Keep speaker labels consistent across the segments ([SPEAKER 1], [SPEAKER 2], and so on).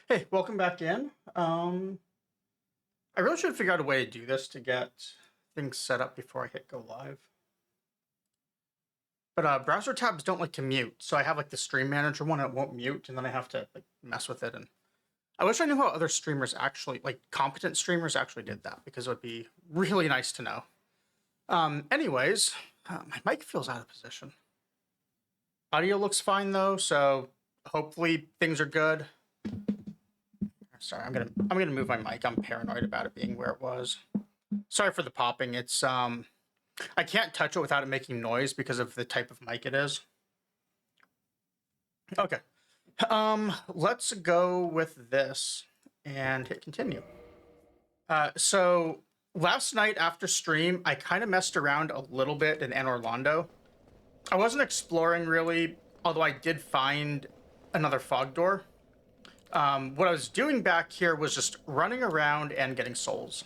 [SPEAKER 1] Hey, welcome back in. I really should figure out a way to do this to get things set up before I hit go live. But browser tabs don't like to mute, so I have like the stream manager one, it won't mute, and then I have to like mess with it. And I wish I knew how other streamers actually, like competent streamers actually did that, because it would be really nice to know. Anyways, my mic feels out of position. Audio looks fine though, so hopefully things are good. Sorry, I'm gonna move my mic. I'm paranoid about it being where it was. Sorry for the popping. It's I can't touch it without it making noise because of the type of mic it is. Okay. Let's go with this and hit continue. So last night after stream, I kind of messed around a little bit in Anne Orlando. I wasn't exploring really, although I did find another fog door. What I was doing back here was just running around and getting souls.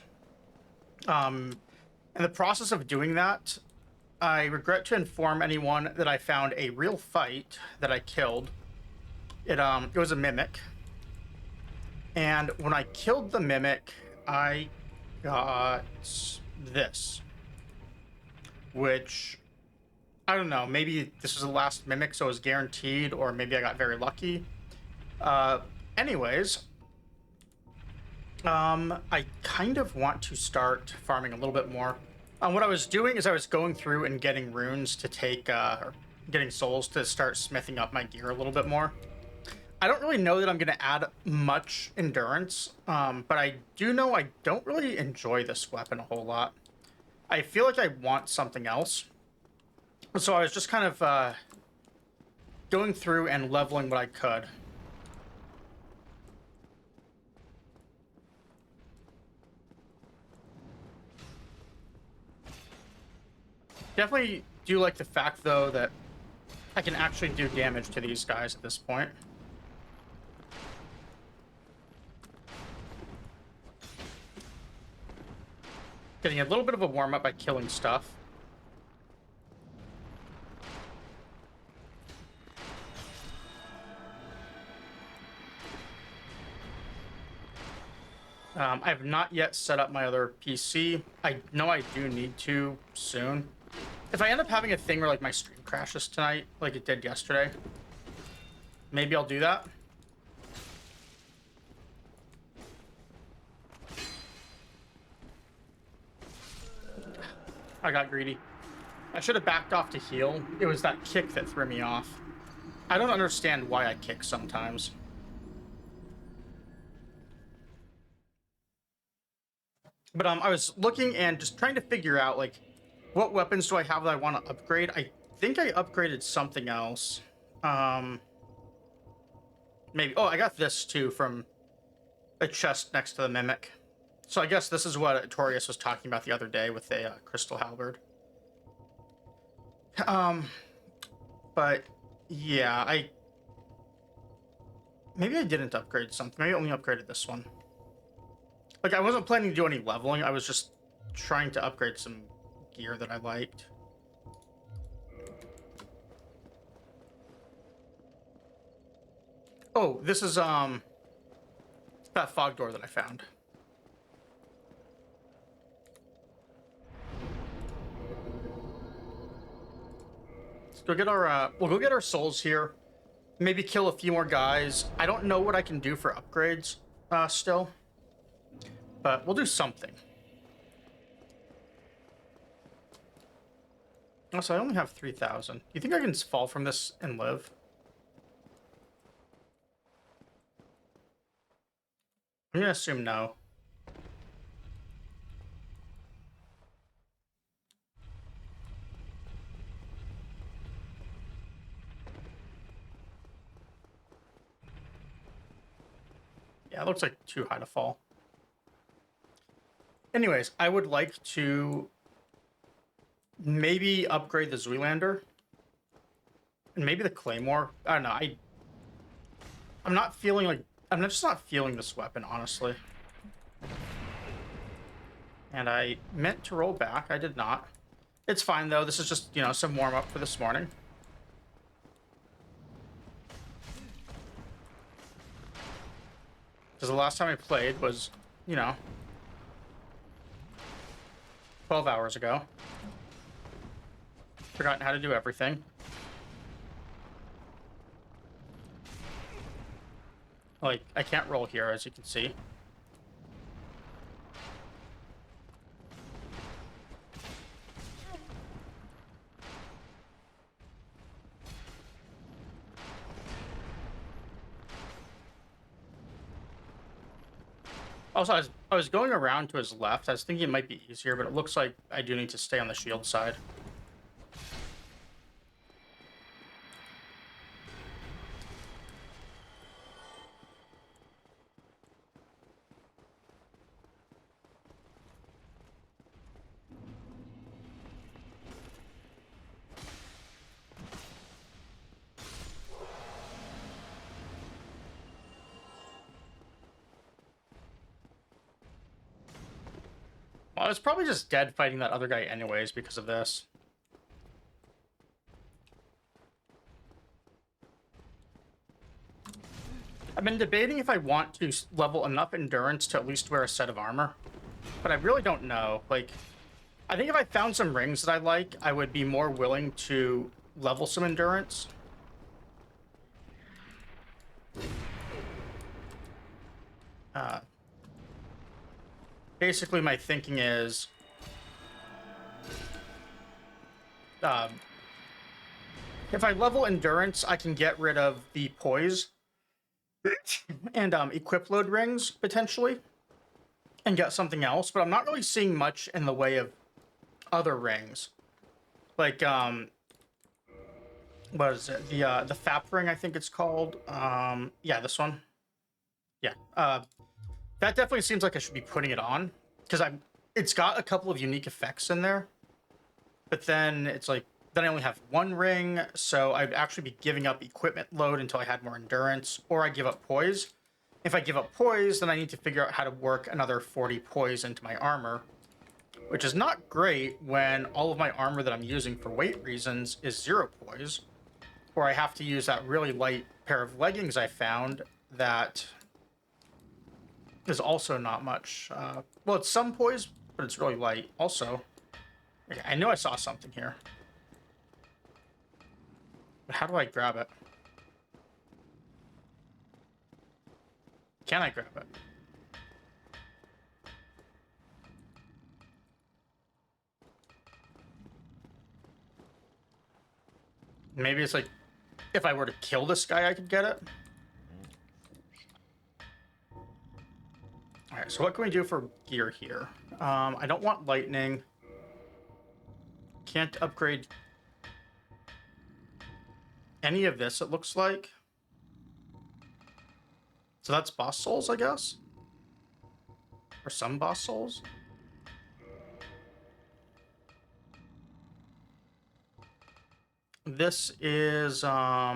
[SPEAKER 1] In the process of doing that, I regret to inform anyone that I found a real fight that I killed. It was a mimic. And when I killed the mimic, I got this. Which, I don't know, maybe this was the last mimic, so it was guaranteed, or maybe I got very lucky. Anyways, I kind of want to start farming a little bit more. What I was doing is I was going through and getting runes to take, or getting souls to start smithing up my gear a little bit more. I don't really know that I'm going to add much endurance, but I do know I don't really enjoy this weapon a whole lot. I feel like I want something else. So I was just kind of going through and leveling what I could. Definitely do like the fact, though, that I can actually do damage to these guys at this point. Getting a little bit of a warm-up by killing stuff. I have not yet set up my other PC. I know I do need to soon. If I end up having a thing where like my stream crashes tonight, like it did yesterday, maybe I'll do that. I got greedy. I should have backed off to heal. It was that kick that threw me off. I don't understand why I kick sometimes. But I was looking and just trying to figure out like what weapons do I have that I want to upgrade. I think I upgraded something else. Maybe. Oh, I got this too from a chest next to the mimic. So I guess this is what Torius was talking about the other day with a crystal halberd. But yeah, maybe I didn't upgrade something. Maybe I only upgraded this one. Like, I wasn't planning to do any leveling. I was just trying to upgrade some gear that I liked. Oh, this is that fog door that I found. Let's go get our we'll go get our souls here. Maybe kill a few more guys. I don't know what I can do for upgrades still, but we'll do something. Also, I only have 3,000. You think I can fall from this and live? I'm gonna assume no. Yeah, it looks like too high to fall. Anyways, I would like to maybe upgrade the Zoolander. And maybe the Claymore. I don't know. I'm not feeling like... I'm just not feeling this weapon, honestly. And I meant to roll back. I did not. It's fine, though. This is just, you know, some warm-up for this morning. Because the last time I played was, you know, 12 hours ago. Forgotten how to do everything. Like, I can't roll here, as you can see. Also, I was going around to his left. I was thinking it might be easier, but it looks like I do need to stay on the shield side. Well, I was probably just dead fighting that other guy anyways because of this. I've been debating if I want to level enough endurance to at least wear a set of armor, but I really don't know. Like, I think if I found some rings that I like, I would be more willing to level some endurance. Basically, my thinking is if I level endurance, I can get rid of the poise and equip load rings potentially and get something else, but I'm not really seeing much in the way of other rings. Like what is it? The FAP ring, I think it's called. Yeah, this one. Yeah. That definitely seems like I should be putting it on because it's got a couple of unique effects in there. But then it's like then I only have one ring, so I'd actually be giving up equipment load until I had more endurance, or I give up poise. If I give up poise, then I need to figure out how to work another 40 poise into my armor, which is not great when all of my armor that I'm using for weight reasons is 0 poise, or I have to use that really light pair of leggings I found that is also not much. Well, it's some poise, but it's really light. Also, I know I saw something here. But how do I grab it? Can I grab it? Maybe it's like, if I were to kill this guy, I could get it. All right, so what can we do for gear here? I don't want lightning. Can't upgrade any of this, it looks like. So that's boss souls, I guess? Or some boss souls? This is, I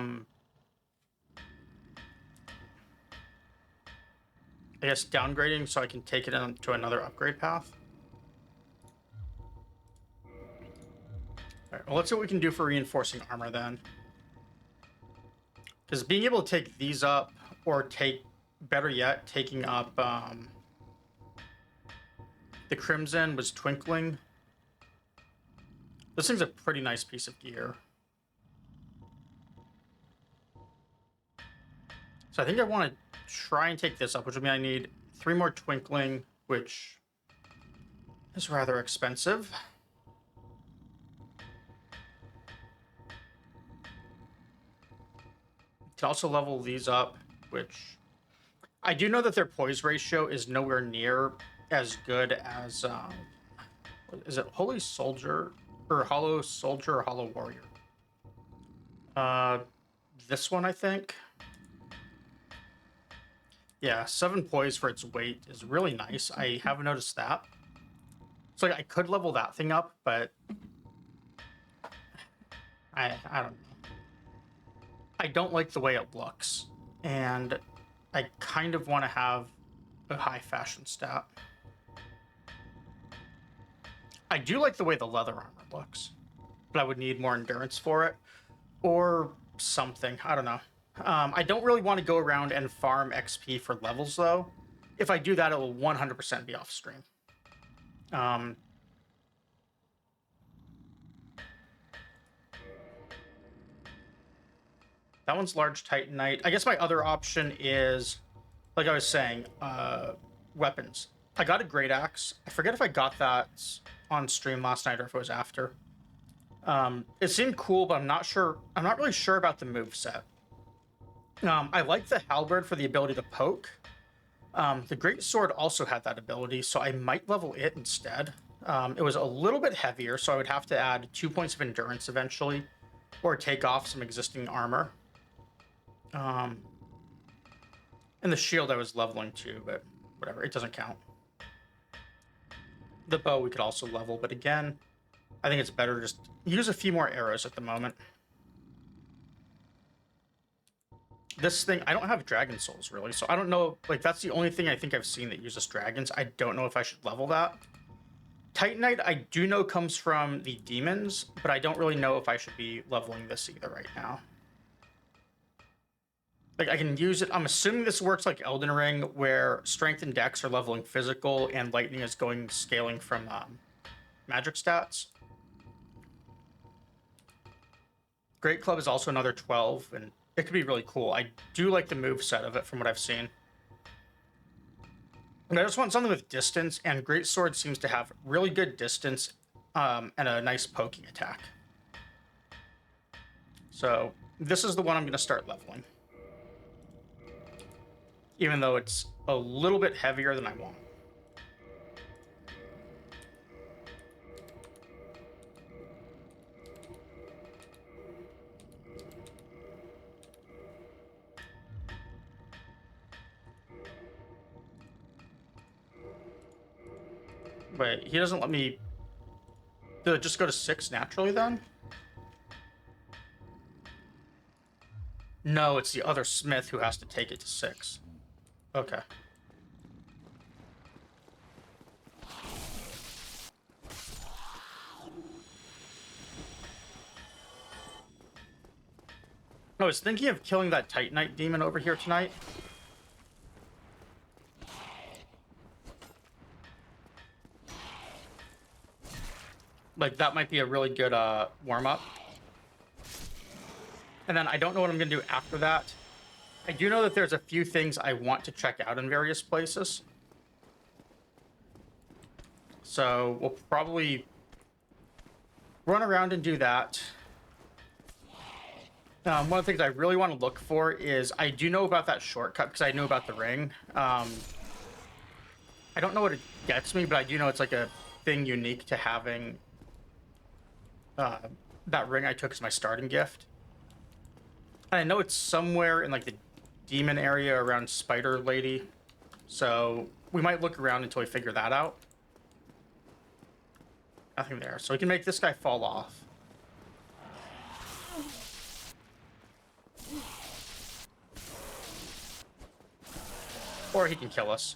[SPEAKER 1] guess downgrading so I can take it into another upgrade path. All right, well, let's see what we can do for reinforcing armor then. Because being able to take these up, or better yet, taking up the Crimson was twinkling. This seems a pretty nice piece of gear. So I think I want to try and take this up, which would mean I need 3 more twinkling, which is rather expensive. Can also level these up, which I do know that their poise ratio is nowhere near as good as is it Holy Soldier or Hollow Soldier or Hollow Warrior? This one I think. Yeah, 7 poise for its weight is really nice. I haven't noticed that. So like, I could level that thing up, but I don't know. I don't like the way it looks, and I kind of want to have a high fashion stat. I do like the way the leather armor looks, but I would need more endurance for it, or something. I don't know. I don't really want to go around and farm XP for levels, though. If I do that, it will 100% be off stream. That one's large titanite. I guess my other option is, like I was saying, weapons. I got a great axe. I forget if I got that on stream last night or if it was after. It seemed cool, but I'm not sure. I'm not really sure about the moveset. I like the halberd for the ability to poke. The great sword also had that ability, so I might level it instead. It was a little bit heavier, so I would have to add 2 points of endurance eventually, or take off some existing armor. And the shield I was leveling too, but whatever, it doesn't count. The bow we could also level, but again, I think it's better to just use a few more arrows at the moment. This thing, I don't have dragon souls really, so I don't know, like that's the only thing I think I've seen that uses dragons. I don't know if I should level that. Titanite I do know comes from the demons, but I don't really know if I should be leveling this either right now. Like I can use it, I'm assuming this works like Elden Ring, where strength and dex are leveling physical and lightning is going scaling from magic stats. Great Club is also another 12, and it could be really cool. I do like the move set of it from what I've seen. And I just want something with distance, and Great Sword seems to have really good distance and a nice poking attack. So this is the one I'm going to start leveling. Even though it's a little bit heavier than I want. Wait, he doesn't let me... Did it just go to 6 naturally then? No, it's the other smith who has to take it to 6. Okay. I was thinking of killing that Titanite demon over here tonight. Like, that might be a really good warm-up. And then I don't know what I'm going to do after that. I do know that there's a few things I want to check out in various places. So we'll probably run around and do that. One of the things I really want to look for is, I do know about that shortcut because I knew about the ring. I don't know what it gets me, but I do know it's like a thing unique to having that ring I took as my starting gift. And I know it's somewhere in like the demon area around Spider Lady. So we might look around until we figure that out. Nothing there. So we can make this guy fall off. Or he can kill us.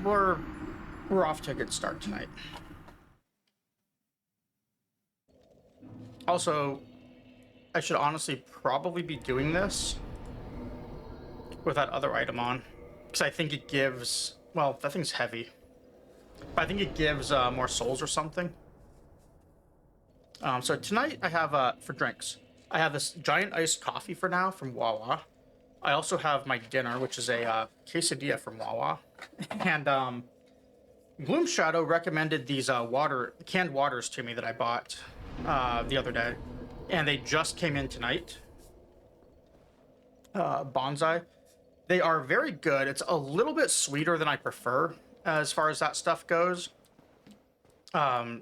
[SPEAKER 1] We're off to a good start tonight. Also, I should honestly probably be doing this with that other item on. Because I think it gives... Well, that thing's heavy. But I think it gives more souls or something. So tonight I have, for drinks, I have this giant iced coffee for now from Wawa. I also have my dinner, which is a quesadilla from Wawa. And Gloom Shadow recommended these canned waters to me that I bought the other day. And they just came in tonight. Bonsai. They are very good. It's a little bit sweeter than I prefer as far as that stuff goes. Because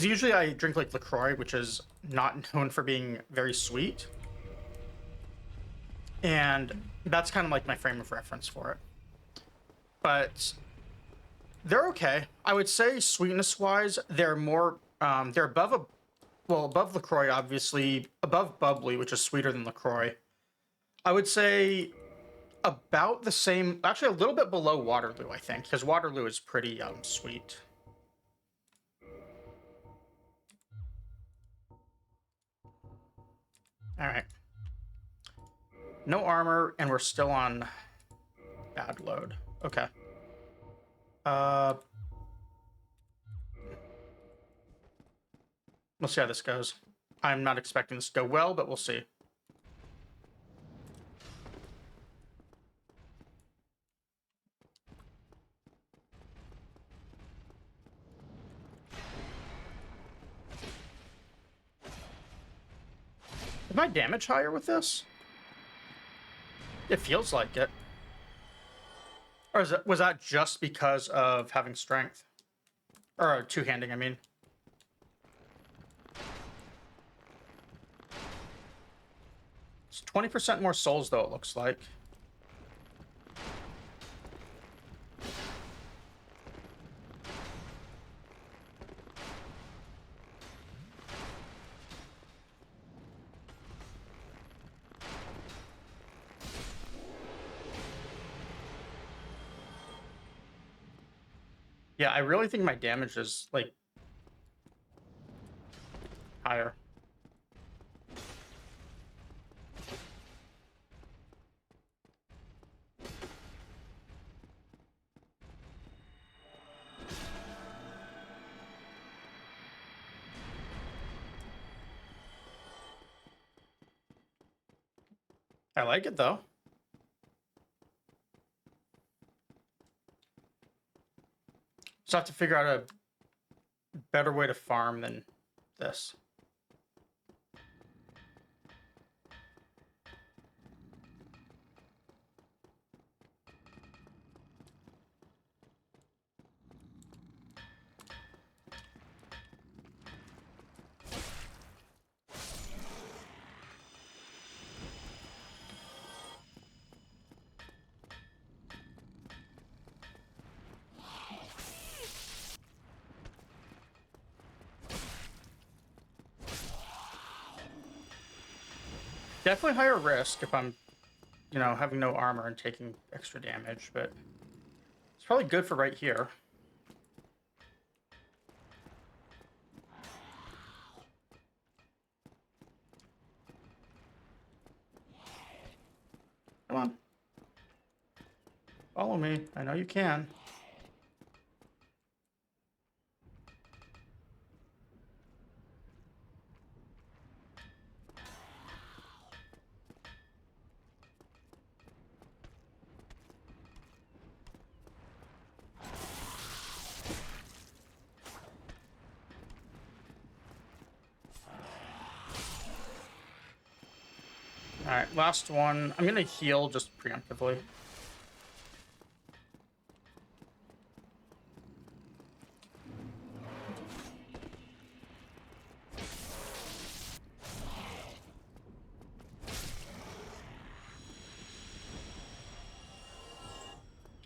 [SPEAKER 1] usually I drink like LaCroix, which is not known for being very sweet. And that's kind of like my frame of reference for it. But they're okay. I would say sweetness-wise, they're more... they're above above LaCroix, obviously. Above Bubbly, which is sweeter than LaCroix. I would say about the same... Actually, a little bit below Waterloo, I think. Because Waterloo is pretty sweet. All right. No armor, and we're still on bad load. Okay. We'll see how this goes. I'm not expecting this to go well, but we'll see. Is my damage higher with this? It feels like it. Or was that just because of having strength? Or two-handing, I mean. It's 20% more souls, though, it looks like. Yeah, I really think my damage is, like, higher. I like it, though. Just have to figure out a better way to farm than this. Definitely higher risk if I'm, you know, having no armor and taking extra damage, but it's probably good for right here. Come on. Follow me. I know you can. Alright, last one. I'm gonna heal just preemptively.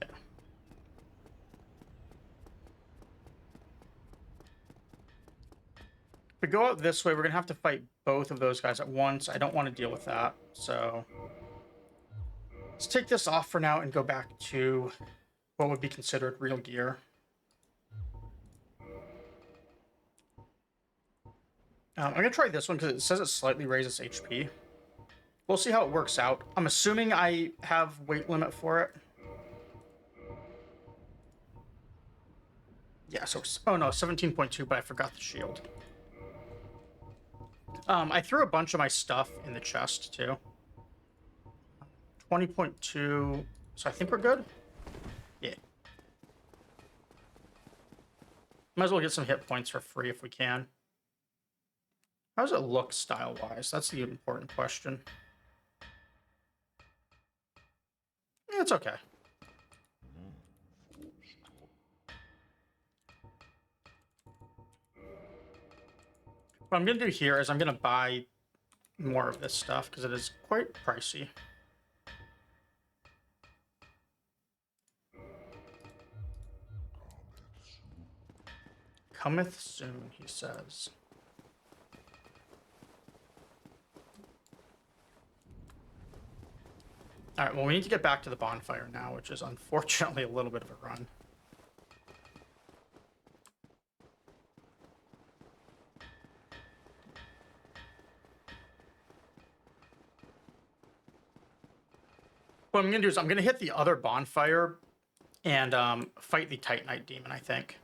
[SPEAKER 1] Okay. If we go out this way, we're gonna have to fight both of those guys at once. I don't want to deal with that, so let's take this off for now and go back to what would be considered real gear. I'm gonna try this one because it says it slightly raises HP. We'll see how it works out. I'm assuming I have weight limit for it. Yeah, so, oh no, 17.2, but I forgot the shield. I threw a bunch of my stuff in the chest, too. 20.2, so I think we're good? Yeah. Might as well get some hit points for free if we can. How does it look style-wise? That's the important question. Yeah, it's okay. What I'm going to do here is I'm going to buy more of this stuff because it is quite pricey. Cometh soon, he says. All right, well, we need to get back to the bonfire now, which is unfortunately a little bit of a run. What I'm gonna do is I'm gonna hit the other bonfire and fight the Titanite demon, I think.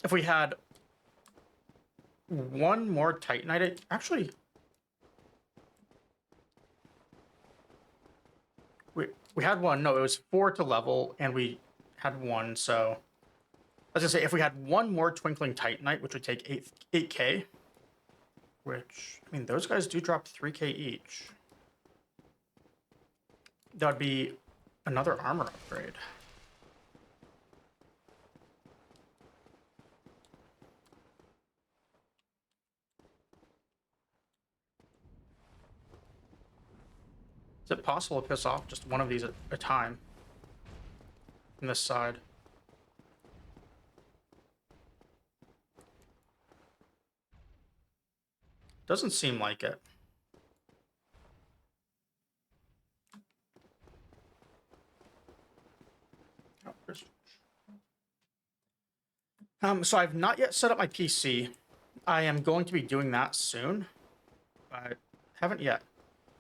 [SPEAKER 1] If we had one more Titanite, actually, we had one. No, it was 4 to level, and we had one. So I was gonna say if we had one more Twinkling Titanite, which would take 8k, which I mean those guys do drop 3k each. That would be another armor upgrade. Is it possible to piss off just one of these at a time? On this side. Doesn't seem like it. So I've not yet set up my PC. I am going to be doing that soon, but haven't yet.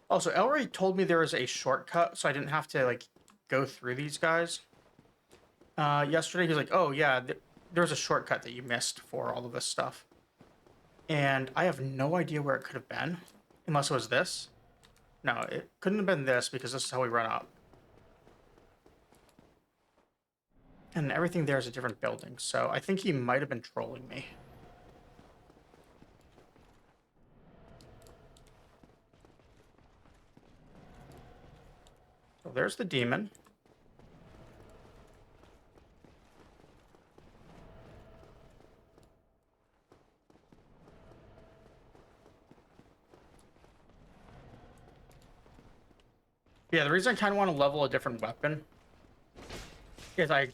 [SPEAKER 1] Also, Ellery told me there was a shortcut, so I didn't have to like go through these guys. Yesterday, he was like, "Oh yeah, there's a shortcut that you missed for all of this stuff," and I have no idea where it could have been, unless it was this. No, it couldn't have been this because this is how we run up. And everything there is a different building, so I think he might have been trolling me. So there's the demon. Yeah, the reason I kind of want to level a different weapon is I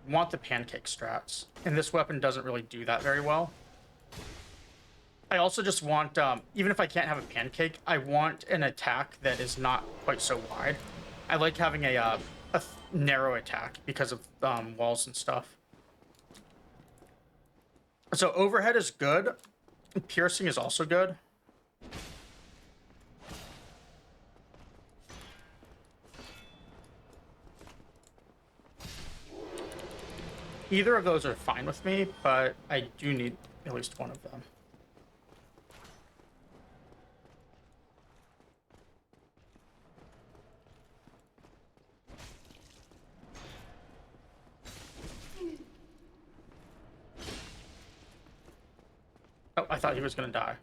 [SPEAKER 1] want the pancake strats, and this weapon doesn't really do that very well. I also just want, even if I can't have a pancake, I want an attack that is not quite so wide. I like having a narrow attack because of walls and stuff. So overhead is good. Piercing is also good. Either of those are fine with me, but I do need at least one of them. Oh, I thought he was gonna die.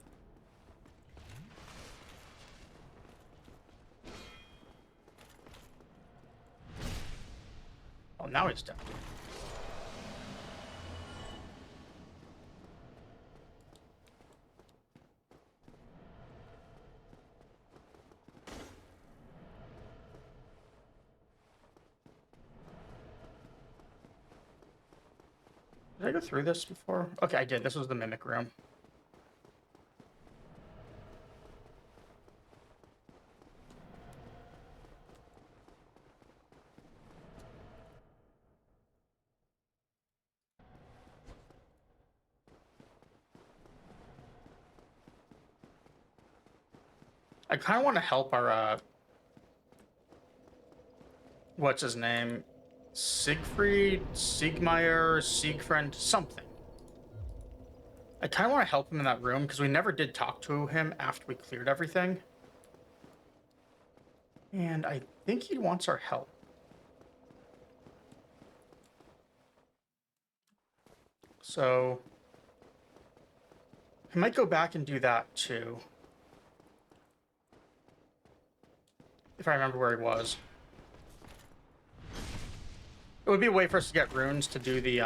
[SPEAKER 1] Oh, now he's dead. Did I go through this before? Okay, I did. This was the mimic room. I kind of want to help our, what's his name? Siegfried, Siegmeyer, Siegfriend, something. I kind of want to help him in that room because we never did talk to him after we cleared everything. And I think he wants our help. So I might go back and do that too. If I remember where he was. It would be a way for us to get runes to do the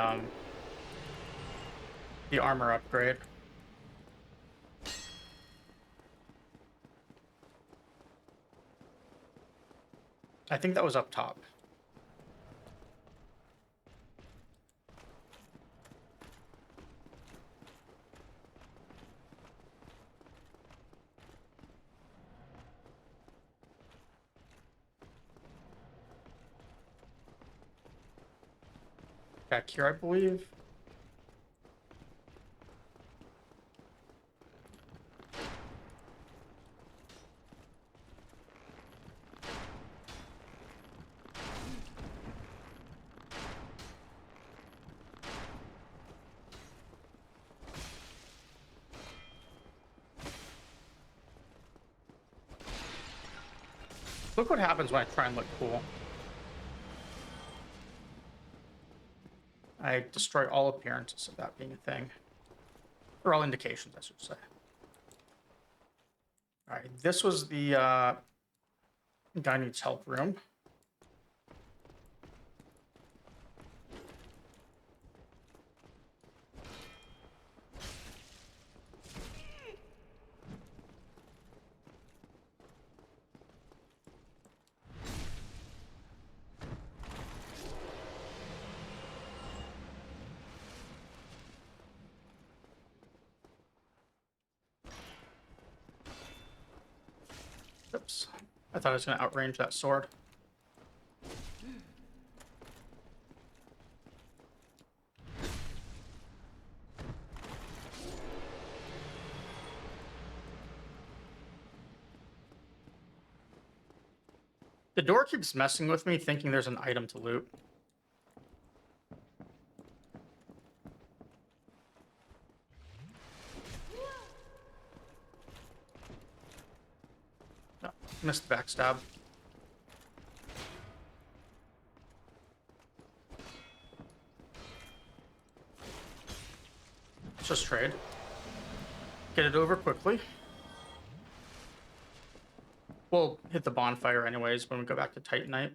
[SPEAKER 1] armor upgrade. I think that was up top. Back here, I believe. Look what happens when I try and look cool. I destroy all appearances of that being a thing. Or all indications, I should say. Alright, this was the guy needs help room. Oops. I thought I was going to outrange that sword. The door keeps messing with me, thinking there's an item to loot. No, missed the backstab. Let's just trade. Get it over quickly. We'll hit the bonfire anyways when we go back to Titanite.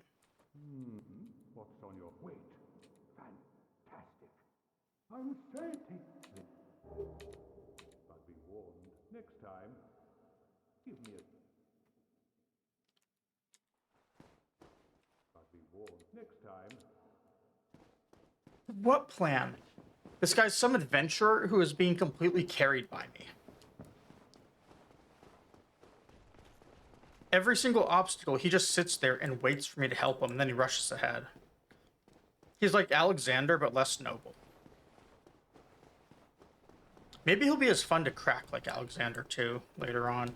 [SPEAKER 2] What's on your wait? Fantastic. I'm certain. But be warned, next time, give me a... But be warned, next time...
[SPEAKER 1] What plan? This guy's some adventurer who is being completely carried by me. Every single obstacle, he just sits there and waits for me to help him, and then he rushes ahead. He's like Alexander, but less noble. Maybe he'll be as fun to crack like Alexander, too, later on.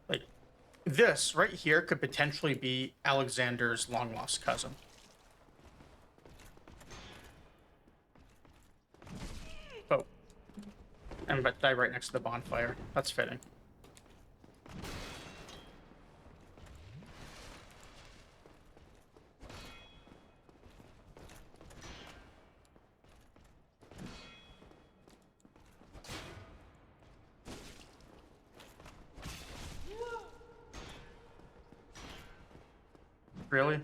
[SPEAKER 1] Like, this right here could potentially be Alexander's long-lost cousin. Oh. And but die right next to the bonfire. That's fitting. Really?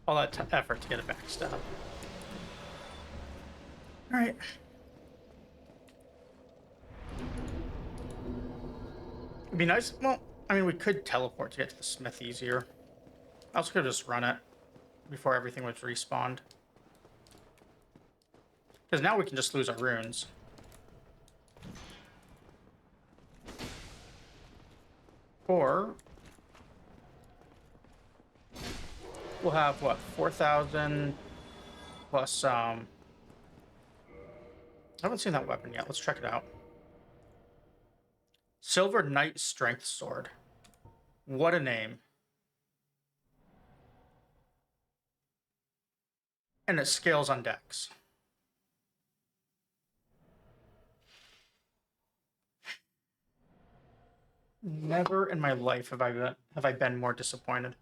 [SPEAKER 1] All that effort to get a backstab. Alright. It'd be nice. Well, I mean, we could teleport to get to the smith easier. I also could just run it before everything was respawned. Because now we can just lose our runes. Or we'll have what, 4,000 plus I haven't seen that weapon yet. Let's check it out. Silver Knight Strength Sword. What a name. And it scales on dex. Never in my life have I been more disappointed.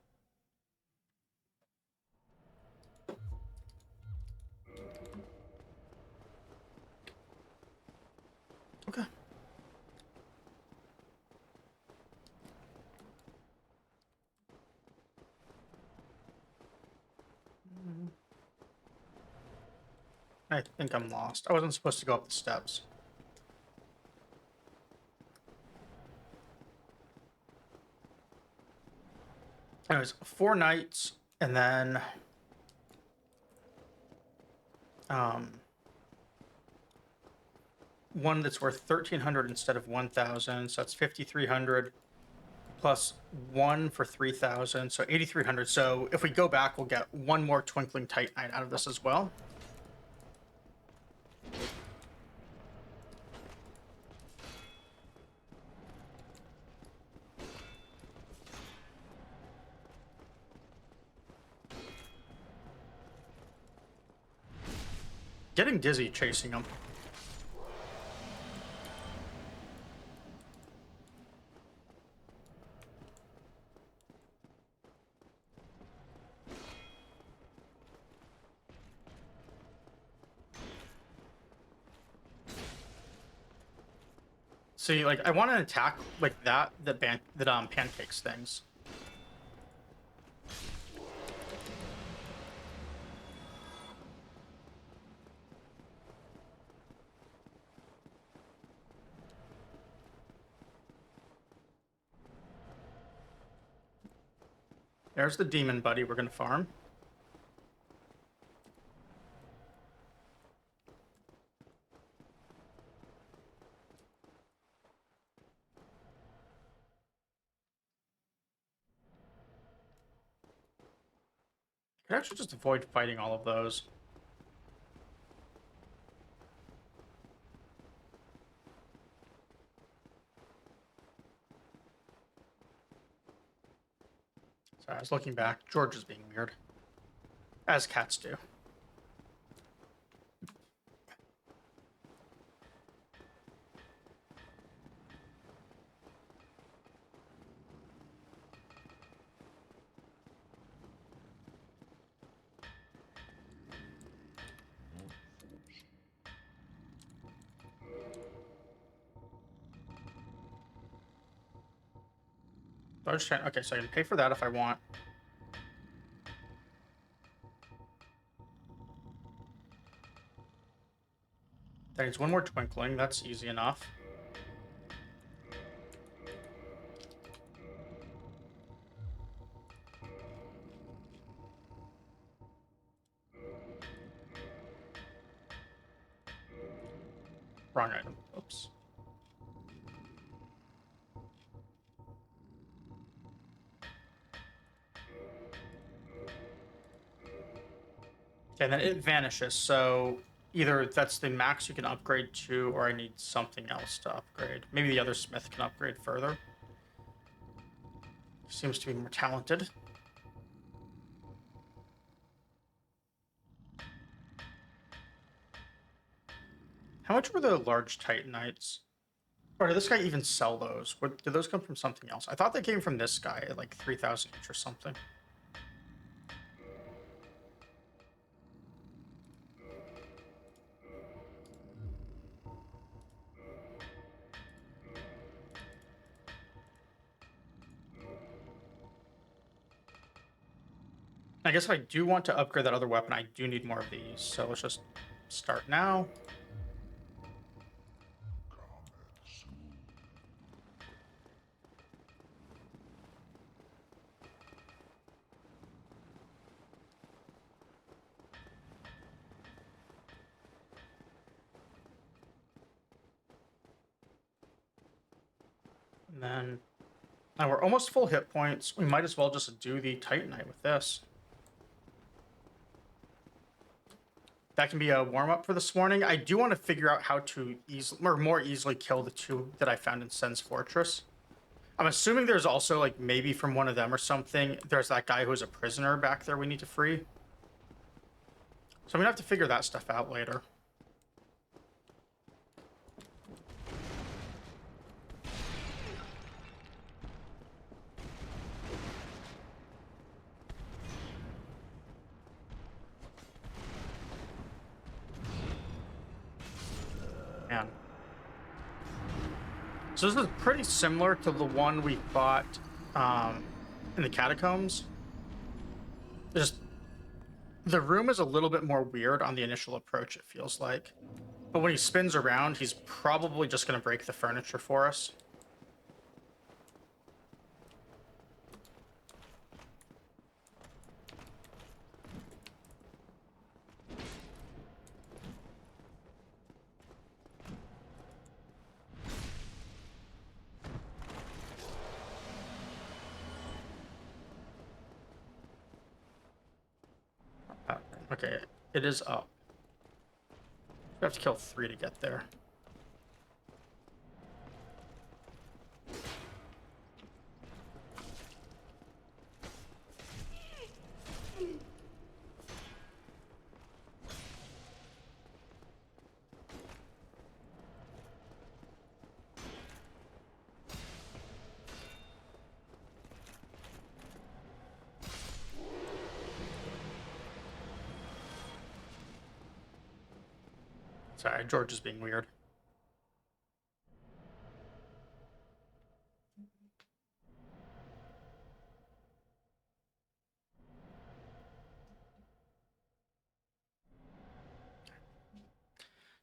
[SPEAKER 1] Okay. I think I'm lost. I wasn't supposed to go up the steps. Anyways, 4 knights, and then one that's worth 1,300 instead of 1,000, so that's 5,300 plus one for 3,000, so 8,300. So if we go back, we'll get one more Twinkling Titanite out of this as well. getting dizzy chasing him. See, like, I want to attack like that pancakes things. There's the demon buddy we're gonna farm. Could actually just avoid fighting all of those. Sorry, I was looking back. George is being weird. As cats do. I was trying. Okay, so I can pay for that if I want. That needs one more twinkling. That's easy enough. Wrong item. Oops. Okay, and then it vanishes. So either that's the max you can upgrade to, or I need something else to upgrade. Maybe the other smith can upgrade further. Seems to be more talented. How much were the large Titanites? Or did this guy even sell those? Did those come from something else? I thought they came from this guy at like 3,000 each or something. I guess if I do want to upgrade that other weapon, I do need more of these. So let's just start now. And then now we're almost full hit points. We might as well just do the Titanite with this. That can be a warm-up for this morning. I do want to figure out how to more easily kill the two that I found in Sen's Fortress. I'm assuming there's also, like, maybe from one of them or something, there's that guy who's a prisoner back there we need to free. So I'm gonna have to figure that stuff out later. Man. So this is pretty similar to the one we fought in the catacombs. Just the room is a little bit more weird on the initial approach, it feels like. But when he spins around, he's probably just going to break the furniture for us. Okay, it is up. We have to kill 3 to get there. Sorry, George is being weird.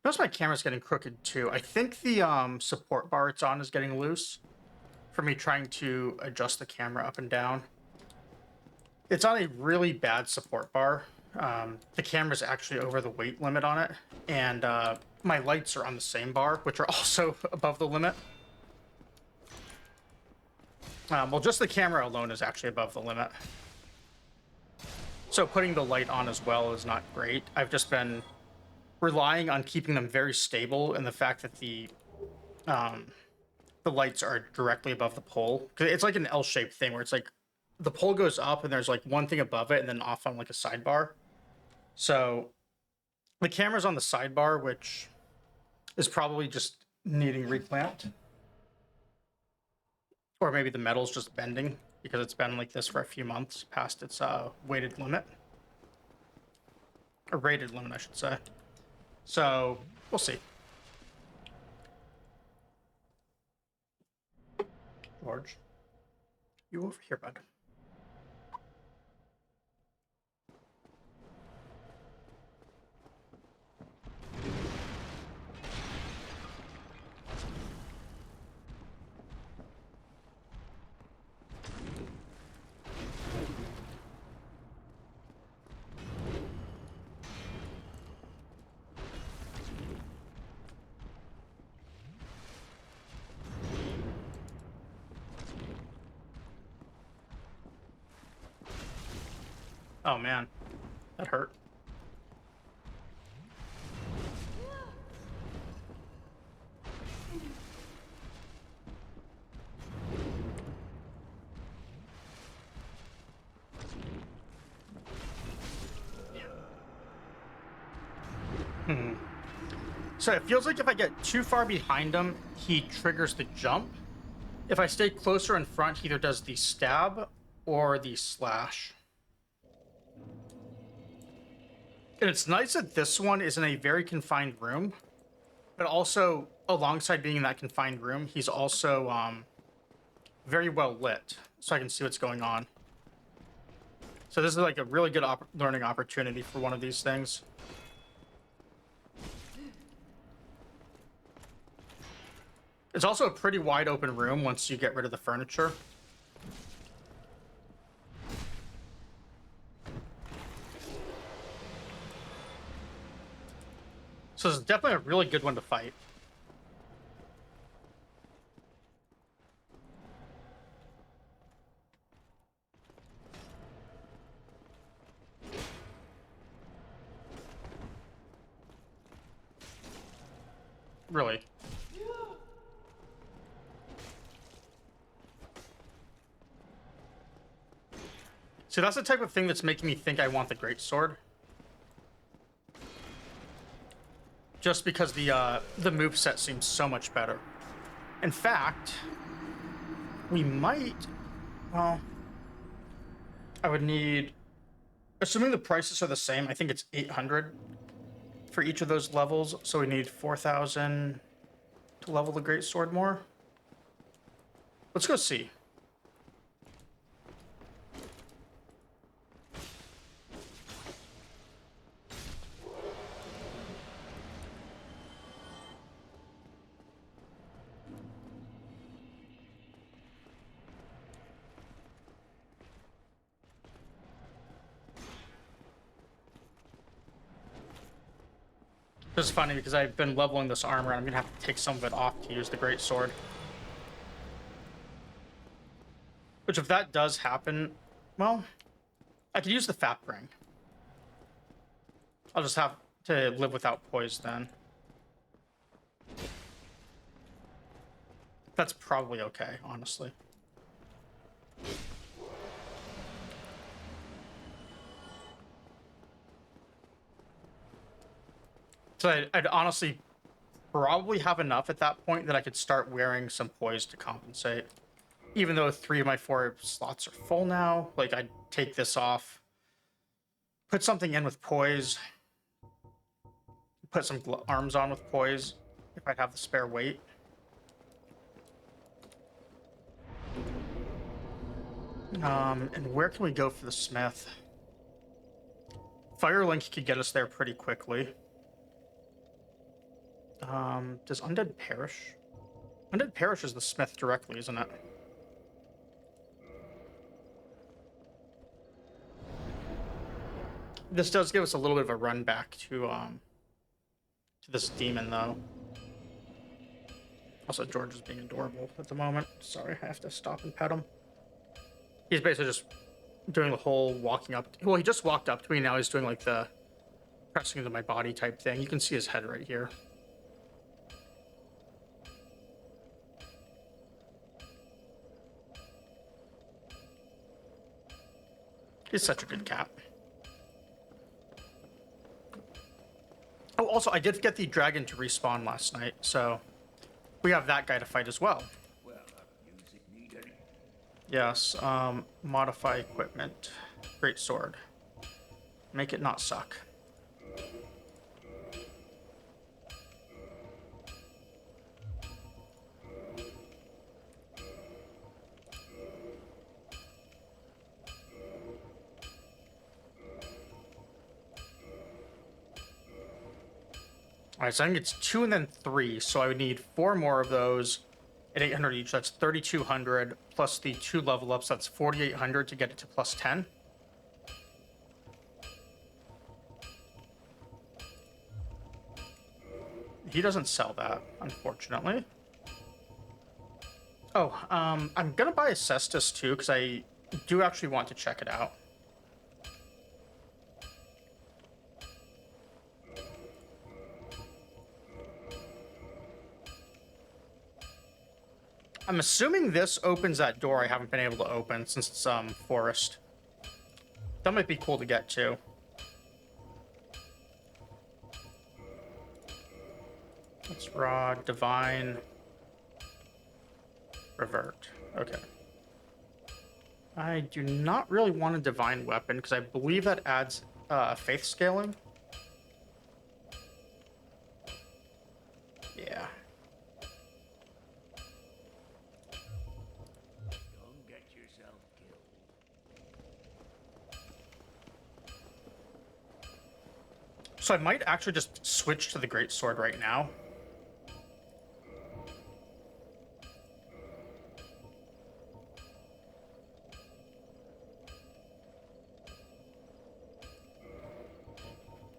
[SPEAKER 1] Notice my camera's getting crooked too. I think the support bar it's on is getting loose for me trying to adjust the camera up and down. It's on a really bad support bar. The camera's actually over the weight limit on it, and my lights are on the same bar, which are also above the limit. Well, just the camera alone is actually above the limit. So putting the light on as well is not great. I've just been relying on keeping them very stable, and the fact that the lights are directly above the pole. 'Cause it's like an L-shaped thing where it's like the pole goes up and there's like one thing above it and then off on like a sidebar. So the camera's on the sidebar, which is probably just needing reclamped. Or maybe the metal's just bending because it's been like this for a few months past its weighted limit. Or rated limit, I should say. So we'll see. George, you over here, bud. Oh man, that hurt. So it feels like if I get too far behind him, he triggers the jump. If I stay closer in front, he either does the stab or the slash. And it's nice that this one is in a very confined room, but also alongside being in that confined room, he's also very well lit, so I can see what's going on. So this is like a really good learning opportunity for one of these things. It's also a pretty wide open room once you get rid of the furniture. So it's definitely a really good one to fight. Really. See, that's the type of thing that's making me think I want the greatsword. Just because the moveset seems so much better. In fact, we might... Well, I would need... Assuming the prices are the same, I think it's 800 for each of those levels. So we need 4,000 to level the greatsword more. Let's go see. This is funny because I've been leveling this armor and I'm gonna have to take some of it off to use the greatsword. Which, if that does happen, well, I could use the fat ring. I'll just have to live without poise then. That's probably okay, honestly. So I'd honestly probably have enough at that point that I could start wearing some poise to compensate. Even though 3 of my 4 slots are full now, like I'd take this off, put something in with poise, put some arms on with poise if I have the spare weight. And where can we go for the smith? Firelink could get us there pretty quickly. Does Undead Perish? Undead Perish is the smith directly, isn't it? This does give us a little bit of a run back to this demon, though. Also, George is being adorable at the moment. Sorry, I have to stop and pet him. He's basically just doing the whole walking up. Well, he just walked up to me. Now he's doing like the pressing into my body type thing. You can see his head right here. He's such a good cat. Oh, also, I did get the dragon to respawn last night, so we have that guy to fight as well. Yes, modify equipment. Great sword. Make it not suck. Alright, so I think it's 2 and then 3, so I would need 4 more of those at 800 each. That's 3,200 plus the 2 level ups. That's 4,800 to get it to plus 10. He doesn't sell that, unfortunately. Oh, I'm gonna buy a Cestus too, because I do actually want to check it out. I'm assuming this opens that door I haven't been able to open since it's forest. That might be cool to get to. It's raw, divine, revert. Okay. I do not really want a divine weapon because I believe that adds faith scaling. Yeah. So I might actually just switch to the greatsword right now.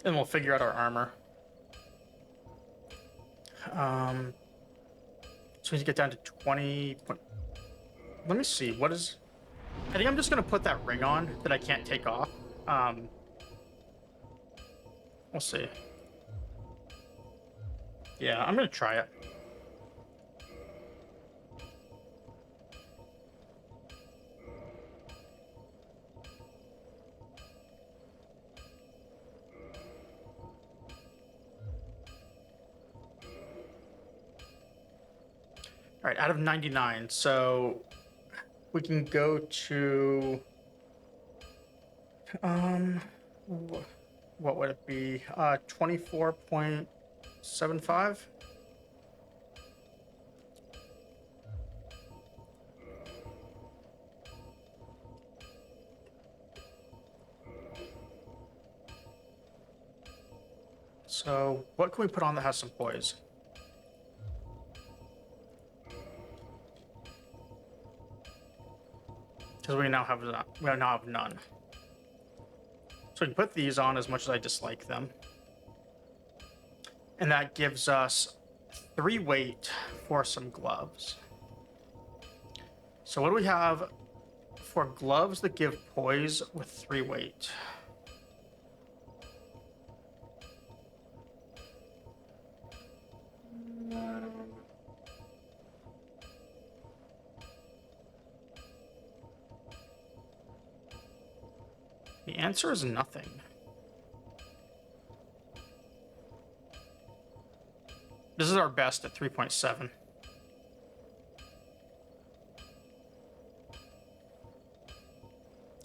[SPEAKER 1] And we'll figure out our armor. So we need to get down to 20. Let me see. What is... I think I'm just going to put that ring on that I can't take off. We'll see. Yeah, I'm going to try it. All right, out of 99, so we can go to what would it be? 24.75. So what can we put on that has some poise? Because we now have none. So we can put these on as much as I dislike them. And that gives us 3 weight for some gloves. So what do we have for gloves that give poise with 3 weight? The answer is nothing. This is our best at 3.7.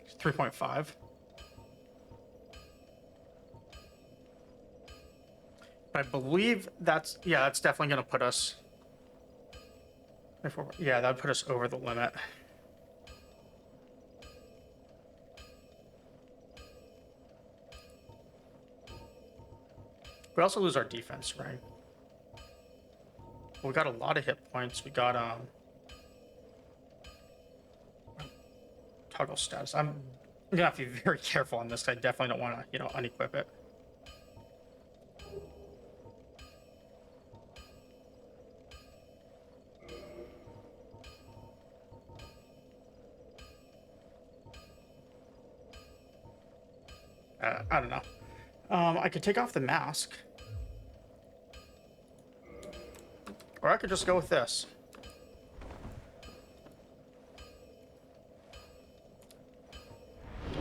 [SPEAKER 1] It's 3.5. But I believe that's, yeah, that's definitely going to put us. Yeah, that would put us over the limit. We also lose our defense ring. We got a lot of hit points. We got toggle status. I'm gonna have to be very careful on this. I definitely don't want to, unequip it. I don't know. I could take off the mask. Or I could just go with this.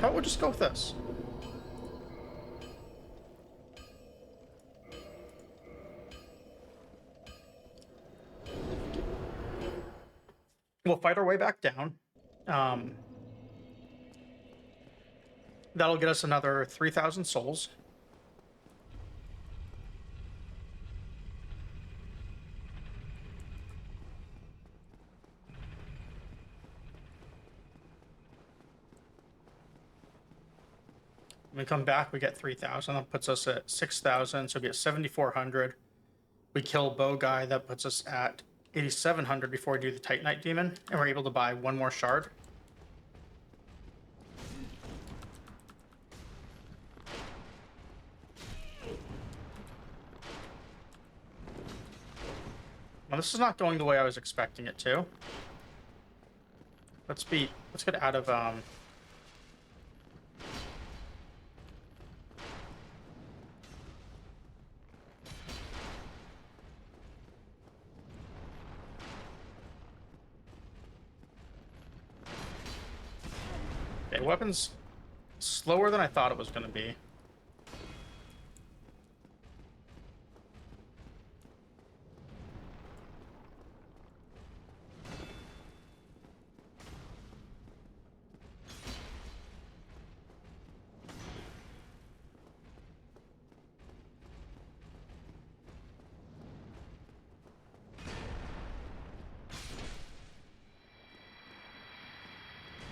[SPEAKER 1] How about we just go with this? We'll fight our way back down. That'll get us another 3,000 souls. When we come back, we get 3,000. That puts us at 6,000, so we get 7,400. We kill Bow Guy. That puts us at 8,700 before we do the Titanite Demon, and we're able to buy one more shard. Well, this is not going the way I was expecting it to. Let's get out of okay, weapons slower than I thought it was going to be.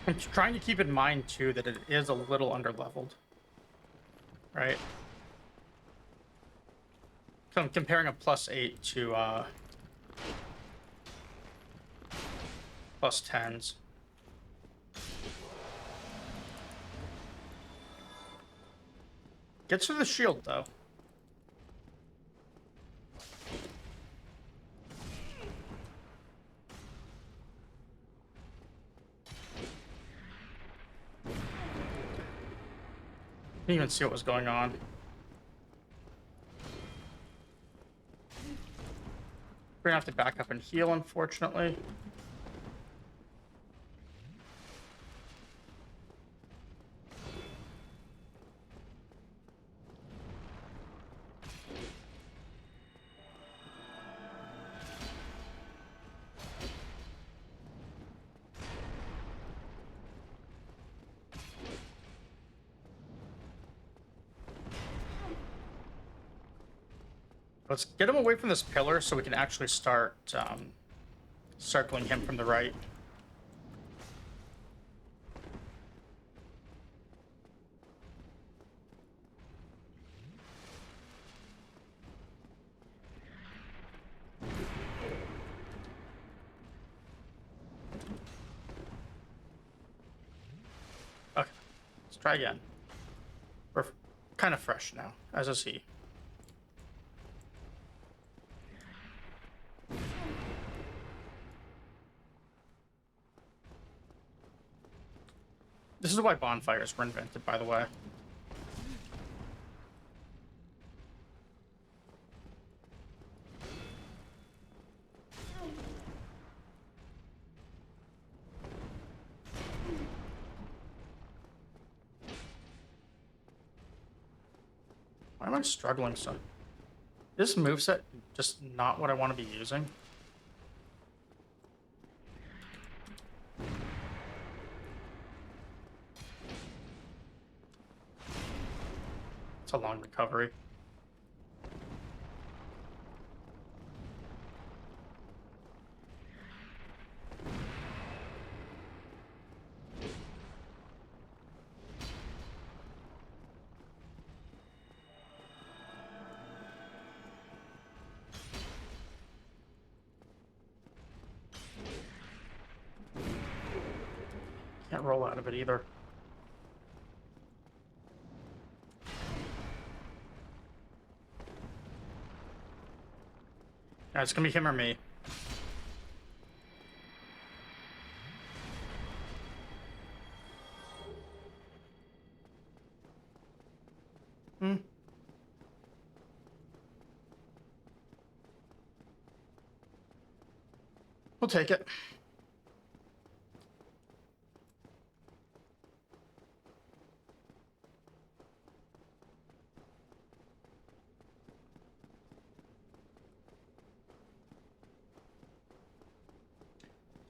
[SPEAKER 1] I'm trying to keep in mind, too, that it is a little underleveled. Right? So I'm comparing a +8 to +10s. Gets through the shield, though. Didn't even see what was going on. We're gonna have to back up and heal, unfortunately. Let's get him away from this pillar so we can actually start circling him from the right. Okay, let's try again. We're kind of fresh now, as is he. This is why bonfires were invented, by the way. Why am I struggling so? This moveset just not what I want to be using. It's a long recovery. Can't roll out of it either. Yeah, it's gonna be him or me. Hmm. We'll take it.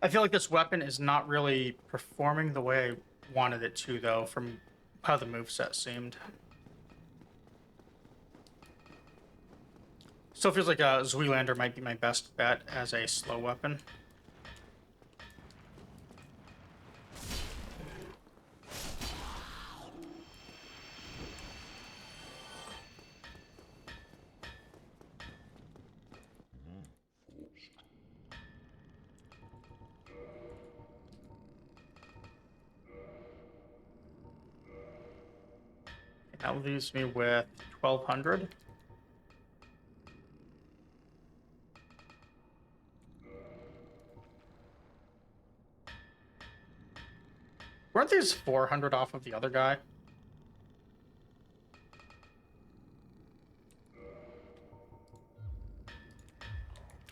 [SPEAKER 1] I feel like this weapon is not really performing the way I wanted it to, though, from how the moveset seemed. Still feels like a Zoolander might be my best bet as a slow weapon. That leaves me with 1,200. Weren't these 400 off of the other guy?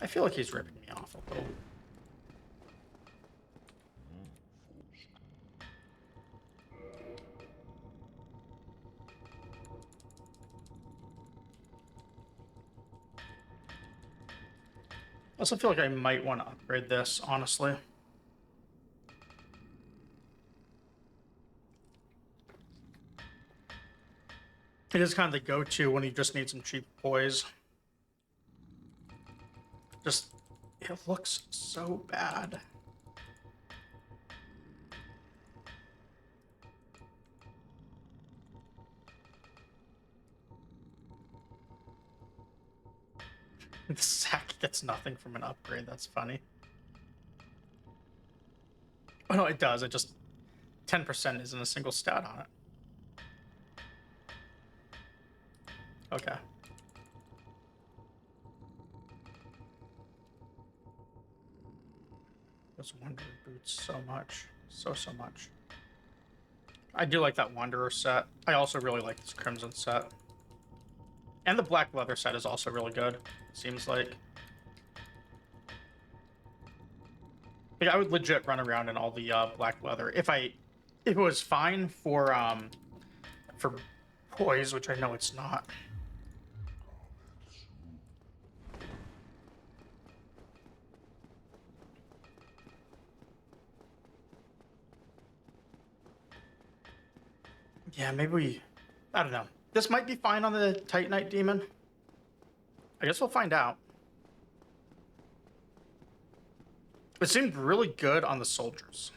[SPEAKER 1] I feel like he's ripping me off a little. I also feel like I might want to upgrade this, honestly. It is kind of the go-to when you just need some cheap poise. Just, it looks so bad. The sack gets nothing from an upgrade. That's funny. Oh no, it does. It just 10% isn't a single stat on it. Okay. Those Wanderer boots so much. So much. I do like that Wanderer set. I also really like this Crimson set. And the black leather set is also really good, it seems like. I would legit run around in all the black leather if it was fine for poise, which I know it's not. Yeah, maybe I don't know. This might be fine on the Titanite Demon. I guess we'll find out. It seemed really good on the soldiers.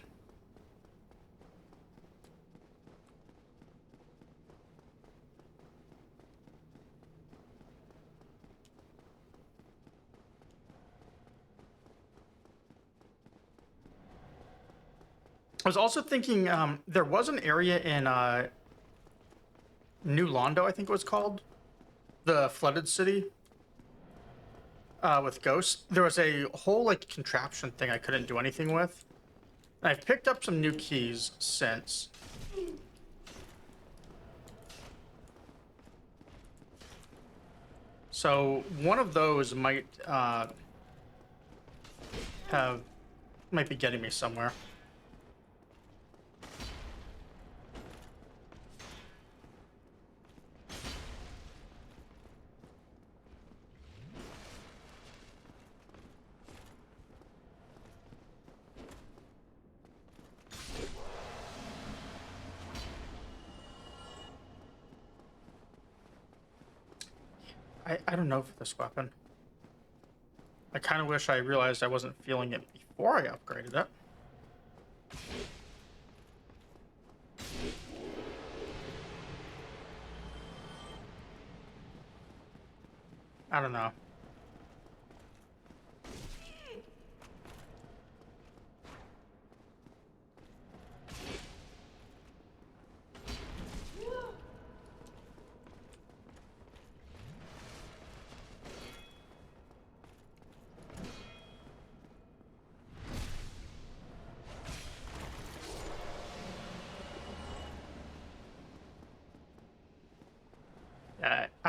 [SPEAKER 1] I was also thinking there was an area in New Londo, I think it was called, the flooded city with ghosts. There was a whole like contraption thing I couldn't do anything with. And I've picked up some new keys since. So one of those might be getting me somewhere. I don't know for this weapon. I kind of wish I realized I wasn't feeling it before I upgraded it. I don't know.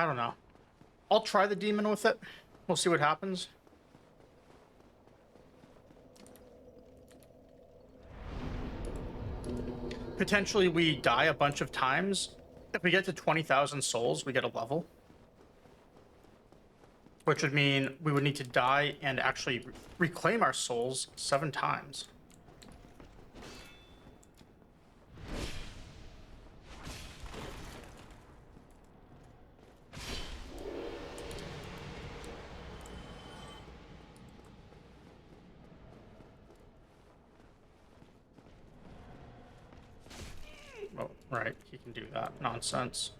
[SPEAKER 1] I don't know. I'll try the demon with it. We'll see what happens. Potentially we die a bunch of times. If we get to 20,000 souls, we get a level. Which would mean we would need to die and actually reclaim our souls 7 times. Oh, right, he can do that. Nonsense.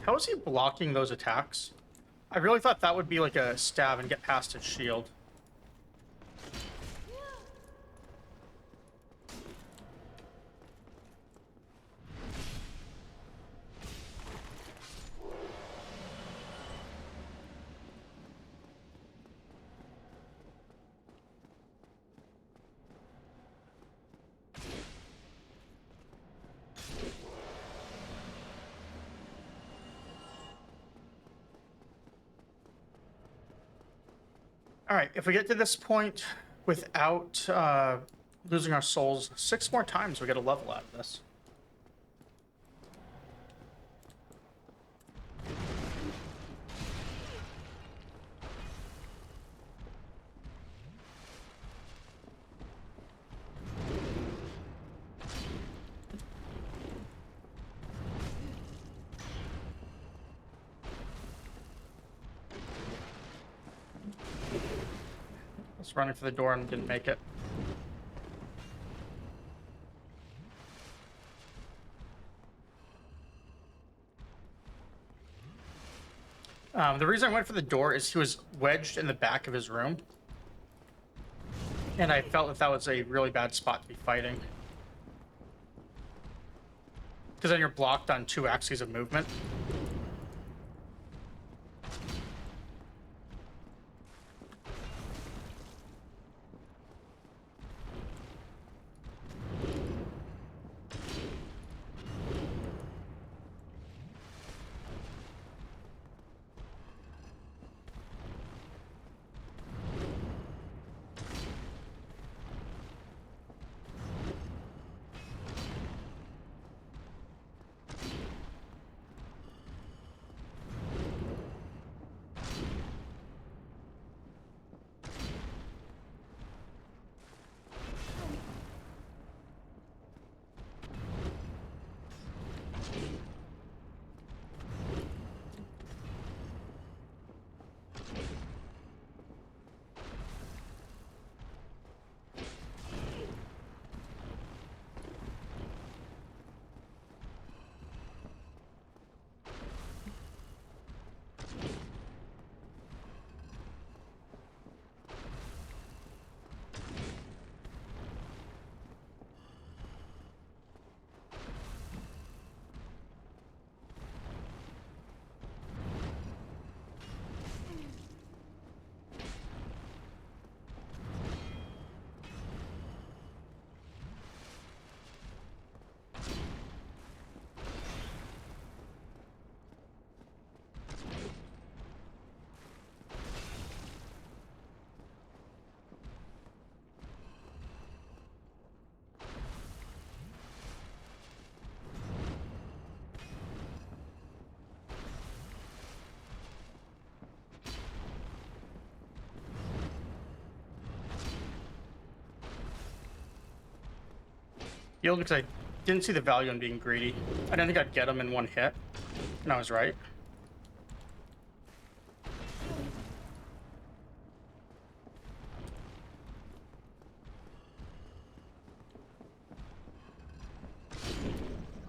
[SPEAKER 1] How is he blocking those attacks? I really thought that would be like a stab and get past his shield. All right, if we get to this point without losing our souls 6 more times, we get a level out of this. Was running for the door and didn't make it. The reason I went for the door is he was wedged in the back of his room. And I felt that that was a really bad spot to be fighting. Because then you're blocked on 2 axes of movement. Healed because I didn't see the value in being greedy. I didn't think I'd get him in 1 hit. And I was right.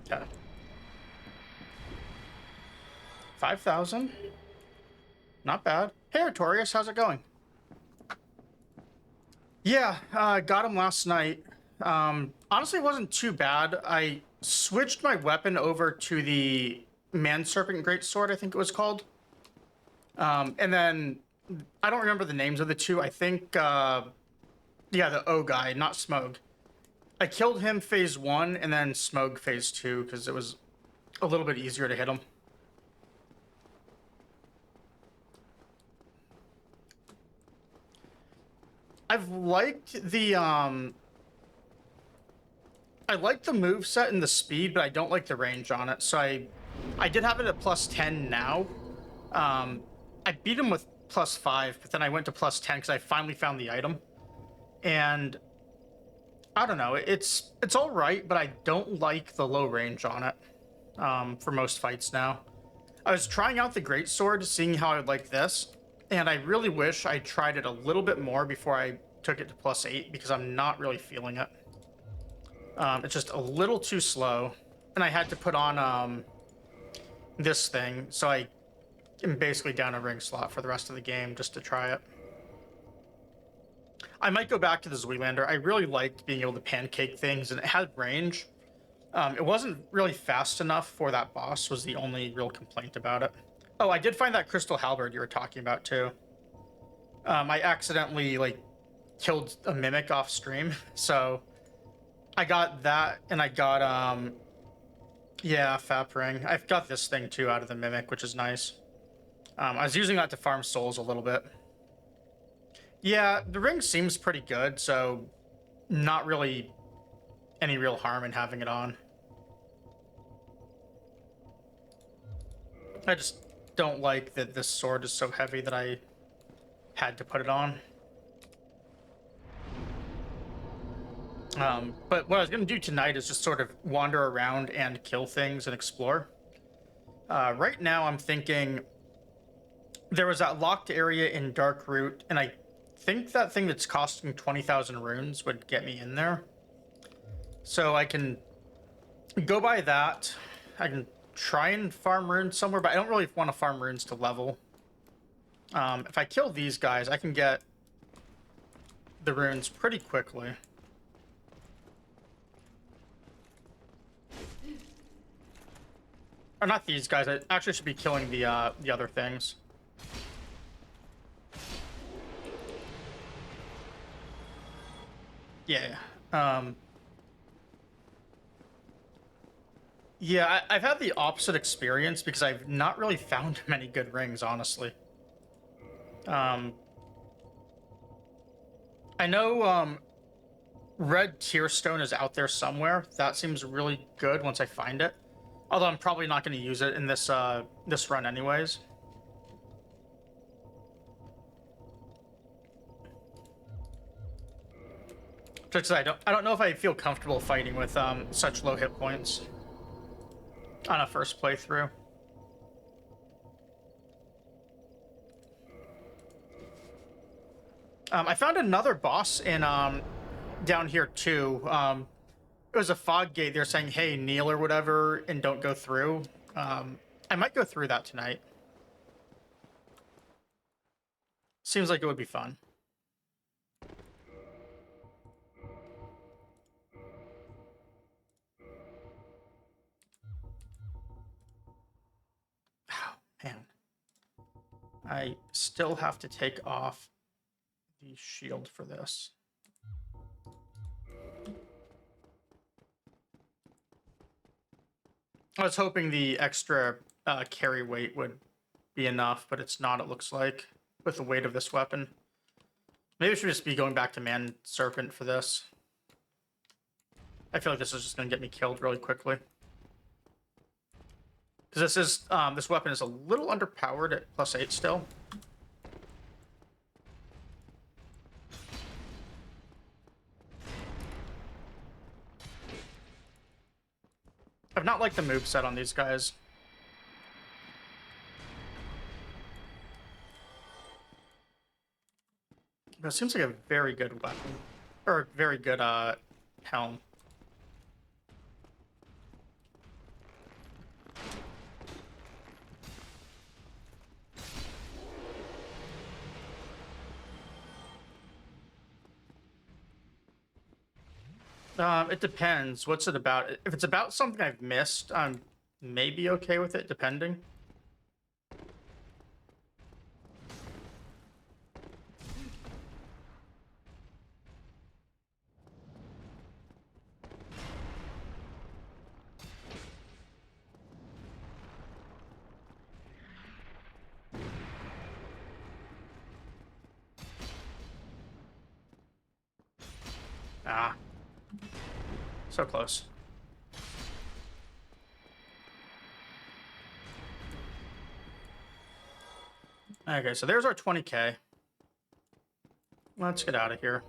[SPEAKER 1] Okay. 5,000. Not bad. Hey, Artorias, how's it going? Yeah, got him last night. Honestly, it wasn't too bad. I switched my weapon over to the Man Serpent Greatsword, I think it was called. And then I don't remember the names of the two. I think Yeah, the O guy, not Smog. I killed him phase 1 and then Smog phase 2 because it was a little bit easier to hit him. I've liked the I like the moveset and the speed, but I don't like the range on it. So I did have it at +10 now. I beat him with +5, but then I went to +10 because I finally found the item. And I don't know, it's all right, but I don't like the low range on it for most fights now. I was trying out the greatsword, seeing how I would like this, and I really wish I tried it a little bit more before I took it to +8 because I'm not really feeling it. It's just a little too slow, and I had to put on this thing, so I am basically down a ring slot for the rest of the game just to try it. I might go back to the Zweelander. I really liked being able to pancake things, and it had range. It wasn't really fast enough for that boss, was the only real complaint about it. Oh, I did find that crystal halberd you were talking about too. I accidentally killed a mimic off stream, so I got that, and I got yeah, Fap ring. I've got this thing too out of the mimic, which is nice. I was using that to farm souls a little bit. Yeah, the ring seems pretty good, so not really any real harm in having it on. I just don't like that this sword is so heavy that I had to put it on. But what I was going to do tonight is just sort of wander around and kill things and explore. Right now I'm thinking there was that locked area in Darkroot, and I think that thing that's costing 20,000 runes would get me in there. So I can go by that. I can try and farm runes somewhere, but I don't really want to farm runes to level. If I kill these guys, I can get the runes pretty quickly. Or not these guys. I actually should be killing the other things. Yeah. Yeah, I've had the opposite experience because I've not really found many good rings, honestly. I know Red Tearstone is out there somewhere. That seems really good once I find it. Although I'm probably not going to use it in this this run anyways. Just 'cause I don't know if I feel comfortable fighting with such low hit points on a first playthrough. I found another boss in down here too. It was a fog gate. They're saying, "Hey, kneel or whatever, and don't go through." I might go through that tonight. Seems like it would be fun. Oh, man. I still have to take off the shield for this. I was hoping the extra carry weight would be enough, but it's not, it looks like, with the weight of this weapon. Maybe I should just be going back to Man Serpent for this. I feel like this is just going to get me killed really quickly. Because this weapon is a little underpowered at +8 still. I've not liked the moveset on these guys. But it seems like a very good weapon. Or very good helm. It depends. What's it about? If it's about something I've missed, I'm maybe okay with it, depending. Ah. So close. Okay, so there's our 20K. Let's get out of here.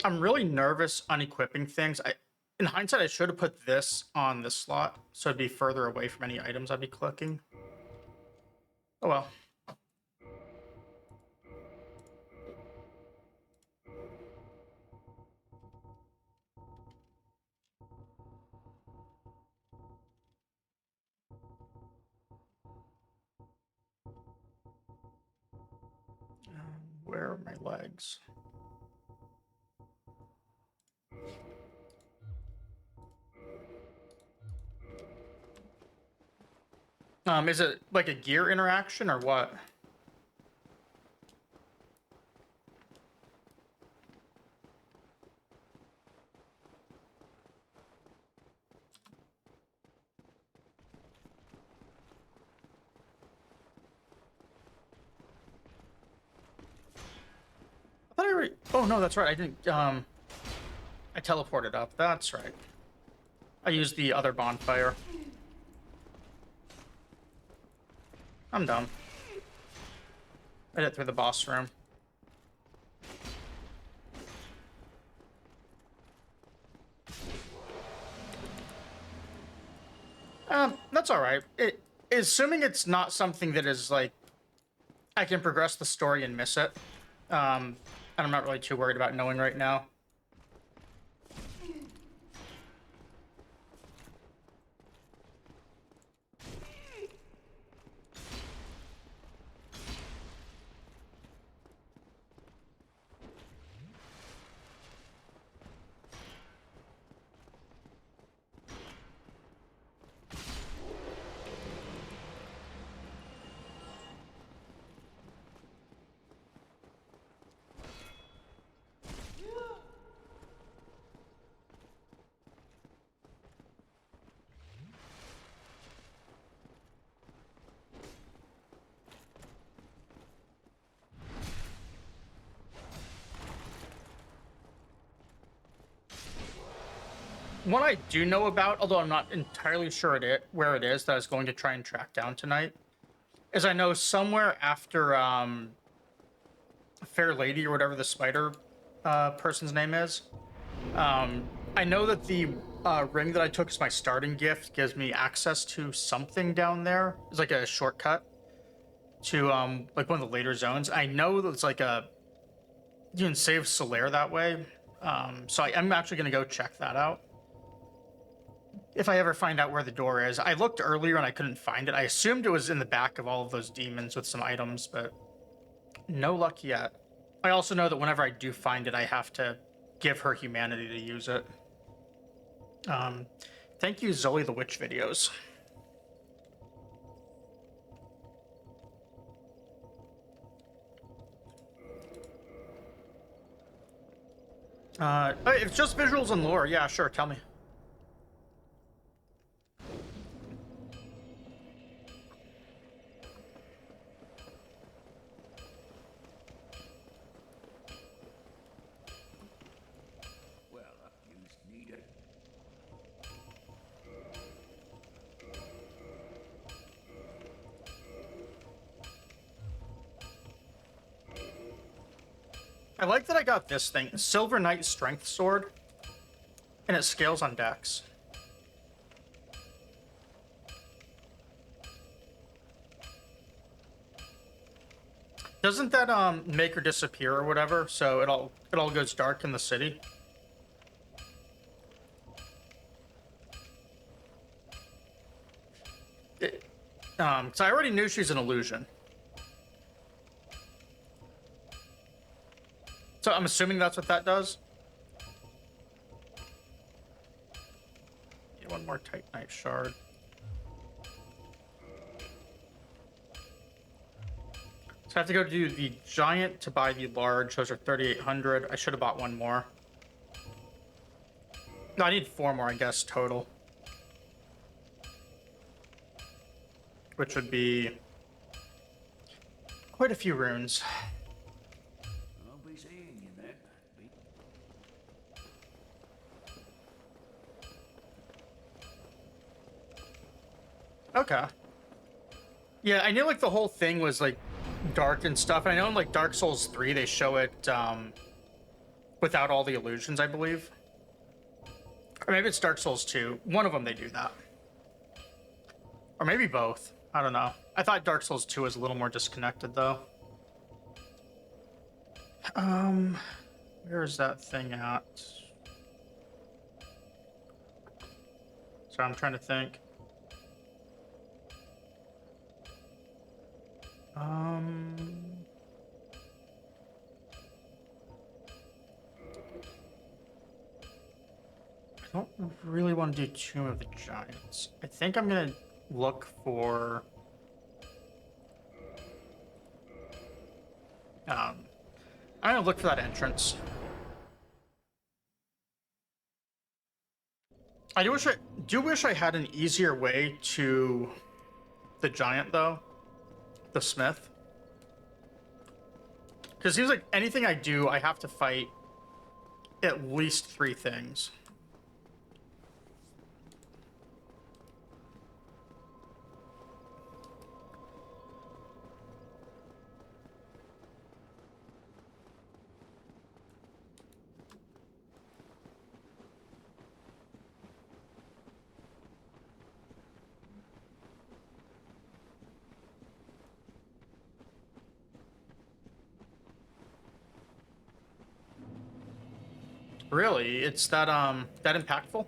[SPEAKER 1] I'm really nervous unequipping things. In hindsight, I should have put this on this slot, so it'd be further away from any items I'd be clicking. Oh well. Where are my legs? Is it like a gear interaction or what? I thought I already... Oh no, that's right. I didn't. I teleported up. That's right. I used the other bonfire. I'm dumb. I did it through the boss room. That's all right. Assuming it's not something that is like I can progress the story and miss it. And I'm not really too worried about knowing right now. What I do know about, although I'm not entirely sure where it is that I was going to try and track down tonight, is I know somewhere after Fair Lady or whatever the spider person's name is. I know that the ring that I took as my starting gift gives me access to something down there. It's like a shortcut to like one of the later zones. I know that it's like you can save Solaire that way. So I'm actually gonna go check that out. If I ever find out where the door is. I looked earlier and I couldn't find it. I assumed it was in the back of all of those demons with some items, but no luck yet. I also know that whenever I do find it, I have to give her humanity to use it. Thank you, Zoe the Witch videos. If it's just visuals and lore, yeah, sure, tell me. I like that I got this thing, Silver Knight Strength Sword, and it scales on dex. Doesn't that make her disappear or whatever? So it all goes dark in the city. So I already knew she's an illusion. So I'm assuming that's what that does. Need one more Titanite shard. So I have to go do the giant to buy the large. Those are 3,800. I should have bought one more. No, I need 4 more, I guess, total. Which would be Quite a few runes.
[SPEAKER 3] I'll be seeing you then.
[SPEAKER 1] Okay. Yeah, I knew like the whole thing was like dark and stuff. And I know in like Dark Souls 3 they show it without all the illusions, I believe. Or maybe it's Dark Souls 2. One of them they do that. Or maybe both. I don't know. I thought Dark Souls 2 was a little more disconnected though. Where is that thing at? Sorry, I'm trying to think. I don't really want to do Tomb of the Giants. I think I'm gonna look for I'm gonna look for that entrance. I do wish I had an easier way to the giant though, the smith. Because it seems like anything I do, I have to fight at least 3 things. Really? It's that that impactful?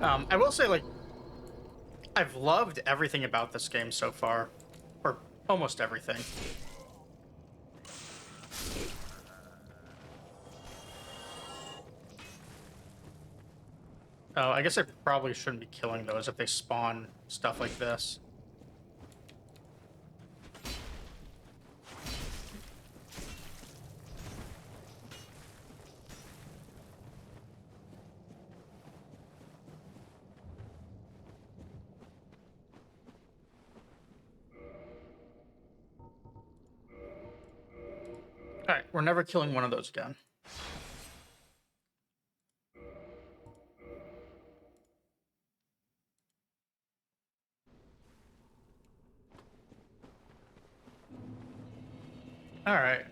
[SPEAKER 1] I will say, like, I've loved everything about this game so far. Or almost everything. Oh, I guess I probably shouldn't be killing those if they spawn stuff like this. Alright, we're never killing one of those again. Alright.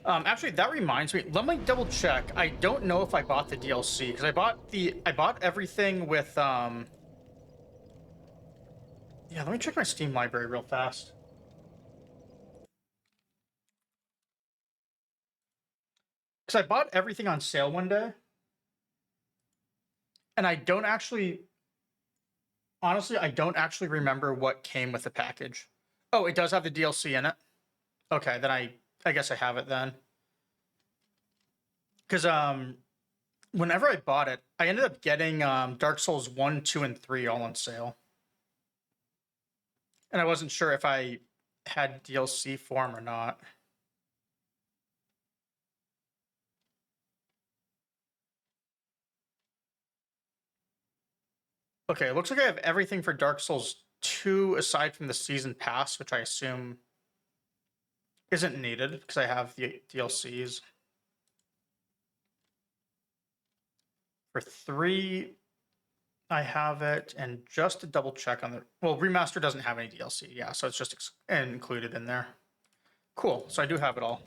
[SPEAKER 1] Actually, that reminds me. Let me double check. I don't know if I bought the DLC because I bought everything with Yeah, let me check my Steam library real fast. Because I bought everything on sale one day. And I don't actually honestly, I don't actually remember what came with the package. Oh, it does have the DLC in it. Okay, then I guess I have it then. Because whenever I bought it, I ended up getting Dark Souls 1, 2, and 3 all on sale. And I wasn't sure if I had DLC for 'em or not. Okay, it looks like I have everything for Dark Souls 2 aside from the season pass, which I assume isn't needed because I have the DLCs. For 3, I have it, and just to double check on the well, remaster doesn't have any DLC, yeah, so it's just included in there. Cool, so I do have it all.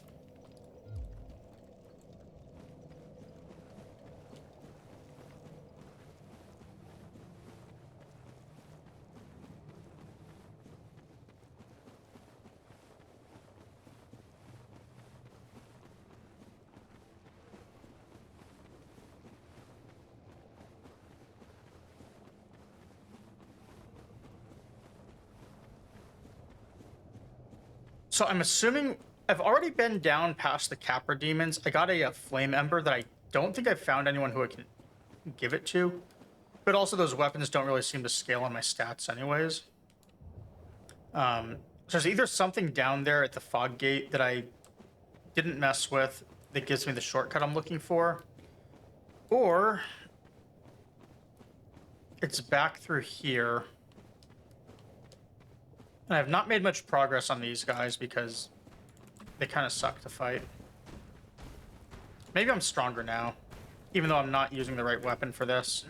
[SPEAKER 1] So I'm assuming I've already been down past the Capra demons. I got a Flame Ember that I don't think I've found anyone who I can give it to. But also those weapons don't really seem to scale on my stats anyways. So there's either something down there at the Fog Gate that I didn't mess with that gives me the shortcut I'm looking for. Or it's back through here. And I've not made much progress on these guys because they kind of suck to fight. Maybe I'm stronger now, even though I'm not using the right weapon for this.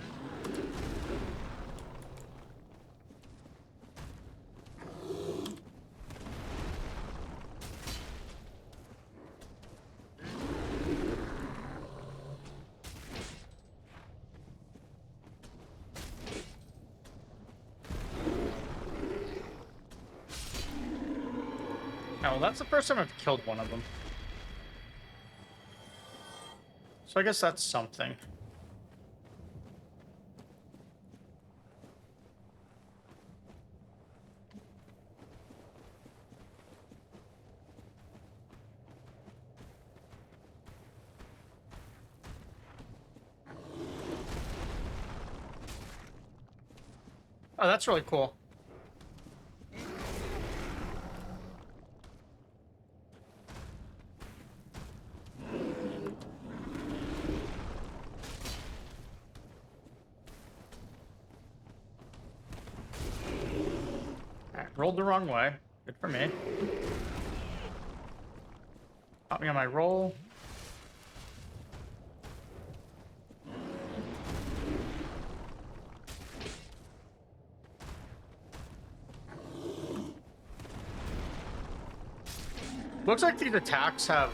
[SPEAKER 1] Oh, well, that's the first time I've killed one of them. So I guess that's something. Oh, that's really cool. Rolled the wrong way. Good for me. Caught me on my roll. Looks like these attacks have,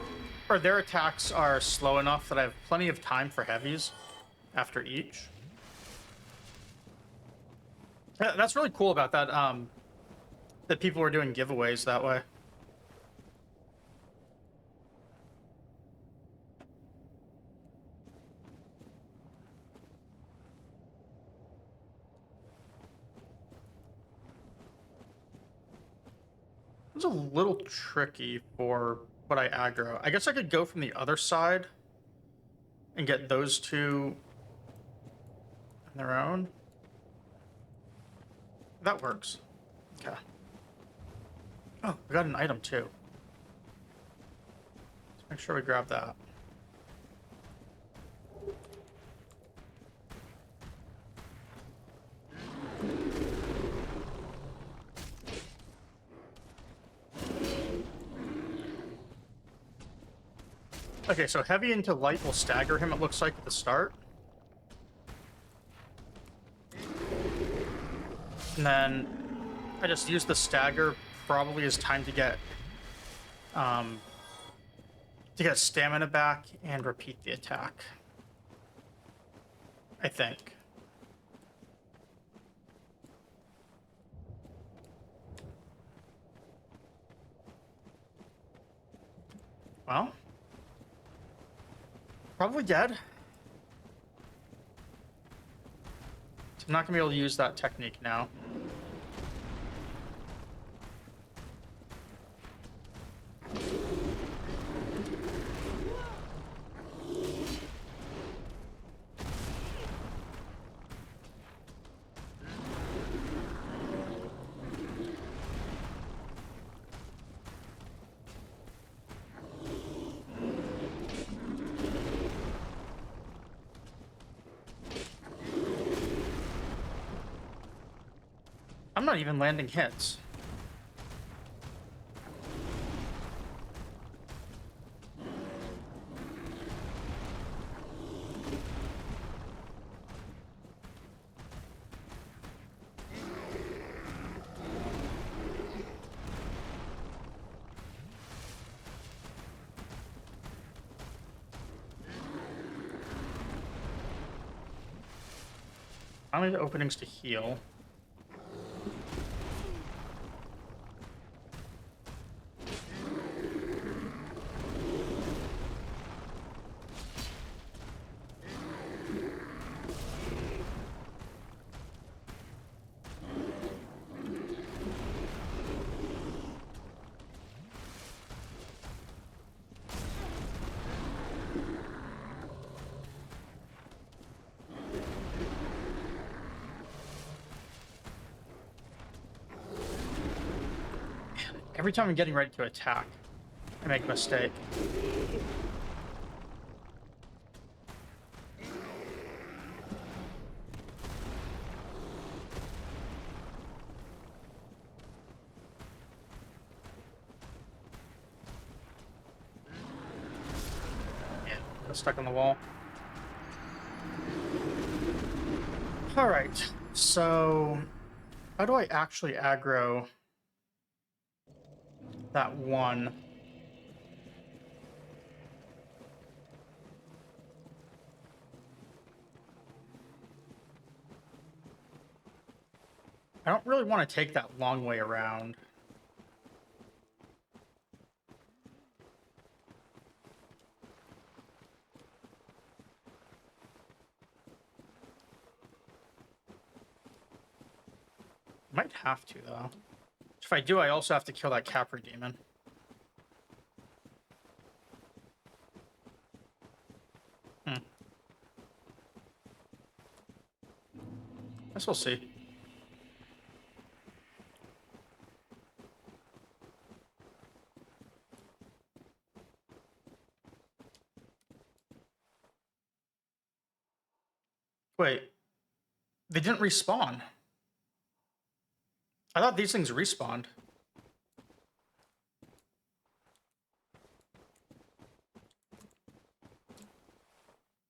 [SPEAKER 1] or their attacks are slow enough that I have plenty of time for heavies after each. That's really cool about that, that people are doing giveaways that way. It's a little tricky for what I aggro. I guess I could go from the other side and get those two on their own. That works. Okay. Oh, we got an item too. Let's make sure we grab that. Okay, so heavy into light will stagger him, it looks like, at the start. And then I just use the stagger probably as time to get stamina back and repeat the attack. I think. Well, probably dead. So I'm not gonna be able to use that technique now. I'm not even landing hits. I need openings to heal. Every time I'm getting ready to attack, I make a mistake. that's stuck on the wall. All right, so how do I actually aggro that one? I don't really want to take that long way around. Might have to, though. If I do, I also have to kill that Capri demon. Guess we'll see. Wait, they didn't respawn. I thought these things respawned.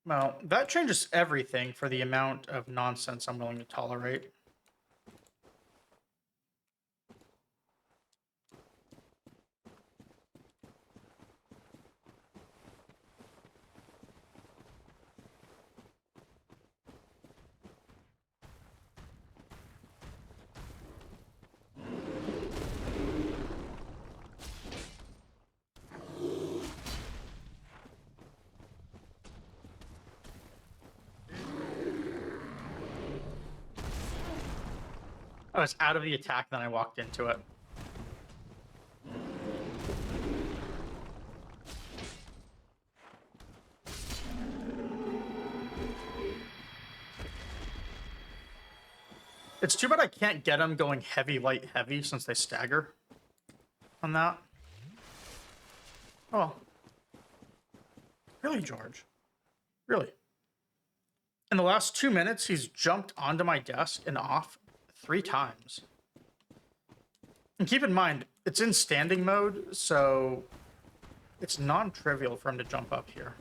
[SPEAKER 1] Well, that changes everything for the amount of nonsense I'm willing to tolerate. I was out of the attack, then I walked into it. It's too bad I can't get them going heavy, light, heavy since they stagger on that. Oh. Really, George? Really? In the last 2 minutes, he's jumped onto my desk and off 3 times. And keep in mind, it's in standing mode, so it's non-trivial for him to jump up here.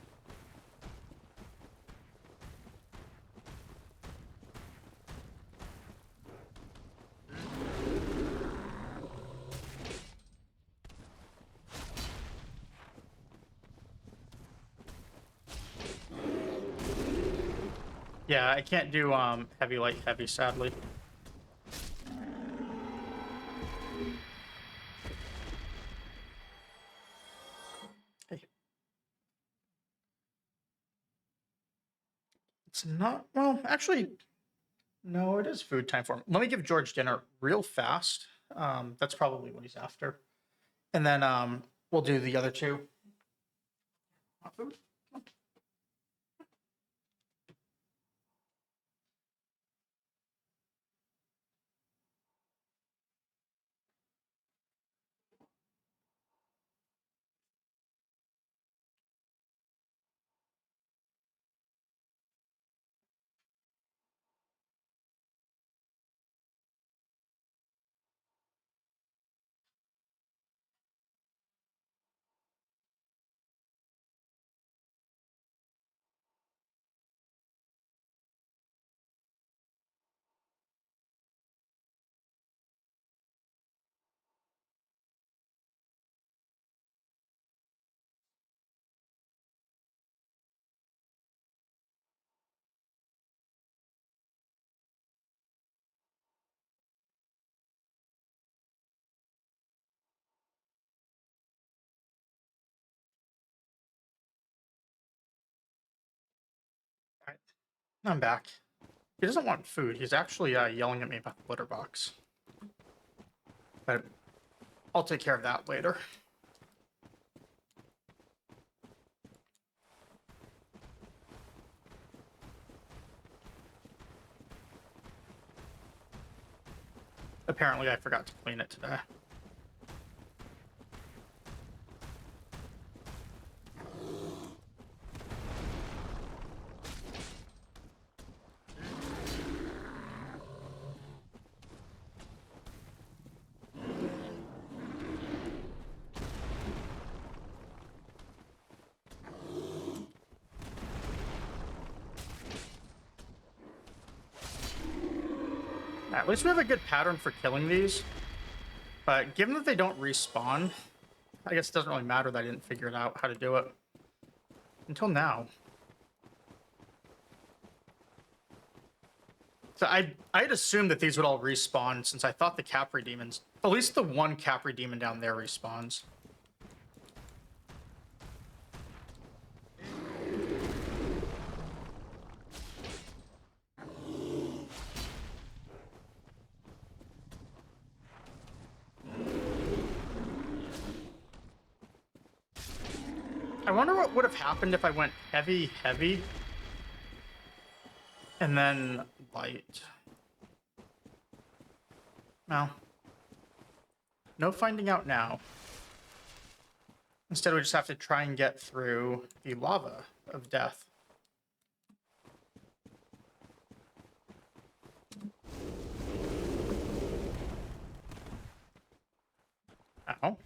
[SPEAKER 1] Yeah, I can't do heavy, light, heavy, sadly. Hey. It's not, well, actually, no, it is food time for him. Let me give George dinner real fast. That's probably what he's after. And then we'll do the other 2. Want food? All right, I'm back. He doesn't want food. He's actually yelling at me about the litter box. But I'll take care of that later. Apparently, I forgot to clean it today. At least we have a good pattern for killing these. But given that they don't respawn, I guess it doesn't really matter that I didn't figure it out how to do it. Until now. So I'd assumed that these would all respawn since I thought the Capri demons, at least the one Capri demon down there respawns. I wonder what would have happened if I went heavy, heavy, and then light. Well, no finding out now. Instead, we just have to try and get through the lava of death. Ow.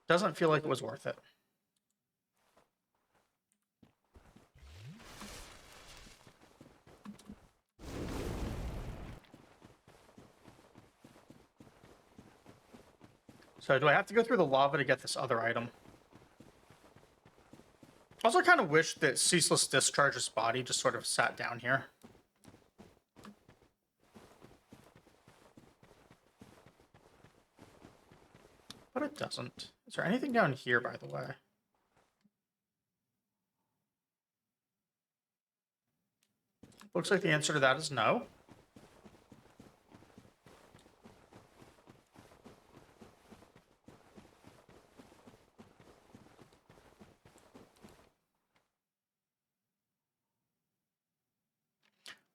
[SPEAKER 1] Doesn't feel like it was worth it. So do I have to go through the lava to get this other item? Also kind of wish that Ceaseless Discharge's body just sort of sat down here. But it doesn't. Is there anything down here, by the way? Looks like the answer to that is no.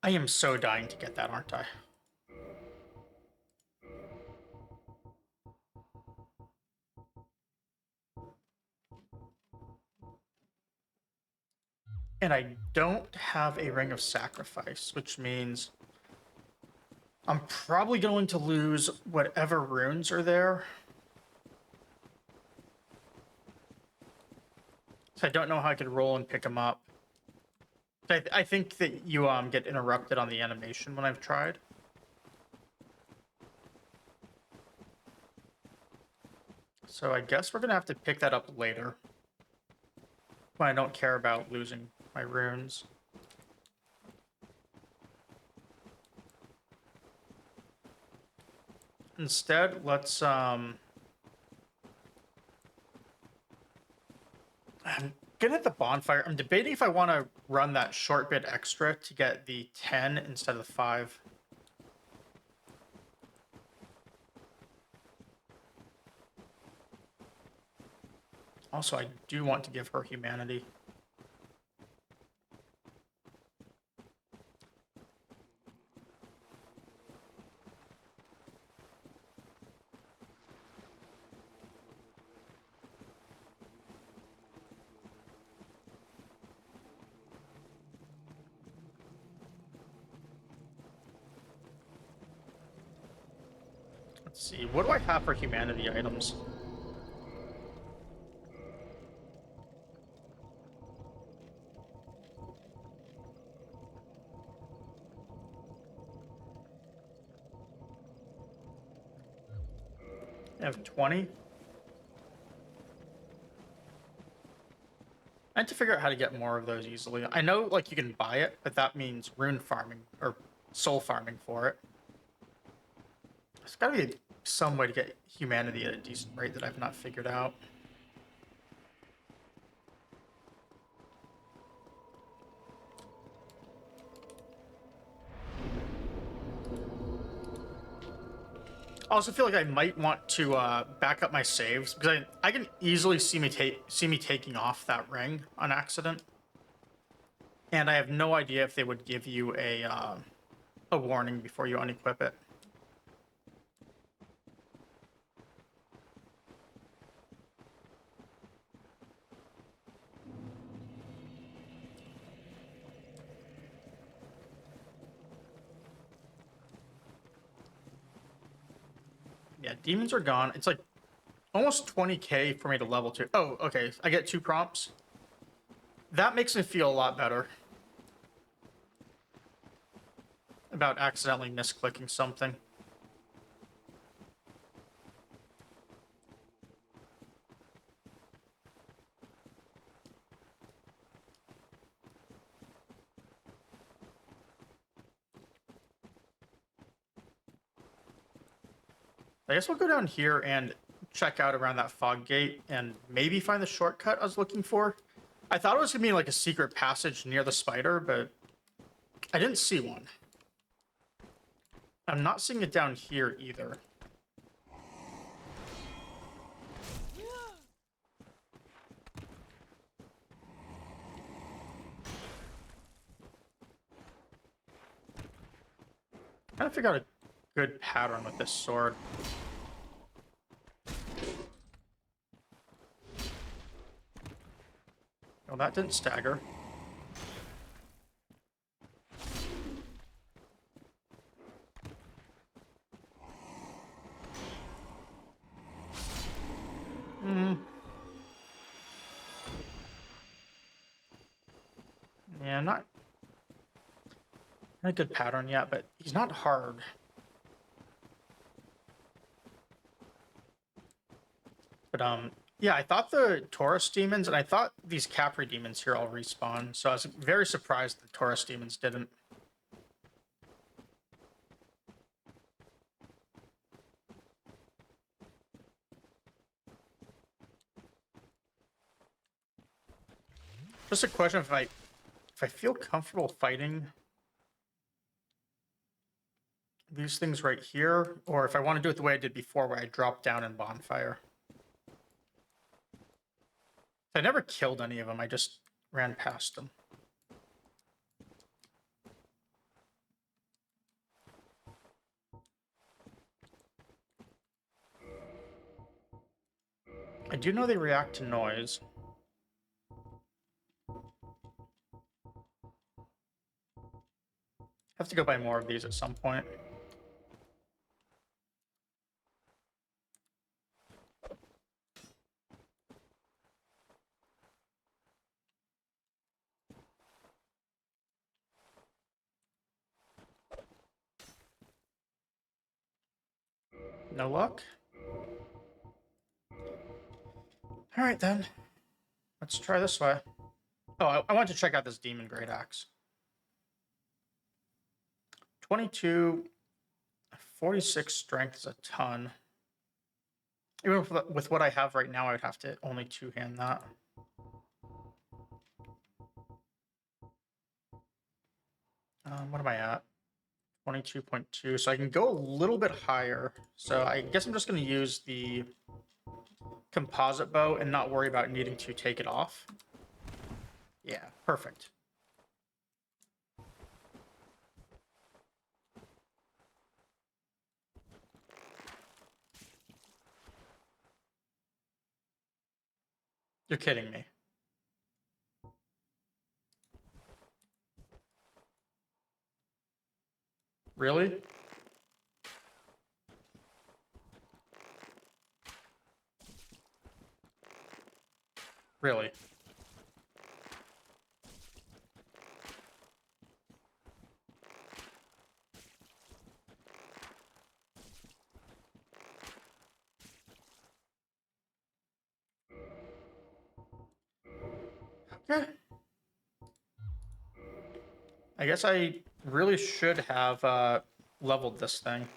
[SPEAKER 1] I am so dying to get that, aren't I? And I don't have a Ring of Sacrifice, which means I'm probably going to lose whatever runes are there. So I don't know how I could roll and pick them up. I think that you get interrupted on the animation when I've tried. So I guess we're gonna have to pick that up later. When I don't care about losing my runes. Instead, let's I'm gonna hit the bonfire. I'm debating if I want to run that short bit extra to get the 10 instead of the 5. Also, I do want to give her humanity. Let's see, what do I have for humanity items? I have 20. I have to figure out how to get more of those easily. I know, like, you can buy it, but that means rune farming, or soul farming for it. There's gotta be some way to get humanity at a decent rate that I've not figured out. I also feel like I might want to back up my saves because I can easily see me taking off that ring on accident, and I have no idea if they would give you a warning before you unequip it. Yeah, demons are gone. It's like almost 20k for me to level 2. Oh, okay. I get 2 prompts. That makes me feel a lot better. about accidentally misclicking something. I guess we'll go down here and check out around that fog gate and maybe find the shortcut I was looking for. I thought it was gonna be like a secret passage near the spider, but I didn't see one. I'm not seeing it down here either. Trying to figure out a good pattern with this sword. Oh, that didn't stagger. Yeah, not a good pattern yet, but he's not hard. But yeah, I thought the Taurus demons and I thought these Capri demons here all respawn, so I was very surprised the Taurus demons didn't. Just a question if I feel comfortable fighting these things right here, or if I want to do it the way I did before where I dropped down in bonfire. I never killed any of them, I just ran past them. I do know they react to noise. Have to go buy more of these at some point. No luck? Alright then. Let's try this way. Oh, I want to check out this Demon Great Axe. 22, 46 strength is a ton. Even with what I have right now, I would have to only two-hand that. What am I at? 22.2, so I can go a little bit higher. So I guess I'm just going to use the composite bow and not worry about needing to take it off. Yeah, perfect. You're kidding me. Really? Really? Okay. I guess I really should have leveled this thing.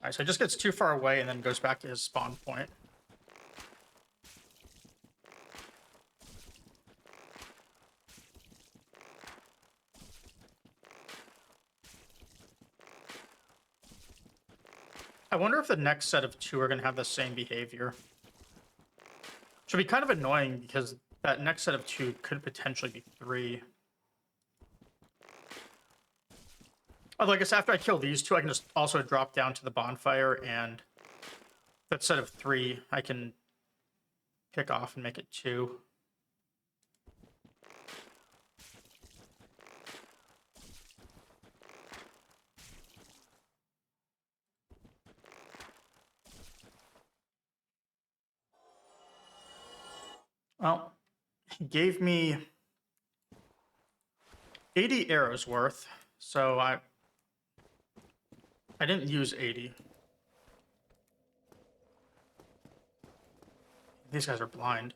[SPEAKER 1] Alright, so it just gets too far away and then goes back to his spawn point. I wonder if the next set of two are going to have the same behavior. Should be kind of annoying because that next set of two could potentially be three. Although I guess after I kill these two, I can just also drop down to the bonfire, and that set of 3, I can pick off and make it 2. Well, he gave me 80 arrows worth, so I didn't use 80. These guys are blind.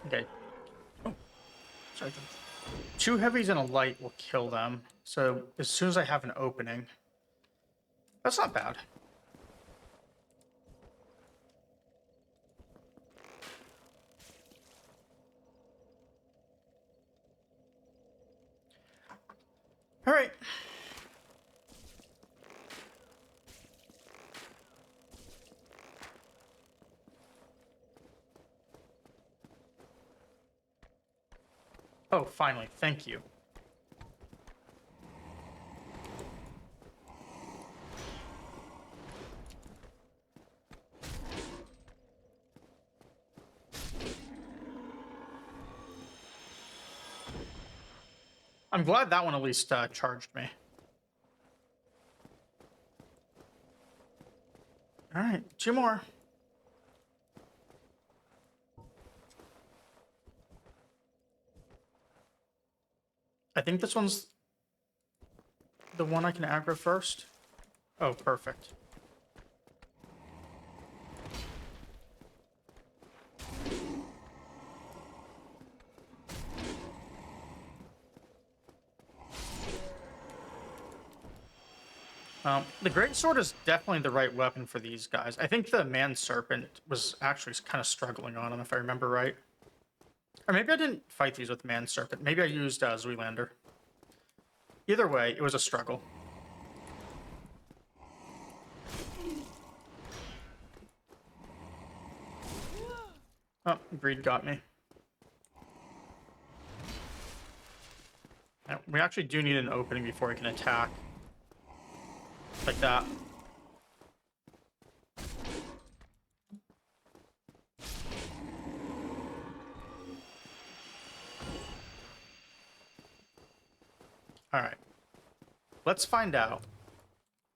[SPEAKER 1] Okay. Oh, sorry. 2 heavies and a light will kill them. So as soon as I have an opening, that's not bad. All right. Oh, finally. Thank you. I'm glad that one at least charged me. All right, 2 more. I think this one's the one I can aggro first. Oh, perfect. The Greatsword is definitely the right weapon for these guys. I think the Man Serpent was actually kind of struggling on him, if I remember right. Or maybe I didn't fight these with Man Serpent. Maybe I used Zoolander. Either way, it was a struggle. Oh, Greed got me. Yeah, we actually do need an opening before we can attack. Like that. Alright. Let's find out.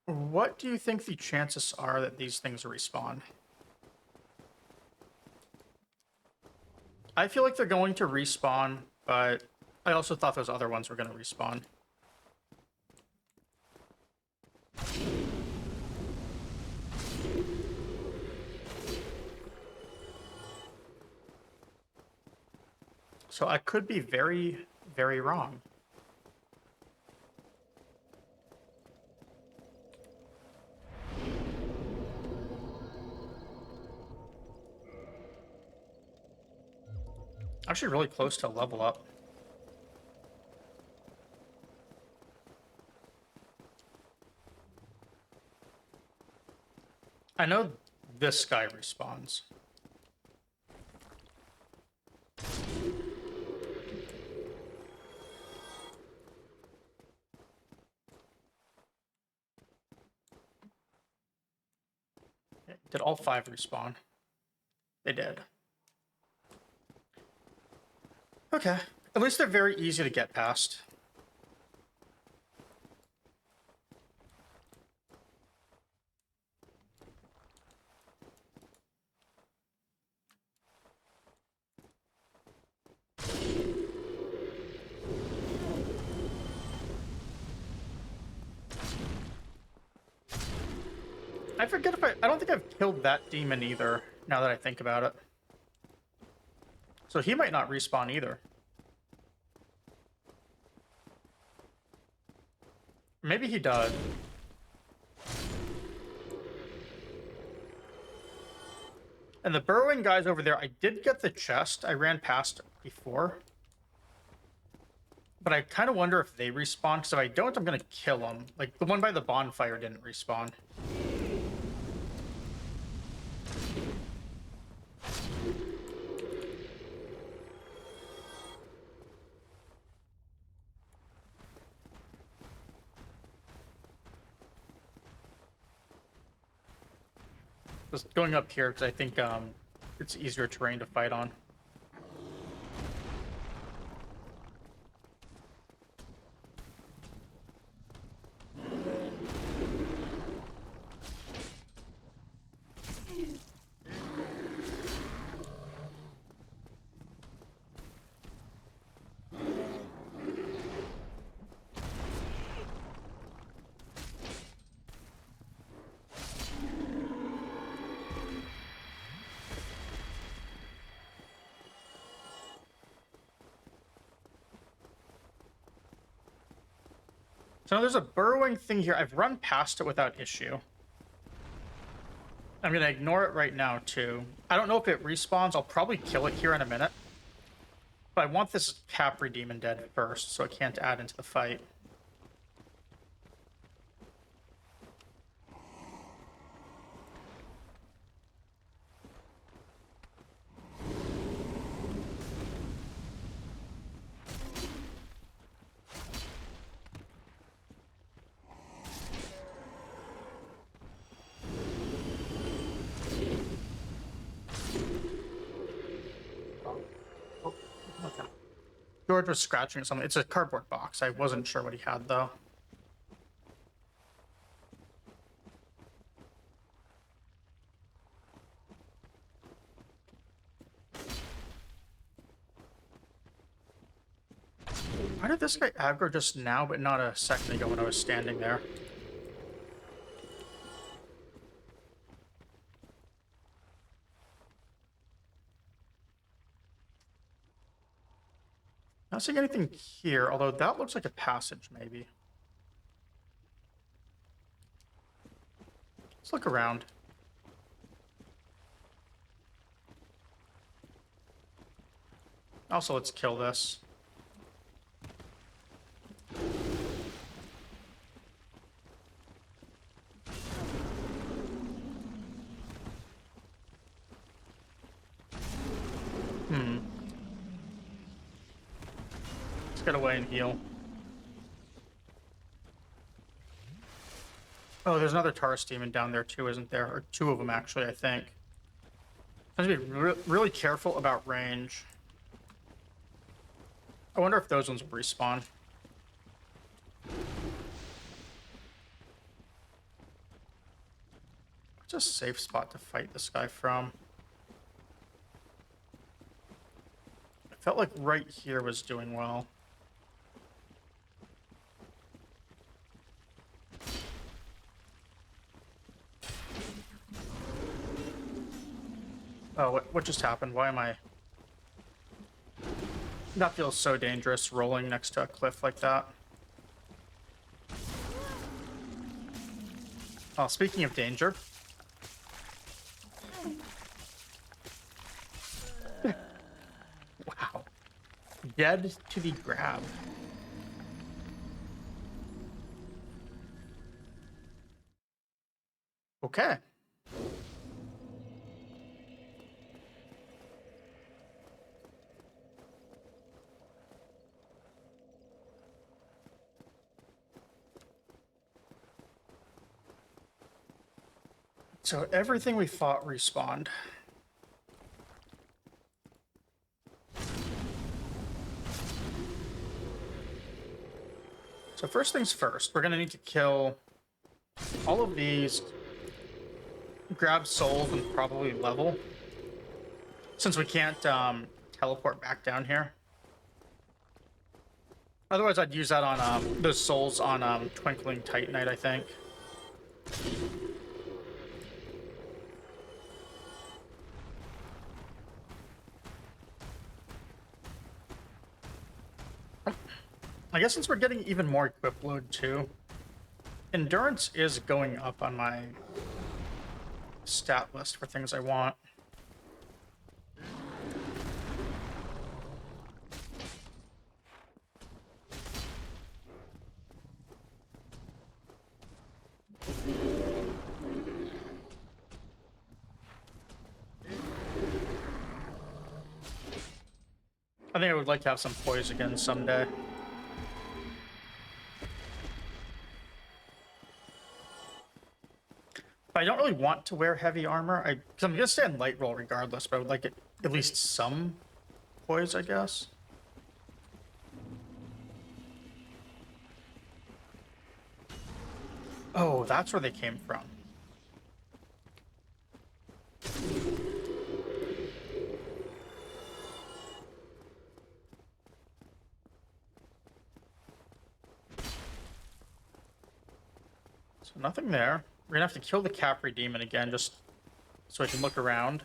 [SPEAKER 1] What do you think the chances are that these things respawn? I feel like they're going to respawn, but I also thought those other ones were going to respawn. So I could be very, very wrong. Actually really close to level up. I know this guy respawns. Did all 5 respawn? They did. Okay. At least they're very easy to get past. I forget if I don't think I've killed that demon either, now that I think about it. So he might not respawn either. Maybe he does. And the burrowing guys over there, I did get the chest. I ran past before. But I kind of wonder if they respawn, because if I don't, I'm going to kill them. Like, the one by the bonfire didn't respawn. Just going up here, because I think it's easier terrain to fight on. So now there's a burrowing thing here. I've run past it without issue. I'm going to ignore it right now, too. I don't know if it respawns. I'll probably kill it here in a minute. But I want this Capri Demon dead first, so it can't add into the fight. George was scratching something. It's a cardboard box. I wasn't sure what he had, though. Why did this guy aggro just now, but not a second ago when I was standing there? Not seeing anything here, although that looks like a passage, maybe. Let's look around. Also, let's kill this. Get away and heal. Oh, there's another Taurus demon down there too, isn't there? Or two of them, actually, I think. I have to be really careful about range. I wonder if those ones will respawn. It's a safe spot to fight this guy from. I felt like right here was doing well. Oh, what just happened? Why am I... That feels so dangerous, rolling next to a cliff like that. Oh, speaking of danger... Wow. Dead to the grab. Okay. So everything we fought respawned. So first things first, we're gonna need to kill all of these, grab souls, and probably level. Since we can't teleport back down here. Otherwise, I'd use that on those souls on Twinkling Titanite, I think. I guess since we're getting even more equip load too, endurance is going up on my stat list for things I want. I think I would like to have some poise again someday. But I don't really want to wear heavy armor. Because I'm gonna stay in light roll regardless, but I would like at least some poise, I guess. Oh, that's where they came from. So nothing there. We're gonna have to kill the Capri Demon again, just so I can look around.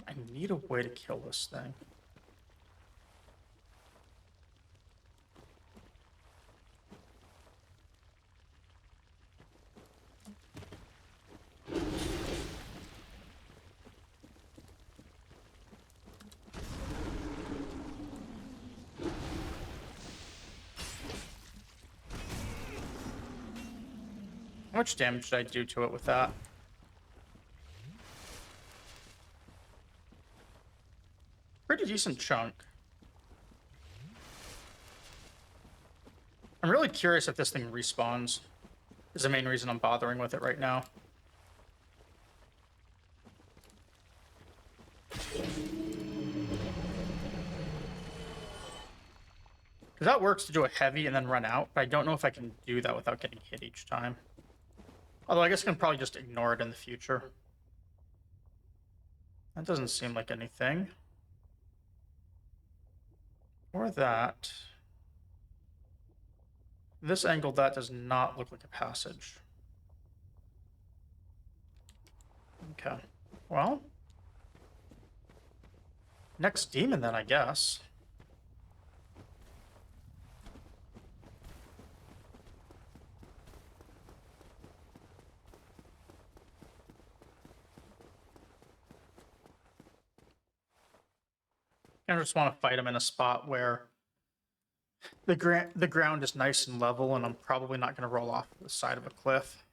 [SPEAKER 1] I need a way to kill this thing. How much damage did I do to it with that? Pretty decent chunk. I'm really curious if this thing respawns. Is the main reason I'm bothering with it right now. Because that works to do a heavy and then run out, but I don't know if I can do that without getting hit each time. Although I guess I can probably just ignore it in the future. That doesn't seem like anything. Or that. This angle, that does not look like a passage. Okay. Well. Next demon then, I guess. I just want to fight him in a spot where the ground is nice and level, and I'm probably not going to roll off the side of a cliff.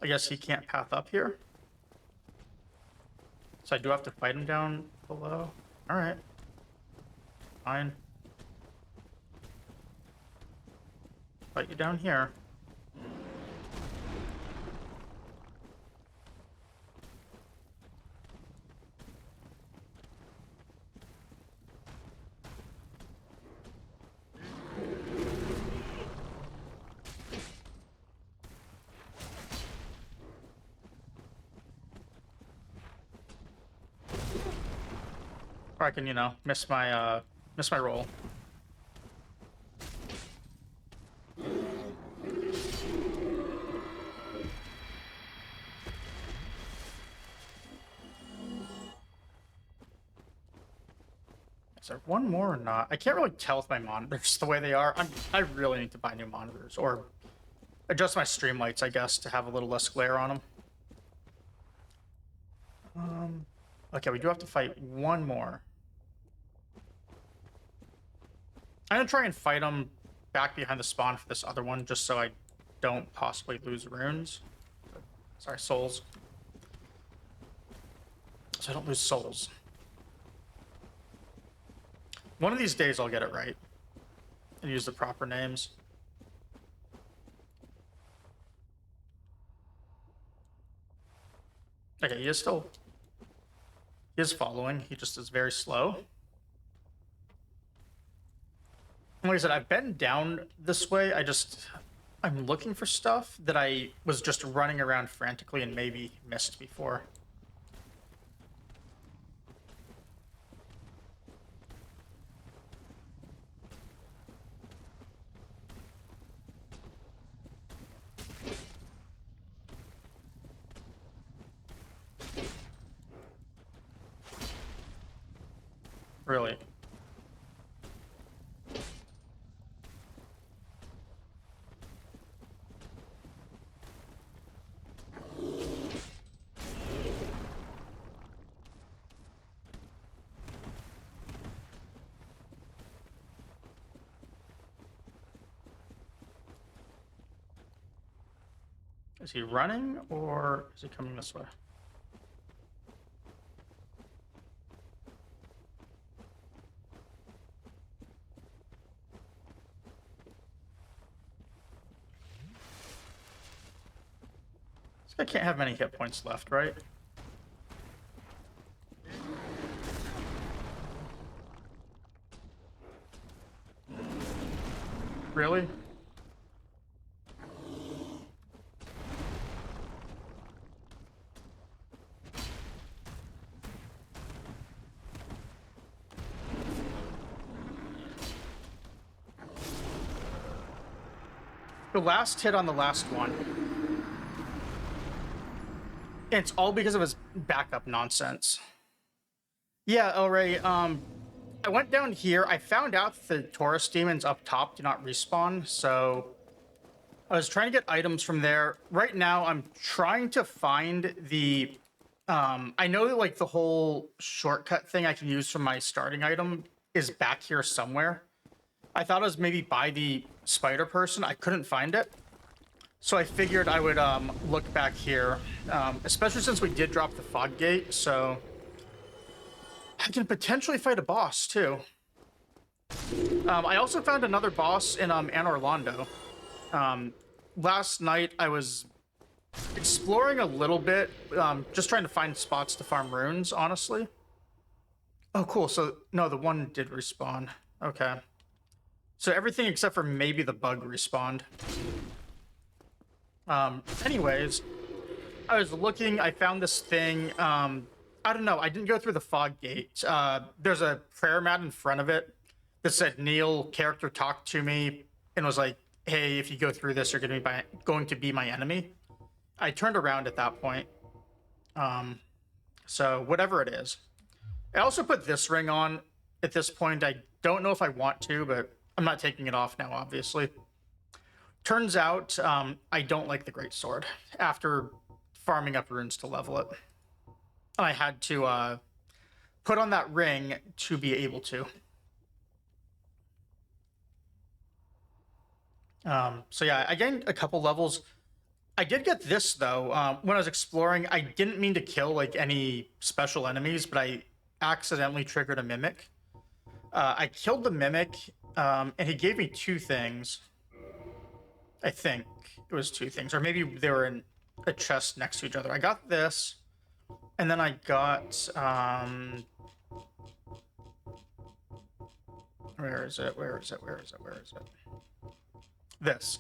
[SPEAKER 1] I guess he can't path up here. So I do have to fight him down below. Alright. Fine. Fight you down here. Or I can, you know, miss my roll. Is there one more or not? I can't really tell with my monitors the way they are. I really need to buy new monitors or adjust my stream lights, I guess, to have a little less glare on them. Okay, we do have to fight one more. I'm gonna try and fight him back behind the spawn for this other one, just so I don't possibly lose runes. Sorry, souls. So I don't lose souls. One of these days I'll get it right and use the proper names. Okay, he is following. He just is very slow. Like I said, I've been down this way. I'm looking for stuff that I was just running around frantically and maybe missed before. Really? Is he running or is he coming this way? This guy can't have many hit points left, right? Really? The last hit on the last one. And it's all because of his backup nonsense. Yeah, Elray, I went down here. I found out the Taurus demons up top do not respawn, so I was trying to get items from there. Right now, I'm trying to find the... I know that, like, the whole shortcut thing I can use from my starting item is back here somewhere. I thought it was maybe by the spider person. I couldn't find it. So I figured I would look back here, especially since we did drop the fog gate, so I can potentially fight a boss, too. I also found another boss in Anne Orlando. Last night, I was exploring a little bit, just trying to find spots to farm runes, honestly. Oh, cool. So, no, the one did respawn. Okay. So everything except for maybe the bug respawned. Anyways, I was looking, I found this thing, I don't know, I didn't go through the fog gate. There's a prayer mat in front of it that said, Neil, character talked to me, and was like, hey, if you go through this, you're going to be my enemy. I turned around at that point. So whatever it is. I also put this ring on at this point. I don't know if I want to, but I'm not taking it off now, obviously. Turns out, I don't like the Greatsword after farming up runes to level it. I had to put on that ring to be able to. So yeah, I gained a couple levels. I did get this, though. When I was exploring, I didn't mean to kill, like, any special enemies, but I accidentally triggered a Mimic. I killed the Mimic, and he gave me two things. I think it was two things, or maybe they were in a chest next to each other. I got this, and then I got, where is it? This,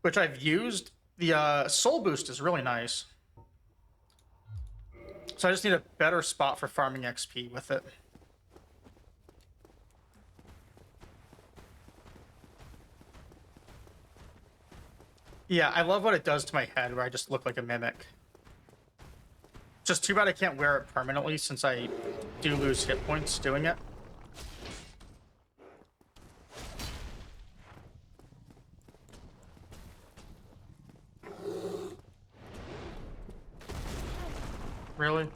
[SPEAKER 1] which I've used. The soul boost is really nice. So I just need a better spot for farming XP with it. Yeah, I love what it does to my head, where I just look like a mimic. Just too bad I can't wear it permanently, since I do lose hit points doing it. Really?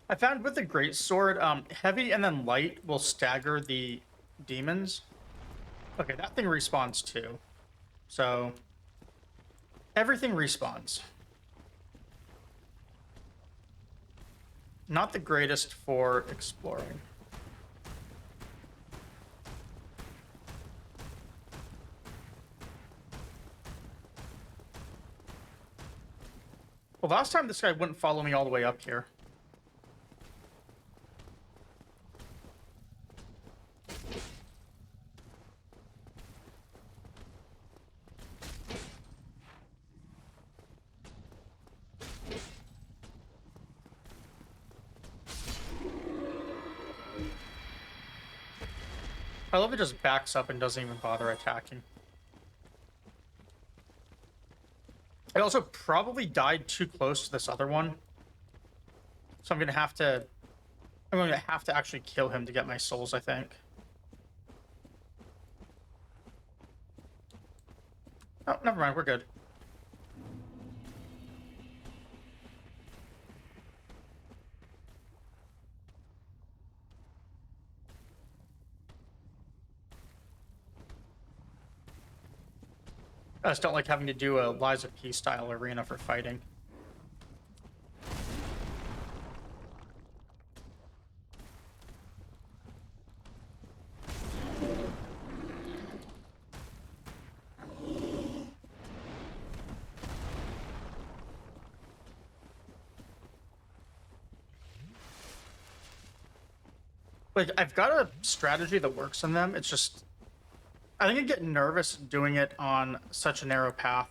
[SPEAKER 1] I found with the Greatsword, heavy and then light will stagger the demons. Okay, that thing respawns too. So, everything respawns. Not the greatest for exploring. Well, last time this guy wouldn't follow me all the way up here. I love it just backs up and doesn't even bother attacking. I also probably died too close to this other one. So I'm going to have to actually kill him to get my souls, I think. Oh, never mind, we're good. I just don't like having to do a Lies of P style arena for fighting. Like, I've got a strategy that works in them. It's just, I think I get nervous doing it on such a narrow path.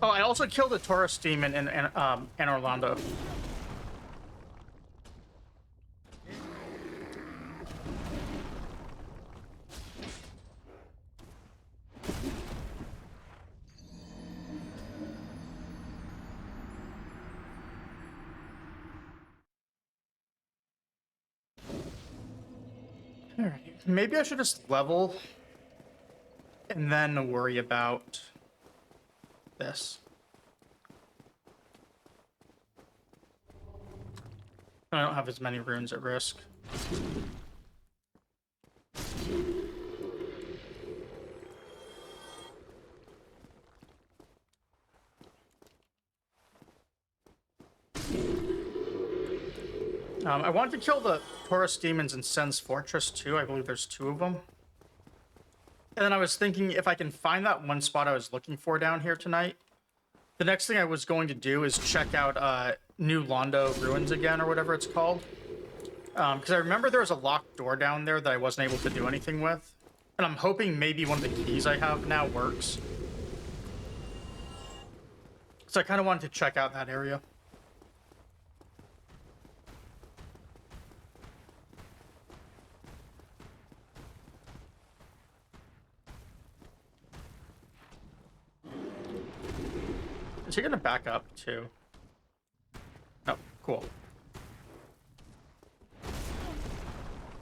[SPEAKER 1] Oh, I also killed a Taurus demon in Orlando. Alright, maybe I should just level and then worry about this. I don't have as many runes at risk. I wanted to kill the Taurus demons in Sen's Fortress too. I believe there's 2 of them. And then I was thinking if I can find that one spot I was looking for down here tonight, the next thing I was going to do is check out New Londo Ruins again, or whatever it's called. Because I remember there was a locked door down there that I wasn't able to do anything with. And I'm hoping maybe one of the keys I have now works. So I kind of wanted to check out that area. Is he gonna back up too? Oh, cool.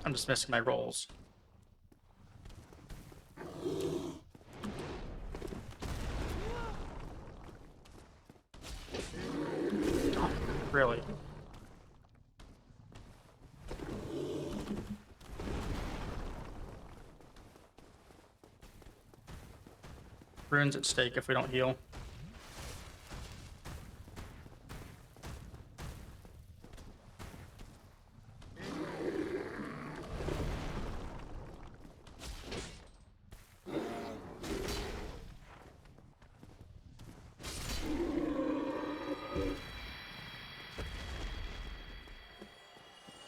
[SPEAKER 1] I'm just missing my rolls. Oh, really? Runes at stake if we don't heal.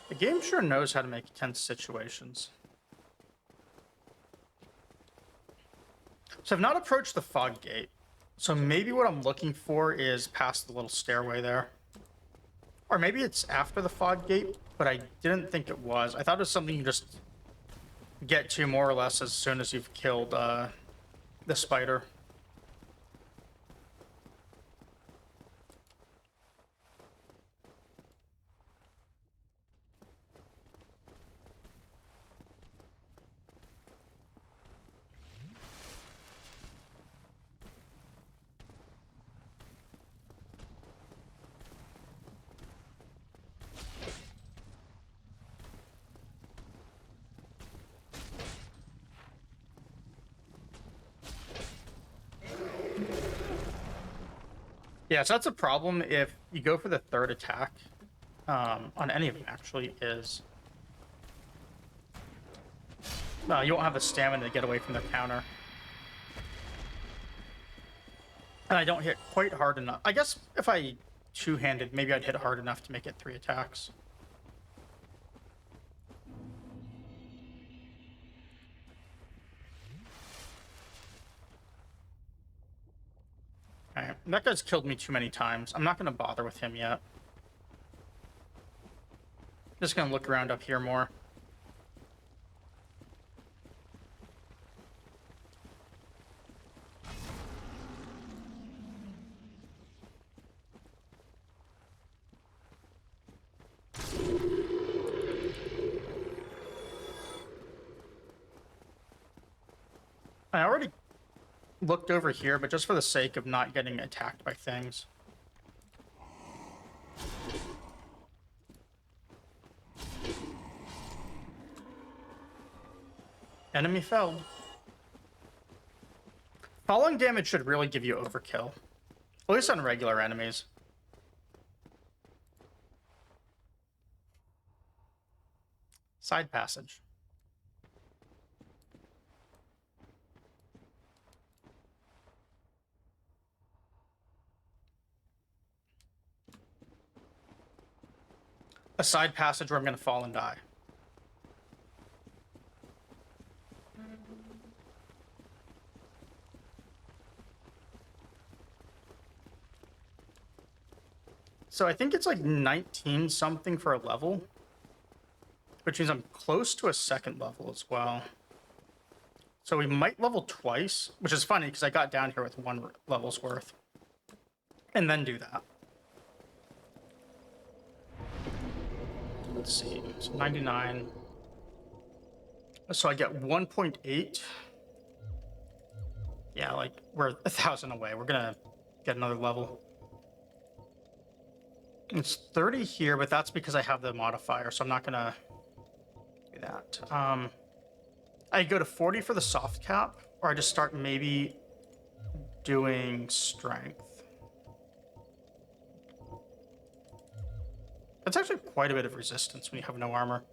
[SPEAKER 1] The game sure knows how to make tense situations. So I've not approached the fog gate. So maybe what I'm looking for is past the little stairway there. Or maybe it's after the fog gate, but I didn't think it was. I thought it was something you just get to more or less as soon as you've killed the spider. Yeah, so that's a problem if you go for the third attack, on any of them actually, is you won't have the stamina to get away from their counter. And I don't hit quite hard enough. I guess if I two-handed, maybe I'd hit hard enough to make it 3 attacks. Alright, that guy's killed me too many times. I'm not going to bother with him yet. Just going to look around up here more. I already looked over here, but just for the sake of not getting attacked by things. Enemy felled. Falling damage should really give you overkill. At least on regular enemies. Side passage. A side passage where I'm going to fall and die. So I think it's like 19 something for a level, which means I'm close to a second level as well. So we might level twice, which is funny because I got down here with 1 level's worth. And then do that. Let's see, so 99. So I get 1.8. Yeah, like we're 1,000 away. We're gonna get another level. It's 30 here, but that's because I have the modifier, so I'm not gonna do that. I go to 40 for the soft cap, or I just start maybe doing strength. That's actually quite a bit of resistance when you have no armor.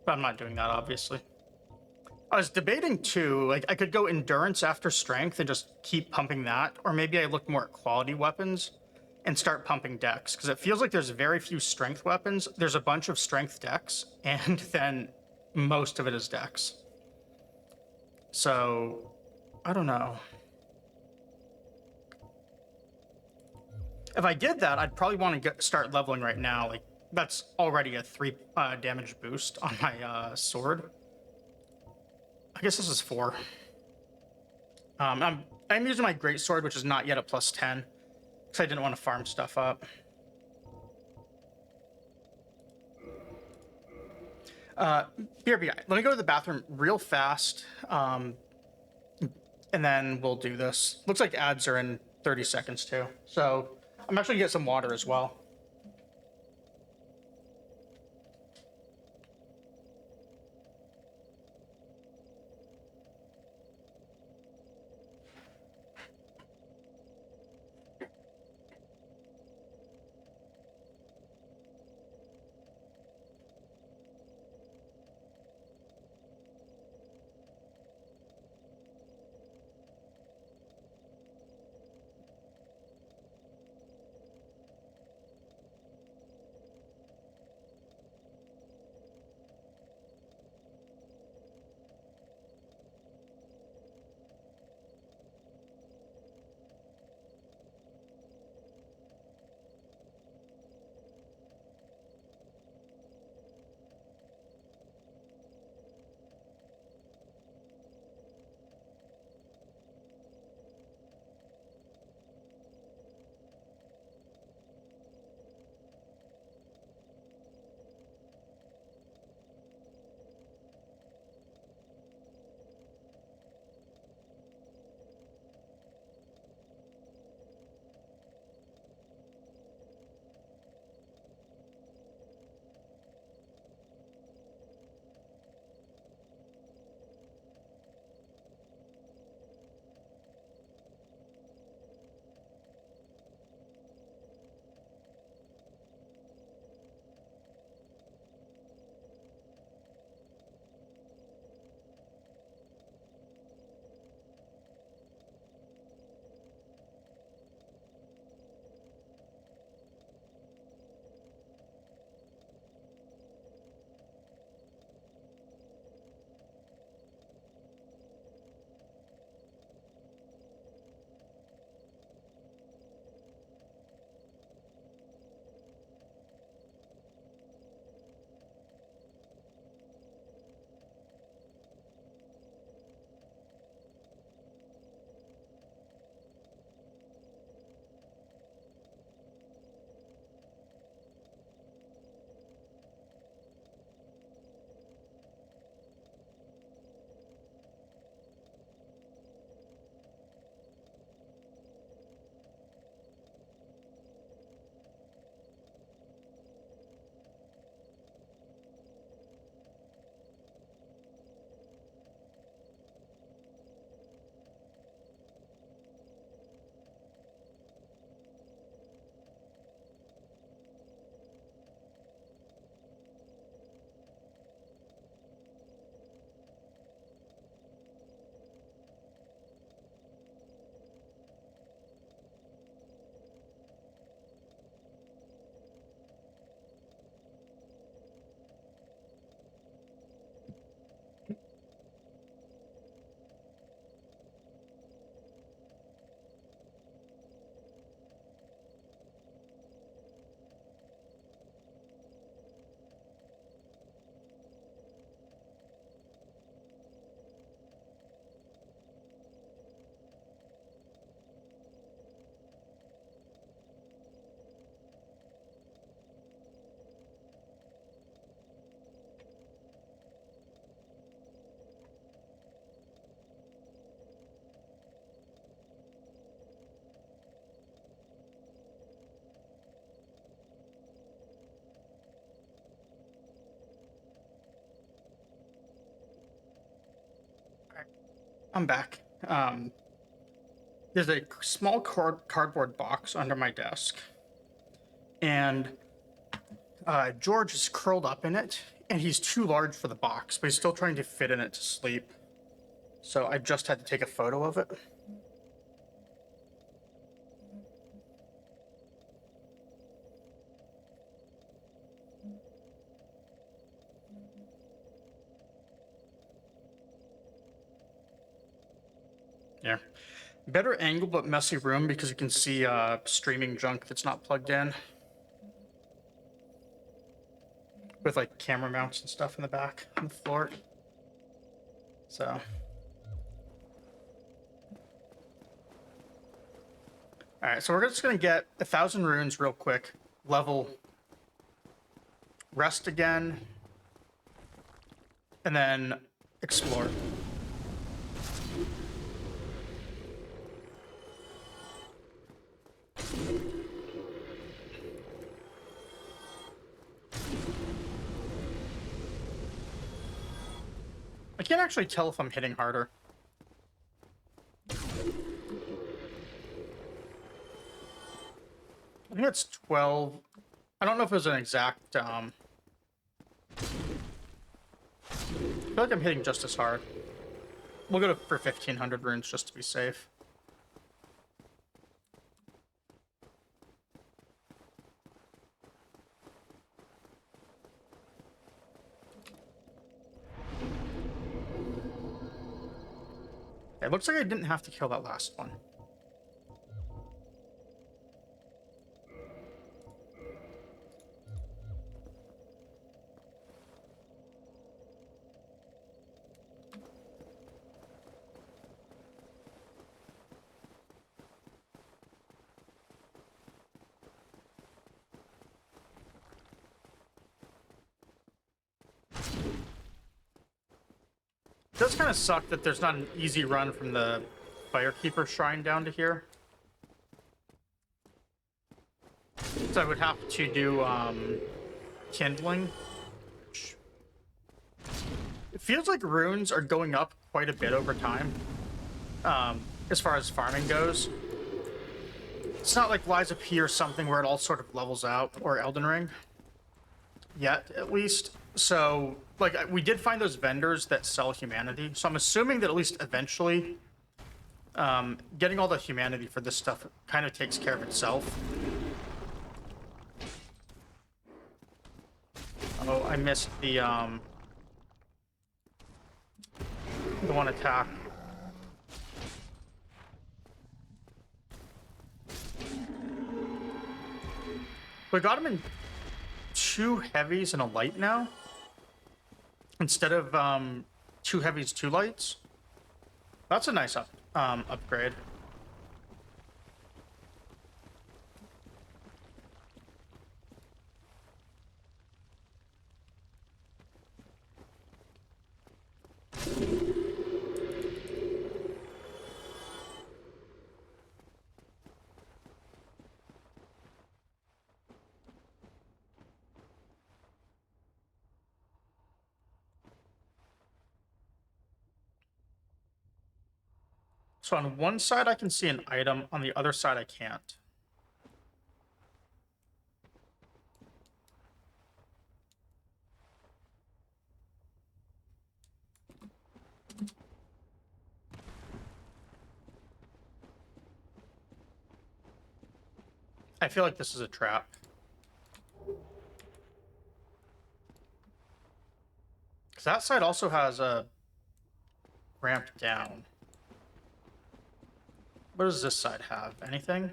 [SPEAKER 1] But I'm not doing that, obviously. I was debating too, like I could go endurance after strength and just keep pumping that, or maybe I look more at quality weapons and start pumping dex, because it feels like there's very few strength weapons. There's a bunch of strength dex, and then most of it is dex. So, I don't know. If I did that, I'd probably want to start leveling right now. Like, that's already a 3 damage boost on my sword. I guess this is 4. I'm using my greatsword, which is not yet a +10, because I didn't want to farm stuff up. BRB, let me go to the bathroom real fast, and then we'll do this. Looks like ads are in 30 seconds too, so I'm actually gonna get some water as well. I'm back. There's a small cardboard box under my desk, and George is curled up in it, and he's too large for the box, but he's still trying to fit in it to sleep. So I just had to take a photo of it. Yeah. Better angle, but messy room because you can see streaming junk that's not plugged in. With like camera mounts and stuff in the back on the floor. So. Alright, so we're just gonna get 1,000 runes real quick. Level. Rest again. And then explore. I can't actually tell if I'm hitting harder. I think it's 12. I don't know if it was an exact, I feel like I'm hitting just as hard. We'll go for 1,500 runes just to be safe. It looks like I didn't have to kill that last one. It does kind of suck that there's not an easy run from the Firekeeper Shrine down to here. So I would have to do kindling. It feels like runes are going up quite a bit over time, as far as farming goes. It's not like Lies of P or something where it all sort of levels out, or Elden Ring. Yet, at least. So, like, we did find those vendors that sell humanity, so I'm assuming that at least eventually, getting all the humanity for this stuff kind of takes care of itself. Oh, I missed the one attack. We got him in 2 heavies and a light now, instead of 2 heavies, 2 lights. That's a nice upgrade. So on one side I can see an item, on the other side I can't. I feel like this is a trap. Because that side also has a ramp down. What does this side have? Anything?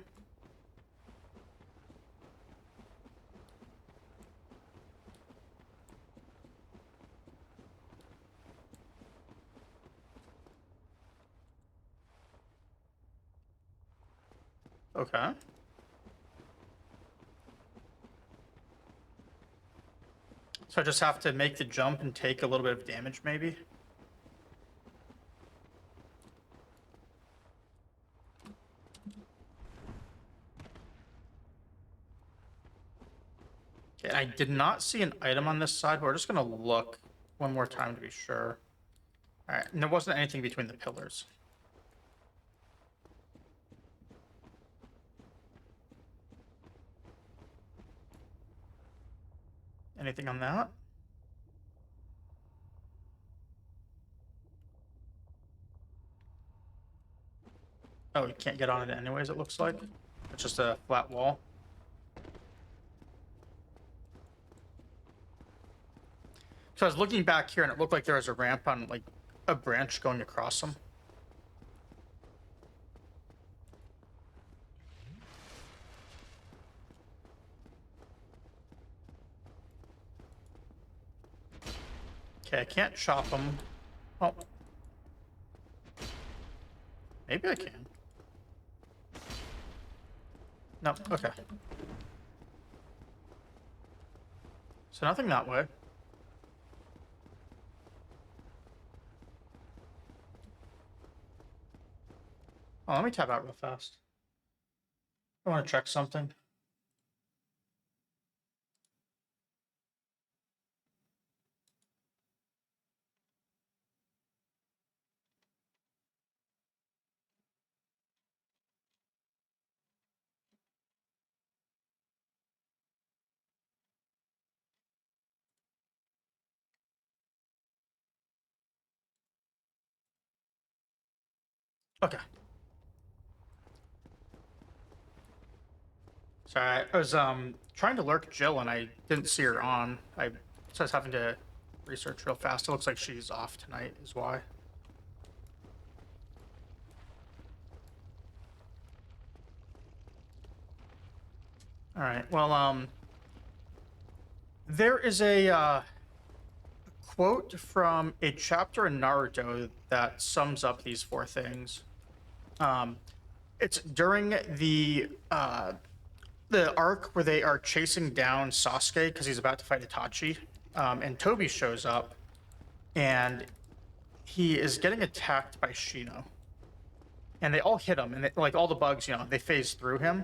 [SPEAKER 1] Okay. So I just have to make the jump and take a little bit of damage, maybe? Okay, I did not see an item on this side, but we're just gonna look one more time to be sure. Alright, and there wasn't anything between the pillars. Anything on that? Oh, you can't get on it anyways, it looks like. It's just a flat wall. So I was looking back here and it looked like there was a ramp on, like, a branch going across them. Okay, I can't chop them. Oh. Maybe I can. No, okay. So nothing that way. Oh, let me tab out real fast. I want to check something. Okay. Sorry, I was trying to lurk Jill and I didn't see her on. So I was having to research real fast. It looks like she's off tonight, is why. All right. Well, there is a quote from a chapter in Naruto that sums up these four things. It's during the arc where they are chasing down Sasuke because he's about to fight Itachi, and Toby shows up, and he is getting attacked by Shino, and they all hit him, and like all the bugs, they phase through him,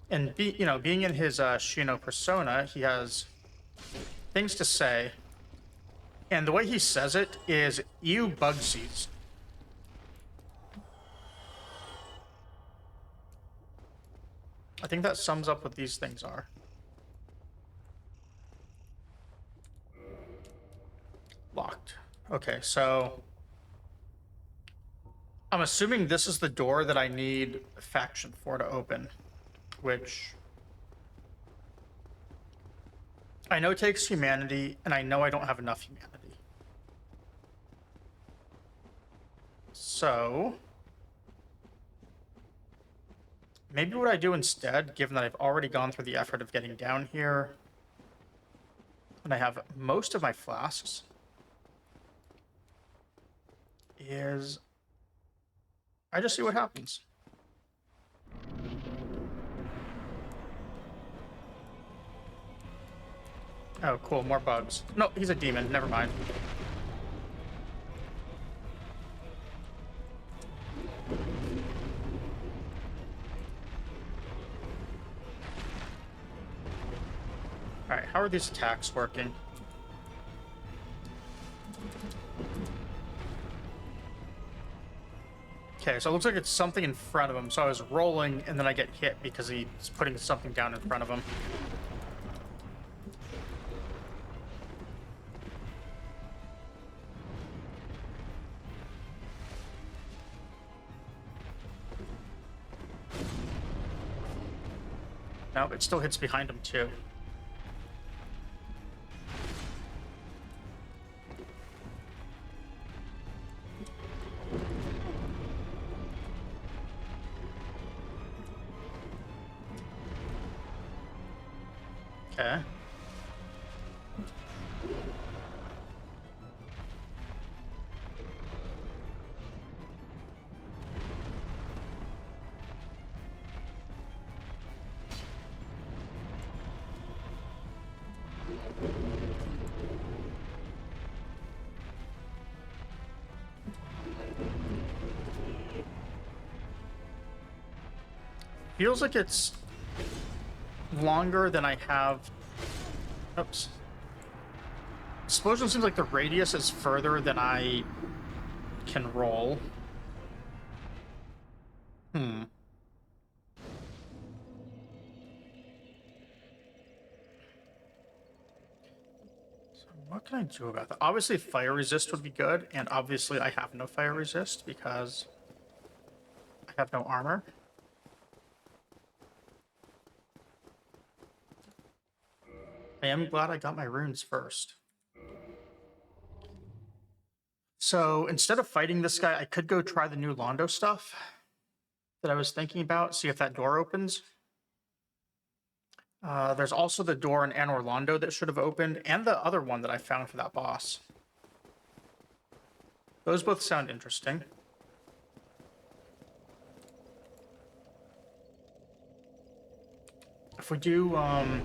[SPEAKER 1] and being in his Shino persona, he has things to say, and the way he says it is "you bugsies." I think that sums up what these things are. Locked. Okay, so I'm assuming this is the door that I need faction for to open, which I know takes humanity, and I know I don't have enough humanity. So maybe what I do instead, given that I've already gone through the effort of getting down here, and I have most of my flasks, is I just see what happens. Oh, cool, more bugs. No, he's a demon, never mind. Alright, how are these attacks working? Okay, so it looks like it's something in front of him. So I was rolling, and then I get hit because he's putting something down in front of him. No, it still hits behind him, too. Okay. Feels like it's longer than I have. Oops. Explosion seems like the radius is further than I can roll. Hmm. So what can I do about that? Obviously, fire resist would be good, and obviously I have no fire resist because I have no armor. I am glad I got my runes first. So instead of fighting this guy, I could go try the new Londo stuff that I was thinking about, see if that door opens. There's also the door in Anor Londo that should have opened, and the other one that I found for that boss. Those both sound interesting. If we do, I'm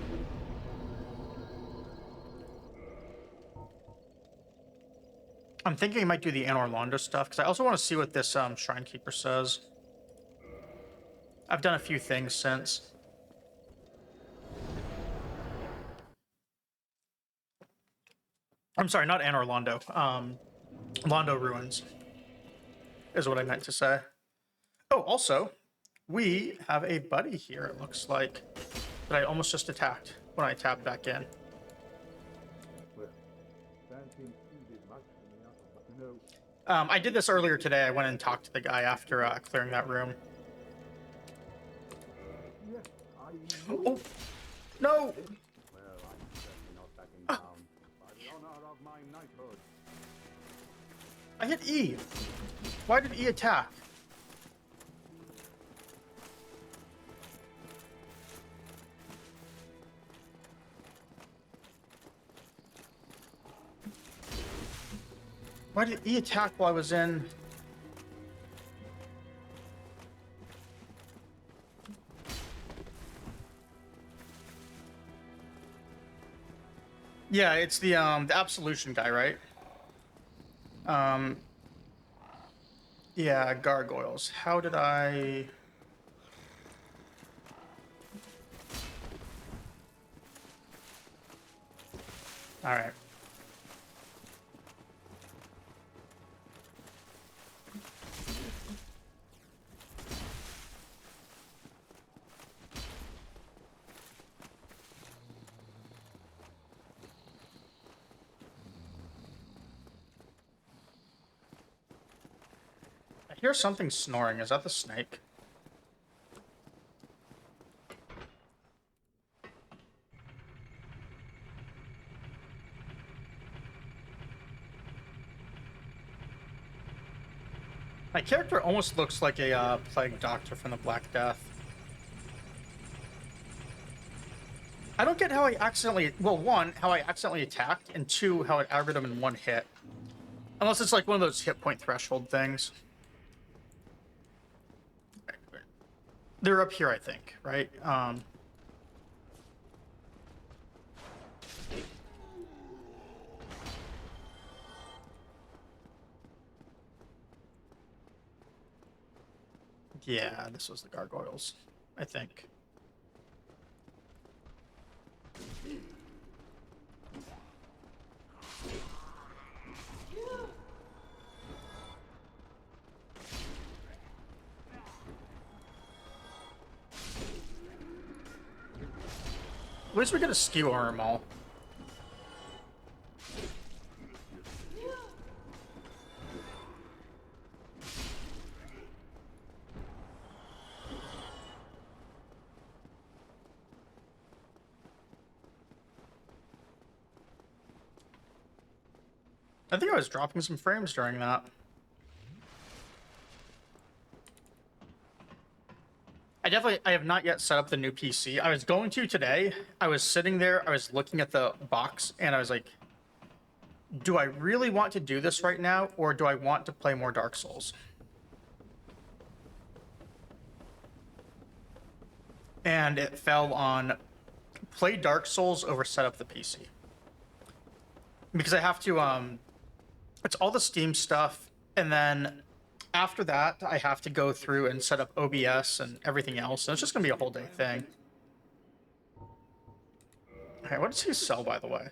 [SPEAKER 1] thinking I might do the Anor Londo stuff, because I also want to see what this Shrine Keeper says. I've done a few things since. I'm sorry, not Anor Londo. Londo Ruins is what I meant to say. Oh, also, we have a buddy here, it looks like, that I almost just attacked when I tabbed back in.
[SPEAKER 2] Well, that seems you did much for me, but no.
[SPEAKER 1] I did this earlier today. I went and talked to the guy after clearing that room.
[SPEAKER 2] Yes, I.
[SPEAKER 1] Oh, no!
[SPEAKER 2] Well, I'm certainly not backing down. By the honor of my knighthood.
[SPEAKER 1] I hit E. Why did E attack? Why did E attack while I was in? Yeah, it's the Absolution guy, right? Yeah, gargoyles. How did I... Alright. I hear something snoring. Is that the snake? My character almost looks like a plague doctor from the Black Death. I don't get how I accidentally... Well, one, how I accidentally attacked, and two, how it aggroed him in one hit. Unless it's like one of those hit point threshold things. They're up here, I think, right? Yeah, this was the gargoyles, I think. At least we get a skew arm all. I think I was dropping some frames during that. I have not yet set up the new PC. I was going to today. I was sitting there, I was looking at the box, and I was like, do I really want to do this right now, or do I want to play more Dark Souls? And it fell on play Dark Souls over set up the PC. Because I have to, it's all the Steam stuff, and then after that, I have to go through and set up OBS and everything else, so it's just gonna be a whole day thing. Okay, what does he sell, by the way?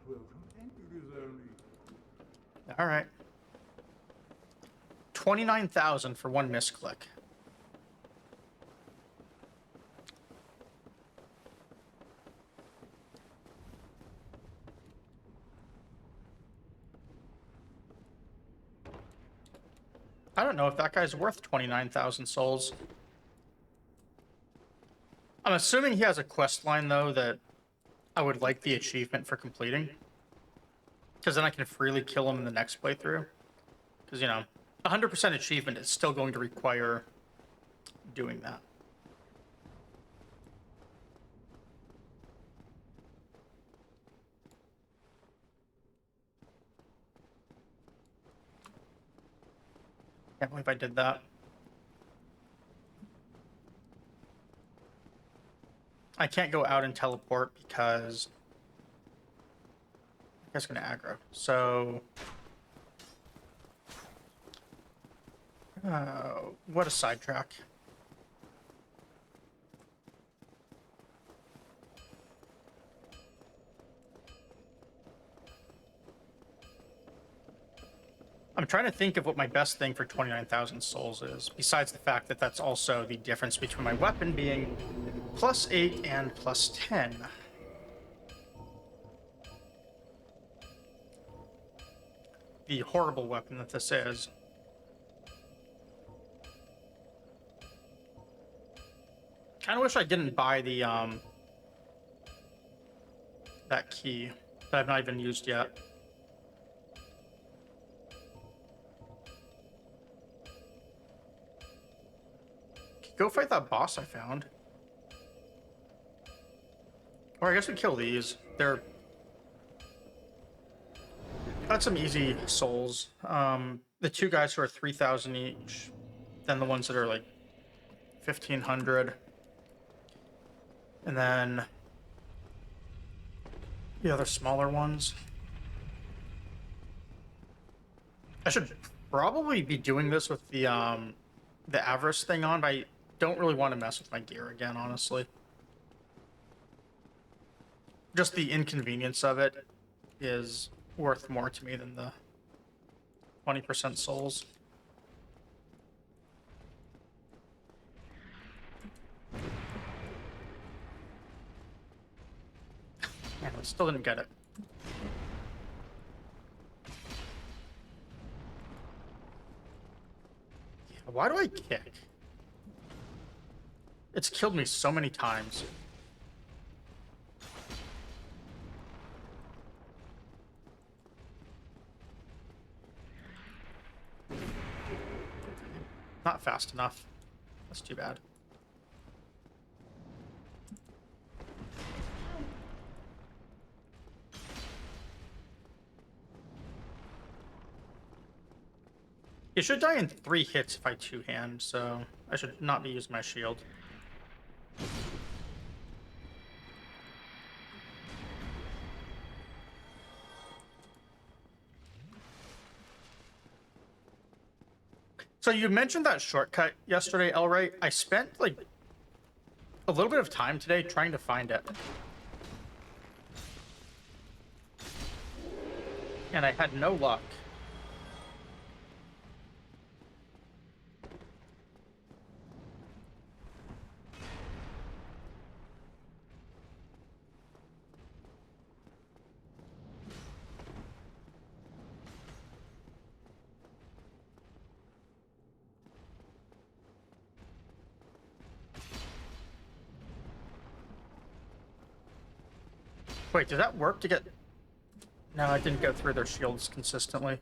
[SPEAKER 2] will content you this only.
[SPEAKER 1] All right. 29,000 for one misclick. I don't know if that guy's worth 29,000 souls. I'm assuming he has a quest line, though, that I would like the achievement for completing. Because then I can freely kill him in the next playthrough. Because, you know, 100% achievement is still going to require doing that. Can't believe I did that. I can't go out and teleport because that's going to aggro. So, what a sidetrack. I'm trying to think of what my best thing for 29,000 souls is, besides the fact that that's also the difference between my weapon being +8 and +10. The horrible weapon that this is. Kinda wish I didn't buy the, that key that I've not even used yet. Go fight that boss I found. Or I guess we kill these. That's some easy souls. The two guys who are 3,000 each, then the ones that are like 1,500. And then the other smaller ones. I should probably be doing this with the Avarice thing on, but I don't really want to mess with my gear again, honestly. Just the inconvenience of it is worth more to me than the 20% souls. Man, I still didn't get it. Yeah, why do I kick? It's killed me so many times. Not fast enough. That's too bad. You should die in 3 hits if I two-hand, so I should not be using my shield. So you mentioned that shortcut yesterday, Elray. I spent like a little bit of time today trying to find it. And I had no luck. Wait, did that work to get... No, I didn't go through their shields consistently.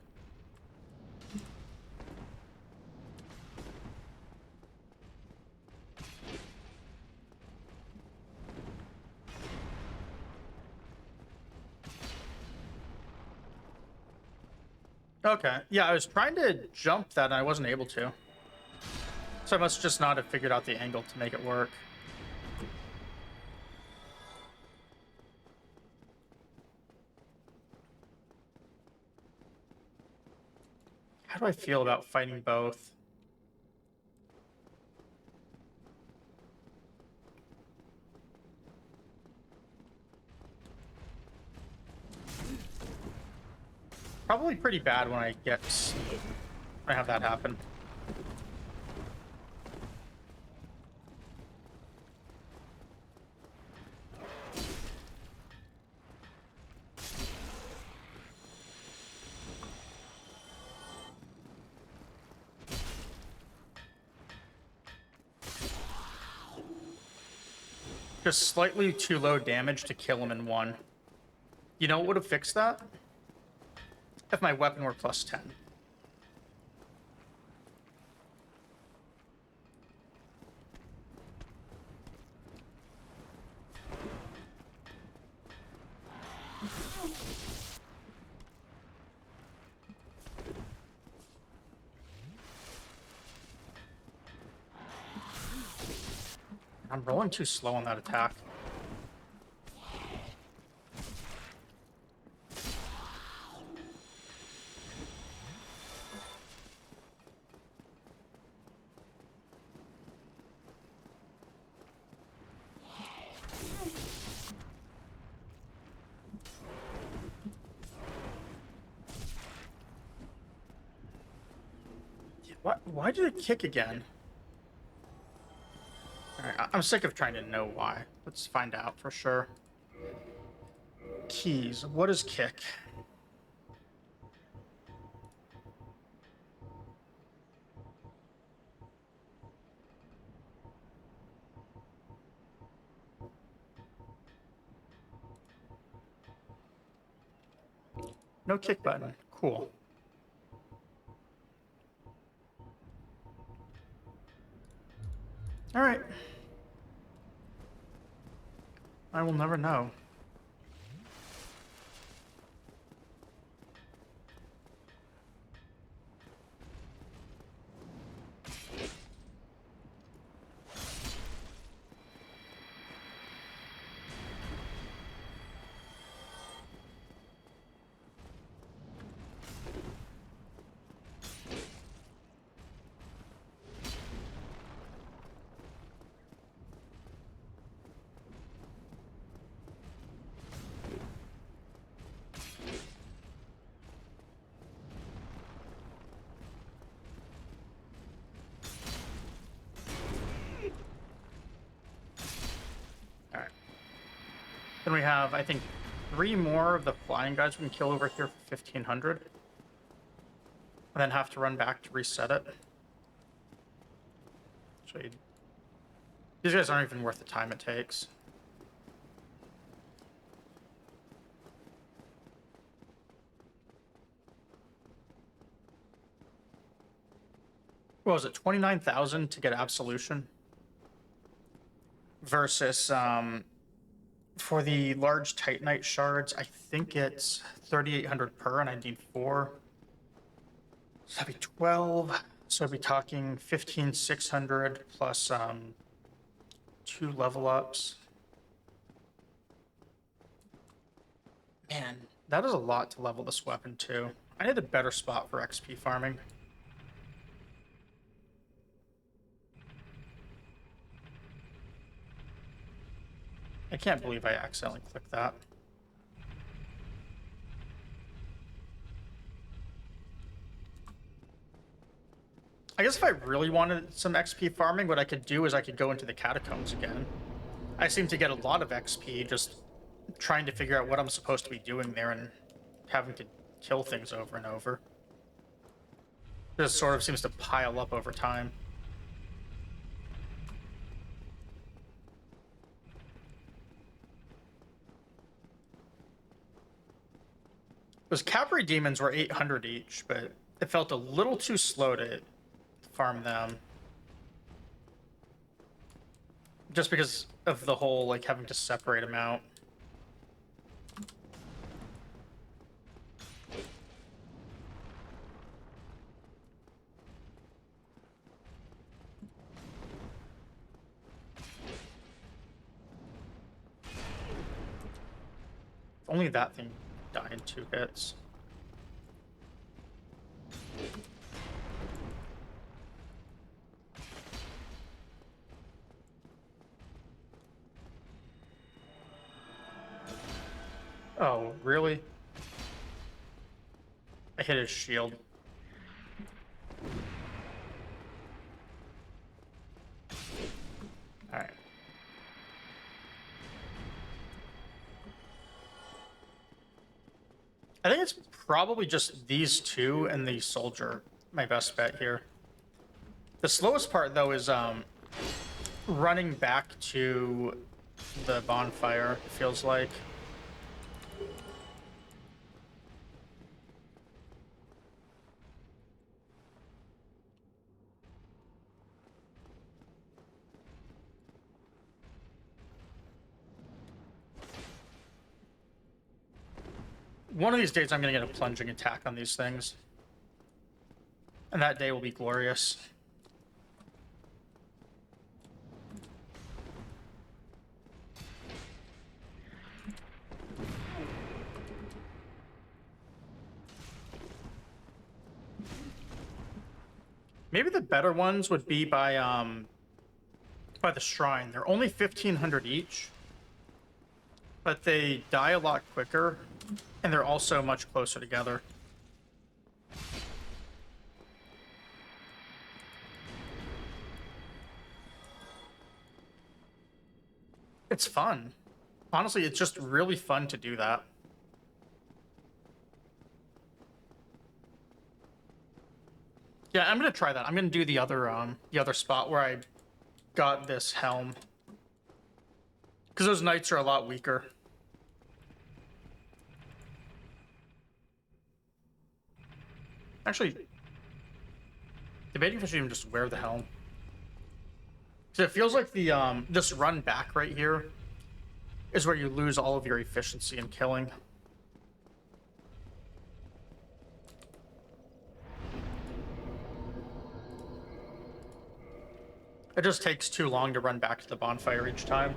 [SPEAKER 1] Okay, yeah, I was trying to jump that and I wasn't able to. So I must just not have figured out the angle to make it work. How do I feel about fighting both? Probably pretty bad when I have that happen. Just slightly too low damage to kill him in one. You know what would have fixed that? If my weapon were +10. I'm rolling too slow on that attack. Why did it kick again? Alright, I'm sick of trying to know why. Let's find out for sure. Keys. What is kick? No kick button. Cool. All right. I will never know. All right. Then we have, I think, 3 more of the flying guys we can kill over here for 1,500. And then have to run back to reset it. So these guys aren't even worth the time it takes. What was it, 29,000 to get Absolution? Versus, for the large Titanite shards, I think it's 3,800 per, and I need 4. So that'd be 12. So I'd be talking 15,600 plus 2 level ups. Man, that is a lot to level this weapon too. I need a better spot for XP farming. I can't believe I accidentally clicked that. I guess if I really wanted some XP farming, what I could do is I could go into the catacombs again. I seem to get a lot of XP just trying to figure out what I'm supposed to be doing there and having to kill things over and over. This sort of seems to pile up over time. Those cavalry demons were 800 each, but it felt a little too slow to farm them. Just because of the whole, like, having to separate them out. Only that thing died in 2 hits. Oh, really? I hit his shield. Alright. I think it's probably just these two and the soldier, my best bet here. The slowest part, though, is running back to the bonfire, it feels like. One of these days I'm going to get a plunging attack on these things. And that day will be glorious. Maybe the better ones would be by the shrine. They're only 1,500 each, but they die a lot quicker, and they're also much closer together. It's fun. Honestly, it's just really fun to do that. Yeah, I'm gonna try that. I'm gonna do the other spot where I got this helm. Because those knights are a lot weaker. Actually, debating if I should even just wear the helm. So it feels like the this run back right here is where you lose all of your efficiency in killing. It just takes too long to run back to the bonfire each time.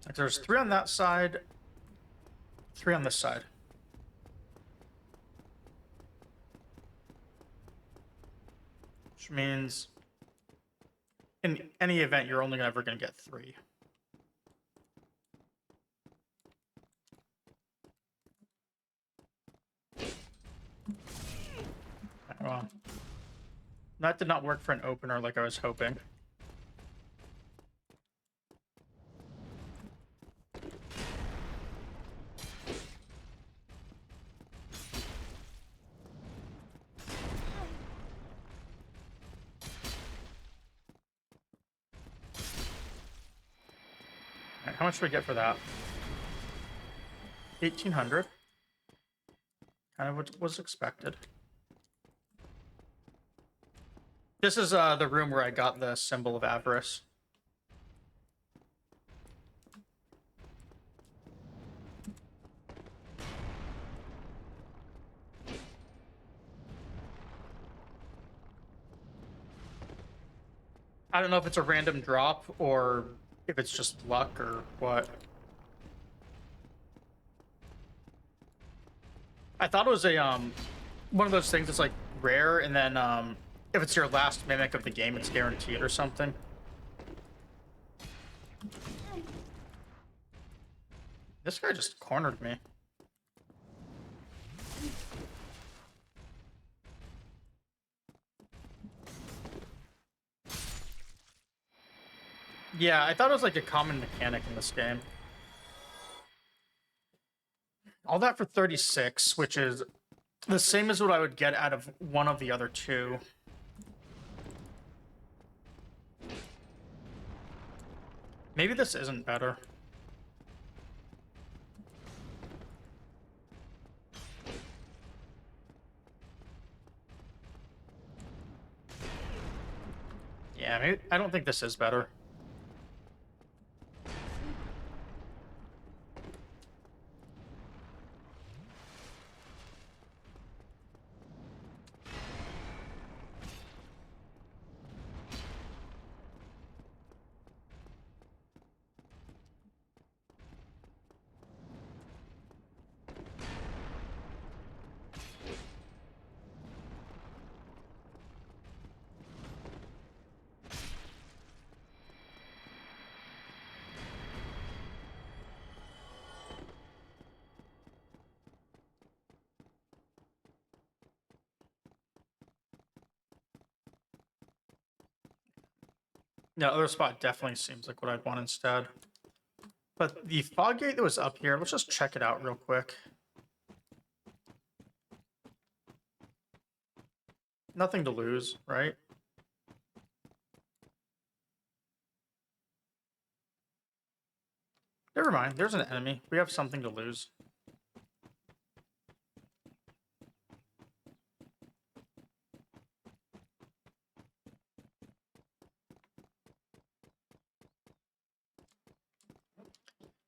[SPEAKER 1] Like there's 3 on that side, 3 on this side. Which means in any event, you're only ever going to get 3. Well, that did not work for an opener like I was hoping. Alright, how much do we get for that? 1,800. Kind of what was expected. This is the room where I got the symbol of avarice. I don't know if it's a random drop or if it's just luck or what. I thought it was a one of those things that's like rare, and then if it's your last mimic of the game, it's guaranteed or something. This guy just cornered me. Yeah, I thought it was like a common mechanic in this game. All that for 36, which is the same as what I would get out of one of the other 2. Maybe this isn't better. Yeah, maybe, I don't think this is better. Yeah, other spot definitely seems like what I'd want instead. But the fog gate that was up here, let's just check it out real quick. Nothing to lose, right? Never mind, there's an enemy. We have something to lose.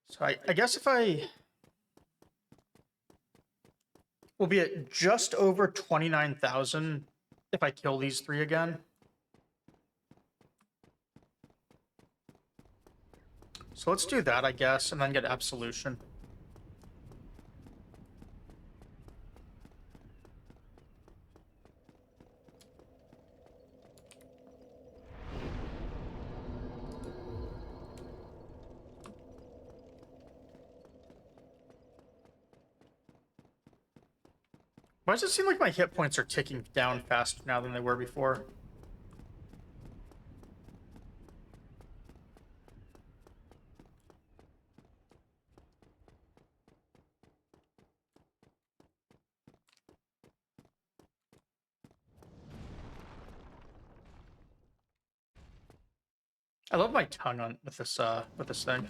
[SPEAKER 1] So I guess if I... We'll be at just over 29,000 if I kill these three again. So let's do that, I guess, and then get Absolution. Why does it seem like my hit points are ticking down faster now than they were before? I love my tongue on with this thing.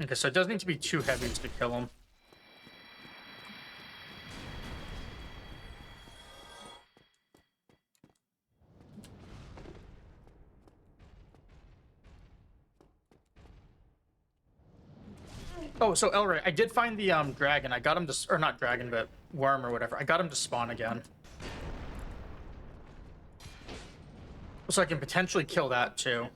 [SPEAKER 1] Okay, so it does need to be two heavies to kill him. Oh, so Elray, I did find the dragon. I got him to, or not dragon, but worm or whatever. I got him to spawn again. So I can potentially kill that too.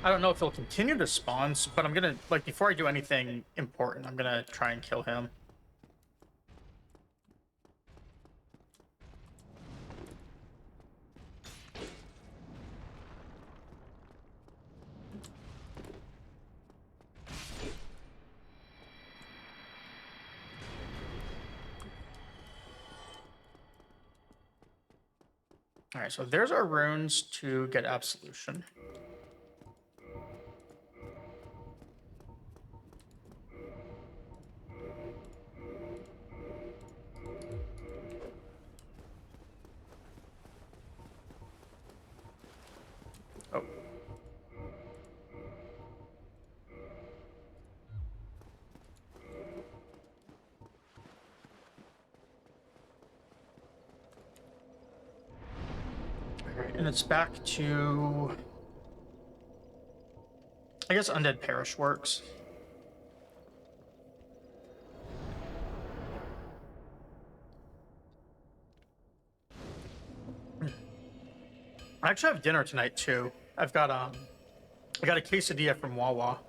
[SPEAKER 1] I don't know if he'll continue to spawn, but I'm gonna, like, before I do anything important, I'm gonna try and kill him. Alright, so there's our runes to get Absolution. Oh. And it's back to... I guess Undead Parish works. I actually have dinner tonight too. I got a quesadilla from Wawa.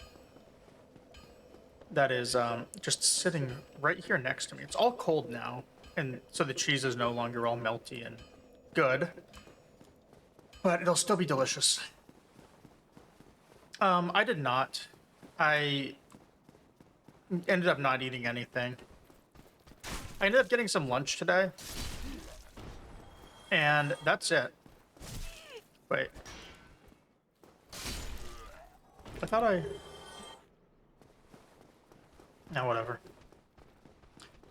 [SPEAKER 1] That is just sitting right here next to me. It's all cold now, and so the cheese is no longer all melty and good. But it'll still be delicious. I did not. I ended up not eating anything. I ended up getting some lunch today. And that's it. Wait. I thought I... No, whatever.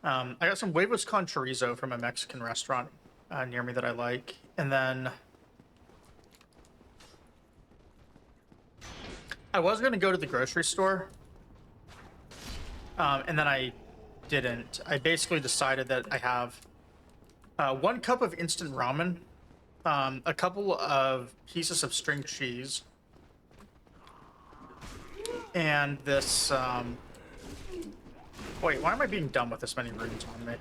[SPEAKER 1] I got some huevos con chorizo from a Mexican restaurant near me that I like. And then... I was going to go to the grocery store. And then I didn't. I basically decided that I have 1 cup of instant ramen, a couple of pieces of string cheese, and this... Wait, why am I being dumb with this many runes on me?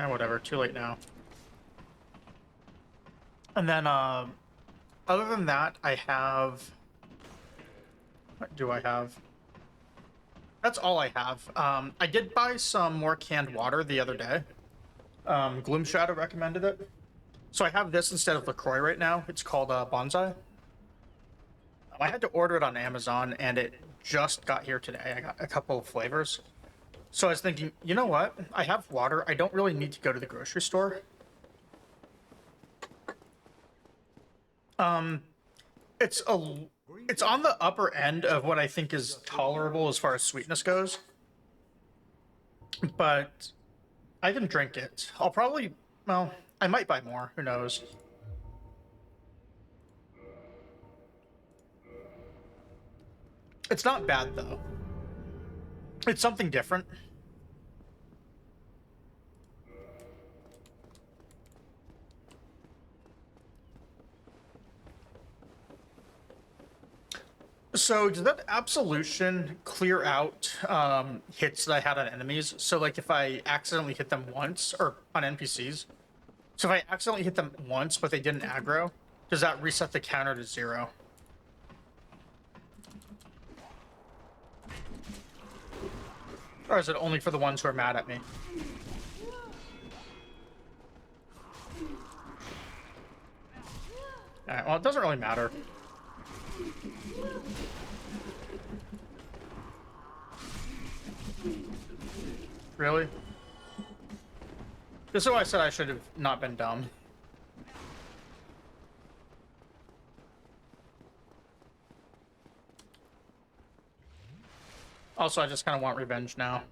[SPEAKER 1] Whatever, too late now. And then, Other than that, I have. What do I have? That's all I have. I did buy some more canned water the other day. Gloom Shadow recommended it. So I have this instead of LaCroix right now. It's called Bonsai. I had to order it on Amazon, and it just got here today. I got a couple of flavors. So I was thinking, you know what? I have water. I don't really need to go to the grocery store. It's on the upper end of what I think is tolerable as far as sweetness goes. But I can drink it. I'll probably, well, I might buy more. Who knows? It's not bad though. It's something different. So does that absolution clear out hits that I had on enemies? So like if I accidentally hit them once, or on NPCs, so if I accidentally hit them once but they didn't aggro, does that reset the counter to 0? Or is it only for the ones who are mad at me? Alright, well, it doesn't really matter. Really? This is why I said I should have not been dumb. Also, I just kind of want revenge now.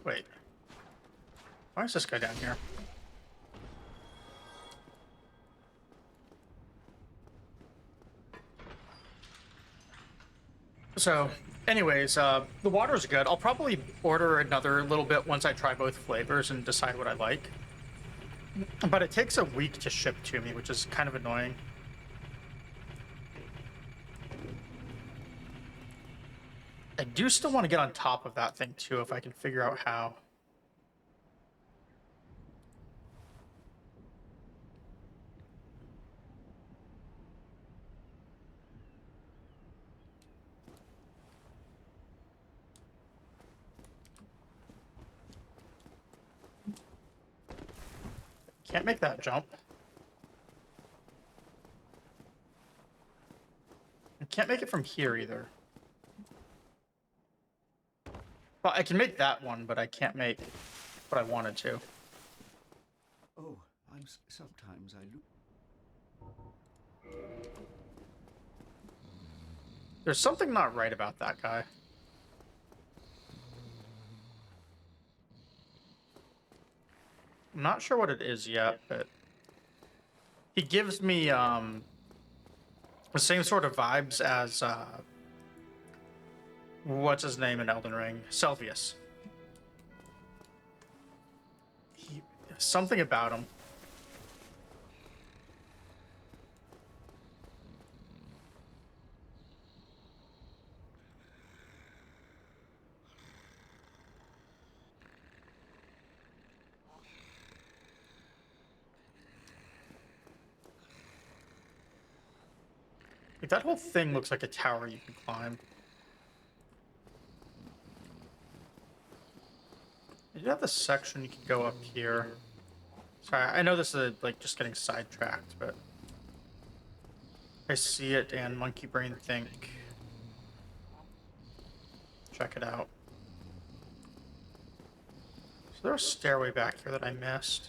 [SPEAKER 1] Wait. Why is this guy down here? So, anyways, the water's good. I'll probably order another little bit once I try both flavors and decide what I like. But it takes a week to ship to me, which is kind of annoying. I do still want to get on top of that thing, too, if I can figure out how. Can't make that jump. I can't make it from here either. Well, I can make that one, but I can't make what I wanted to.
[SPEAKER 3] Oh, sometimes I look.
[SPEAKER 1] There's something not right about that guy. I'm not sure what it is yet, but he gives me the same sort of vibes as what's his name in Elden Ring? Selvius. Something about him. Like, that whole thing looks like a tower you can climb. You have this section you can go up here. Sorry, I know this is like just getting sidetracked, but I see it and Monkey Brain think. Check it out. So there's a stairway back here that I missed.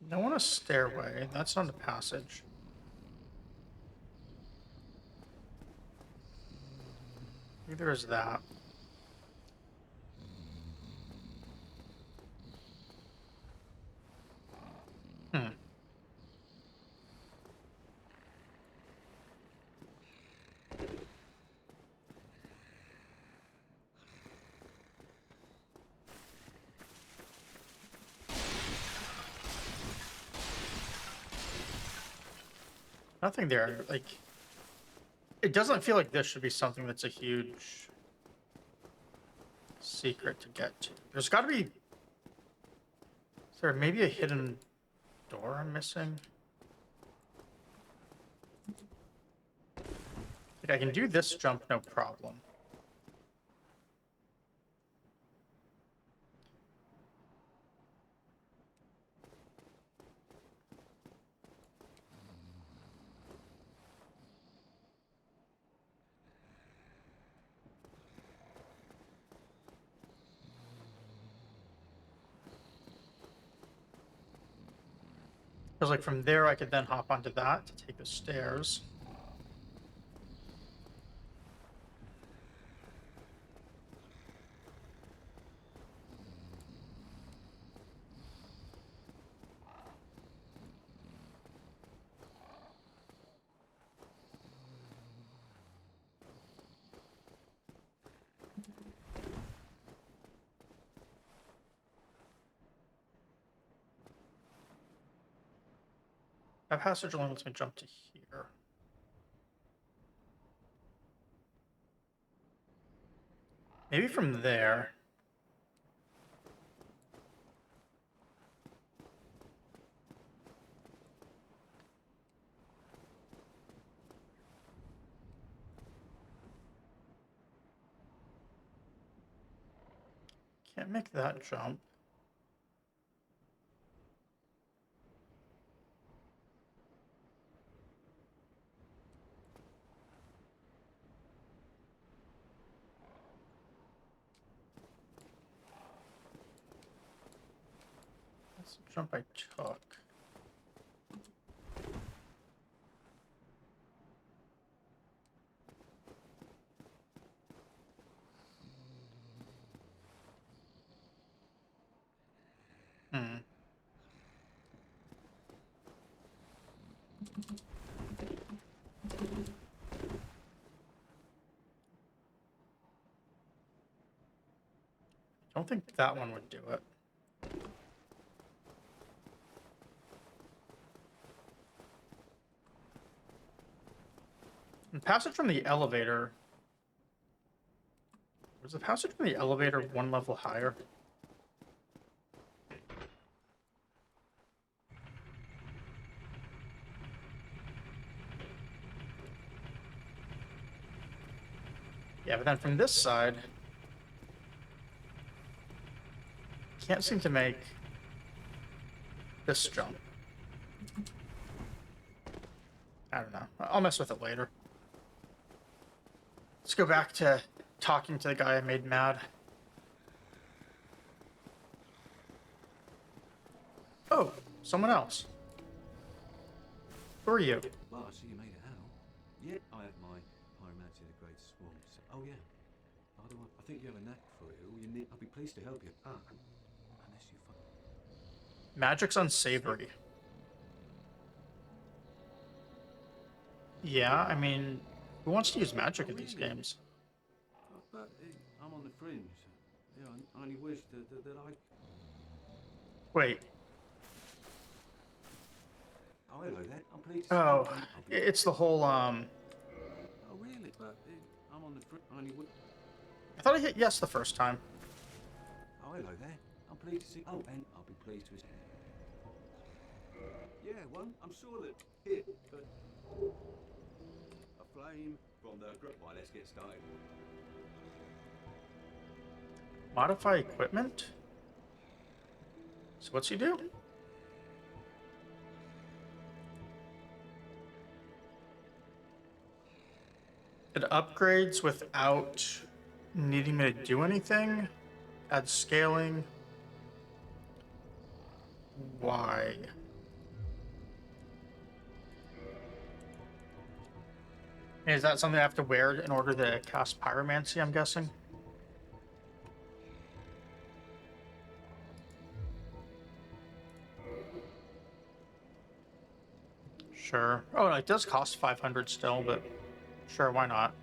[SPEAKER 1] I want a stairway. That's not a passage. Neither is that. Hmm. Nothing there. Like, it doesn't feel like this should be something that's a huge secret to get to. There's got to be. Is there maybe a hidden door I'm missing? Like, I can do this jump, no problem. Because, like, from there I could then hop onto that to take the stairs. That passage only lets me jump to here. Maybe from there. Can't make that jump. That's the jump I took. Hmm. Don't think that one would do it. And passage from the elevator. Was the passage from the elevator one level higher? Yeah, but then from this side, can't seem to make this jump. I don't know. I'll mess with it later. Let's go back to talking to the guy I made mad. Oh, someone else. Who are you?
[SPEAKER 3] Well, I see you made it out. Yeah, I have my pyromancy the Great Swarm. Oh, yeah. I think you have a knack for it. All you need, I'll be pleased to help you. Unless you find...
[SPEAKER 1] Magic's unsavory. Yeah, I mean, who wants to use magic in these games?
[SPEAKER 3] But I'm on the fringe. Yeah, I only wish that I...
[SPEAKER 1] Wait.
[SPEAKER 3] Oh, hello there. I'm pleased to
[SPEAKER 1] Oh,
[SPEAKER 3] see you.
[SPEAKER 1] it's the whole,
[SPEAKER 3] Oh, really? But I'm on the fringe. I only wish...
[SPEAKER 1] I thought I hit yes the first time.
[SPEAKER 3] Oh, hello there. I'm pleased to see... Oh, and I'll be pleased to... Yeah, well, I'm sure that... Here, but... A flame from the... Right, let's get started.
[SPEAKER 1] Modify equipment? So what's he do? It upgrades without needing me to do anything. Add scaling. Why? Is that something I have to wear in order to cast pyromancy, I'm guessing? Sure. Oh, it does cost 500 still, but sure, why not?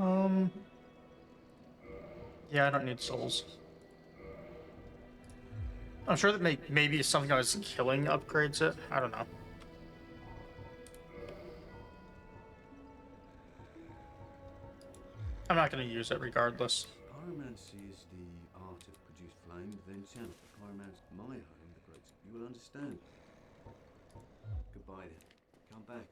[SPEAKER 1] Um, yeah, I don't need souls. I'm sure that maybe something I was killing upgrades it. I don't know. I'm not going to use it regardless.
[SPEAKER 3] Pyromancy is the art of produce flame, then channel. Pyromancy, my home, the great. You will understand. Goodbye then. Come back.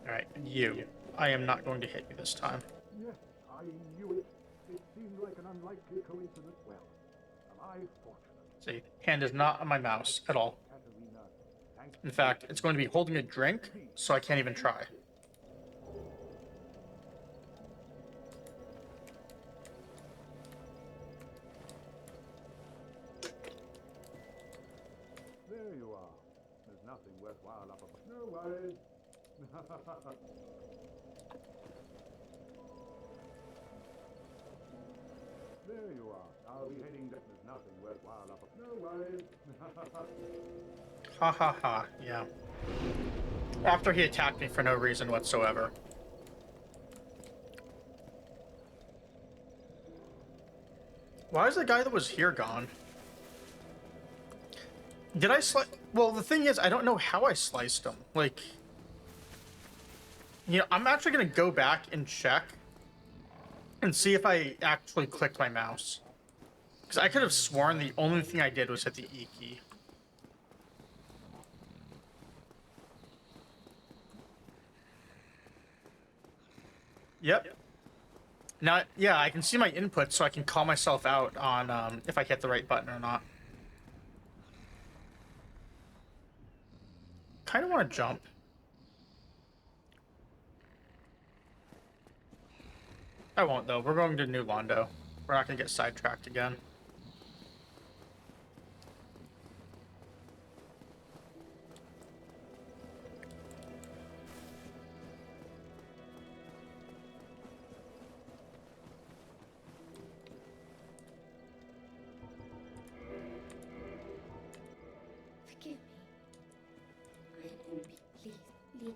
[SPEAKER 1] Alright, you. I am not going to hit you this time.
[SPEAKER 2] Yes, I knew it. It seemed like an unlikely coincidence. Well, am I fortunate?
[SPEAKER 1] See, hand is not on my mouse at all.
[SPEAKER 2] Katerina, thank
[SPEAKER 1] In fact, it's going to be holding a drink, so I can't even try.
[SPEAKER 2] There you are. There's nothing worthwhile up above. No worries. There you are. I'll be heading down. There's nothing worthwhile up above. No worries.
[SPEAKER 1] Ha ha ha, yeah. After he attacked me for no reason whatsoever. Why is the guy that was here gone? Did I slice? Well, the thing is, I don't know how I sliced him. Like, you know, I'm actually gonna go back and check and see if I actually clicked my mouse. Because I could have sworn the only thing I did was hit the E key. Yep. Now, yeah, I can see my input, so I can call myself out on if I hit the right button or not. Kind of want to jump. I won't, though. We're going to New Londo. We're not going to get sidetracked again.
[SPEAKER 4] Forgive me. I am Opie. Please, leave.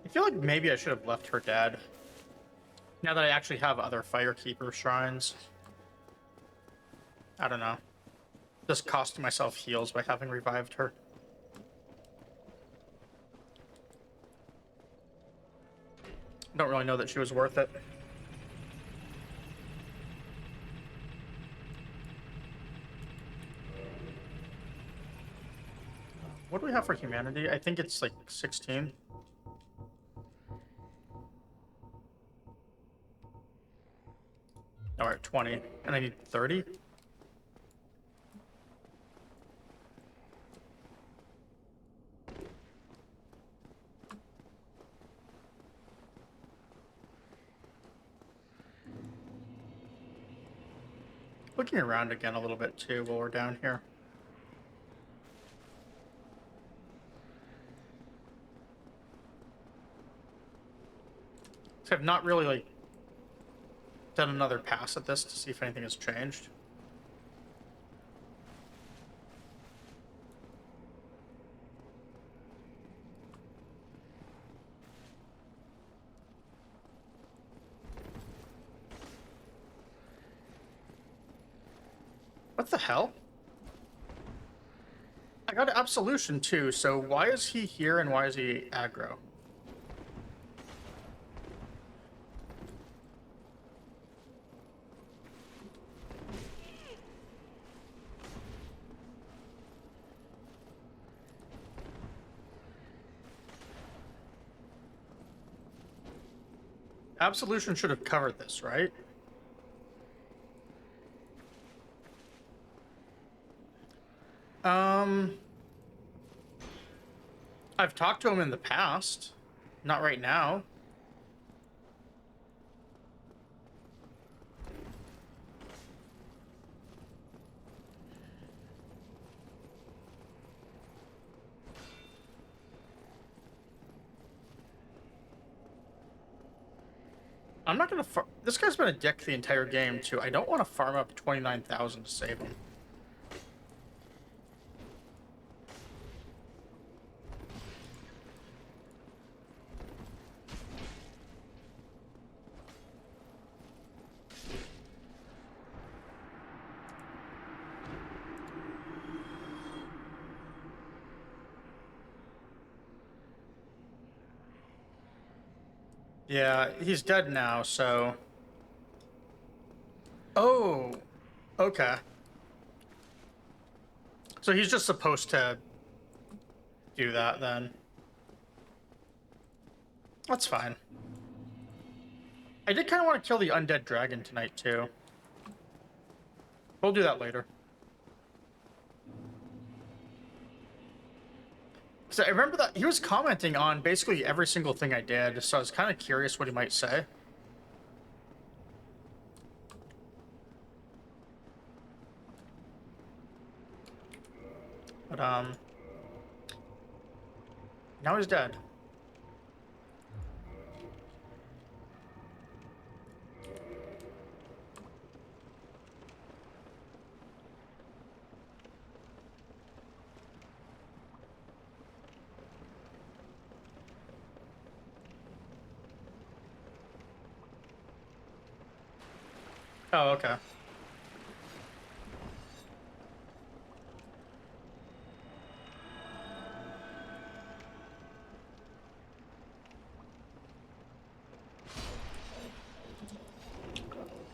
[SPEAKER 1] I feel like maybe I should have left her dead. Now that I actually have other Firekeeper shrines. I don't know. Just costing myself heals by having revived her. Don't really know that she was worth it. What do we have for humanity? I think it's like 16. All right, 20. And I need 30? Looking around again a little bit too while we're down here. So I've not really like done another pass at this to see if anything has changed. What the hell? I got absolution too, so why is he here and why is he aggro? Absolution should have covered this, right? I've talked to him in the past. Not right now. I'm not gonna. This guy's been a dick the entire game too. I don't want to farm up 29,000 to save him. Yeah, he's dead now, so... Oh, okay. So he's just supposed to do that, then. That's fine. I did kind of want to kill the undead dragon tonight, too. We'll do that later. So I remember that he was commenting on basically every single thing I did, so I was kind of curious what he might say. But, now he's dead. Oh, okay.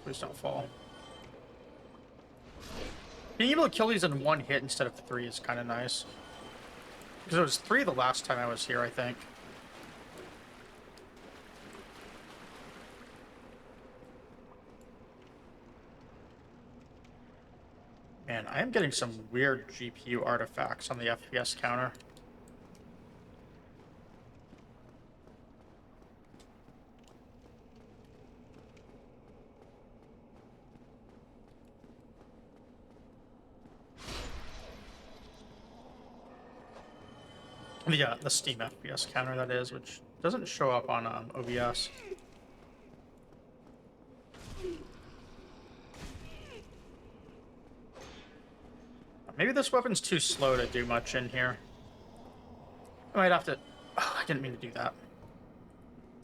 [SPEAKER 1] Please don't fall. Being able to kill these in one hit instead of 3 is kind of nice. Because it was 3 the last time I was here, I think. Man, I am getting some weird GPU artifacts on the FPS counter. The Steam FPS counter, that is, which doesn't show up on OBS. Maybe this weapon's too slow to do much in here. I might have to... Oh, I didn't mean to do that.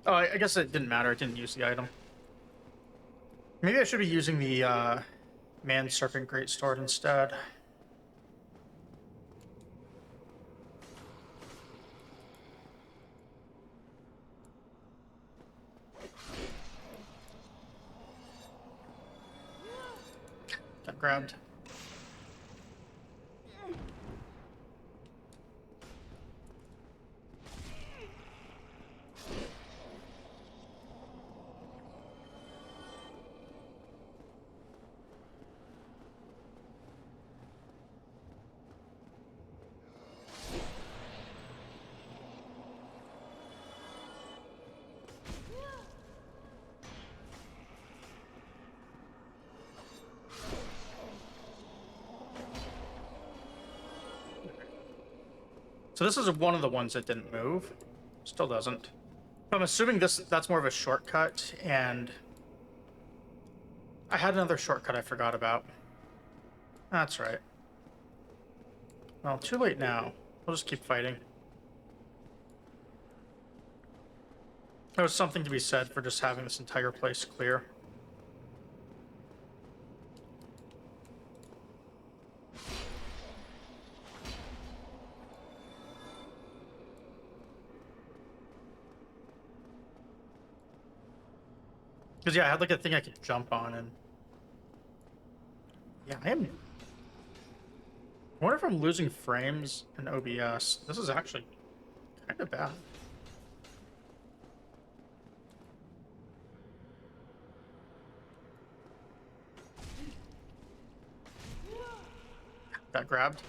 [SPEAKER 1] Oh, I guess it didn't matter. It didn't use the item. Maybe I should be using the Man Serpent Greatsword instead. Got grabbed. So this is one of the ones that didn't move. Still doesn't. I'm assuming that's more of a shortcut, and I had another shortcut I forgot about. That's right. Well, too late now. We'll just keep fighting. There was something to be said for just having this entire place clear. Because, yeah, I had, like, a thing I could jump on, and... Yeah, I wonder if I'm losing frames in OBS. This is actually kind of bad. Got grabbed.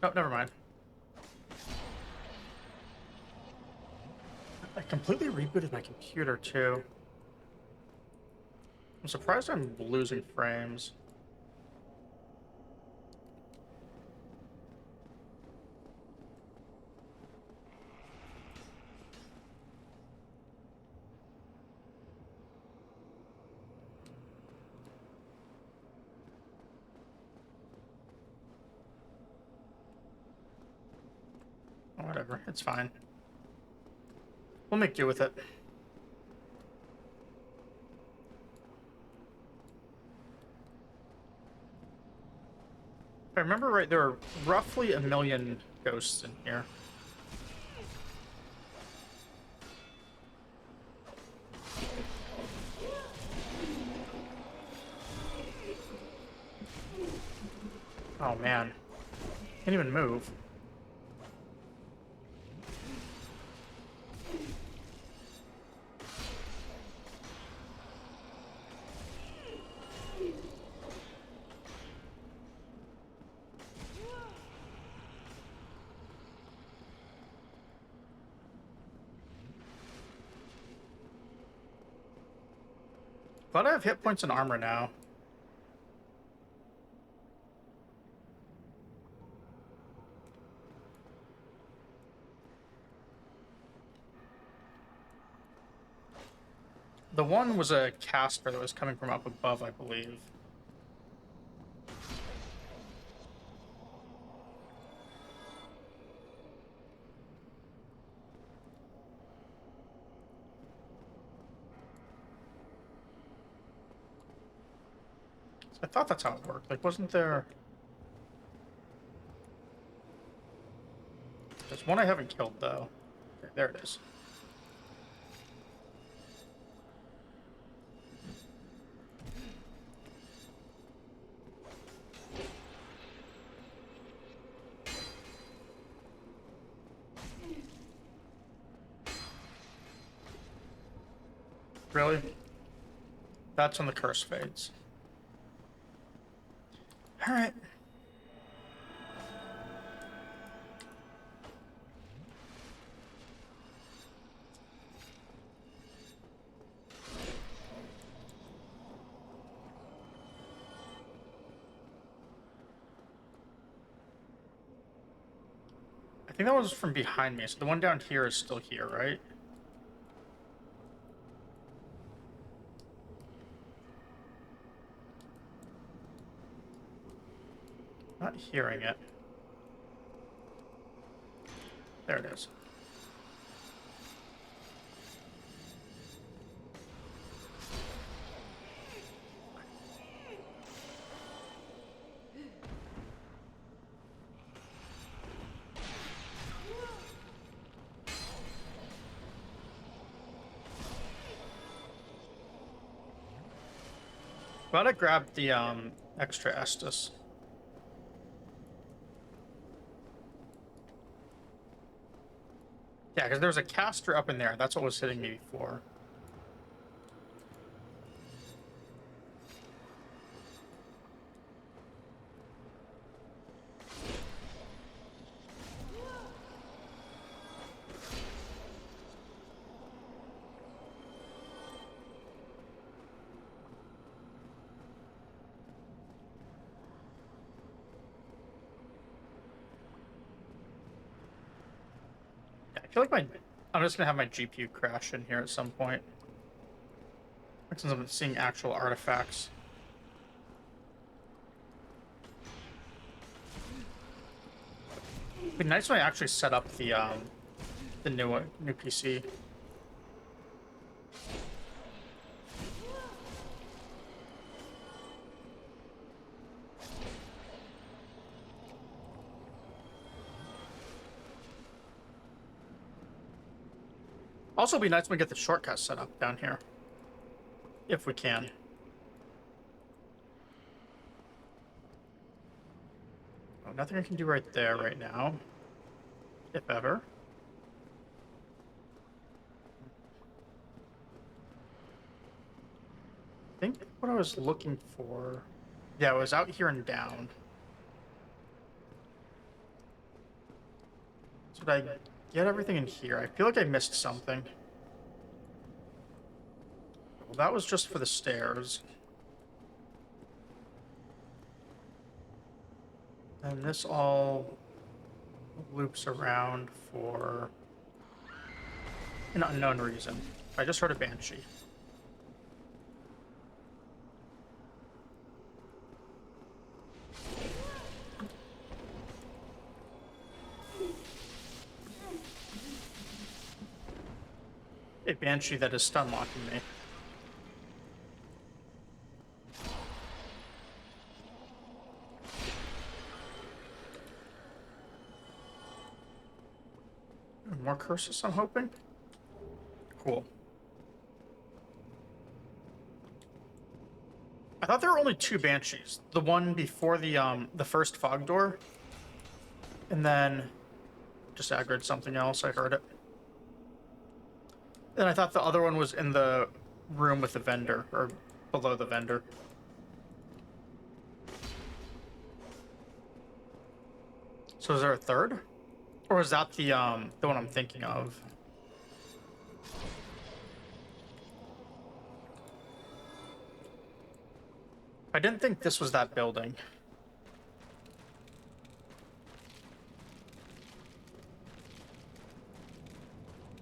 [SPEAKER 1] Oh, never mind. I completely rebooted my computer, too. I'm surprised I'm losing frames. whatever. It's fine. We'll make do with it. If I remember right, there are roughly 1 million ghosts in here. Oh man. Can't even move. But I have hit points and armor now. The one was a caster that was coming from up above, I believe. I thought that's how it worked. Like, wasn't there... There's one I haven't killed, though. Okay, there it is. Really? That's when the curse fades. Alright. I think that was from behind me, so the one down here is still here, right? Not hearing it. There it is. Glad I grabbed the extra Estus. Yeah, because there was a caster up in there. That's what was hitting me before. I feel like I'm just gonna have my GPU crash in here at some point. Since I'm seeing actual artifacts. It'd be nice when I actually set up the new PC. Also, it'd be nice when we get the shortcut set up down here. If we can. Oh, nothing I can do right there right now. If ever. I think what I was looking for... Yeah, it was out here and down. So did I get everything in here? I feel like I missed something. Well, that was just for the stairs. And this all loops around for an unknown reason. I just heard a banshee. a banshee that is stun locking me. More curses, I'm hoping. Cool. I thought there were only 2 banshees. The one before the first fog door, and then just aggroed something else. I heard it. And I thought the other one was in the room with the vendor, or below the vendor. So is there a third? Or is that the one I'm thinking of? I didn't think this was that building.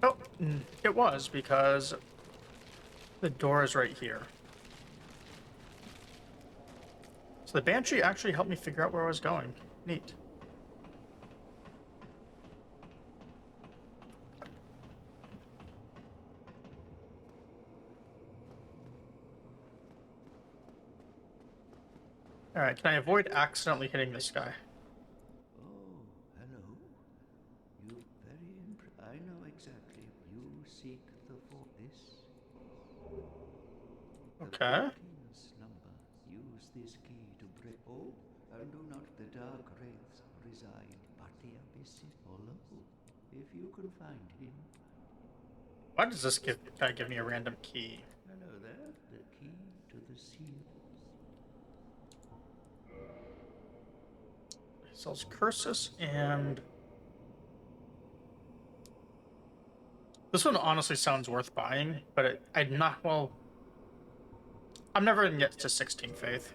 [SPEAKER 1] Oh, it was, because the door is right here. So the Banshee actually helped me figure out where I was going. Neat. Alright, can I avoid accidentally hitting this guy?
[SPEAKER 5] Oh, hello. You I know exactly. You seek the this.
[SPEAKER 1] Okay.
[SPEAKER 5] The slumber. Use this key to break. Oh, and do not the dark wraiths reside but the abysses follow. If you can find him.
[SPEAKER 1] Why does this guy give me a random key?
[SPEAKER 5] Hello there. The key to the seal.
[SPEAKER 1] He sells curses, and this one honestly sounds worth buying, but I'm not, well, I'm never gonna get to 16 faith.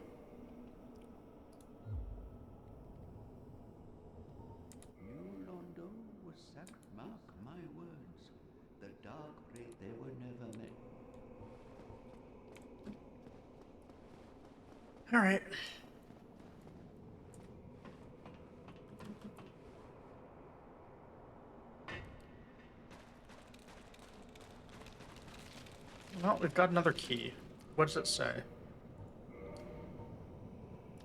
[SPEAKER 5] New London was sacked. Mark my words. The dark wraith they were never met.
[SPEAKER 1] All right. Well, we've got another key. What does it say?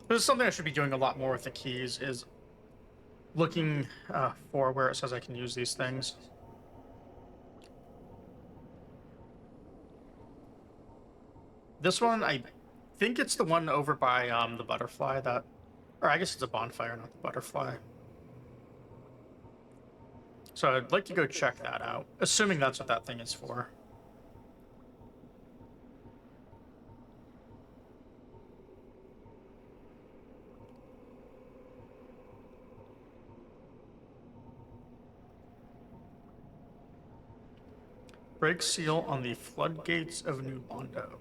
[SPEAKER 1] This is something I should be doing a lot more with the keys, is looking for where it says I can use these things. This one, I think it's the one over by the butterfly that, or I guess it's a bonfire, not the butterfly. So I'd like to go check that out, assuming that's what that thing is for. Break seal on the floodgates of New Londo.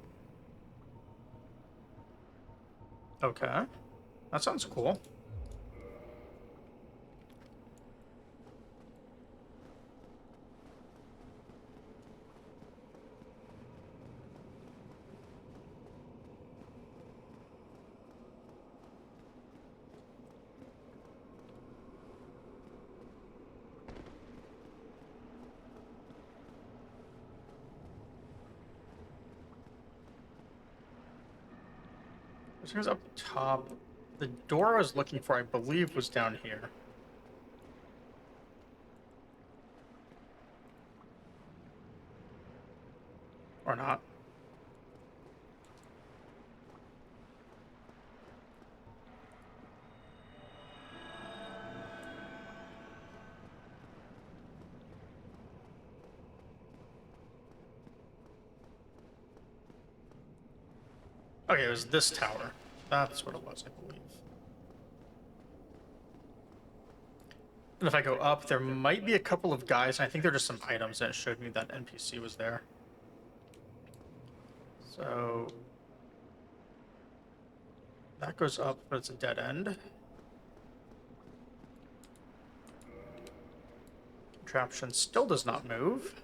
[SPEAKER 1] Okay. That sounds cool. This goes up top. The door I was looking for, I believe, was down here. Or not. Okay, it was this tower. That's what it was, I believe. And if I go up, there might be a couple of guys, and I think they're just some items that showed me that NPC was there. So that goes up, but it's a dead end. Contraption still does not move.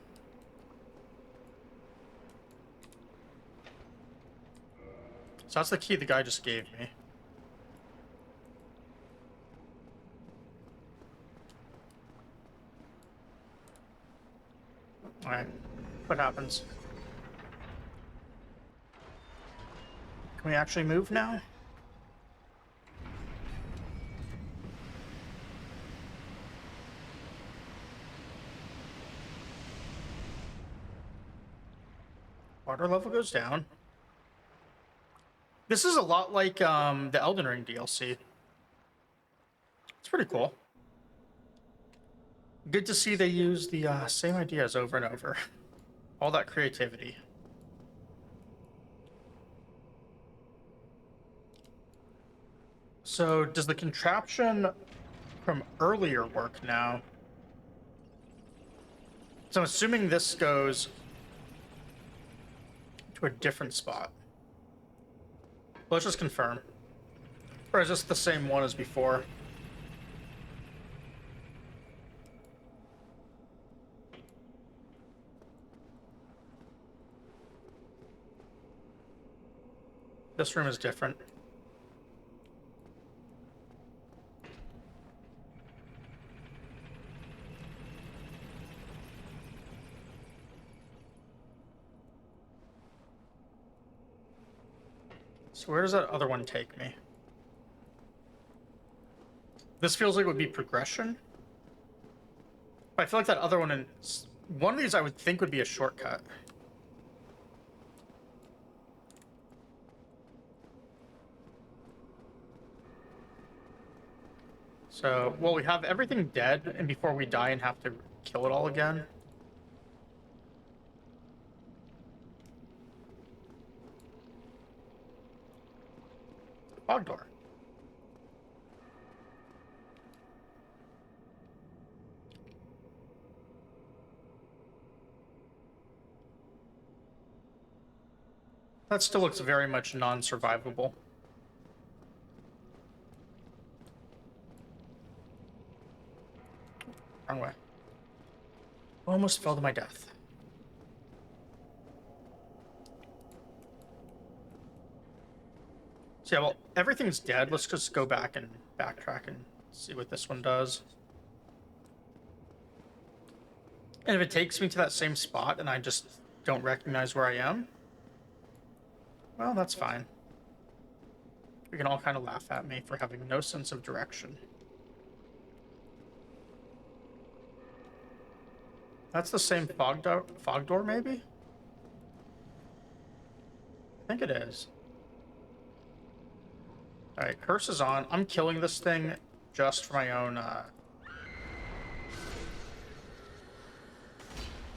[SPEAKER 1] So that's the key the guy just gave me. Alright. What happens? Can we actually move now? Water level goes down. This is a lot like the Elden Ring DLC. It's pretty cool. Good to see they use the same ideas over and over. All that creativity. So, does the contraption from earlier work now? So I'm assuming this goes to a different spot. Let's just confirm. Or is this the same one as before? This room is different. So where does that other one take me? This feels like it would be progression. But I feel like that other one one of these I would think would be a shortcut. So, well, we have everything dead, and before we die and have to kill it all again. Fog door. That still looks very much non-survivable. Wrong way. Almost fell to my death. So yeah, well, everything's dead. Let's just go back and backtrack and see what this one does. And if it takes me to that same spot and I just don't recognize where I am, well, that's fine. We can all kind of laugh at me for having no sense of direction. That's the same fog door, maybe? I think it is. Alright, curse is on. I'm killing this thing just for my own,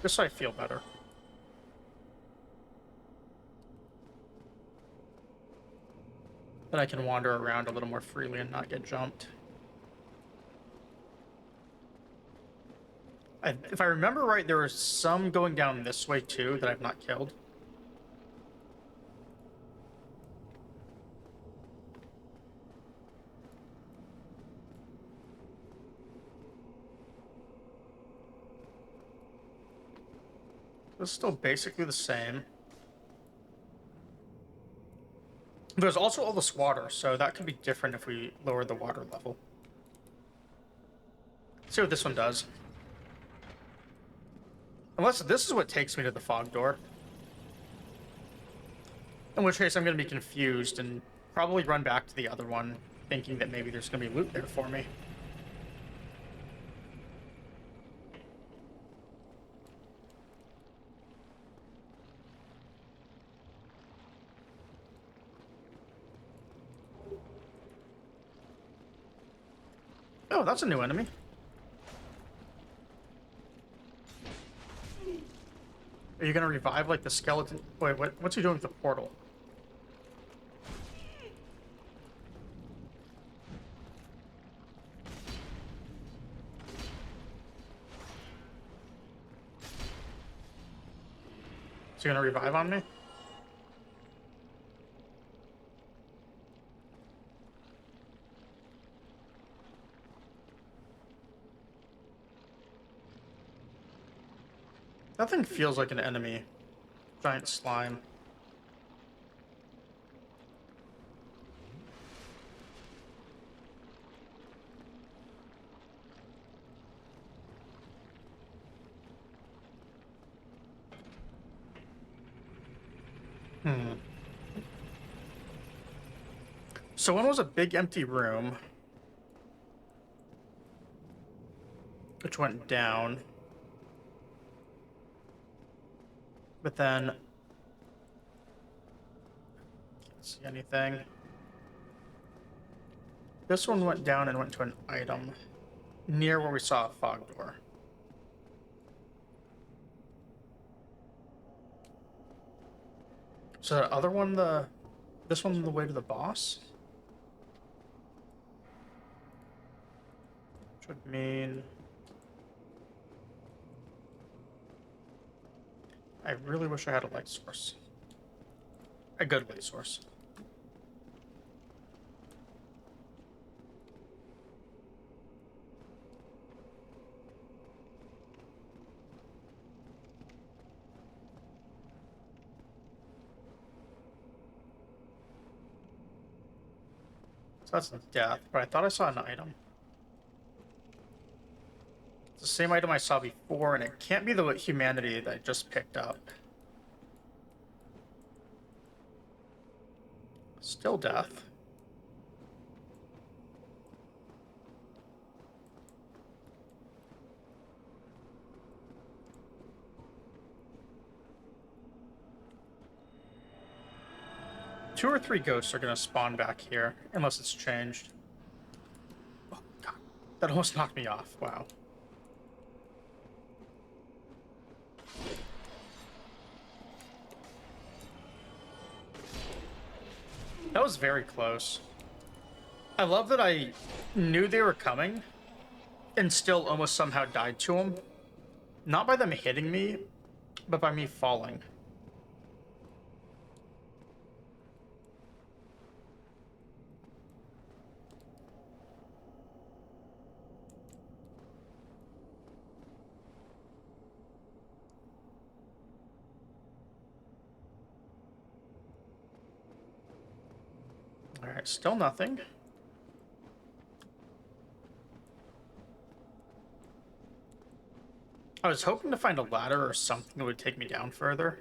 [SPEAKER 1] just so I feel better. Then I can wander around a little more freely and not get jumped. If I remember right, there was some going down this way too that I've not killed. It's still basically the same. There's also all this water, so that could be different if we lower the water level. Let's see what this one does. Unless this is what takes me to the fog door. In which case I'm going to be confused and probably run back to the other one, thinking that maybe there's going to be loot there for me. Oh, that's a new enemy. Are you gonna revive like the skeleton? Wait, what's he doing with the portal? Is he gonna revive on me? That thing feels like an enemy. Giant slime. Hmm. So one was a big empty room, which went down. But then can't see anything. This one went down and went to an item near where we saw a fog door. So the other one, this one, the way to the boss, which would mean I really wish I had a light source, a good light source. So that's death, but I thought I saw an item. It's the same item I saw before, and it can't be the humanity that I just picked up. Still death. Two or three ghosts are gonna spawn back here, unless it's changed. Oh, God. That almost knocked me off. Wow. That was very close. I love that I knew they were coming and still almost somehow died to them. Not by them hitting me, but by me falling. Alright, still nothing. I was hoping to find a ladder or something that would take me down further.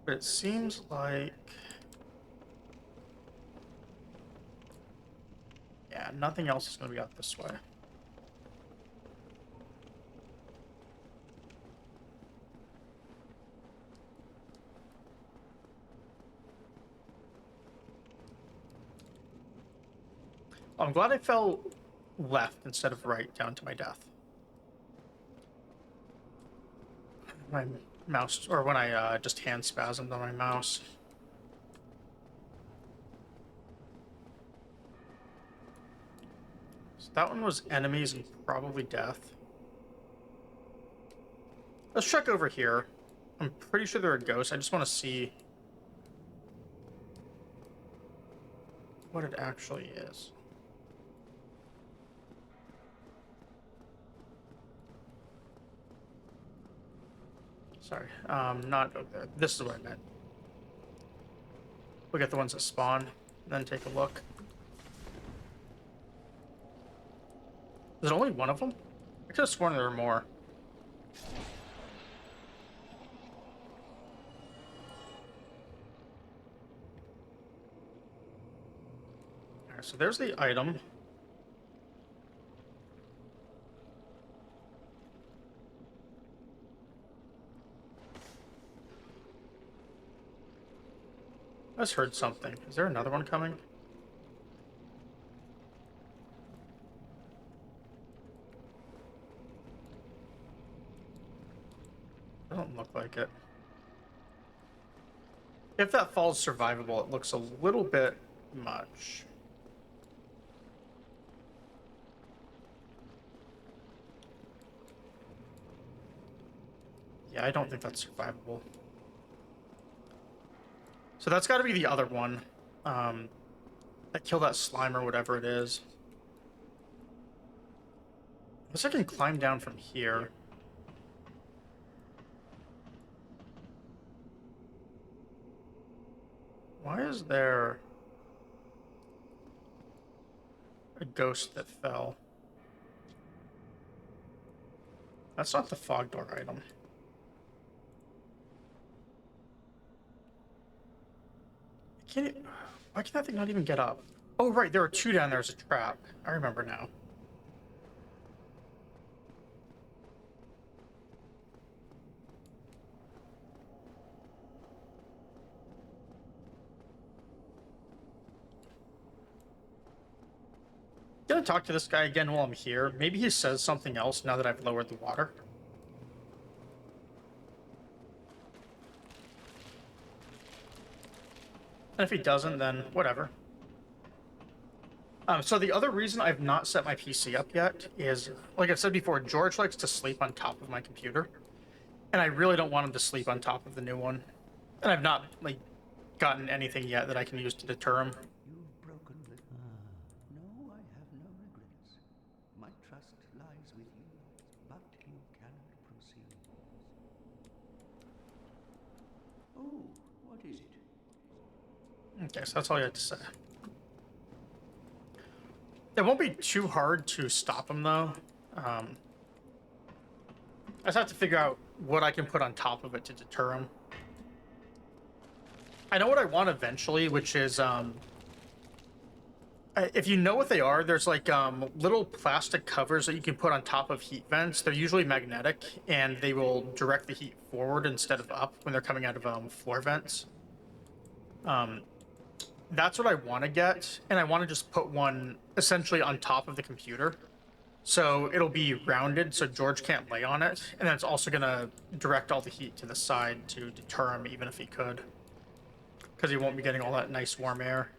[SPEAKER 1] But it seems like... yeah, nothing else is going to be out this way. I'm glad I fell left instead of right down to my death. My mouse, or when I just hand spasmed on my mouse. So that one was enemies and probably death. Let's check over here. I'm pretty sure there are ghosts. I just want to see what it actually is. Sorry, not over there. This is what I meant. Look at the ones that spawn, then take a look. Is it only one of them? I could have sworn there were more. Alright, so there's the item. I just heard something. Is there another one coming? Doesn't look like it. If that falls survivable, it looks a little bit much. Yeah, I don't think that's survivable. So that's got to be the other one. That killed that slime or whatever it is. Unless I can climb down from here. Why is there a ghost that fell? That's not the fog door item. Why can that thing not even get up? Oh, right, there are two down there as a trap. I remember now. Gonna talk to this guy again while I'm here. Maybe he says something else now that I've lowered the water. And if he doesn't, then whatever. So the other reason I've not set my PC up yet is, like I've said before, George likes to sleep on top of my computer. And I really don't want him to sleep on top of the new one. And I've not, like, gotten anything yet that I can use to deter him.
[SPEAKER 5] You've broken with. No, I have no regrets. My trust lies with you, but you cannot proceed. Oh, what is it?
[SPEAKER 1] Okay, so that's all you had to say. It won't be too hard to stop him, though. I just have to figure out what I can put on top of it to deter him. I know what I want eventually, which is, if you know what they are, there's like little plastic covers that you can put on top of heat vents. They're usually magnetic, and they will direct the heat forward instead of up when they're coming out of floor vents. That's what I want to get, and I want to just put one essentially on top of the computer. So it'll be rounded so George can't lay on it, and then it's also going to direct all the heat to the side to deter him even if he could. Because he won't be getting all that nice warm air.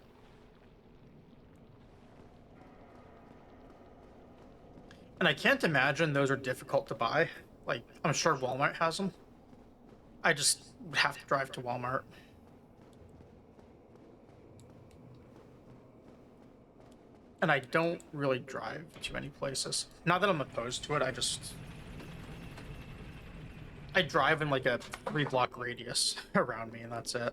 [SPEAKER 1] And I can't imagine those are difficult to buy. Like, I'm sure Walmart has them. I just would have to drive to Walmart. And I don't really drive to many places. Not that I'm opposed to it, I drive in like a 3-block radius around me, and that's it.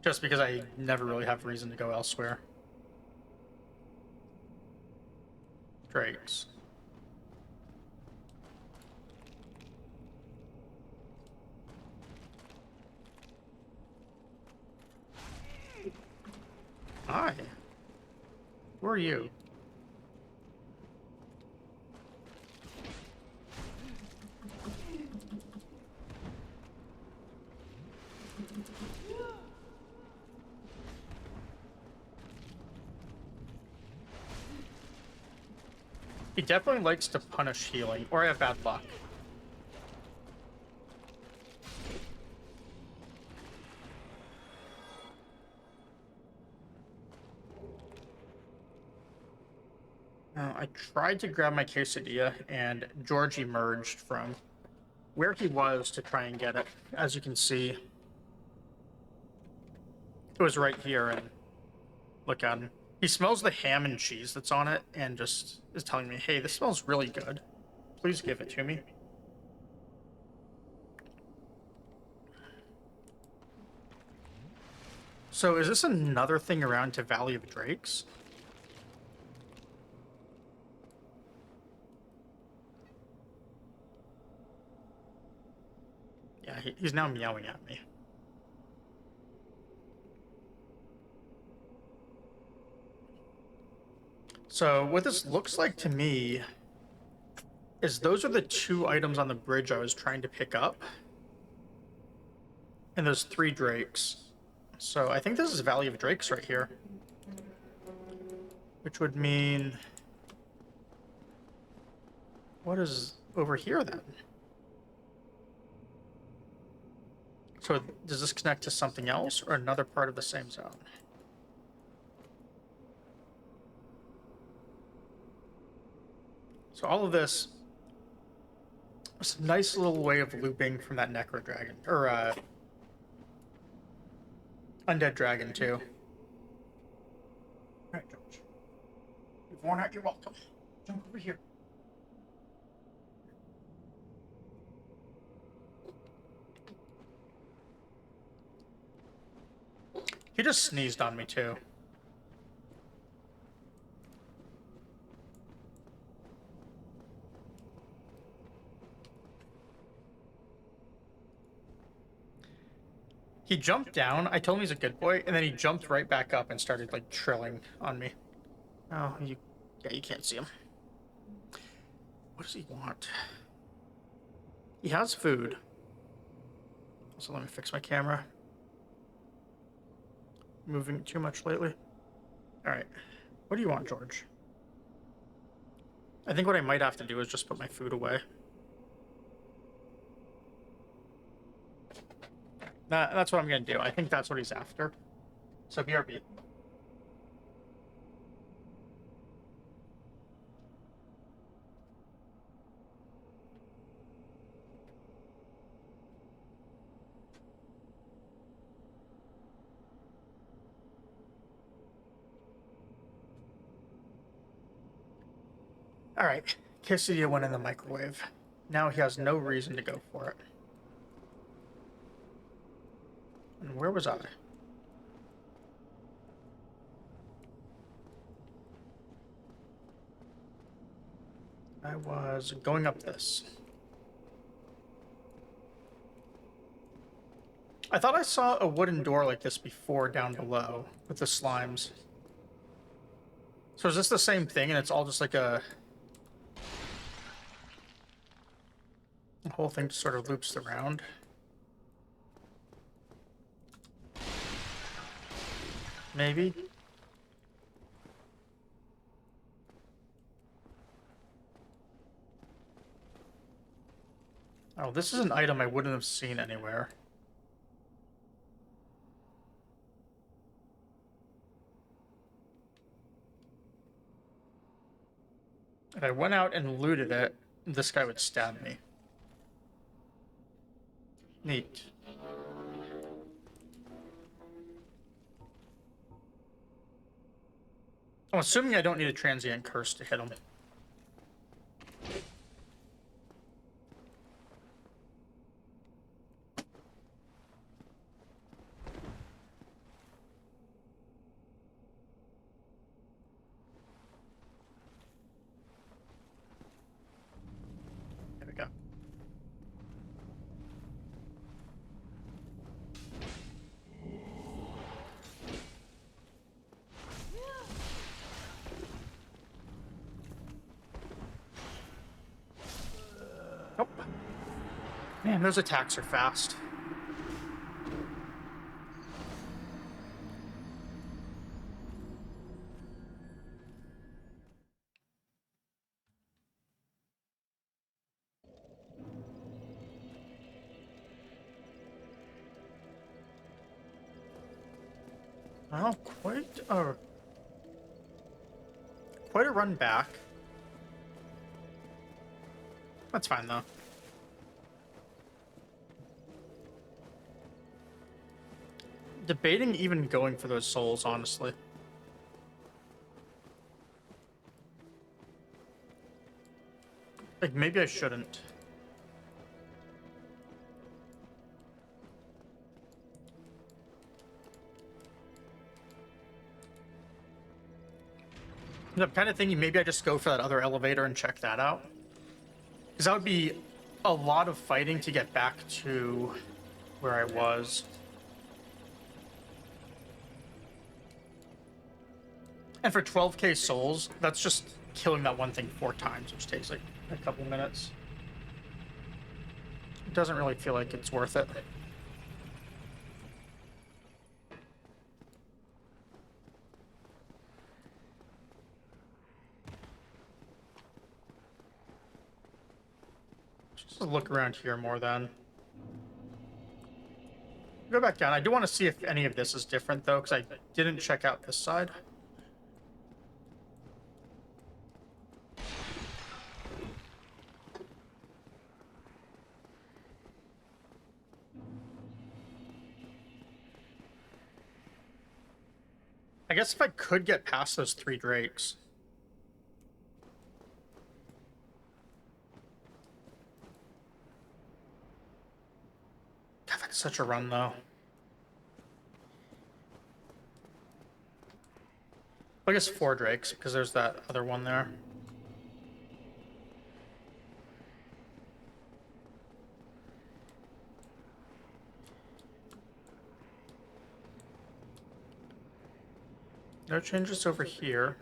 [SPEAKER 1] Just because I never really have reason to go elsewhere. Drakes. Hi. Who are you? He definitely likes to punish healing, or I have bad luck. I tried to grab my quesadilla, and George emerged from where he was to try and get it. As you can see, it was right here, and look at him. He smells the ham and cheese that's on it, and just is telling me, hey, this smells really good. Please give it to me. So is this another thing around to Valley of Drakes? Yeah, he's now meowing at me. So what this looks like to me is those are the 2 items on the bridge I was trying to pick up. And those 3 drakes. So I think this is Valley of Drakes right here. Which would mean... what is over here then? So does this connect to something else or another part of the same zone? So all of this is a nice little way of looping from that Necro Dragon, or Undead Dragon too. Alright, George. You've worn out your welcome. Jump over here. He just sneezed on me too. He jumped down. I told him he's a good boy, and then he jumped right back up and started like trilling on me. Oh, yeah, you can't see him. What does he want? He has food. So let me fix my camera. Moving too much lately. All right. What do you want, George? I think what I might have to do is just put my food away. That's what I'm gonna do. I think that's what he's after. So BRB. All right, quesadilla went in the microwave. Now he has no reason to go for it. And where was I? I was going up this. I thought I saw a wooden door like this before down below with the slimes. So is this the same thing and it's all just like a... The whole thing just sort of loops around? Maybe? Oh, this is an item I wouldn't have seen anywhere. If I went out and looted it, this guy would stab me. Neat. I'm assuming I don't need a transient curse to hit him. There we go. Nope. Man, those attacks are fast. Well, quite a run back. That's fine though. Debating even going for those souls, honestly. Like, maybe I shouldn't. I'm kind of thinking maybe I just go for that other elevator and check that out. Because that would be a lot of fighting to get back to where I was. And for 12k souls, that's just killing that one thing 4 times, which takes like a couple minutes. It doesn't really feel like it's worth it. Just look around here more then. Go back down. I do want to see if any of this is different though, because I didn't check out this side. I guess if I could get past those 3 drakes. God, that's such a run, though. I guess 4 drakes, because there's that other one there. No changes over here.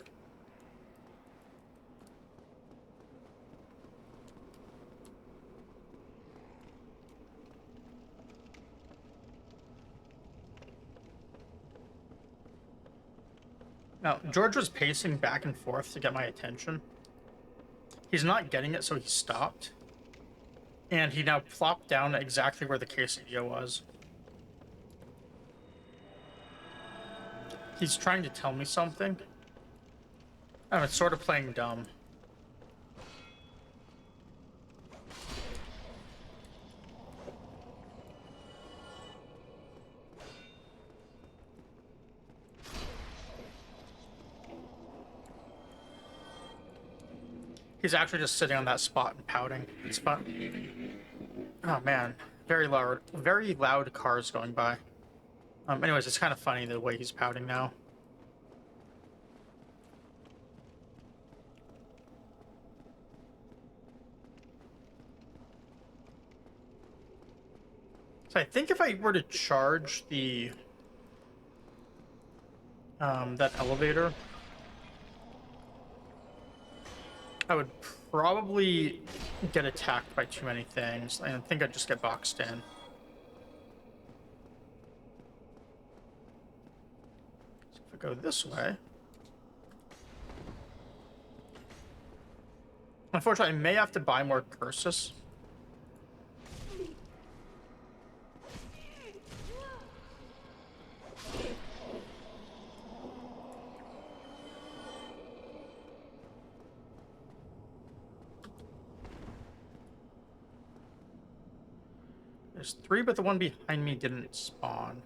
[SPEAKER 1] Now, George was pacing back and forth to get my attention. He's not getting it, so he stopped. And he now plopped down exactly where the quesadilla was. He's trying to tell me something. Oh, it's sort of playing dumb. He's actually just sitting on that spot and pouting. It's fun. Oh man, very loud cars going by. Anyways, it's kind of funny the way he's pouting now. So I think if I were to charge the that elevator, I would probably get attacked by too many things. I think I'd just get boxed in. So if I go this way... Unfortunately, I may have to buy more curses. There's 3, but the one behind me didn't spawn.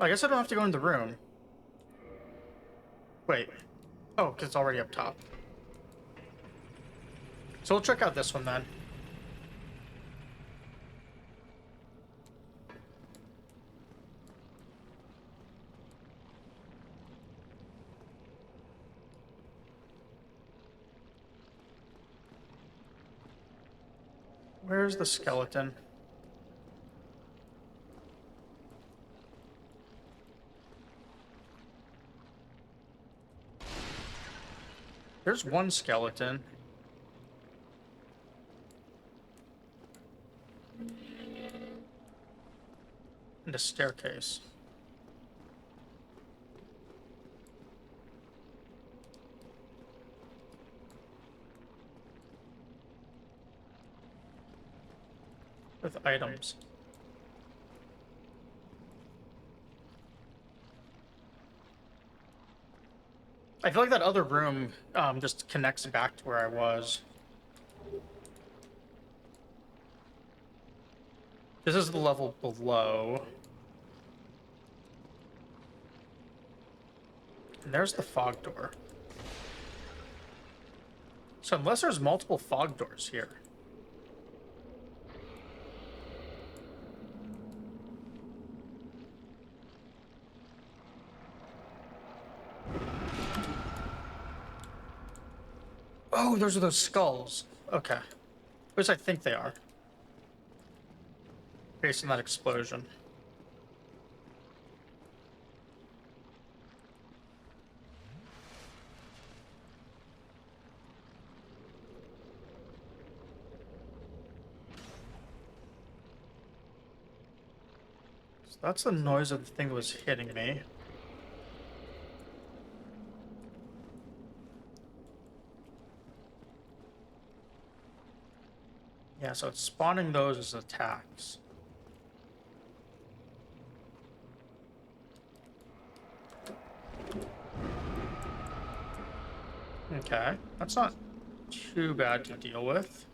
[SPEAKER 1] I guess I don't have to go in the room. Wait. Oh, because it's already up top. So we'll check out this one then. Where's the skeleton? There's one skeleton. And a staircase. With items. I feel like that other room just connects back to where I was. This is the level below. And there's the fog door. So unless there's multiple fog doors here. Oh, those are those skulls. Okay. At least I think they are. Based on that explosion. So that's the noise of the thing that was hitting me. Yeah, so it's spawning those as attacks. Okay, that's not too bad to deal with.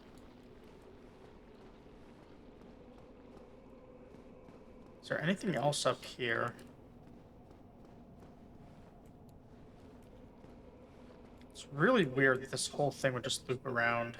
[SPEAKER 1] Is there anything else up here? It's really weird that this whole thing would just loop around.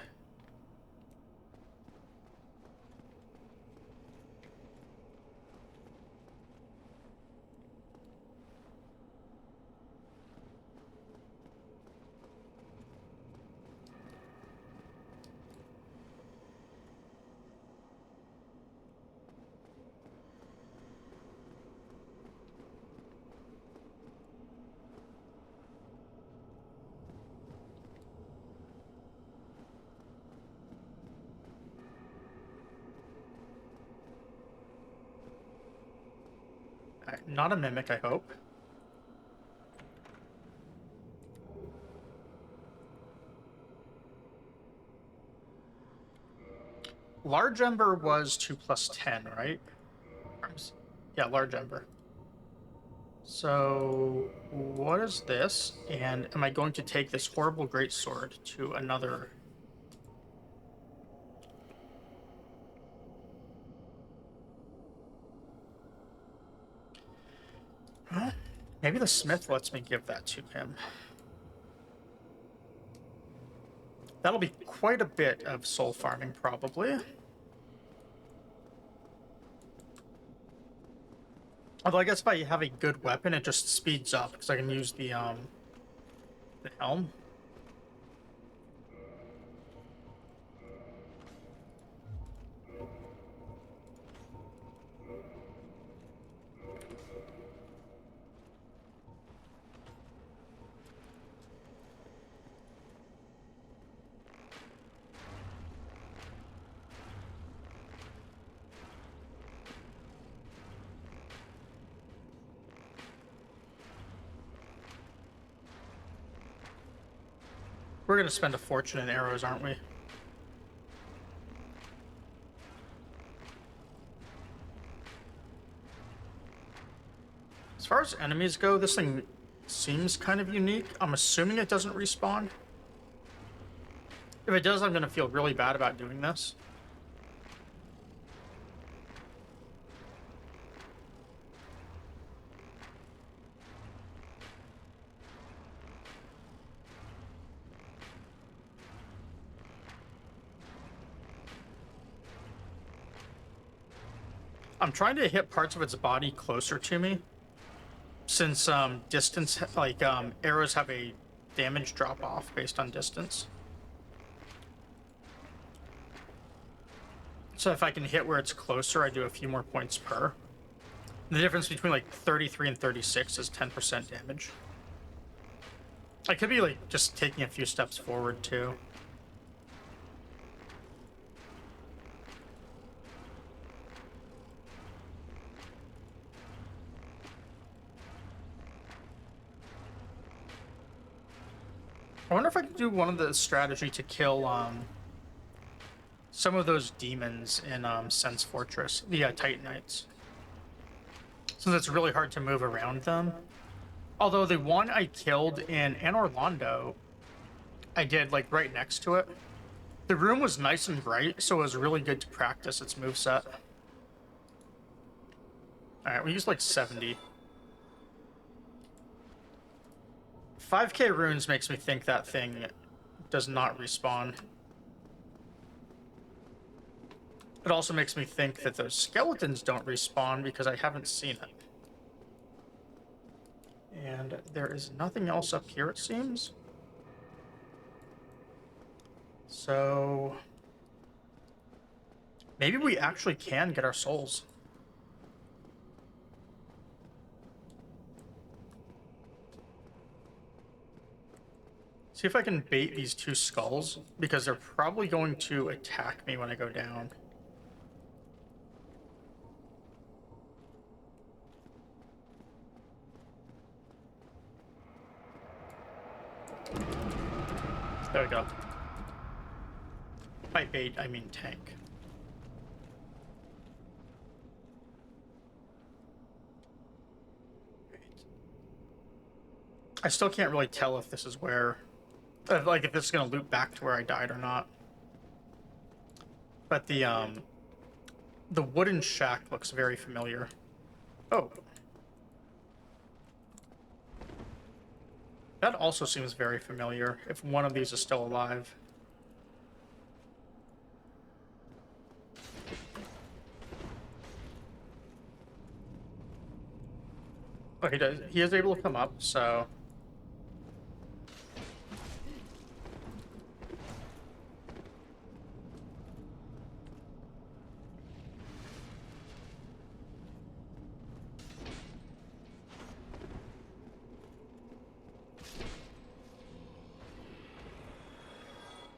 [SPEAKER 1] Alright, not a mimic, I hope. Large Ember was 2 plus 10, right? Yeah, Large Ember. So, what is this? And am I going to take this horrible greatsword to another? Huh? Maybe the smith lets me give that to him. That'll be quite a bit of soul farming, probably. Although I guess if I have a good weapon, it just speeds up because I can use the helm. We're gonna spend a fortune in arrows, aren't we? As far as enemies go, this thing seems kind of unique. I'm assuming it doesn't respawn. If it does, I'm gonna feel really bad about doing this. I'm trying to hit parts of its body closer to me, since distance, like arrows have a damage drop off based on distance. So if I can hit where it's closer, I do a few more points per. The difference between like 33 and 36 is 10% damage. I could be like just taking a few steps forward too. I wonder if I could do one of the strategy to kill some of those demons in Sense Fortress, the Titanites. Since it's really hard to move around them. Although the one I killed in Anor Londo, I did like right next to it. The room was nice and bright, so it was really good to practice its moveset. Alright, we used like 70. 5k runes makes me think that thing does not respawn. It also makes me think that those skeletons don't respawn because I haven't seen it. And there is nothing else up here, it seems. So maybe we actually can get our souls. See if I can bait these two skulls, because they're probably going to attack me when I go down. There we go. By bait, I mean tank. I still can't really tell if this is where... like, if this is going to loop back to where I died or not. But the wooden shack looks very familiar. Oh. That also seems very familiar, if one of these is still alive. Oh, he does. He is able to come up, so...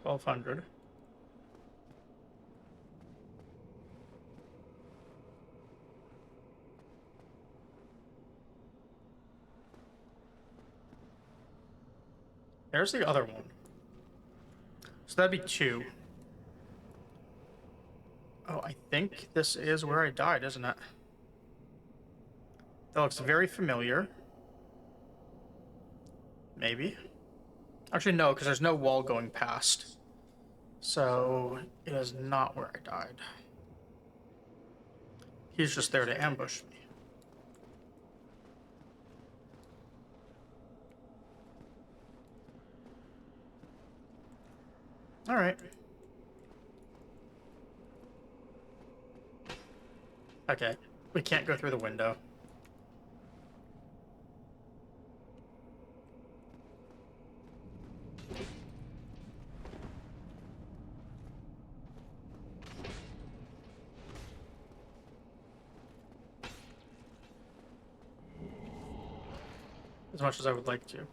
[SPEAKER 1] $1,200. There's the other one. So that'd be 2. Oh, I think this is where I died, isn't it? That looks very familiar. Maybe. Actually, no, because there's no wall going past. So it is not where I died. He's just there to ambush me. All right. Okay, we can't go through the window. As much as I would like to.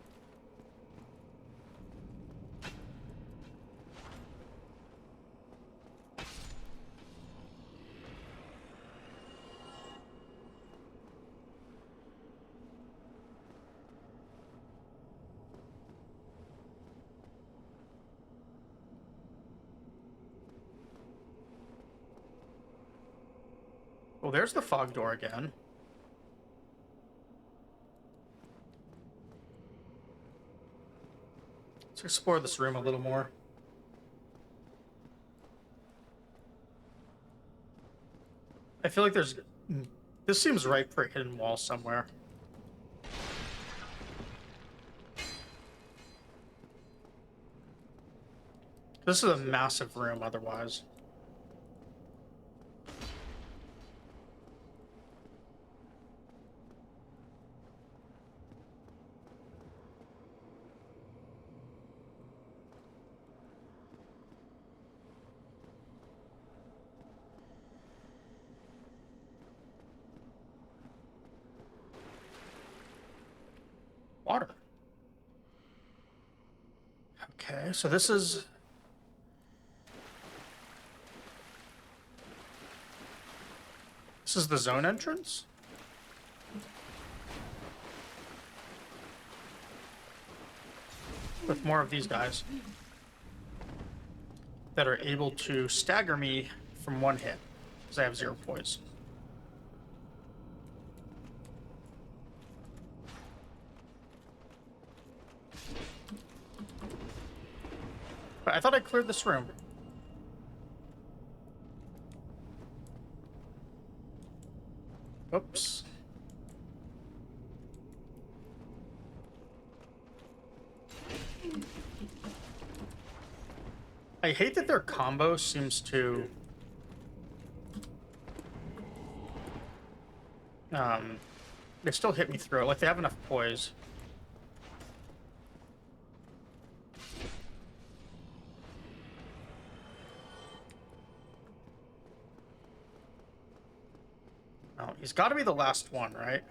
[SPEAKER 1] Well, there's the fog door again. Let's explore this room a little more. I feel like there's... This seems ripe for a hidden wall somewhere. This is a massive room otherwise. Water. Okay, so this is... This is the zone entrance? With more of these guys that are able to stagger me from one hit, because I have 0 poise. But I thought I cleared this room. Oops. I hate that their combo seems to... They still hit me through it, like they have enough poise. Oh, he's got to be the last one, right?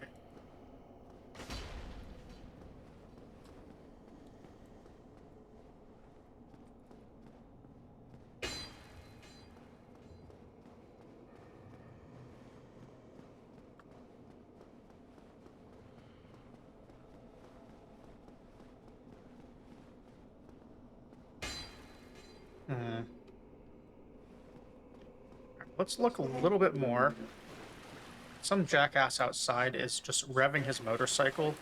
[SPEAKER 1] Let's look a little bit more. Some jackass outside is just revving his motorcycle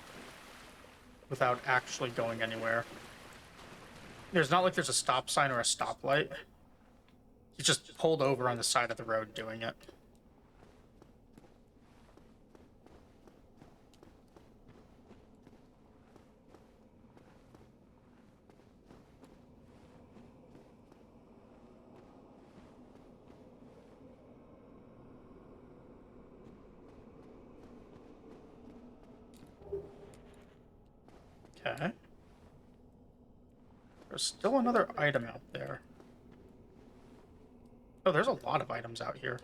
[SPEAKER 1] without actually going anywhere. There's not like there's a stop sign or a stoplight. He's just pulled over on the side of the road doing it. Okay. There's still another item out there. Oh, there's a lot of items out here.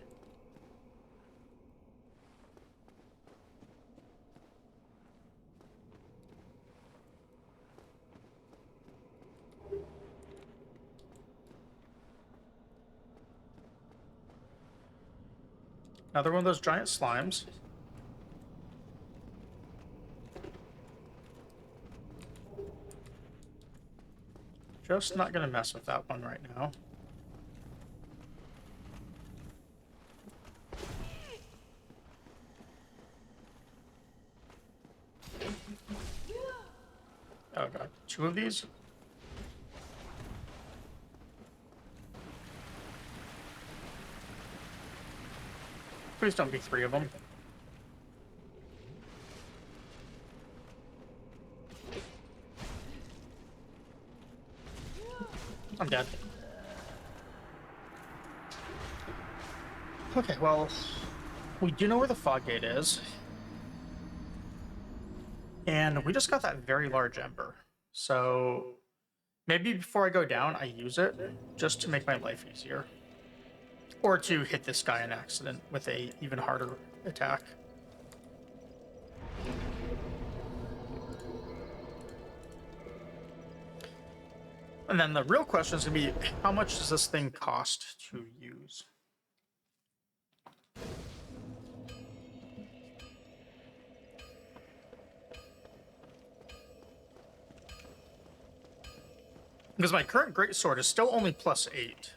[SPEAKER 1] Another one of those giant slimes. just not gonna mess with that one right now. Oh god, 2 of these? Please don't be 3 of them. I'm dead. Okay, well, we do know where the fog gate is. And we just got that very large ember. So maybe before I go down, I use it just to make my life easier. Or to hit this guy in accident with a even harder attack. And then the real question is going to be, how much does this thing cost to use? Because my current greatsword is still only +8.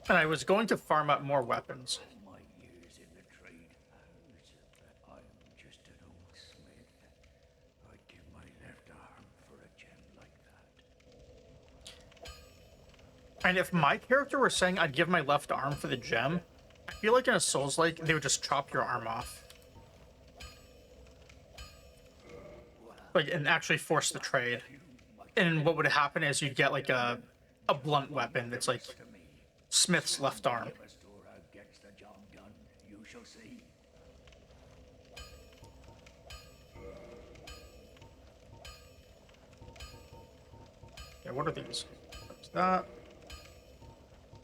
[SPEAKER 1] And I was going to farm up more weapons.
[SPEAKER 5] My years in the trade house, I'm just an old smith. I'd give my left arm for a gem like that.
[SPEAKER 1] And if my character were saying I'd give my left arm for the gem, I feel like in a Souls-like, they would just chop your arm off. Like, and actually force the trade. And what would happen is you'd get like a blunt weapon that's like Smith's left arm.
[SPEAKER 5] If a Stora gets the job done, you shall see.
[SPEAKER 1] Yeah, what are these? That's that.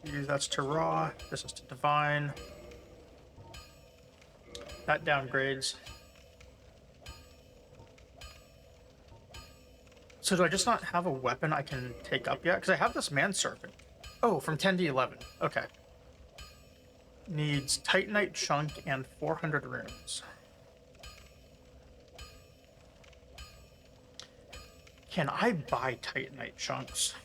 [SPEAKER 1] That's to raw. This is to divine. That downgrades. So do I just not have a weapon I can take up yet? Because I have this manservant. Oh, from 10 to 11. Okay. Needs Titanite chunk and 400 runes. Can I buy Titanite chunks?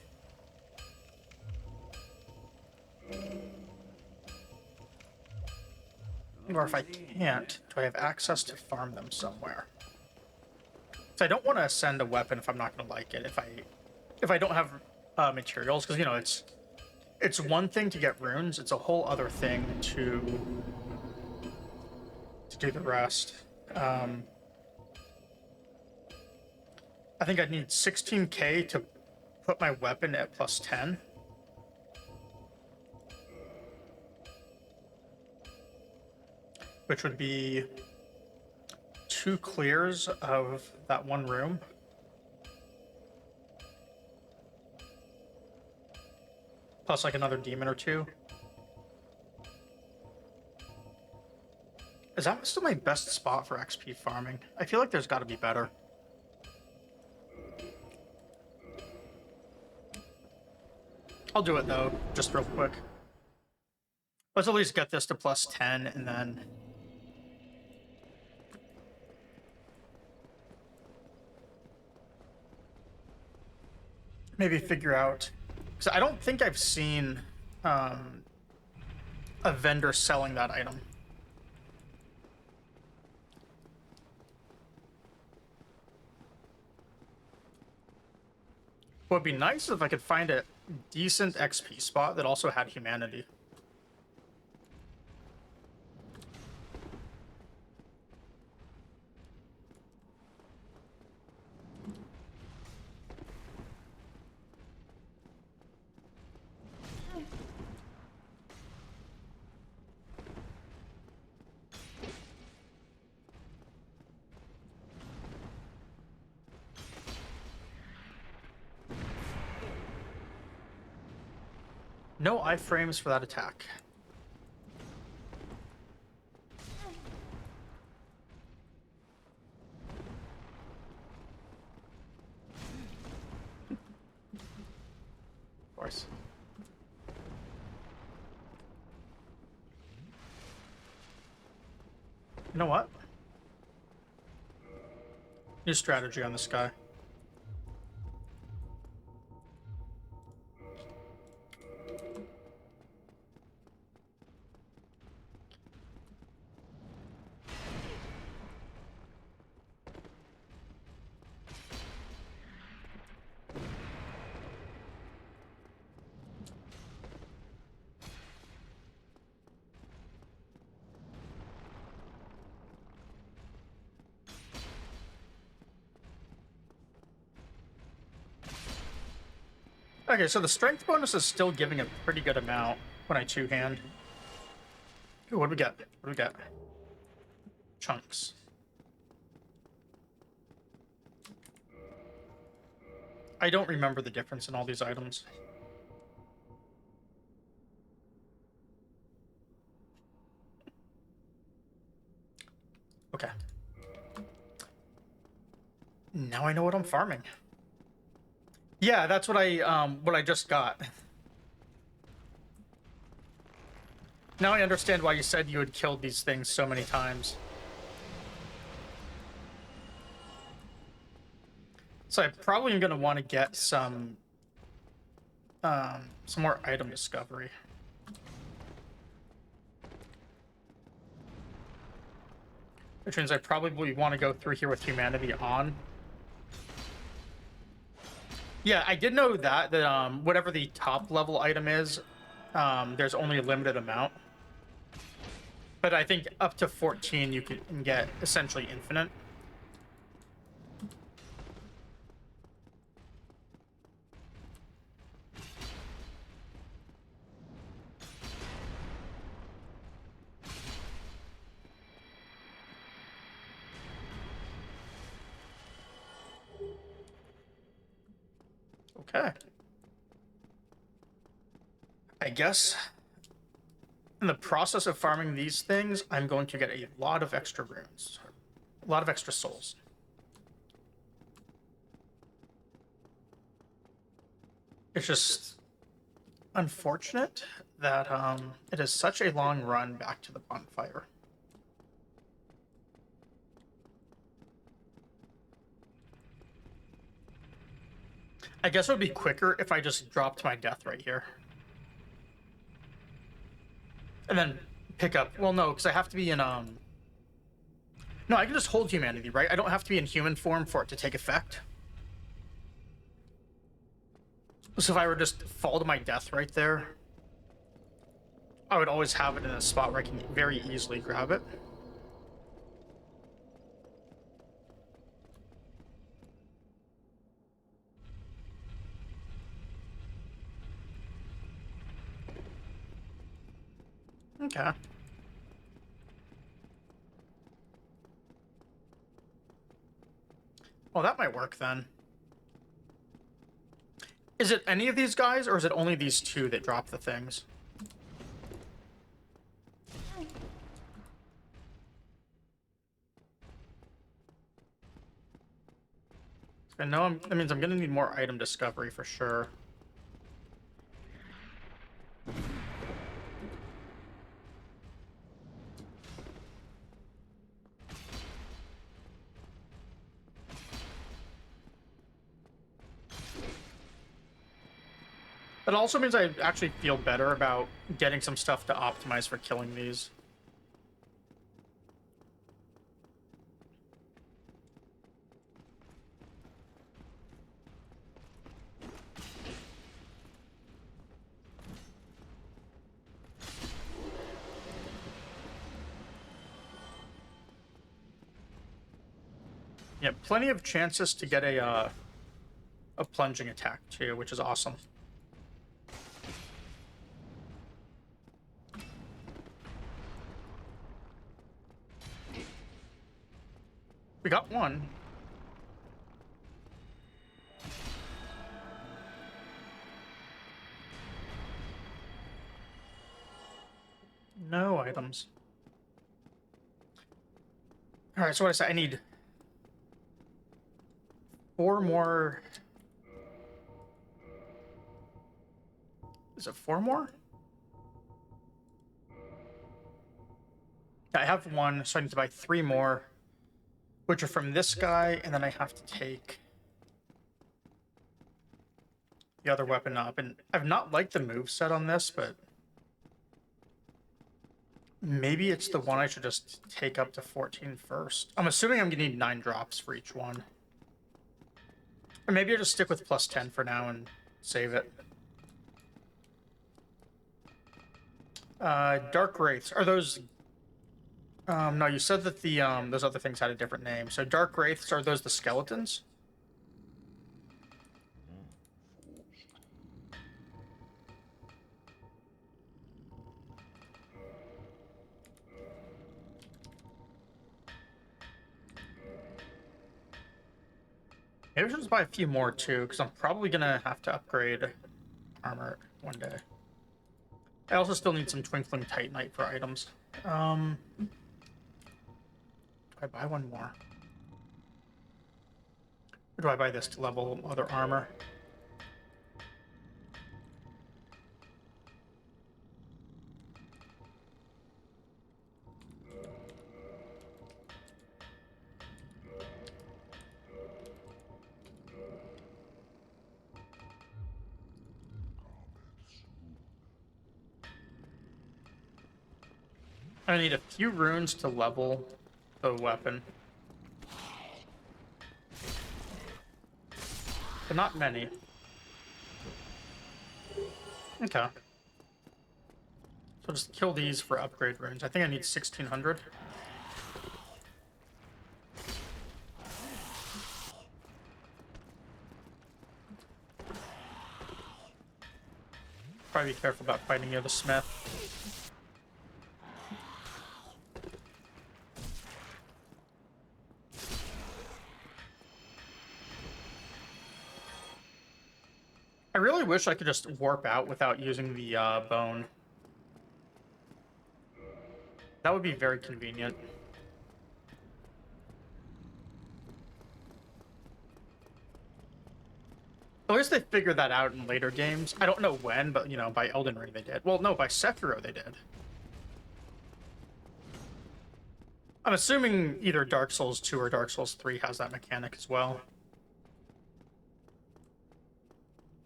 [SPEAKER 1] Or if I can't, do I have access to farm them somewhere? So I don't want to ascend a weapon if I'm not going to like it. If I don't have materials, because you know it's one thing to get runes. It's a whole other thing to do the rest. I think I'd need 16k to put my weapon at +10. Which would be 2 clears of that one room. Plus like another demon or 2. Is that still my best spot for XP farming? I feel like there's got to be better. I'll do it though, just real quick. Let's at least get this to +10 and then maybe figure out, because I don't think I've seen a vendor selling that item. What would be nice if I could find a decent XP spot that also had humanity. No iframes for that attack. Of course. You know what? New strategy on this guy. Okay, so the strength bonus is still giving a pretty good amount when I two-hand. Ooh, what do we get? What do we get? Chunks. I don't remember the difference in all these items. Okay. Now I know what I'm farming. Yeah, that's what I just got. Now I understand why you said you had killed these things so many times. So I probably am gonna want to get some more item discovery. Which means I probably want to go through here with humanity on. Yeah, I did know that whatever the top level item is, there's only a limited amount. But I think up to 14 you can get essentially infinite. Okay. I guess in the process of farming these things, I'm going to get a lot of extra runes. A lot of extra souls. It's just unfortunate that it is such a long run back to the bonfire. I guess it would be quicker if I just dropped my death right here. And then pick up... Well, no, because I have to be in... No, I can just hold humanity, right? I don't have to be in human form for it to take effect. So if I were just fall to my death right there, I would always have it in a spot where I can very easily grab it. Okay. Well, that might work then. Is it any of these guys, or is it only these two that drop the things? I know that means I'm gonna need more item discovery for sure. It also means I actually feel better about getting some stuff to optimize for killing these. Yeah, plenty of chances to get a plunging attack too, which is awesome. We got one. No items. All right, so what I say, I need 4 more. Is it 4 more? I have 1, so I need to buy 3 more, which are from this guy, and then I have to take the other weapon up. And I've not liked the moveset on this, but maybe it's the one I should just take up to 14 first. I'm assuming I'm gonna need 9 drops for each one. Or maybe I'll just stick with plus 10 for now and save it. Dark Wraiths. Are those... no, you said that the those other things had a different name. So Dark Wraiths, are those the skeletons? Maybe I should just buy a few more too, because I'm probably gonna have to upgrade armor one day. I also still need some Twinkling Titanite for items. Do I buy one more? Or do I buy this to level other armor? I need a few runes to level the weapon. But not many. Okay. So just kill these for upgrade runes. I think I need 1600. Probably be careful about fighting near the smith. I really wish I could just warp out without using the bone. That would be very convenient. At least they figured that out in later games. I don't know when, but, you know, by Elden Ring they did. Well, no, by Sekiro they did. I'm assuming either Dark Souls 2 or Dark Souls 3 has that mechanic as well.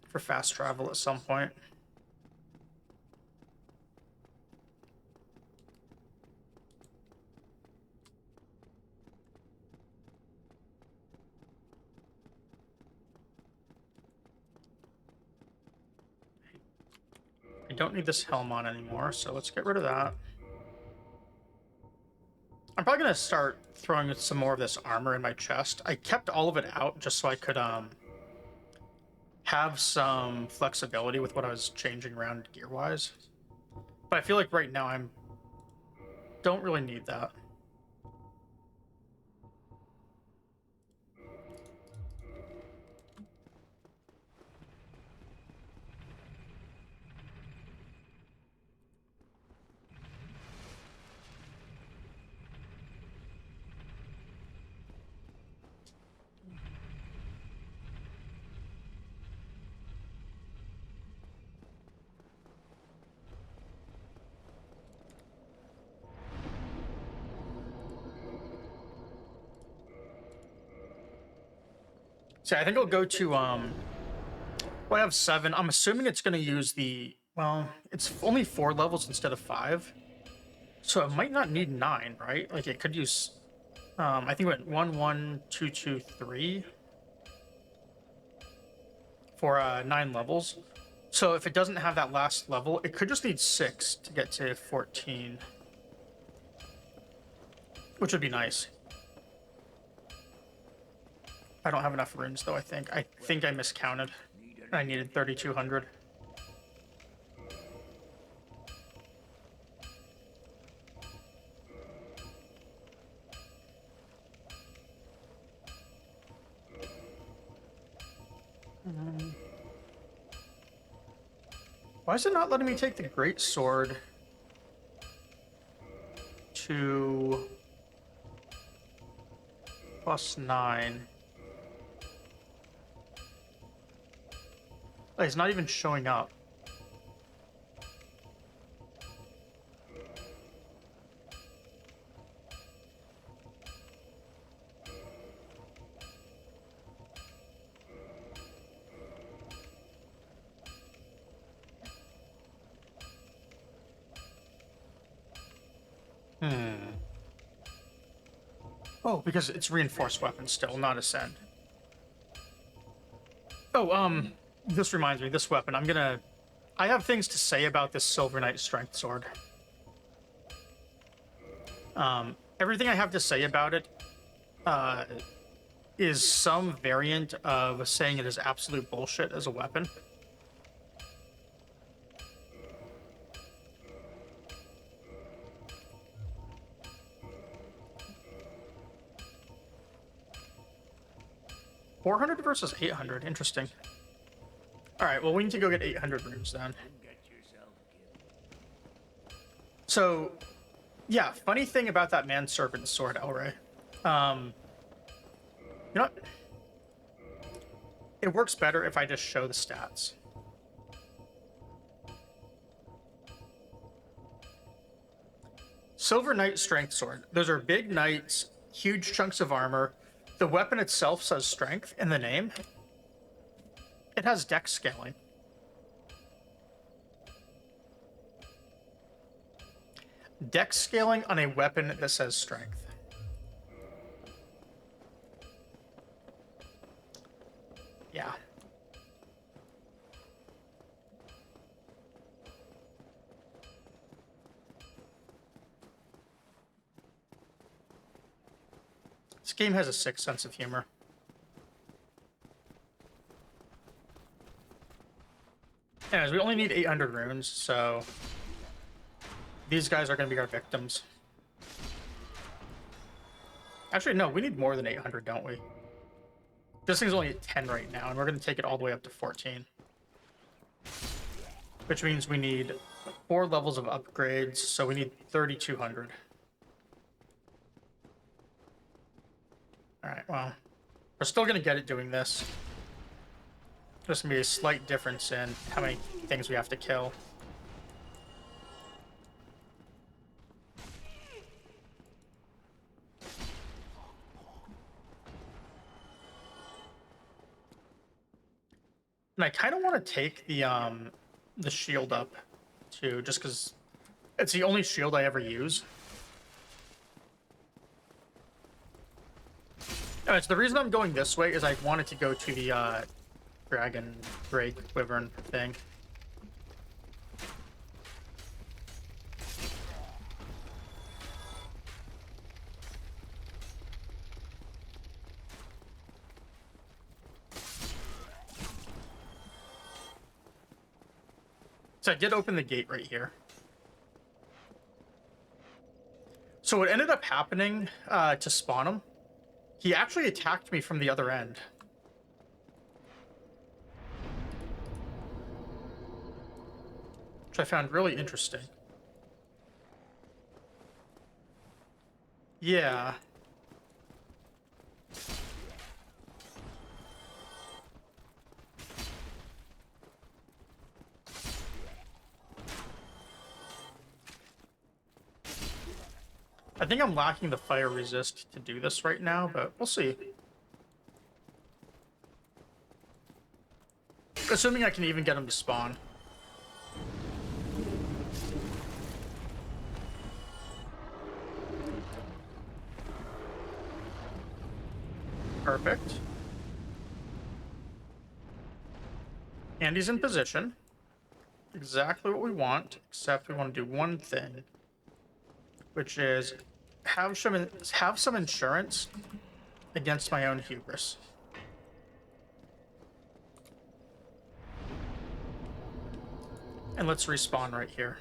[SPEAKER 1] For fast travel at some point. I don't need this helm on anymore, so let's get rid of that. I'm probably gonna start throwing some more of this armor in my chest. I kept all of it out just so I could have some flexibility with what I was changing around gear-wise. But I feel like right now don't really need that. So I think I'll go to well, I have 7. I'm assuming it's gonna use the, well, it's only 4 levels instead of 5. So it might not need 9, right? Like it could use I think it went 1 1 2 2 3 for 9 levels. So if it doesn't have that last level, it could just need 6 to get to 14. Which would be nice. I don't have enough runes though, I think. I think I miscounted. I needed 3200. Why is it not letting me take the great sword to +9? Like, it's not even showing up. Oh, because it's reinforced weapons still, not ascend. Oh, this reminds me, this weapon, I have things to say about this Silver Knight Strength Sword. Everything I have to say about it, is some variant of saying it is absolute bullshit as a weapon. 400 versus 800. Interesting. All right, well, we need to go get 800 runes then. So, yeah, funny thing about that manservant sword, Elray. You know what? It works better if I just show the stats. Silver Knight Strength Sword. Those are big knights, huge chunks of armor. The weapon itself says strength in the name. It has dex scaling. Dex scaling on a weapon that says strength. Yeah. This game has a sick sense of humor. Anyways, we only need 800 runes, so these guys are going to be our victims. Actually, no, we need more than 800, don't we? This thing's only at 10 right now, and we're going to take it all the way up to 14. Which means we need 4 levels of upgrades, so we need 3,200. Alright, well, we're still going to get it doing this. There's going to be a slight difference in how many things we have to kill. And I kind of want to take the shield up, too, just because it's the only shield I ever use. Anyways, the reason I'm going this way is I wanted to go to the Dragon Drake Wyvern thing. So I did open the gate right here. So what ended up happening to spawn him, he actually attacked me from the other end. Which I found really interesting. Yeah. I think I'm lacking the fire resist to do this right now, but we'll see. Assuming I can even get him to spawn. Perfect. And he's in position. Exactly what we want, except we want to do one thing, which is have some insurance against my own hubris. And let's respawn right here.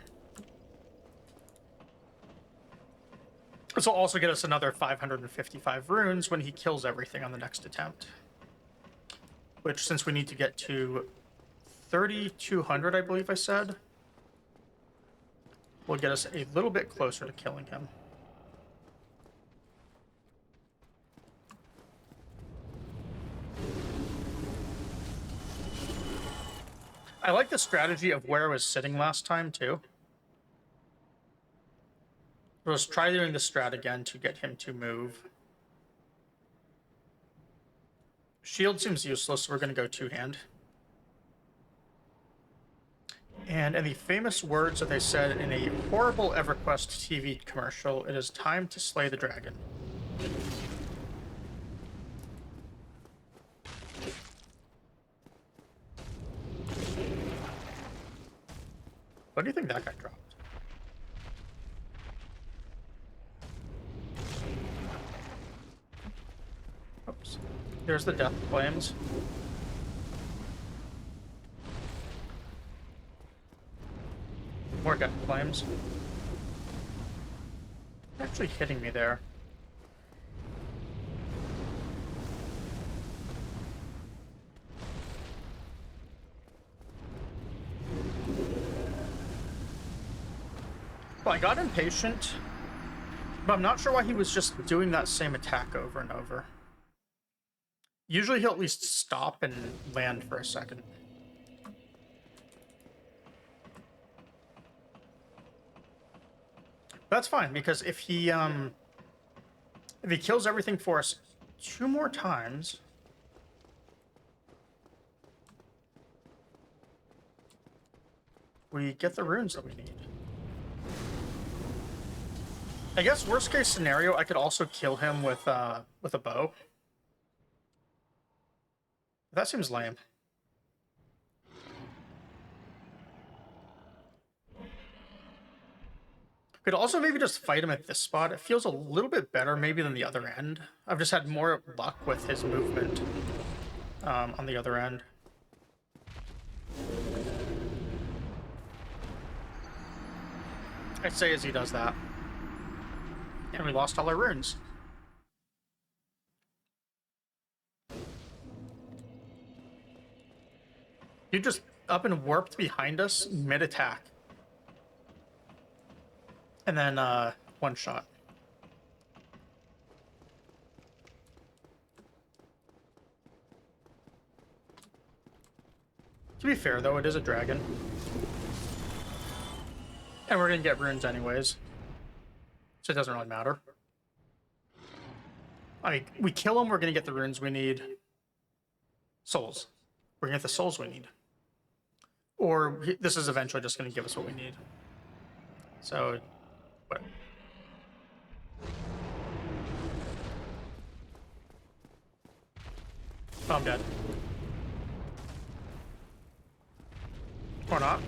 [SPEAKER 1] This will also get us another 555 runes when he kills everything on the next attempt. Which, since we need to get to 3,200, I believe I said, will get us a little bit closer to killing him. I like the strategy of where I was sitting last time, too. Let's try doing the strat again to get him to move. Shield seems useless, so we're going to go two-hand. And in the famous words that they said in a horrible EverQuest TV commercial, it is time to slay the dragon. What do you think that guy dropped? Oops. Here's the death flames. More death flames. Actually hitting me there. Well, I got impatient, but I'm not sure why he was just doing that same attack over and over. Usually he'll at least stop and land for a second. That's fine, because if he kills everything for us 2 more times, we get the runes that we need. I guess worst case scenario, I could also kill him with a bow. That seems lame. Could also maybe just fight him at this spot. It feels a little bit better maybe than the other end. I've just had more luck with his movement on the other end. I'd say as he does that. And we lost all our runes. You just up and warped behind us mid-attack. And then, one shot. To be fair, though, it is a dragon. And we're gonna get runes anyways. So it doesn't really matter. We kill him, we're gonna get the runes we need. Souls. We're gonna get the souls we need. Or this is eventually just gonna give us what we need. So, what? Oh, I'm dead. Or not.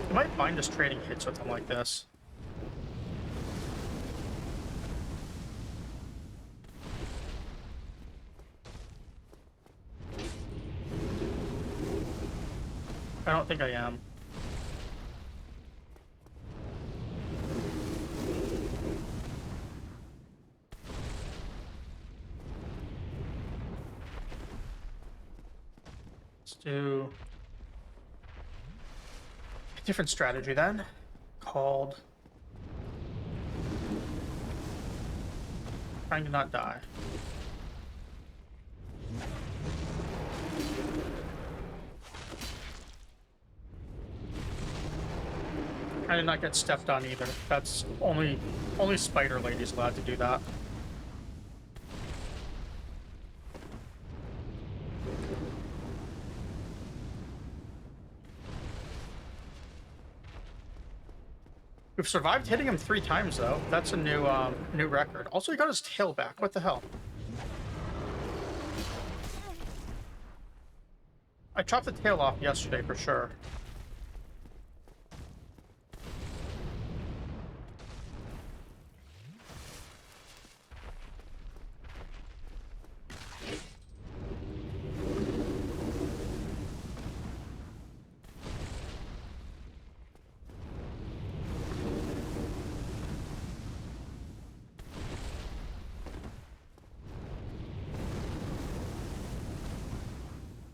[SPEAKER 1] I might mind just trading hits with him like this. I don't think I am. Let's do a different strategy then, called trying to not die. I did not get stepped on either. That's only Spider Lady's allowed to do that. We've survived hitting him 3 times though. That's a new record. Also, he got his tail back. What the hell? I chopped the tail off yesterday for sure.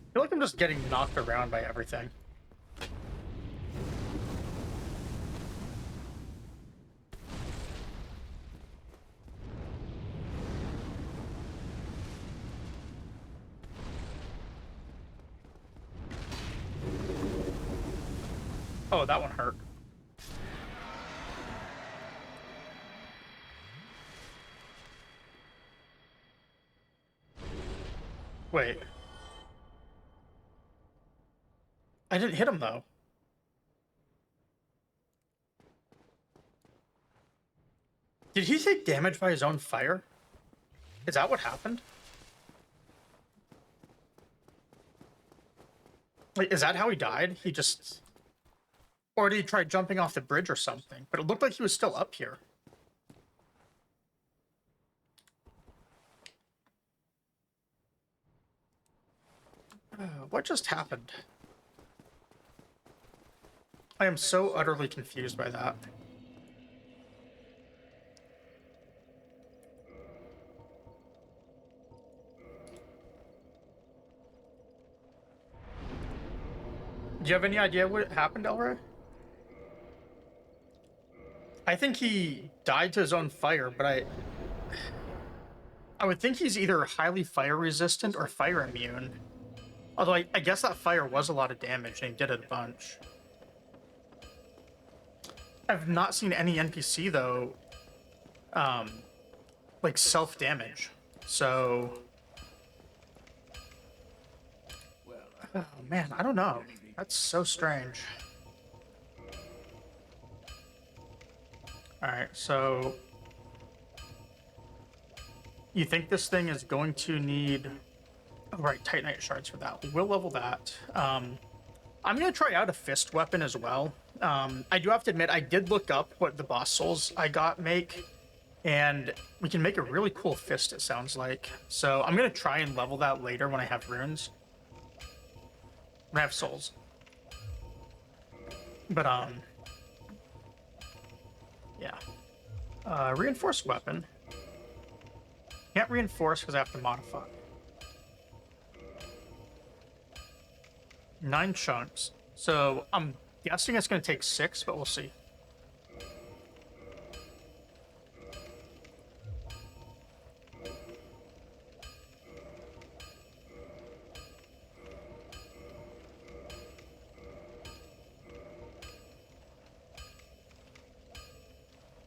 [SPEAKER 1] I feel like I'm just getting knocked around by everything. Oh, that one hurt. Wait. I didn't hit him, though. Did he take damage by his own fire? Is that what happened? Like, is that how he died? He just... Or did he try jumping off the bridge or something? But it looked like he was still up here. What just happened? I am so utterly confused by that. Do you have any idea what happened, Elray? I think he died to his own fire, but I would think he's either highly fire resistant or fire immune. Although I guess that fire was a lot of damage and he did it a bunch. I've not seen any NPC though, like self-damage. So, oh man, I don't know. That's so strange. All right, so you think this thing is going to need, oh, right, Titanite shards for that. We will level that. I'm gonna try out a fist weapon as well. I do have to admit, I did look up what the boss souls I got make, and we can make a really cool fist, it sounds like. So I'm gonna try and level that later when I have runes. When I have souls. But, yeah. Reinforced weapon. Can't reinforce because I have to modify. 9 chunks. So I'm guessing it's going to take 6, but we'll see.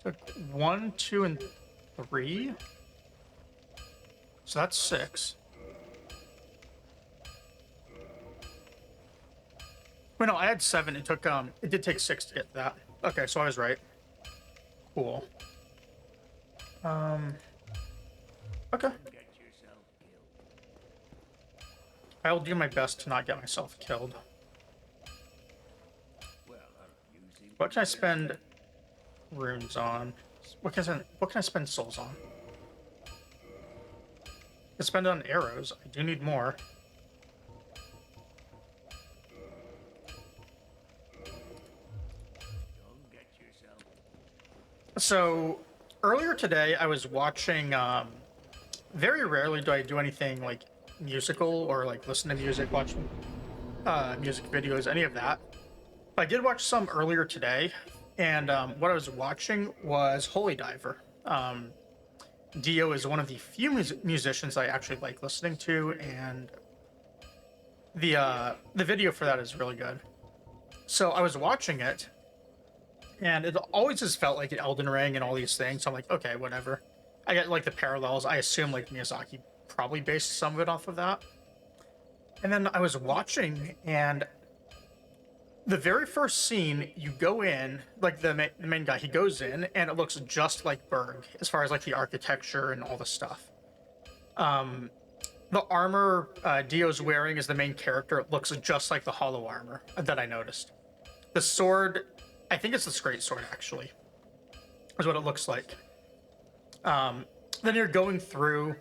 [SPEAKER 1] Took 1, 2, and 3. So that's 6. Wait, no, I had 7. It took it did take 6 to get that. Okay, so I was right. Cool. Okay. I'll do my best to not get myself killed. What can I spend runes on? What can I spend souls on? I can spend it on arrows. I do need more. So earlier today, I was watching. Very rarely do I do anything like musical or like listen to music, watch music videos, any of that. But I did watch some earlier today, and what I was watching was Holy Diver. Dio is one of the few musicians I actually like listening to, and the video for that is really good. So I was watching it, and it always just felt like an Elden Ring and all these things. So I'm like, okay, whatever. I get like the parallels. I assume like Miyazaki probably based some of it off of that. And then I was watching, and the very first scene, you go in, like the main guy, he goes in, and it looks just like Berg, as far as like the architecture and all the stuff. The armor Dio's wearing as the main character, it looks just like the hollow armor that I noticed. The sword, I think it's the Great Sword, actually, is what it looks like. Then you're going through,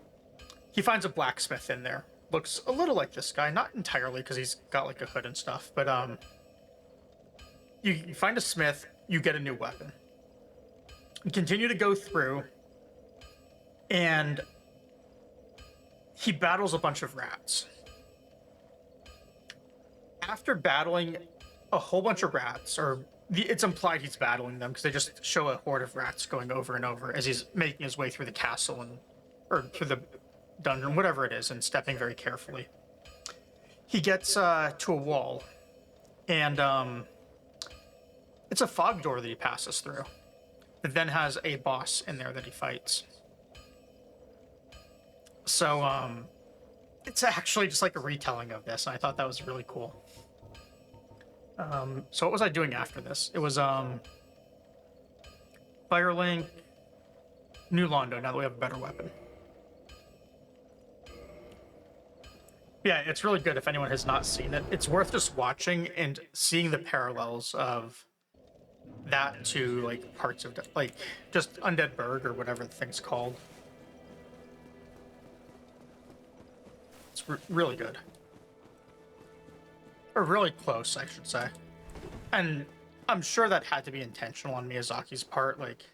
[SPEAKER 1] he finds a blacksmith in there. Looks a little like this guy, not entirely, because he's got like a hood and stuff, but you find a smith, you get a new weapon. You continue to go through, and he battles a bunch of rats. After battling a whole bunch of rats, or it's implied he's battling them because they just show a horde of rats going over and over as he's making his way through the castle or through the dungeon, whatever it is, and stepping very carefully. He gets to a wall, and it's a fog door that he passes through. It then has a boss in there that he fights. So, it's actually just like a retelling of this, and I thought that was really cool. So what was I doing after this? It was, Firelink, New Londo, now that we have a better weapon. Yeah, it's really good if anyone has not seen it. It's worth just watching and seeing the parallels of that to, like, parts of, like, just Undead Berg or whatever the thing's called. It's really good. Or really close, I should say. And I'm sure that had to be intentional on Miyazaki's part. Like,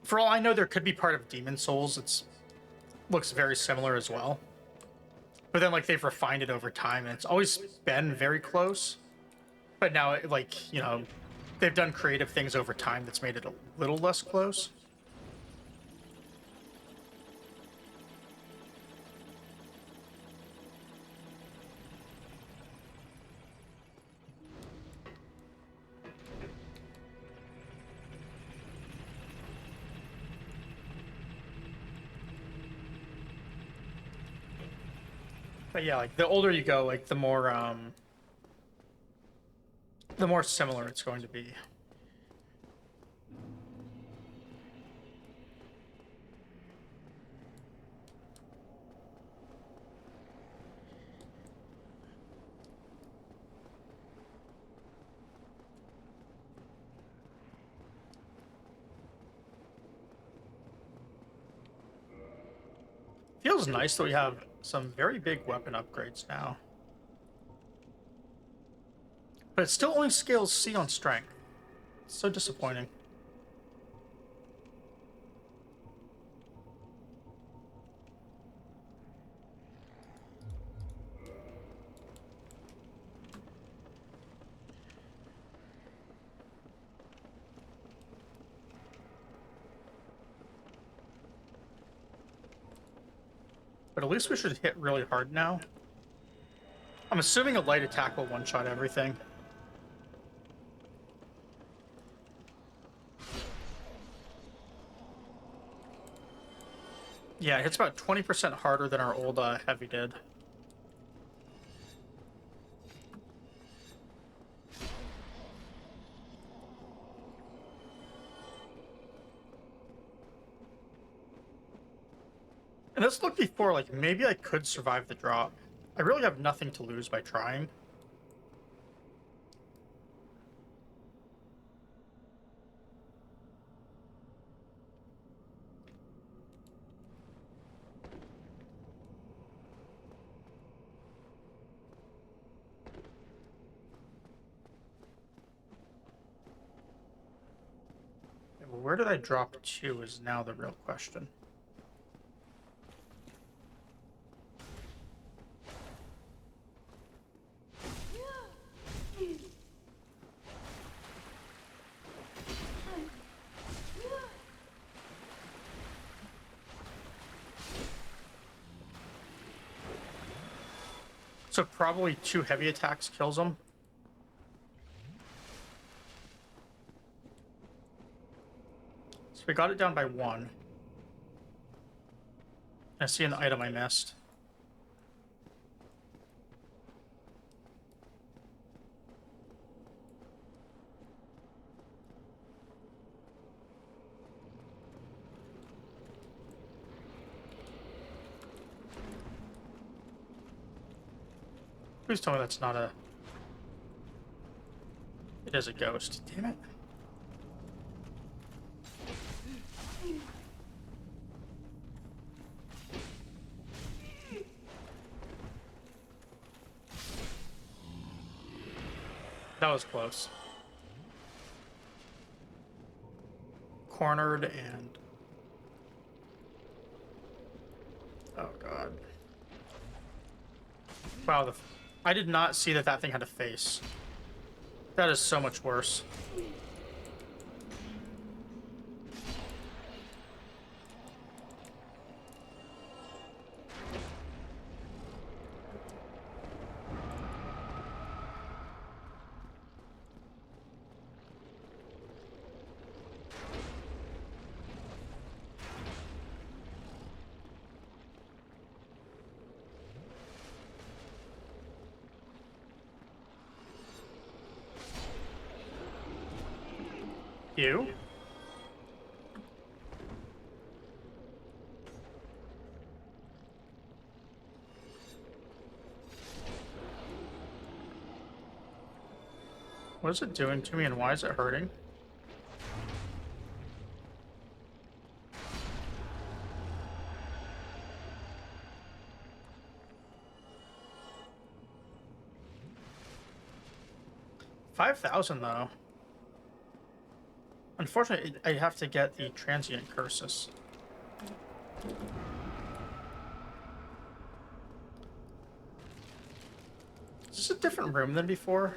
[SPEAKER 1] for all I know, there could be part of Demon Souls. Looks very similar as well. But then like they've refined it over time, and it's always been very close. But now, like, you know, they've done creative things over time that's made it a little less close. But yeah, like the older you go, like the more similar it's going to be. Feels nice that we have some very big weapon upgrades now. But it still only scales C on strength. It's so disappointing. But at least we should hit really hard now. I'm assuming a light attack will one-shot everything. Yeah, it hits about 20% harder than our old heavy did. And let's look before, like, maybe I could survive the drop. I really have nothing to lose by trying. Okay, well, where did I drop to is now the real question. So probably 2 heavy attacks kills him. So we got it down by 1. I see an item I missed. Please tell me that's not a... It is a ghost. Damn it. That was close. Cornered and... Oh god. Wow, I did not see that thing had a face. That is so much worse. You? What is it doing to me and why is it hurting? $5,000 though. Unfortunately, I have to get the transient curses. this a different room than before?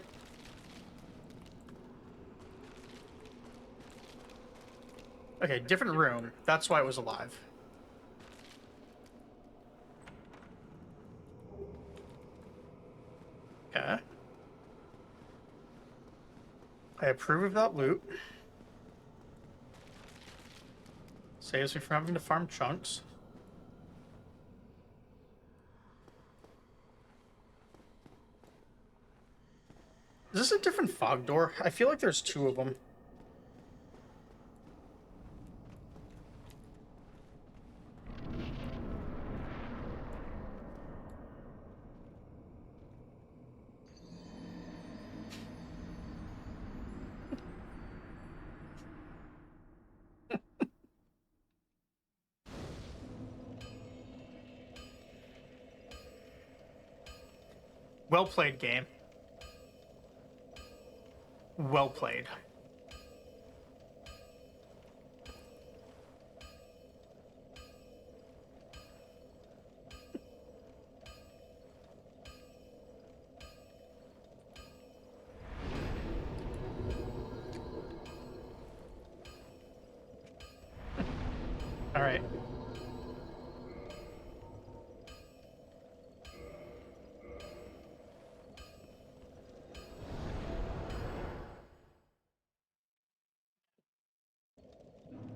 [SPEAKER 1] Okay, different room. That's why it was alive. Okay. I approve of that loot. Saves me from having to farm chunks. Is this a different fog door? I feel like there's two of them. Well played, game. Well played. All right.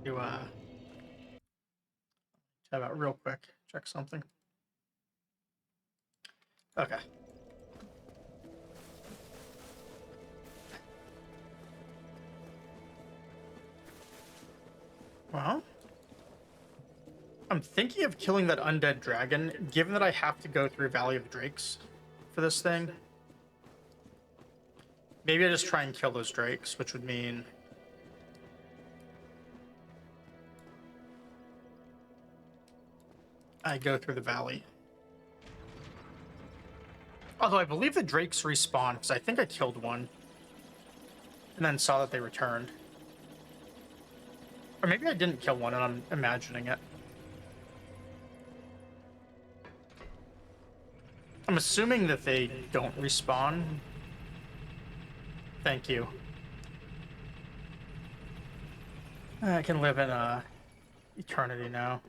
[SPEAKER 1] Do time out real quick. Check something. Okay. Well, I'm thinking of killing that undead dragon, given that I have to go through Valley of Drakes for this thing. Maybe I just try and kill those drakes, which would mean I go through the valley. Although I believe the drakes respawn, because I think I killed one. And then saw that they returned. Or maybe I didn't kill one and I'm imagining it. I'm assuming that they don't respawn. Thank you. I can live in eternity now.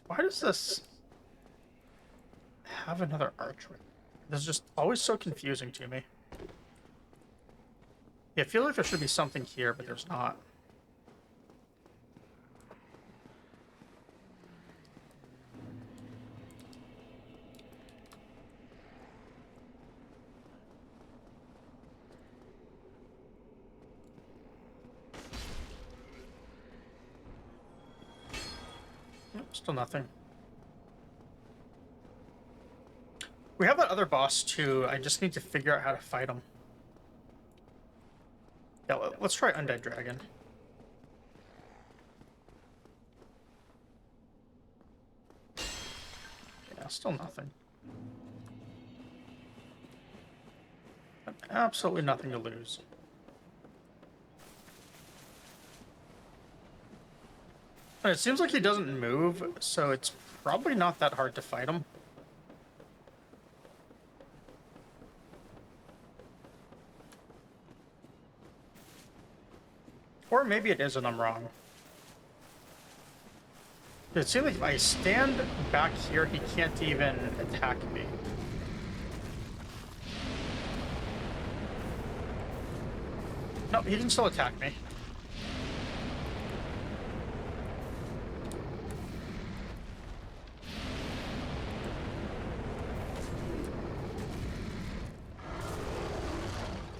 [SPEAKER 1] Why does this have another archway? This is just always so confusing to me. Yeah, I feel like there should be something here, but there's not. Nope, still nothing. We have that other boss too. I just need to figure out how to fight him. Yeah, let's try Undead Dragon. Yeah, still nothing. Absolutely nothing to lose. And it seems like he doesn't move, so it's probably not that hard to fight him. Or maybe it is and I'm wrong. It seems like if I stand back here, he can't even attack me. No, he can still attack me.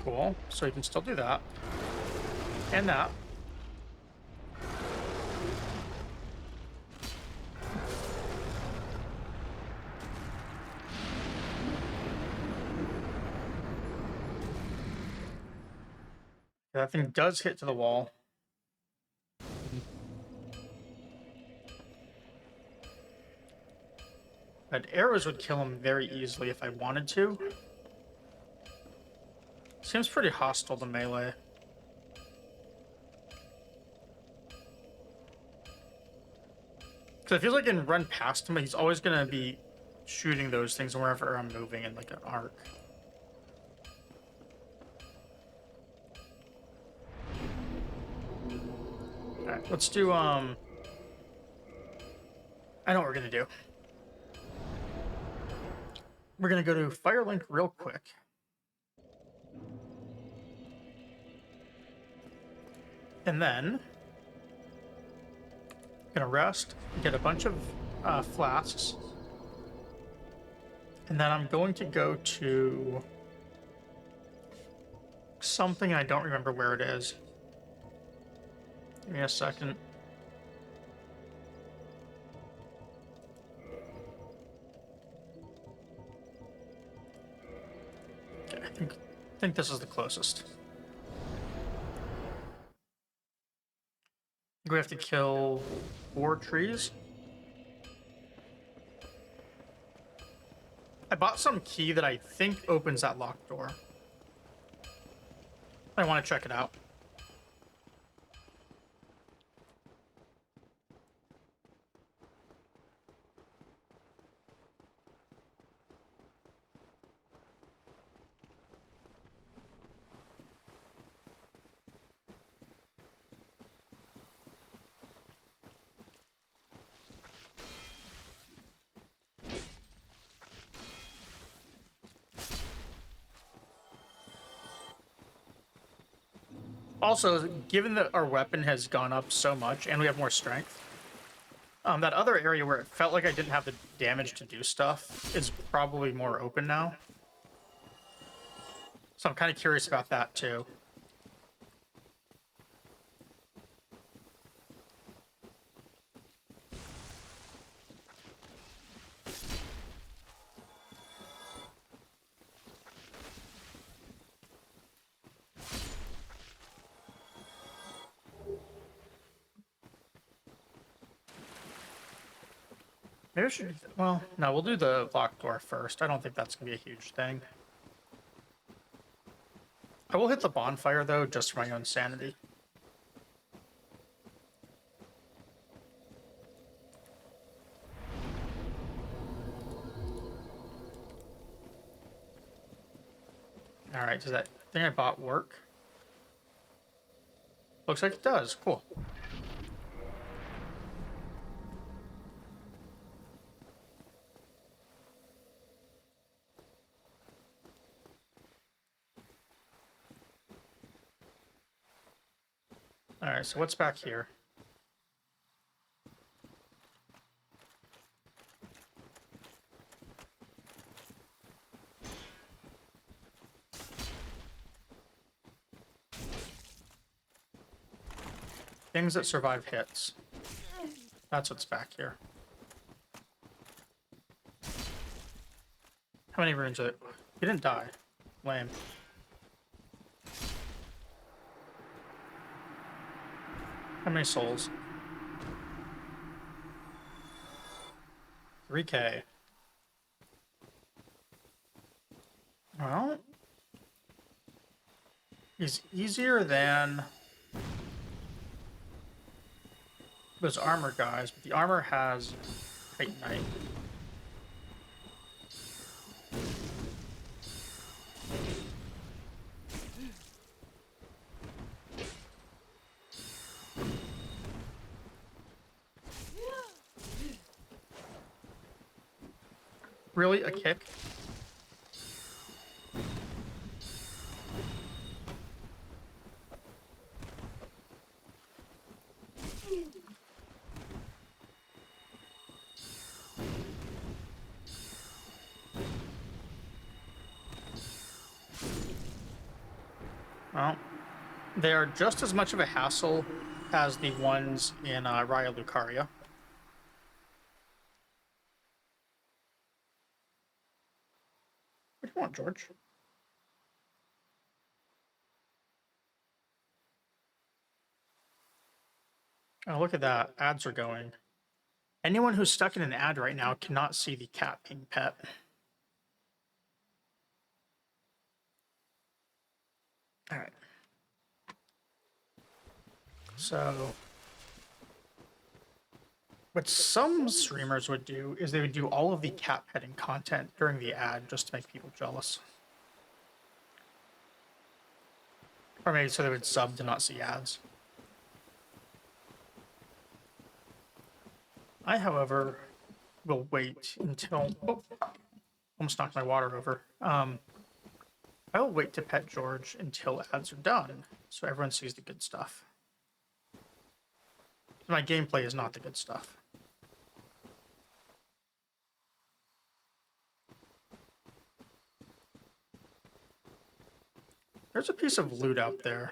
[SPEAKER 1] Cool. So he can still do that. And that. That thing does hit to the wall. But arrows would kill him very easily if I wanted to. Seems pretty hostile to melee. Because it feels like I can run past him, but he's always gonna be shooting those things wherever I'm moving in like an arc. Alright, let's do I know what we're gonna do. We're gonna go to Firelink real quick. And then gonna rest, get a bunch of flasks. And then I'm going to go to something I don't remember where it is. Give me a second. Okay, I think this is the closest. We have to kill 4 trees. I bought some key that I think opens that locked door. I want to check it out. Also, given that our weapon has gone up so much and we have more strength, that other area where it felt like I didn't have the damage to do stuff is probably more open now. So I'm kind of curious about that too. Maybe I should. Well, no, we'll do the locked door first. I don't think that's gonna be a huge thing. I will hit the bonfire though, just for my own sanity. All right, does that thing I bought work? Looks like it does. Cool. All right, so what's back here? Things that survive hits. That's what's back here. How many runes are there? He didn't die. Lame. How many souls? 3K. Well, he's easier than those armor guys, but the armor has Titanite. Really? A kick? Well, they are just as much of a hassle as the ones in Raya Lucaria. What do you want, George? Oh, look at that. Ads are going. Anyone who's stuck in an ad right now cannot see the cat being pet. All right. So What some streamers would do is they would do all of the cat petting content during the ad just to make people jealous. Or maybe so they would sub to not see ads. I, however, will wait until... Oh, almost knocked my water over. I will wait to pet George until ads are done, so everyone sees the good stuff. My gameplay is not the good stuff. There's a piece of loot out there.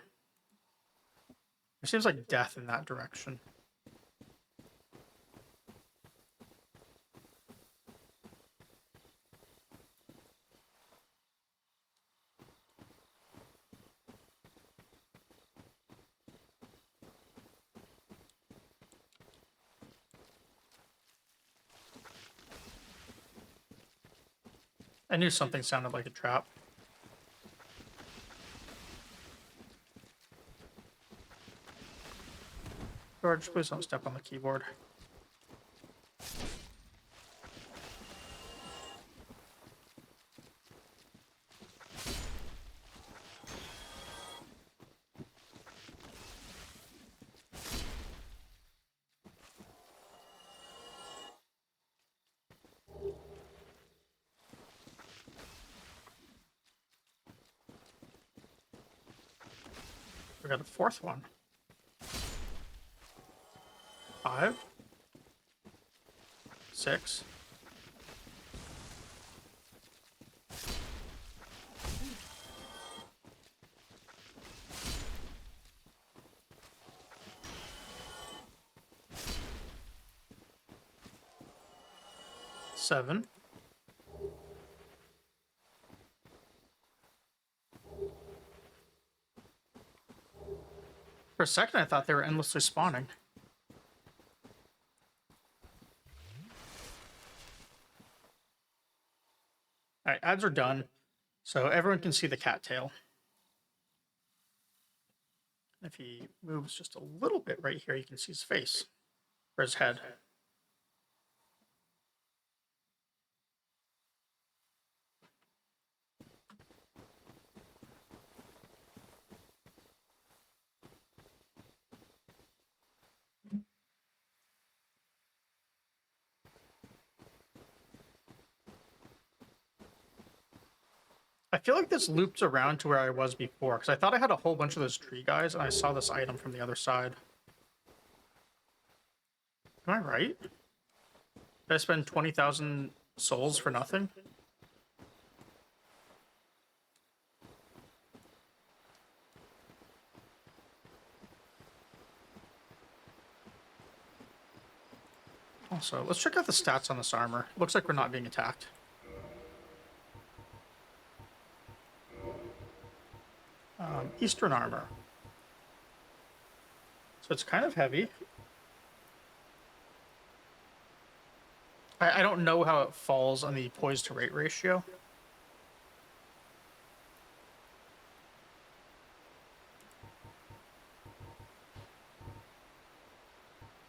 [SPEAKER 1] There seems like death in that direction. I knew something sounded like a trap. George, please don't step on the keyboard. We got a fourth one. 5, 6. Seven. For a second, I thought they were endlessly spawning. Alright, ads are done, so everyone can see the cattail. If he moves just a little bit right here, you can see his face, or his head. I feel like this loops around to where I was before, because I thought I had a whole bunch of those tree guys, and I saw this item from the other side. Am I right? Did I spend 20,000 souls for nothing? Also, let's check out the stats on this armor. Looks like we're not being attacked. Eastern armor. So it's kind of heavy. I don't know how it falls on the poise to rate ratio.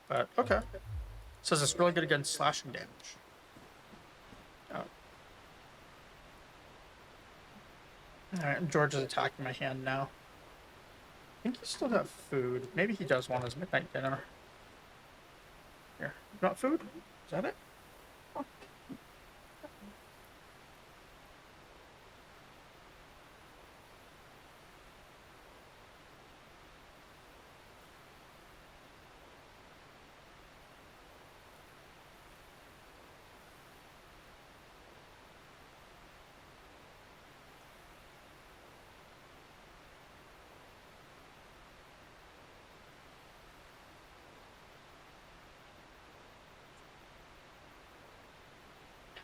[SPEAKER 1] But, okay. It says it's really good against slashing damage. Oh. Alright, George is attacking my hand now. I think he's still got food. Maybe he does want his midnight dinner. Here, you got food? Is that it? Oh.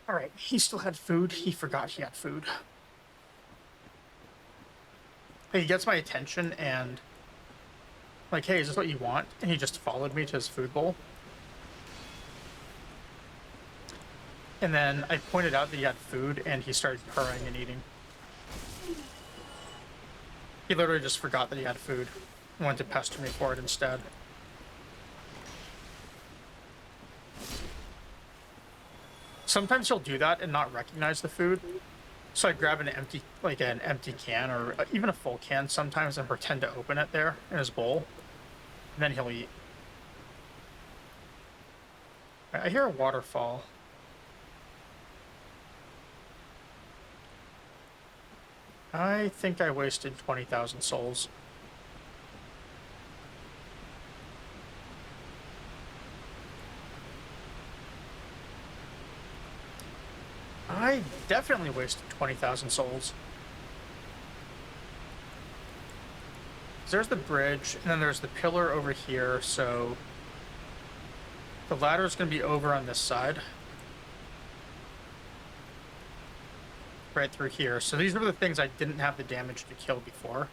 [SPEAKER 1] Alright, he still had food. He forgot he had food. He gets my attention and... like, hey, is this what you want? And he just followed me to his food bowl. And then I pointed out that he had food, and he started purring and eating. He literally just forgot that he had food and wanted to pester me for it instead. Sometimes he'll do that and not recognize the food. So I grab an empty can or even a full can sometimes and pretend to open it there in his bowl. And then he'll eat. I hear a waterfall. I think I wasted 20,000 souls. I definitely wasted 20,000 souls. There's the bridge, and then there's the pillar over here, so the ladder is going to be over on this side. Right through here. So these are the things I didn't have the damage to kill before.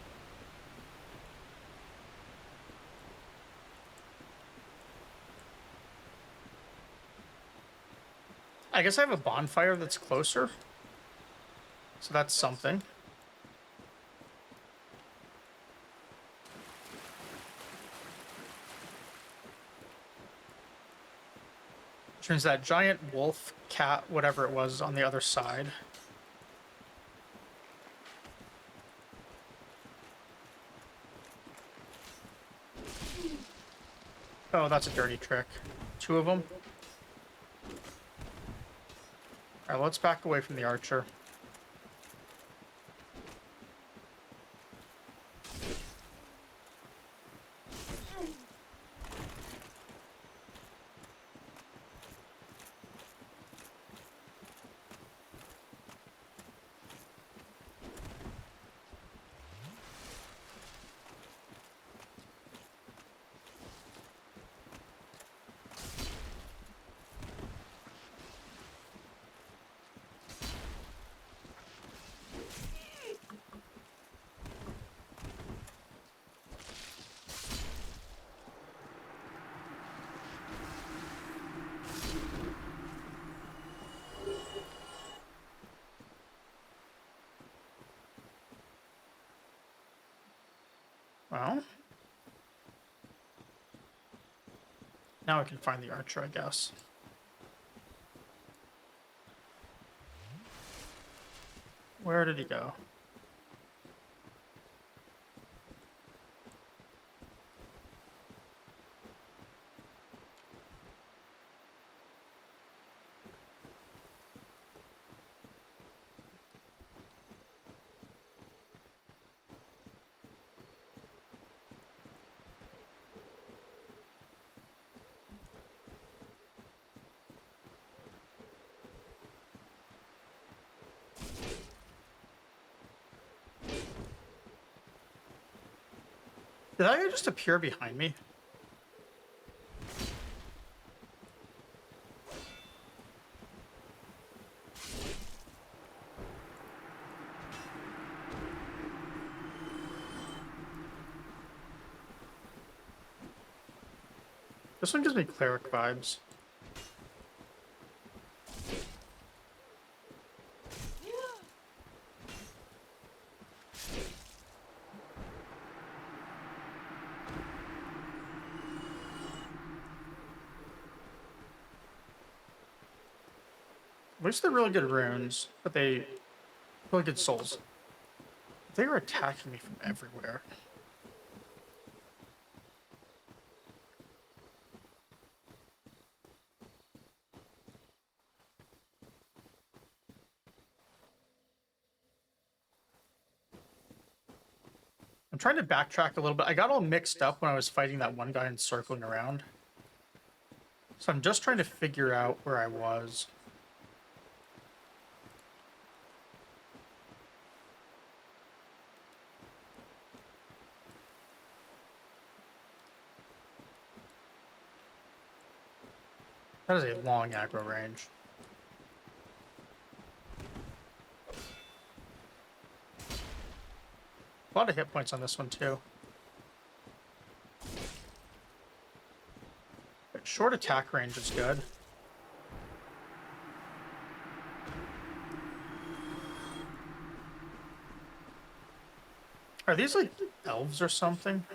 [SPEAKER 1] I guess I have a bonfire that's closer. So that's something. Which means that giant wolf, cat, whatever it was on the other side. Oh, that's a dirty trick. 2 of them. Alright, let's back away from the archer. Well, now I can find the archer, I guess. Where did he go? Did that guy just appear behind me? This one gives me cleric vibes. At least they're really good runes, but they really good souls. They were attacking me from everywhere. I'm trying to backtrack a little bit. I got all mixed up when I was fighting that one guy and circling around. So I'm just trying to figure out where I was. That is a long aggro range. A lot of hit points on this one too. But short attack range is good. Are these like elves or something?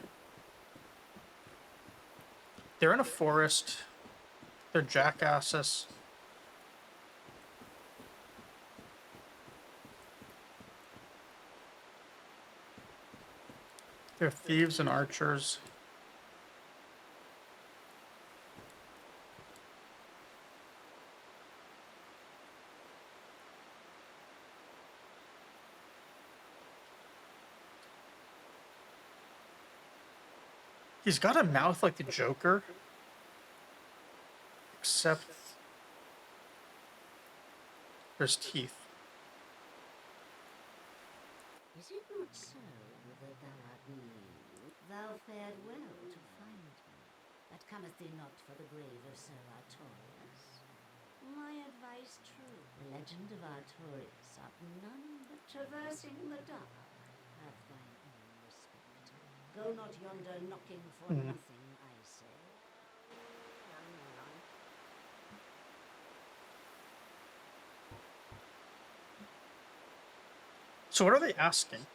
[SPEAKER 1] They're in a forest. They're jackasses. There are thieves and archers. He's got a mouth like the Joker. Except there's teeth.
[SPEAKER 6] Is it not so that thou art new? Thou fared well to find me. That cometh thee not for the grave of Sir Artorias. My advice true. The legend of Artorias art none but traversing the dark. Have thine own respect. Go not yonder knocking for nothing, I say.
[SPEAKER 1] So what are they asking?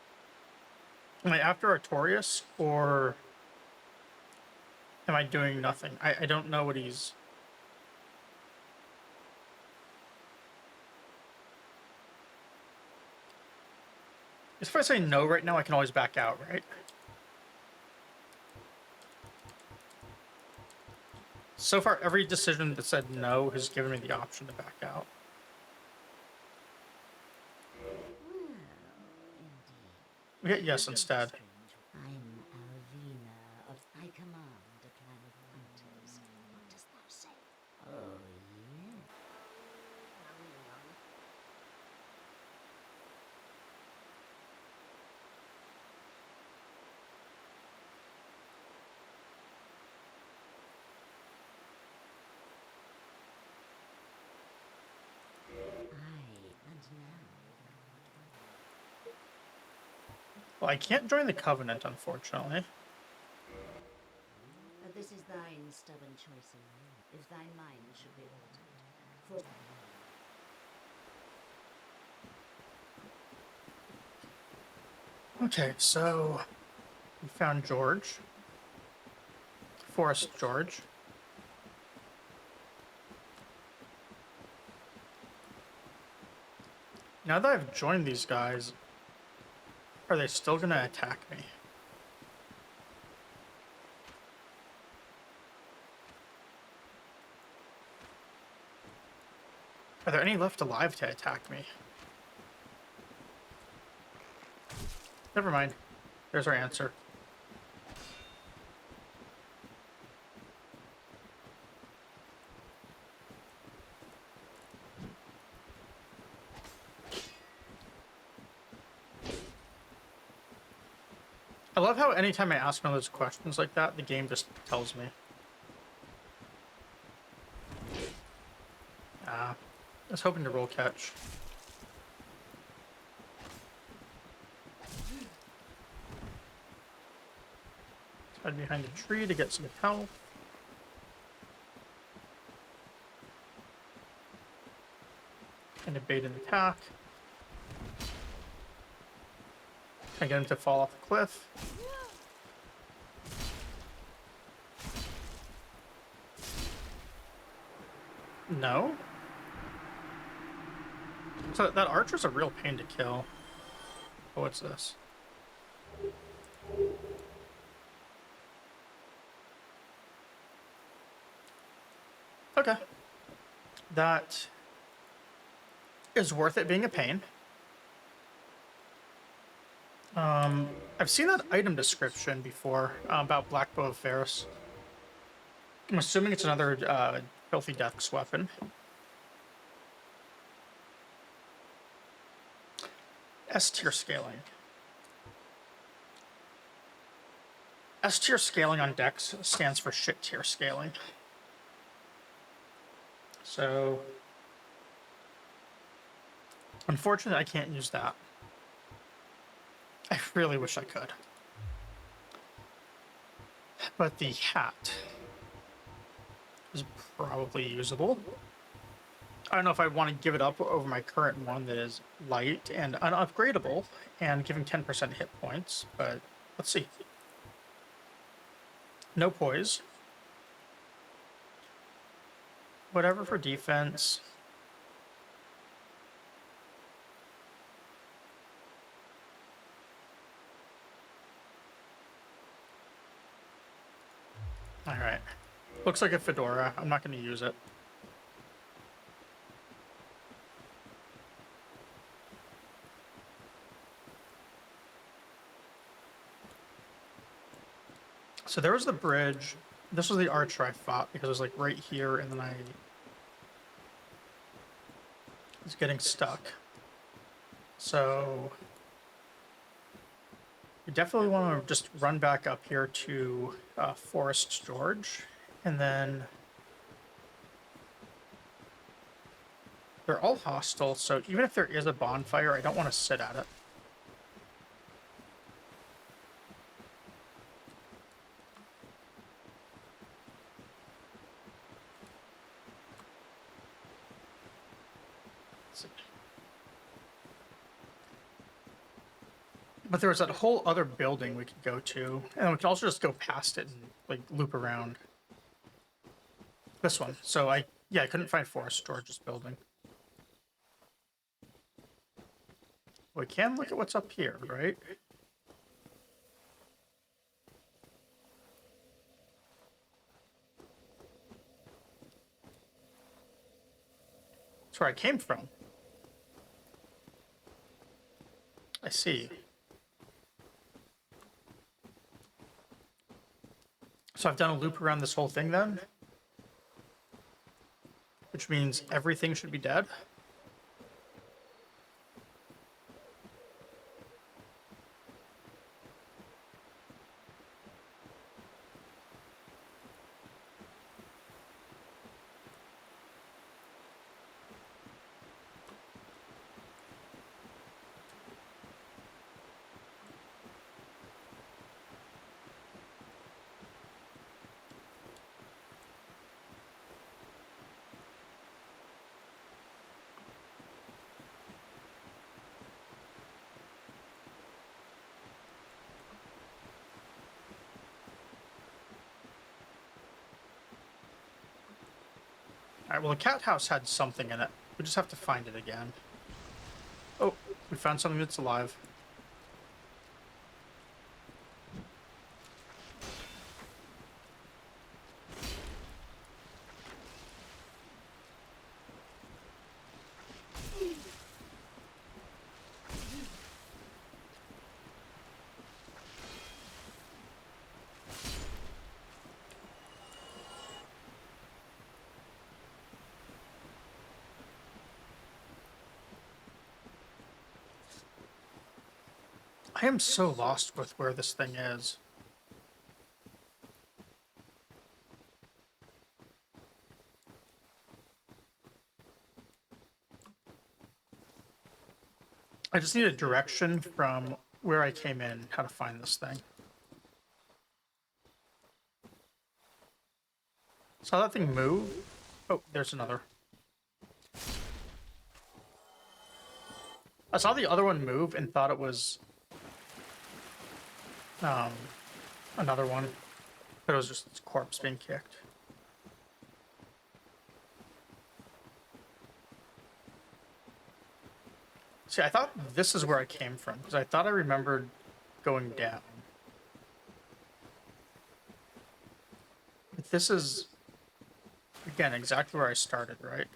[SPEAKER 1] Am I after Artorias, or am I doing nothing? I don't know what he's... If I say no right now, I can always back out, right? So far, every decision that said no has given me the option to back out. We hit yes instead.
[SPEAKER 6] I'm Alvina of I command a clan of hunters. What dost thou say? Oh, yeah.
[SPEAKER 1] Well, I can't join the Covenant, unfortunately.
[SPEAKER 6] But this is thine stubborn choice alone, if thine mind should be altered. For
[SPEAKER 1] Okay, so we found George. Forest George. Now that I've joined these guys, are they still gonna attack me? Are there any left alive to attack me? Never mind. There's our answer. I love how anytime I ask one of those questions like that, the game just tells me. I was hoping to roll catch. Hide behind a tree to get some health. And evade an attack. Can I get him to fall off the cliff? No? So that archer's a real pain to kill. Oh, what's this? Okay. That is worth it being a pain. I've seen that item description before about Black Bow of Ferris. I'm assuming it's another Filthy Death's weapon. S tier scaling. S tier scaling on Dex stands for shit tier scaling. So, unfortunately, I can't use that. I really wish I could. But the hat is probably usable. I don't know if I want to give it up over my current one that is light and unupgradable and giving 10% hit points, but let's see. No poise. Whatever for defense. All right. Looks like a fedora. I'm not going to use it. So there was the bridge. This was the archer I fought because it was like right here, and then I was getting stuck. So we definitely want to just run back up here to Forest George, and then they're all hostile. So even if there is a bonfire, I don't want to sit at it. But there was that whole other building we could go to, and we could also just go past it and like loop around. This one. So I couldn't find Forest George's building. We can look at what's up here, right? That's where I came from. I see. So I've done a loop around this whole thing then? Which means everything should be dead? Alright, well the cat house had something in it. We just have to find it again. Oh, we found something that's alive. I am so lost with where this thing is. I just need a direction from where I came in, how to find this thing. Saw that thing move? Oh, there's another. I saw the other one move and thought it was another one, but it was just its corpse being kicked. See, I thought this is where I came from, because I thought I remembered going down. But this is, again, exactly where I started, right?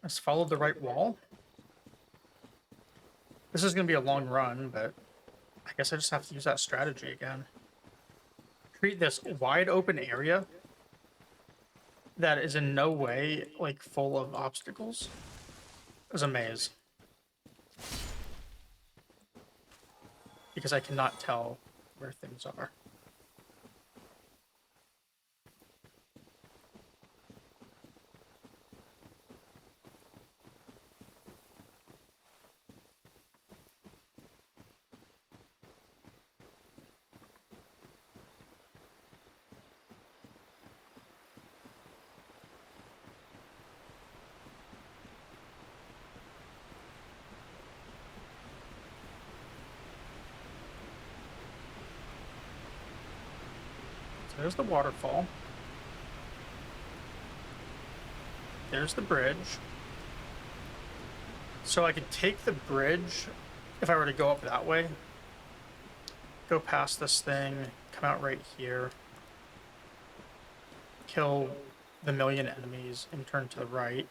[SPEAKER 1] Let's follow the right wall. This is going to be a long run, but I guess I just have to use that strategy again. Treat this wide open area that is in no way, like, full of obstacles as a maze. Because I cannot tell where things are. There's the waterfall. there's the bridge. So I could take the bridge if I were to go up that way. Go past this thing, come out right here. Kill the million enemies and turn to the right.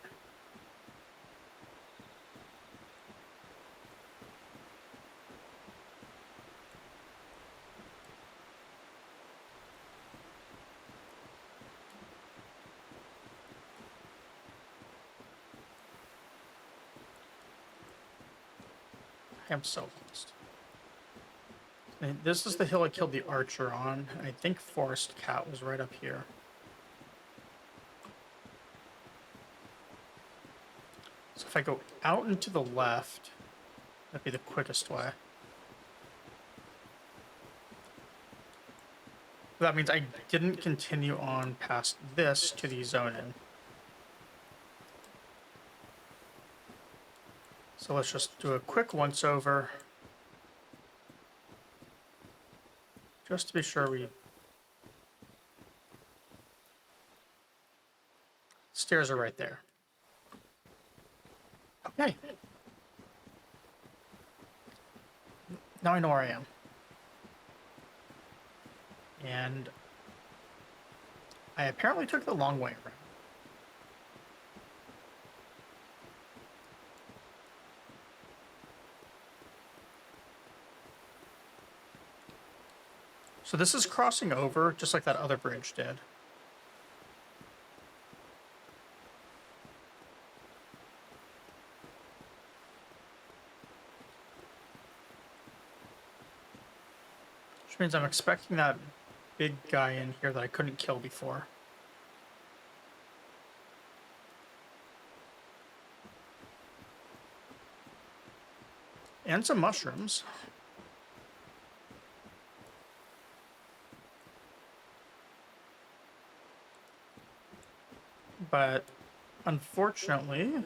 [SPEAKER 1] I am so lost. And this is the hill I killed the archer on. And I think Forest Cat was right up here. So if I go out and to the left, that'd be the quickest way. That means I didn't continue on past this to the zone-in. So let's just do a quick once-over. Just to be sure we... Stairs are right there. Okay. Now I know where I am. And I apparently took the long way around. So this is crossing over just like that other bridge did. Which means I'm expecting that big guy in here that I couldn't kill before. And some mushrooms. But unfortunately,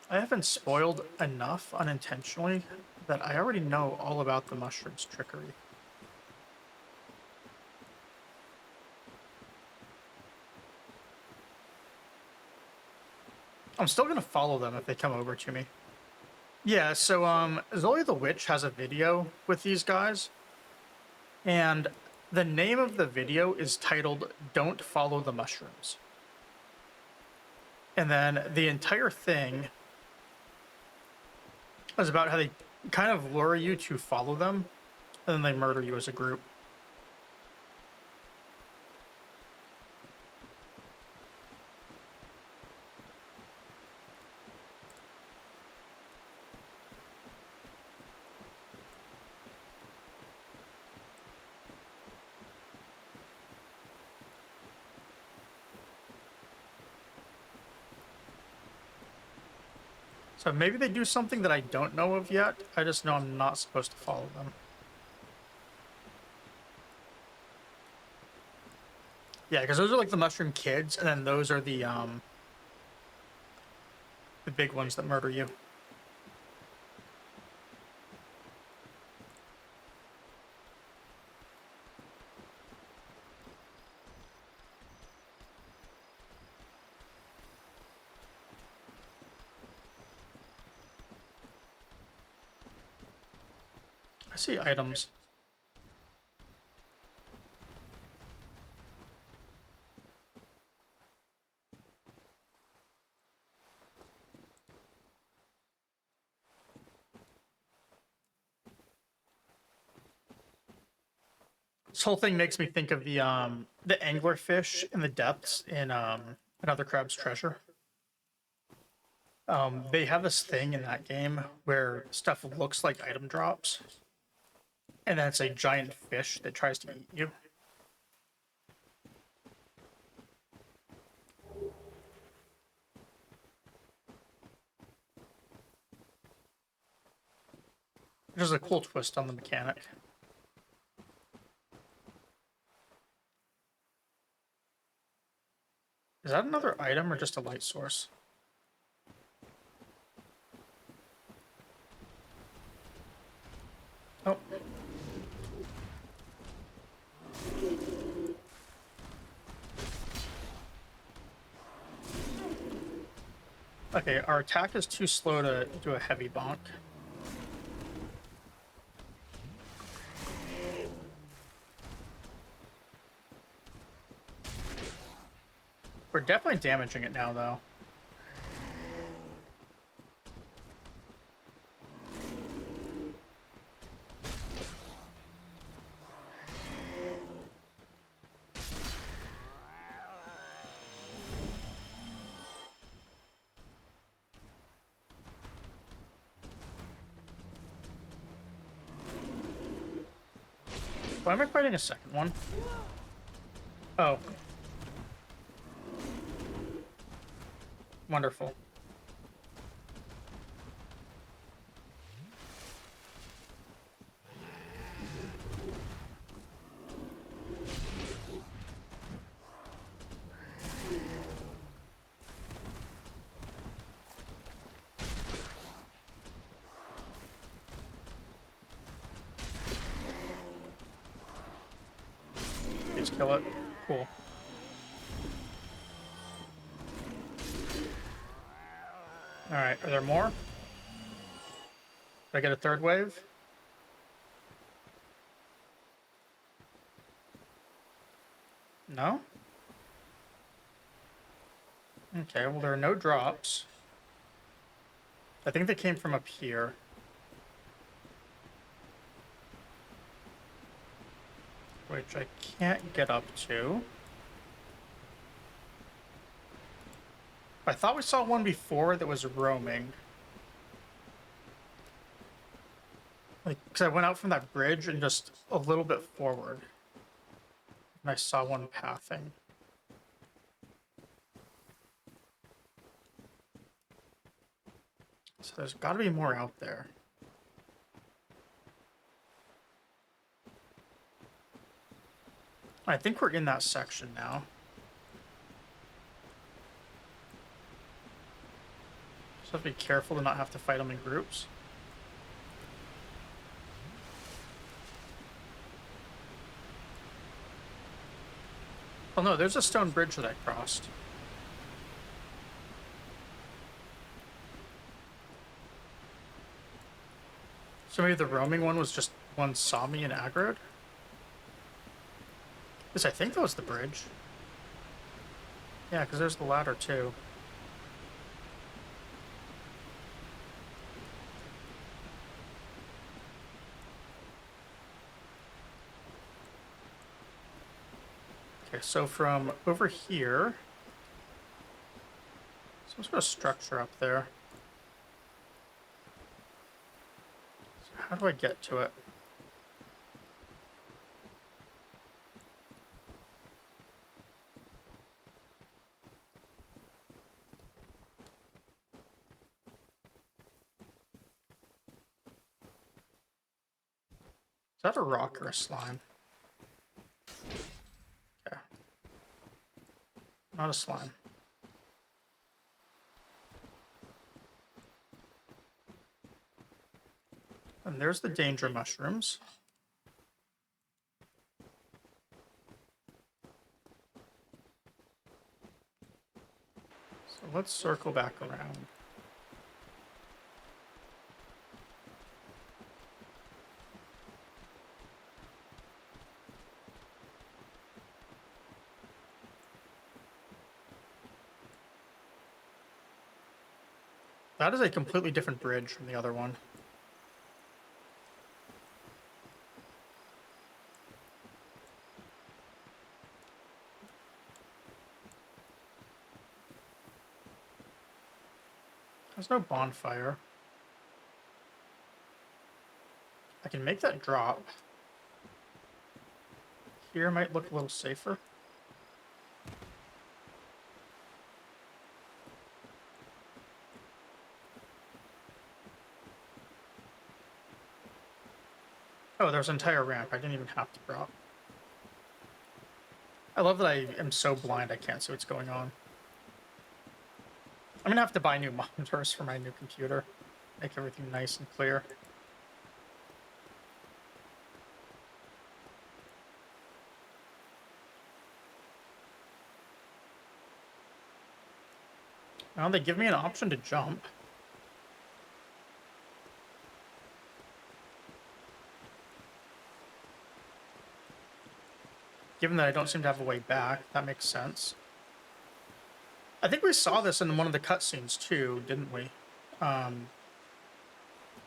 [SPEAKER 1] I haven't spoiled enough unintentionally that I already know all about the mushroom's trickery. I'm still gonna follow them if they come over to me. Yeah, so Zoe the Witch has a video with these guys, and the name of the video is titled "Don't Follow the Mushrooms." And then the entire thing is about how they kind of lure you to follow them, and then they murder you as a group. So maybe they do something that I don't know of yet. I just know I'm not supposed to follow them. Yeah, because those are like the mushroom kids, and then those are the big ones that murder you. I see items. This whole thing makes me think of the anglerfish in the depths in Another Crab's Treasure. They have this thing in that game where stuff looks like item drops, and then it's a giant fish that tries to eat you. There's a cool twist on the mechanic. Is that another item or just a light source? Oh. Okay, our attack is too slow to do a heavy bonk. We're definitely damaging it now, though. Why am I fighting a second one? Oh. Wonderful. Please kill it. Cool. Alright, are there more? Did I get a third wave? No? Okay, well there are no drops. I think they came from up here. Which I can't get up to. I thought we saw one before that was roaming. Like, because I went out from that bridge and just a little bit forward. And I saw one pathing. So there's got to be more out there. I think we're in that section now. So have to be careful to not have to fight them in groups. Oh no, there's a stone bridge that I crossed. So maybe the roaming one was just one saw me and aggroed? Because I think that was the bridge. Yeah, because there's the ladder too. Okay, so from over here, some sort of structure up there. So how do I get to it? Is that a rock or a slime? Okay. Not a slime. And there's the danger mushrooms. So let's circle back around. That is a completely different bridge from the other one. There's no bonfire. I can make that drop. Here might look a little safer. Oh, there's an entire ramp. I didn't even have to drop. I love that I am so blind I can't see what's going on. I'm gonna have to buy new monitors for my new computer. Make everything nice and clear. Now they give me an option to jump. Given that I don't seem to have a way back, that makes sense. I think we saw this in one of the cutscenes too, didn't we?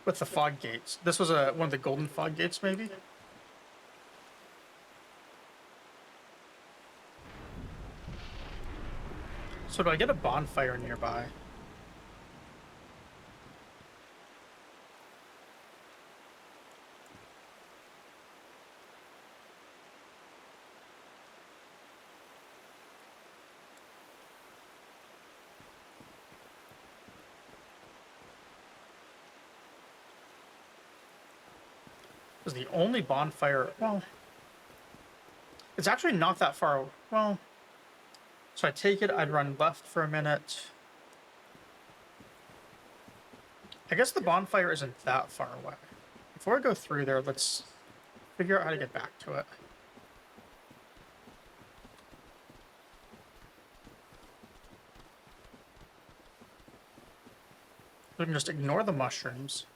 [SPEAKER 1] With the fog gates. This was one of the golden fog gates, maybe? So do I get a bonfire nearby? Is the only bonfire... Well... It's actually not that far... Well... So I take it, I'd run left for a minute. I guess the bonfire isn't that far away. Before I go through there, let's figure out how to get back to it. We can just ignore the mushrooms.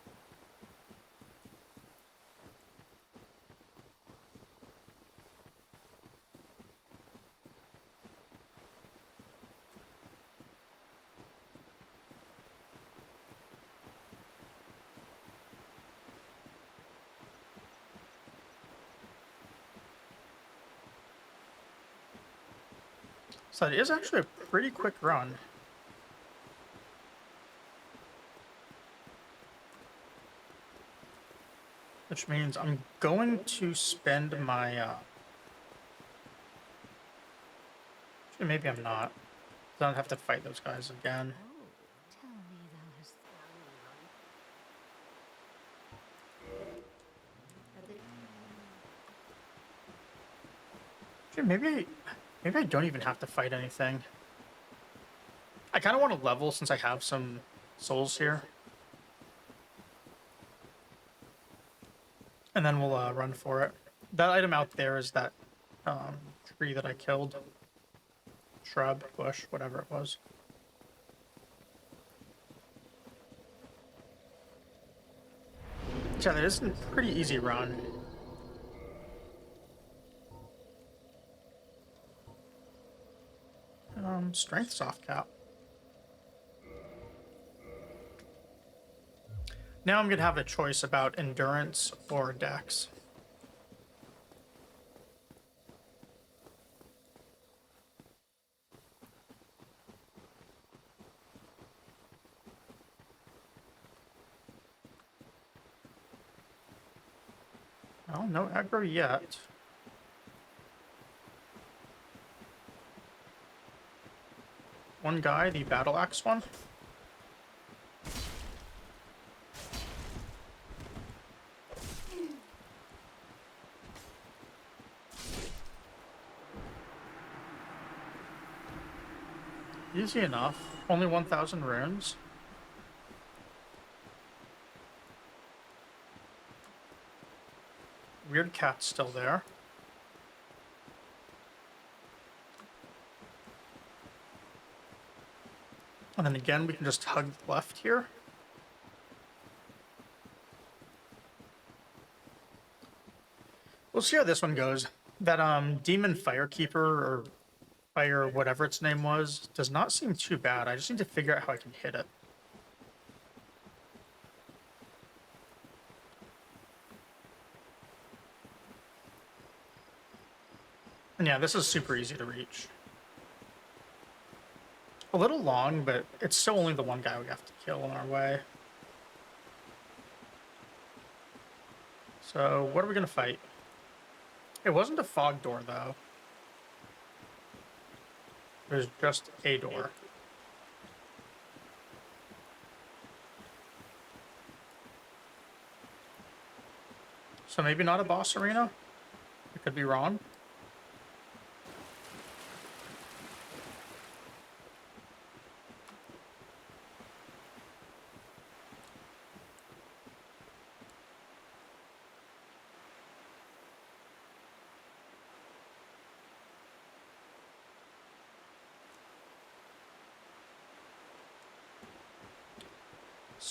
[SPEAKER 1] So it is actually a pretty quick run. Which means I'm going to spend my, actually, maybe I'm not. I don't have to fight those guys again.
[SPEAKER 6] Oh, tell me thou hast
[SPEAKER 1] Actually, maybe I don't even have to fight anything. I kind of want to level since I have some souls here. And then we'll run for it. That item out there is that tree that I killed. Shrub, bush, whatever it was. Yeah, that is a pretty easy run. Strength soft cap. Now I'm gonna have a choice about endurance or dex. Well, no aggro yet. One guy, the battle axe one. Easy enough. Only 1,000 runes. Weird cat's still there. And then again, we can just hug left here. We'll see how this one goes. That demon firekeeper or fire whatever its name was does not seem too bad. I just need to figure out how I can hit it. And yeah, this is super easy to reach. A little long, but it's still only the one guy we have to kill on our way. So, what are we gonna fight? It wasn't a fog door, though. It was just a door. So maybe not a boss arena? I could be wrong.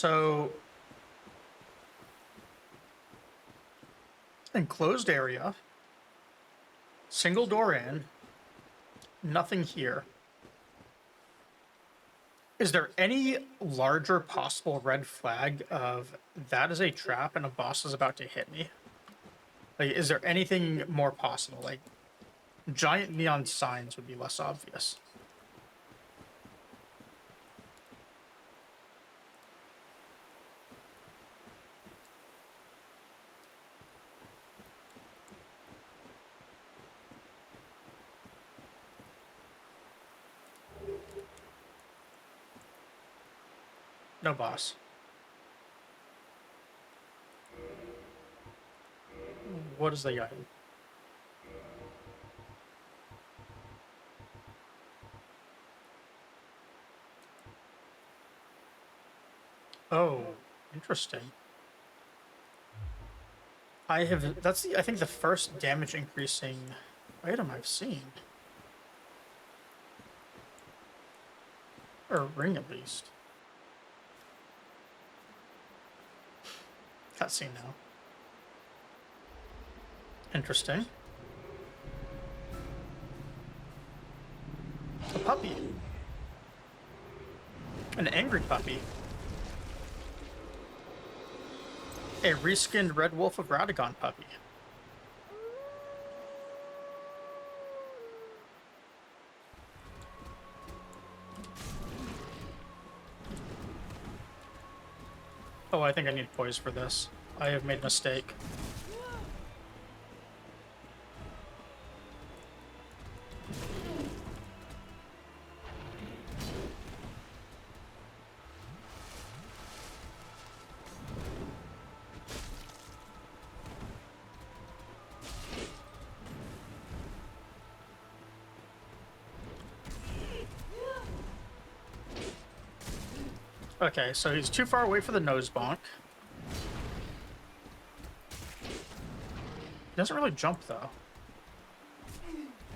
[SPEAKER 1] So, enclosed area, single door in, nothing here. Is there any larger possible red flag of that is a trap and a boss is about to hit me? Like, is there anything more possible? Like, giant neon signs would be less obvious. No boss. What is the item? Oh, interesting. That's I think the first damage increasing item I've seen. Or ring at least. Cutscene now. Interesting. A puppy. An angry puppy. A reskinned Red Wolf of Radagon puppy. Oh, I think I need poise for this. I have made a mistake. Okay, so he's too far away for the nose bonk. He doesn't really jump, though.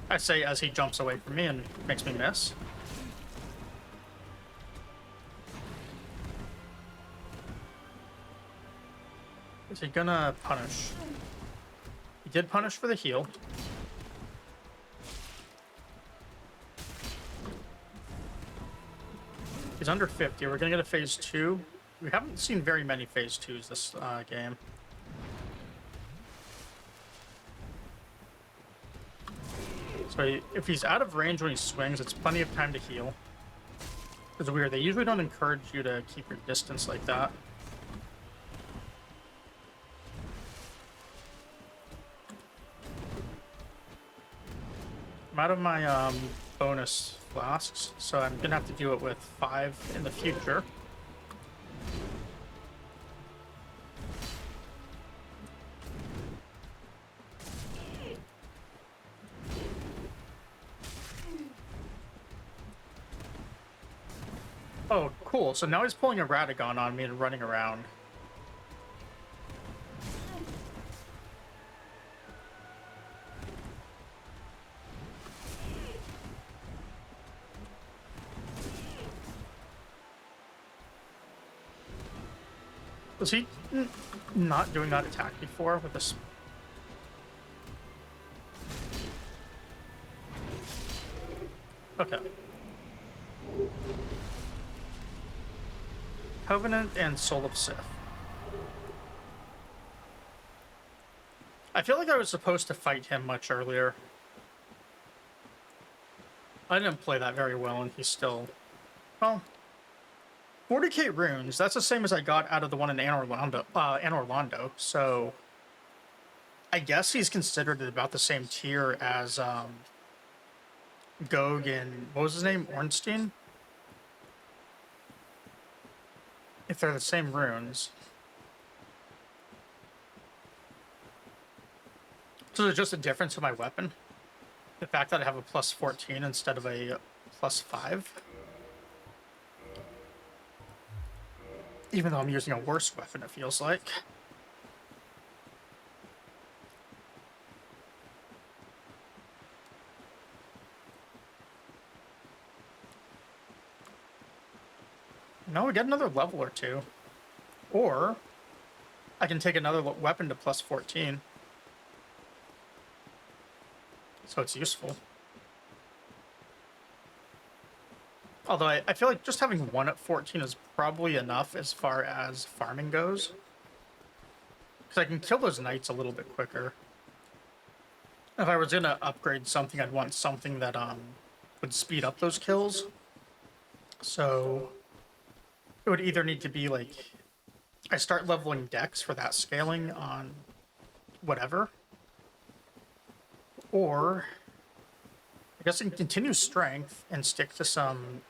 [SPEAKER 1] I say as he jumps away from me and makes me miss. Is he gonna punish? He did punish for the heal. He's under 50. We're gonna get a phase 2. We haven't seen very many phase 2s this game. So if he's out of range when he swings, it's plenty of time to heal. It's weird. They usually don't encourage you to keep your distance like that. I'm out of my bonus flasks, so I'm gonna have to do it with 5 in the future. Oh, cool. So now he's pulling a Radagon on me and running around. Was he not doing that attack before with this? Okay. Covenant and Soul of Sith. I feel like I was supposed to fight him much earlier. I didn't play that very well, and he's still... Well... 40k runes, that's the same as I got out of the one in Anor Londo, so... I guess he's considered about the same tier as, Gog and... What was his name? Ornstein? If they're the same runes. So there's just a difference in my weapon? The fact that I have a plus 14 instead of a plus 5? Even though I'm using a worse weapon, it feels like. No, we get another level or two. Or I can take another weapon to plus 14. So it's useful. Although I feel like just having one at 14 is probably enough as far as farming goes. Because I can kill those knights a little bit quicker. If I was going to upgrade something, I'd want something that would speed up those kills. So it would either need to be like I start leveling dex for that scaling on whatever, or I guess I can continue strength and stick to some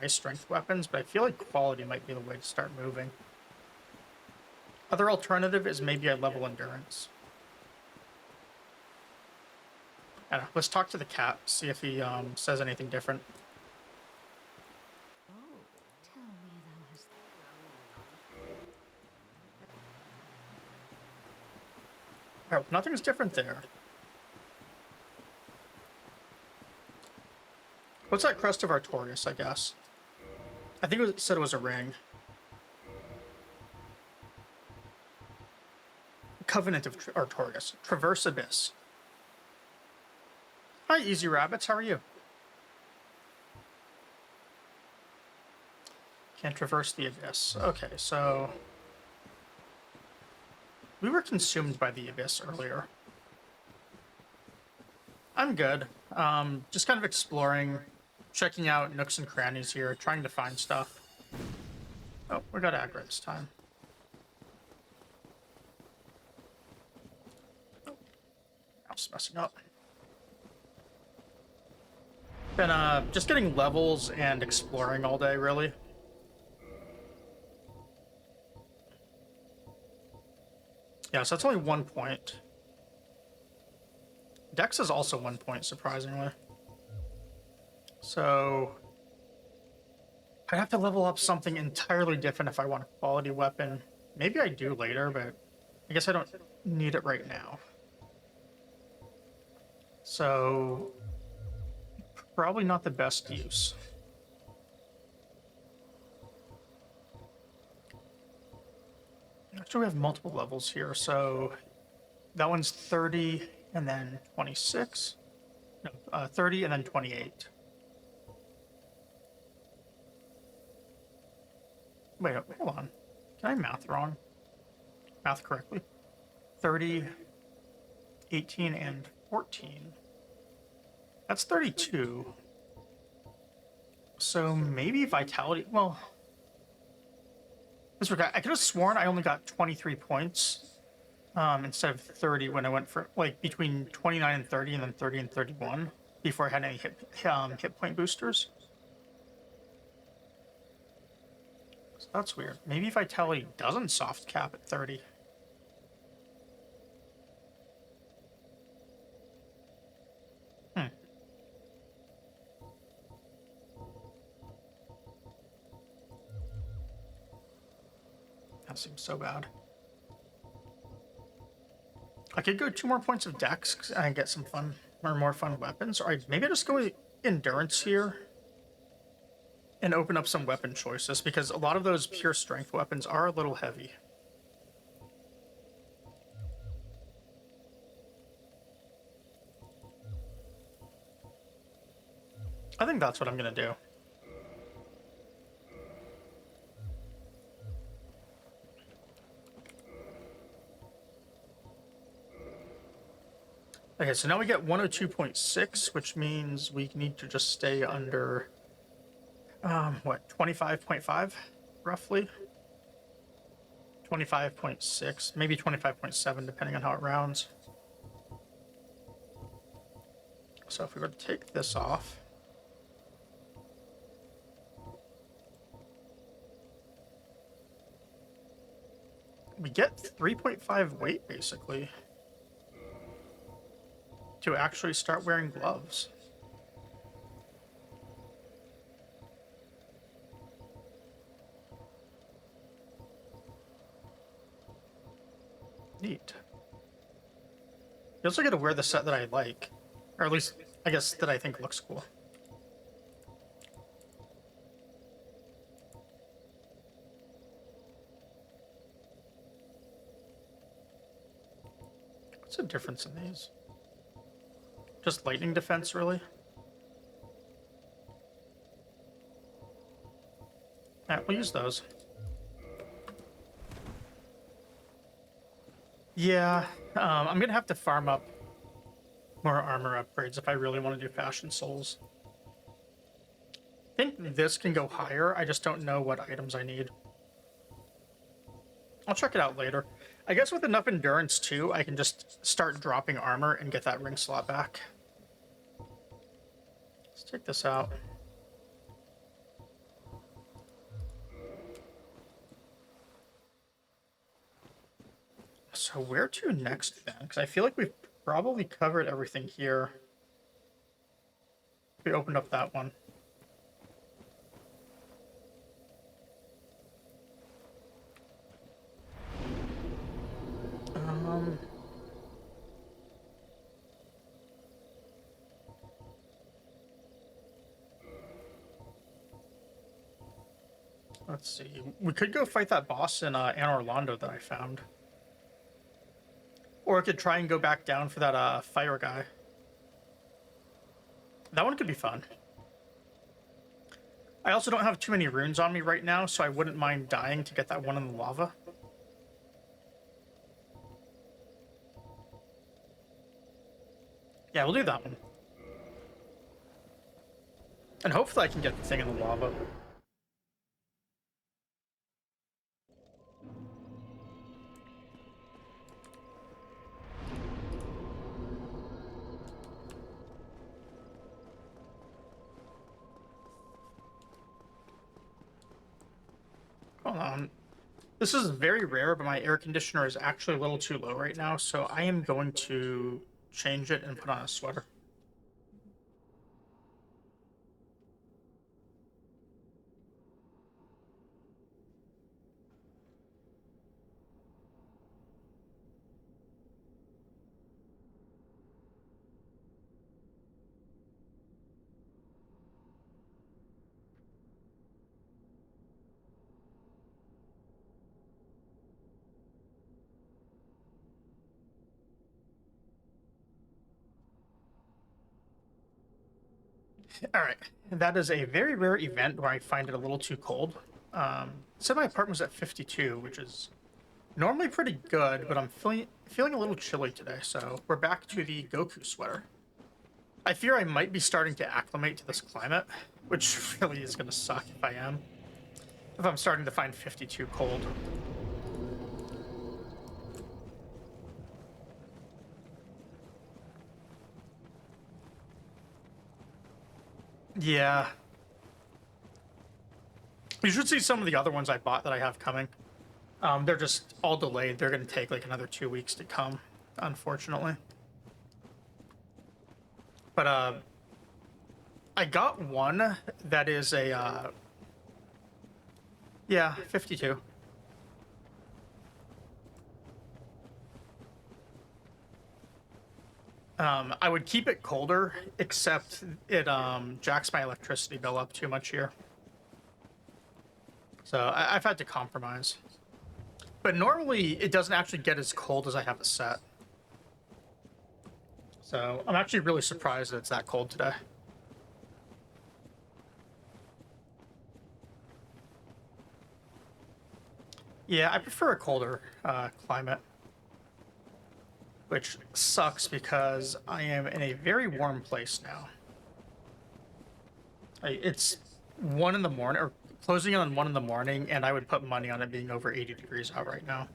[SPEAKER 1] high strength weapons, but I feel like quality might be the way to start moving. Other alternative is maybe I level endurance. I don't know, let's talk to the cat, see if he says anything different.
[SPEAKER 6] Oh, tell me thou hast.
[SPEAKER 1] Oh, nothing's different there. What's that crest of Artorias, I guess? I think it said it was a ring. Covenant of Artorias. Traverse Abyss. Hi, Easy Rabbits. How are you? Can't traverse the Abyss. Okay, so... we were consumed by the Abyss earlier. I'm good. Just kind of exploring, checking out nooks and crannies here, trying to find stuff. Oh, we got aggro this time. Oh, mouse messing up. Been just getting levels and exploring all day, really. Yeah, so that's only 1 point. Dex is also 1 point, surprisingly. So I'd have to level up something entirely different if I want a quality weapon. Maybe I do later, but I guess I don't need it right now. So probably not the best use. Actually, we have multiple levels here, so that one's 30 and then 26. No, 30 and then 28. Wait, hold on. Can I math wrong? Math correctly. 30, 18, and 14. That's 32. So maybe vitality. Well, I could have sworn I only got 23 points instead of 30 when I went for like between 29 and 30, and then 30 and 31 before I had any hit point boosters. So that's weird. Maybe vitality doesn't soft cap at 30. That seems so bad. I could go 2 more points of dex and get some fun or more fun weapons. Or maybe I just go with endurance here and open up some weapon choices, because a lot of those pure strength weapons are a little heavy. I think that's what I'm going to do. Okay, so now we get 102.6, which means we need to just stay under, what, 25.5, roughly? 25.6, maybe 25.7, depending on how it rounds. So if we were to take this off, we get 3.5 weight, basically, to actually start wearing gloves. Neat. You also get to wear the set that I like, or at least, I guess, that I think looks cool. What's the difference in these? Just lightning defense, really? Alright, we'll use those. Yeah, I'm gonna have to farm up more armor upgrades if I really want to do Fashion Souls. I think this can go higher, I just don't know what items I need. I'll check it out later. I guess with enough endurance too, I can just start dropping armor and get that ring slot back. Let's check this out. So where to next then? Because I feel like we've probably covered everything here. We opened up that one. Let's see. We could go fight that boss in Anne Orlando that I found. Or I could try and go back down for that fire guy. That one could be fun. I also don't have too many runes on me right now, so I wouldn't mind dying to get that one in the lava. Yeah, we'll do that one. And hopefully I can get the thing in the lava. Hold on. This is very rare, but my air conditioner is actually a little too low right now, so I am going to change it and put on a sweater. All right, that is a very rare event where I find it a little too cold. Said my apartment was at 52, which is normally pretty good, but I'm feeling a little chilly today, so we're back to the Goku sweater. I fear I might be starting to acclimate to this climate, which really is going to suck if I am. If I'm starting to find 52 cold. Yeah. You should see some of the other ones I bought that I have coming. They're just all delayed. They're going to take like another 2 weeks to come, unfortunately. But I got one that is a yeah, 52. I would keep it colder, except it jacks my electricity bill up too much here. So I've had to compromise. But normally it doesn't actually get as cold as I have it set. So I'm actually really surprised that it's that cold today. Yeah, I prefer a colder climate. Which sucks because I am in a very warm place now. It's 1 in the morning, or closing in on 1 in the morning, and I would put money on it being over 80 degrees out right now.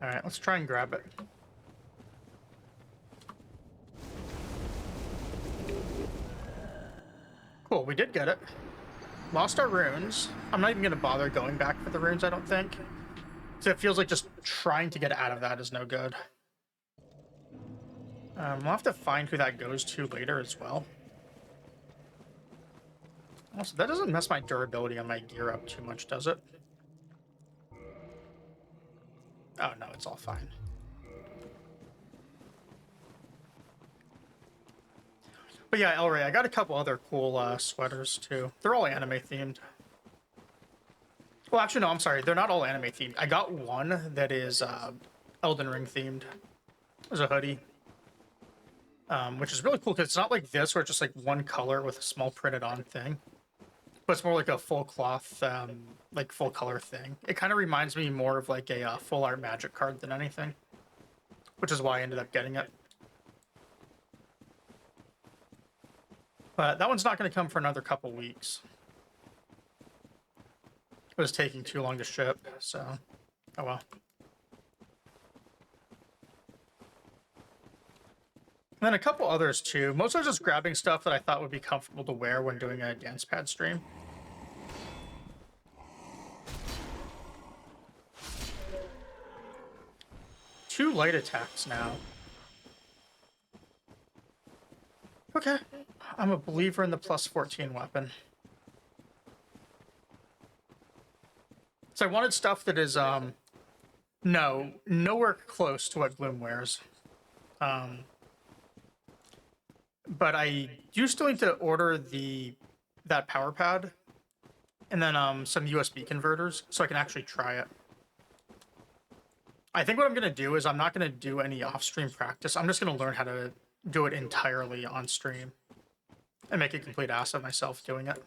[SPEAKER 1] All right, let's try and grab it. Cool, we did get it. Lost our runes. I'm not even going to bother going back for the runes, I don't think. So it feels like just trying to get out of that is no good. We'll have to find who that goes to later as well. Also, that doesn't mess my durability on my gear up too much, does it? Oh, no, it's all fine. But yeah, Elray, I got a couple other cool sweaters, too. They're all anime themed. Well, actually, no, I'm sorry. They're not all anime themed. I got one that is Elden Ring themed. There's a hoodie. Which is really cool because it's not like this where it's just like one color with a small printed on thing. But it's more like a full cloth, like full color thing. It kind of reminds me more of like a full art magic card than anything. Which is why I ended up getting it. But that one's not going to come for another couple weeks. It was taking too long to ship, so oh well. And then a couple others too. Mostly just grabbing stuff that I thought would be comfortable to wear when doing a dance pad stream. Two light attacks now. Okay. I'm a believer in the plus 14 weapon. So I wanted stuff that is, no, nowhere close to what Gloom wears. But I do still need to order that power pad and then some USB converters so I can actually try it. I think what I'm going to do is I'm not going to do any off-stream practice. I'm just going to learn how to do it entirely on stream and make a complete ass of myself doing it.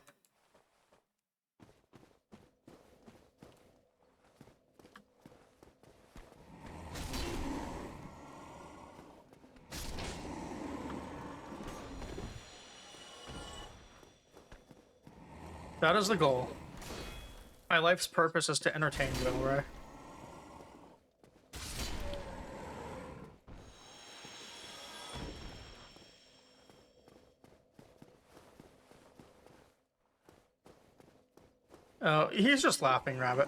[SPEAKER 1] That is the goal. My life's purpose is to entertain you, Elray. Oh, he's just laughing, Rabbit.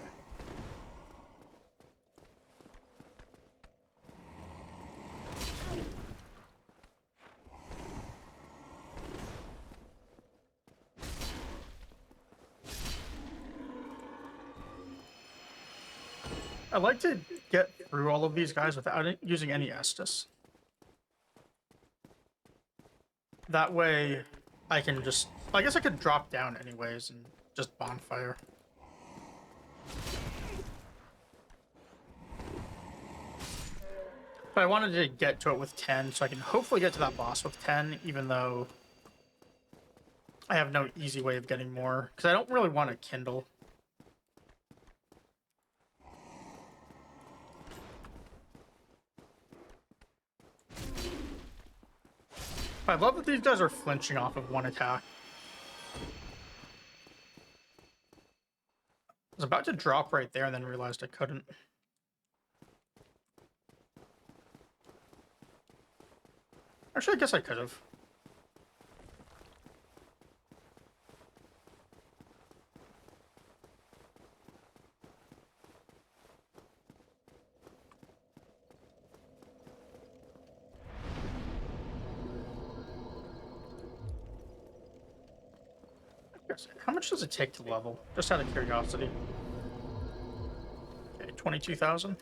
[SPEAKER 1] I like to get through all of these guys without using any Estus. That way, I can just... I guess I could drop down anyways and just bonfire. But I wanted to get to it with 10, so I can hopefully get to that boss with 10, even though I have no easy way of getting more. Because I don't really want to kindle. I love that these guys are flinching off of one attack. I was about to drop right there and then realized I couldn't. Actually, I guess I could have. How much does it take to level? Just out of curiosity. Okay, 22,000.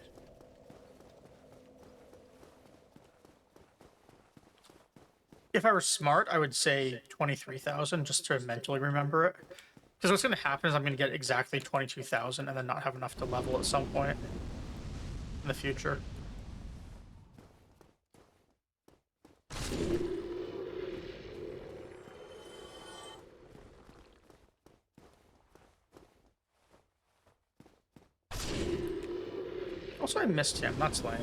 [SPEAKER 1] If I were smart, I would say 23,000 just to mentally remember it. Because what's going to happen is I'm going to get exactly 22,000 and then not have enough to level at some point in the future. Also, I missed him. That's lame.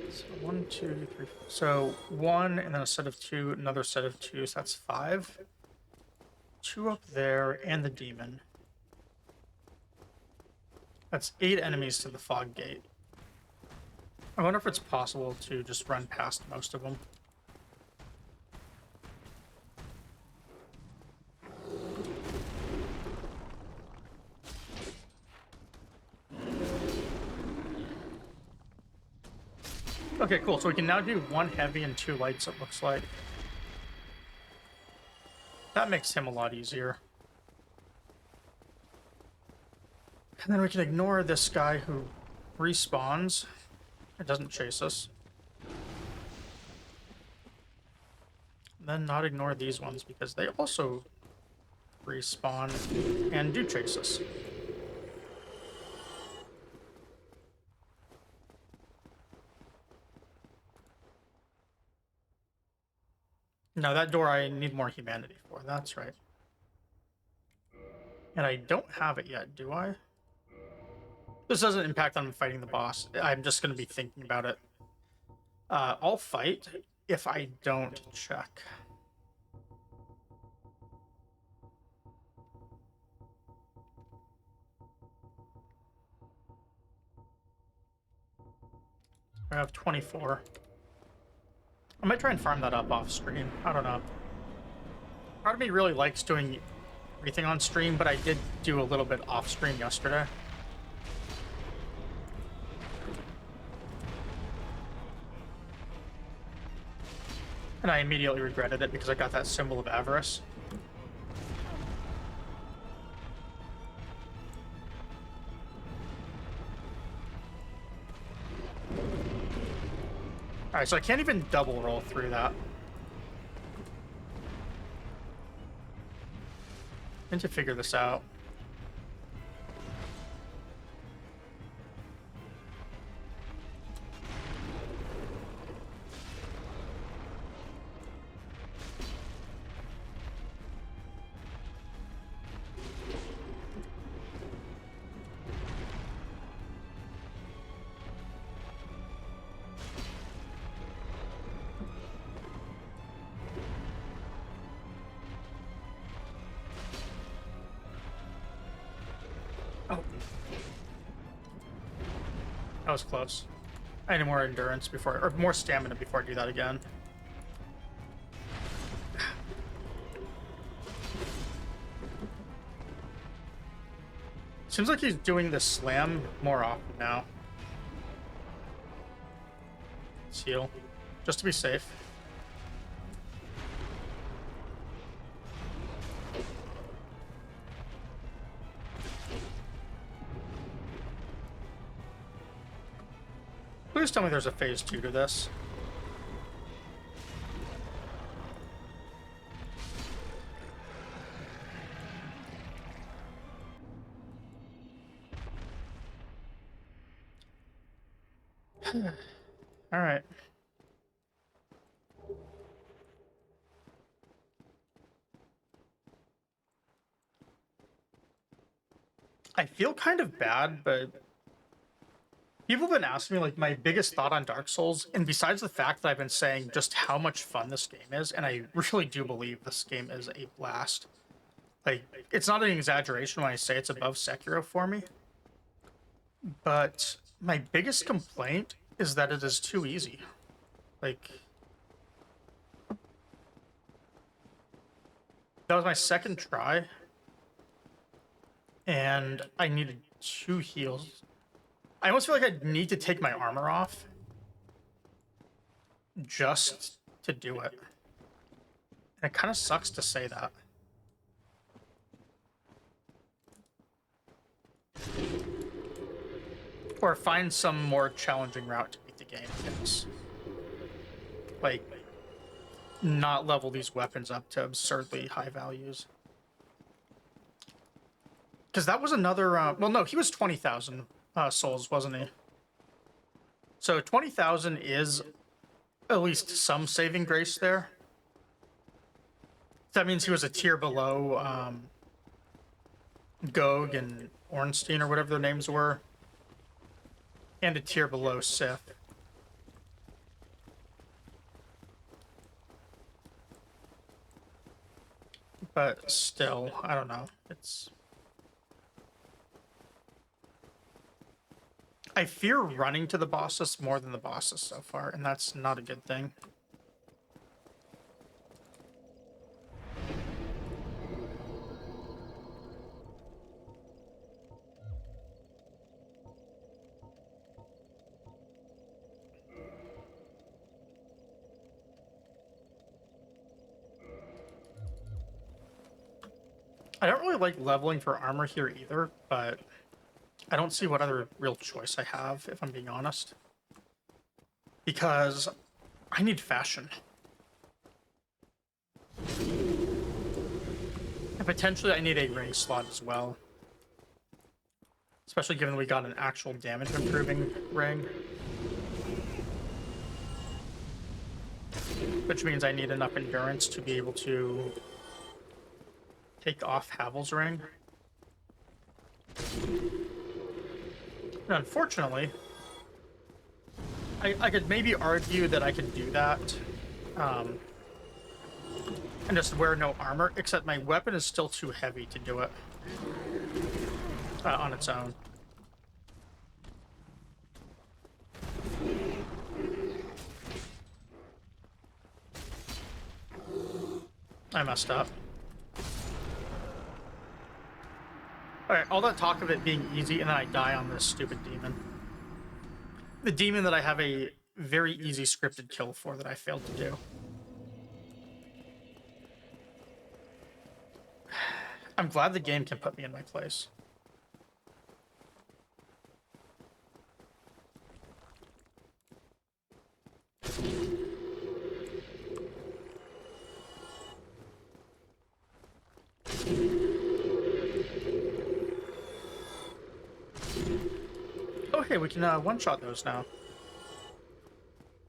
[SPEAKER 1] So 1, 2, 3, 4. So 1 and then a set of 2, another set of 2. So that's 5. 2 up there, and the demon. That's 8 enemies to the fog gate. I wonder if it's possible to just run past most of them. Okay, cool. So we can now do 1 heavy and 2 lights, it looks like. That makes him a lot easier. And then we can ignore this guy who respawns. It doesn't chase us. And then not ignore these ones because they also respawn and do chase us. No, that door I need more humanity for. That's right. And I don't have it yet, do I? This doesn't impact on fighting the boss. I'm just going to be thinking about it. I'll fight if I don't check. I have 24. I might try and farm that up off stream. I don't know. Part of me really likes doing everything on stream, but I did do a little bit off stream yesterday. And I immediately regretted it because I got that symbol of avarice. Alright, so I can't even double roll through that. I need to figure this out. That was close. I need more endurance before, or more stamina before I do that again. Seems like he's doing the slam more often now. Let's heal, just to be safe. Please tell me there's a phase 2 to this. All right. I feel kind of bad, but people have been asking me like my biggest thought on Dark Souls, and besides the fact that I've been saying just how much fun this game is, and I really do believe this game is a blast. Like, it's not an exaggeration when I say it's above Sekiro for me. But my biggest complaint is that it is too easy. Like, that was my second try, and I needed 2 heals. I almost feel like I need to take my armor off just to do it. And it kind of sucks to say that. Or find some more challenging route to beat the game, I guess. Like, not level these weapons up to absurdly high values. Because that was another, well, no, he was 20,000 souls, wasn't he? So 20,000 is at least some saving grace there. That means he was a tier below Gog and Ornstein, or whatever their names were. And a tier below Sif. But still, I don't know. It's... I fear running to the bosses more than the bosses so far, and that's not a good thing. I don't really like leveling for armor here either, but I don't see what other real choice I have, if I'm being honest. Because I need fashion. And potentially I need a ring slot as well. Especially given we got an actual damage improving ring. Which means I need enough endurance to be able to take off Havel's ring. And unfortunately, I could maybe argue that I could do that. And just wear no armor, except my weapon is still too heavy to do it on its own. I messed up. Alright, all that talk of it being easy, and then I die on this stupid demon. The demon that I have a very easy scripted kill for that I failed to do. I'm glad the game can put me in my place. Oh, hey, we can one-shot those now.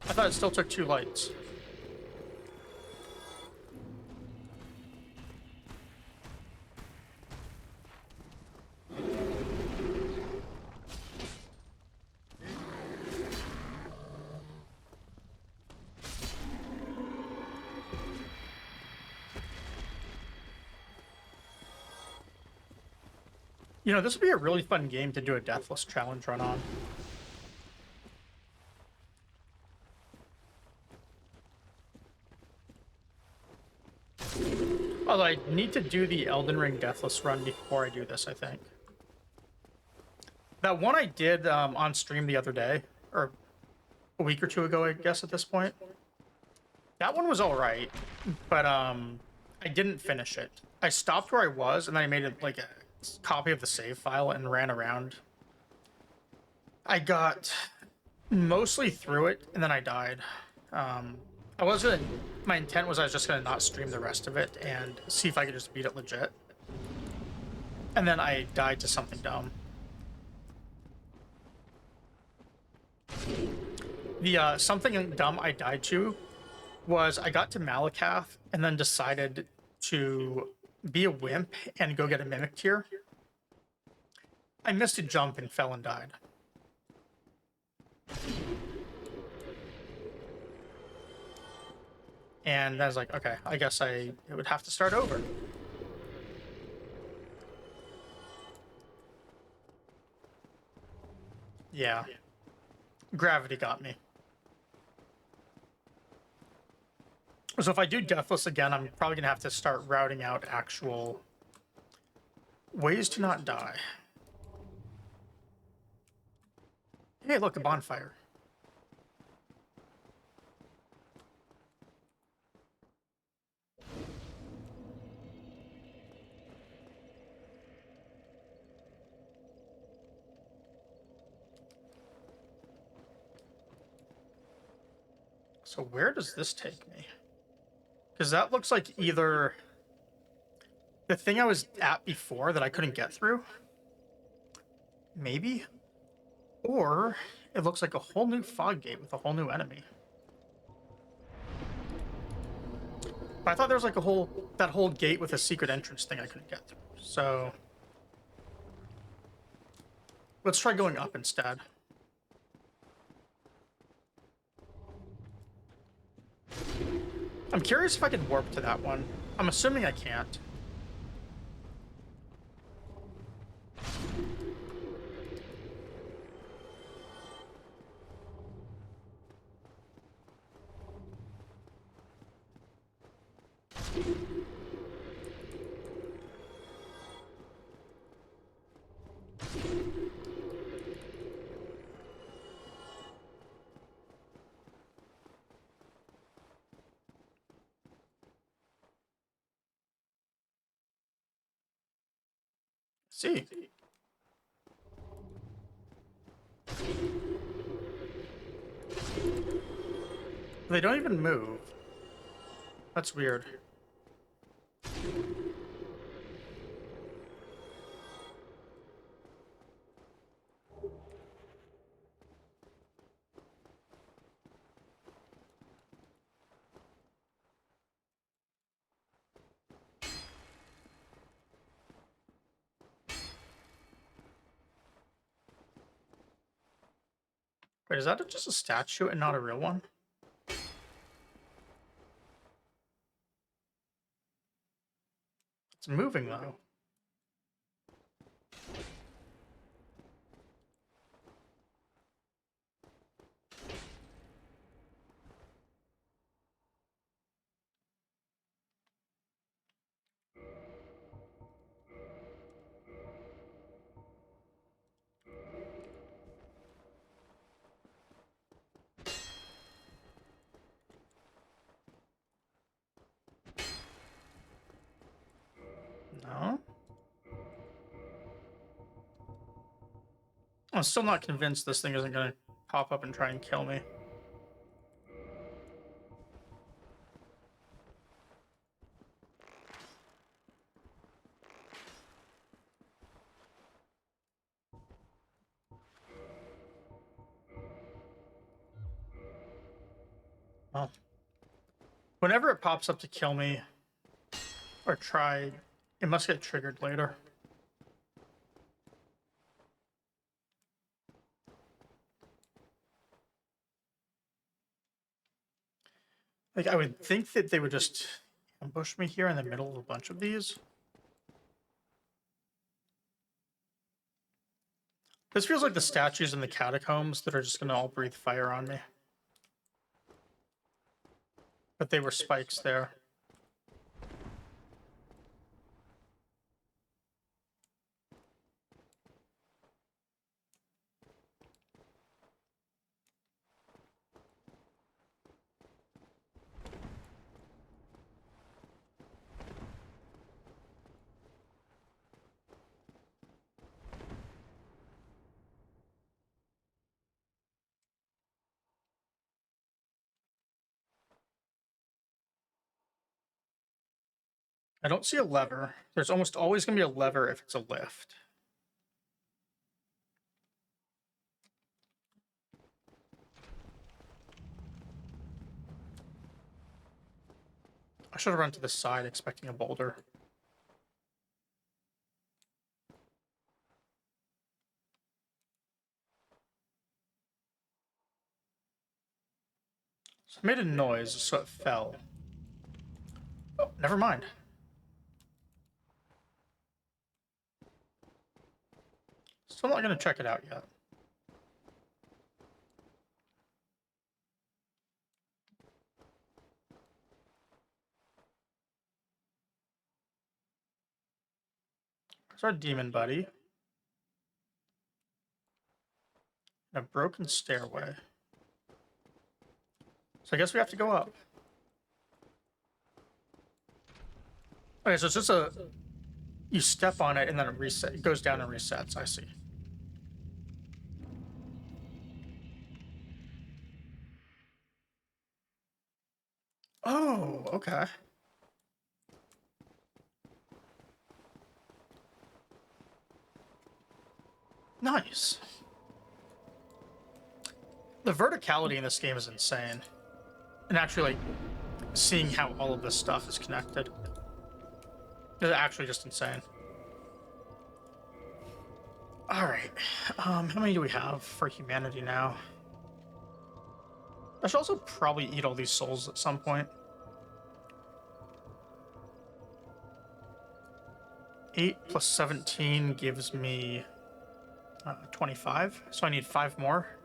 [SPEAKER 1] I thought it still took 2 lights. You know, this would be a really fun game to do a Deathless challenge run on. Although I need to do the Elden Ring Deathless run before I do this, I think. That one I did on stream the other day, or a week or 2 ago, I guess at this point. That one was alright, but I didn't finish it. I stopped where I was, and then I made it like a copy of the save file and ran around. I got mostly through it, and then I died. My intent was I was just gonna not stream the rest of it and see if I could just beat it legit. And then I died to something dumb. The something dumb I died to was I got to Malakath and then decided to be a wimp and go get a Mimic Tear. I missed a jump and fell and died. And I was like, okay, I guess it would have to start over. Yeah. Gravity got me. So if I do Deathless again, I'm probably going to have to start routing out actual ways to not die. Hey, look, a bonfire. So where does this take me? Because that looks like either the thing I was at before that I couldn't get through, maybe, or it looks like a whole new fog gate with a whole new enemy. But I thought there was like that whole gate with a secret entrance thing I couldn't get through. So let's try going up instead. I'm curious if I can warp to that one. I'm assuming I can't. See. They don't even move. That's weird. Wait, is that just a statue and not a real one? It's moving though. No? I'm still not convinced this thing isn't gonna pop up and try and kill me. Well, whenever it pops up to kill me or try, it must get triggered later. Like, I would think that they would just ambush me here in the middle of a bunch of these. This feels like the statues in the catacombs that are just gonna all breathe fire on me. But they were spikes there. I don't see a lever. There's almost always going to be a lever if it's a lift. I should have run to the side expecting a boulder. So it made a noise, so it fell. Oh, never mind. Still not going to check it out yet. There's our demon buddy. And a broken stairway. So I guess we have to go up. Okay, so it's just a... You step on it and then it goes down and resets. I see. Oh, okay. Nice. The verticality in this game is insane. And actually, like, seeing how all of this stuff is connected is actually just insane. Alright. How many do we have for humanity now? I should also probably eat all these souls at some point. 8 plus 17 gives me 25, so I need 5 more.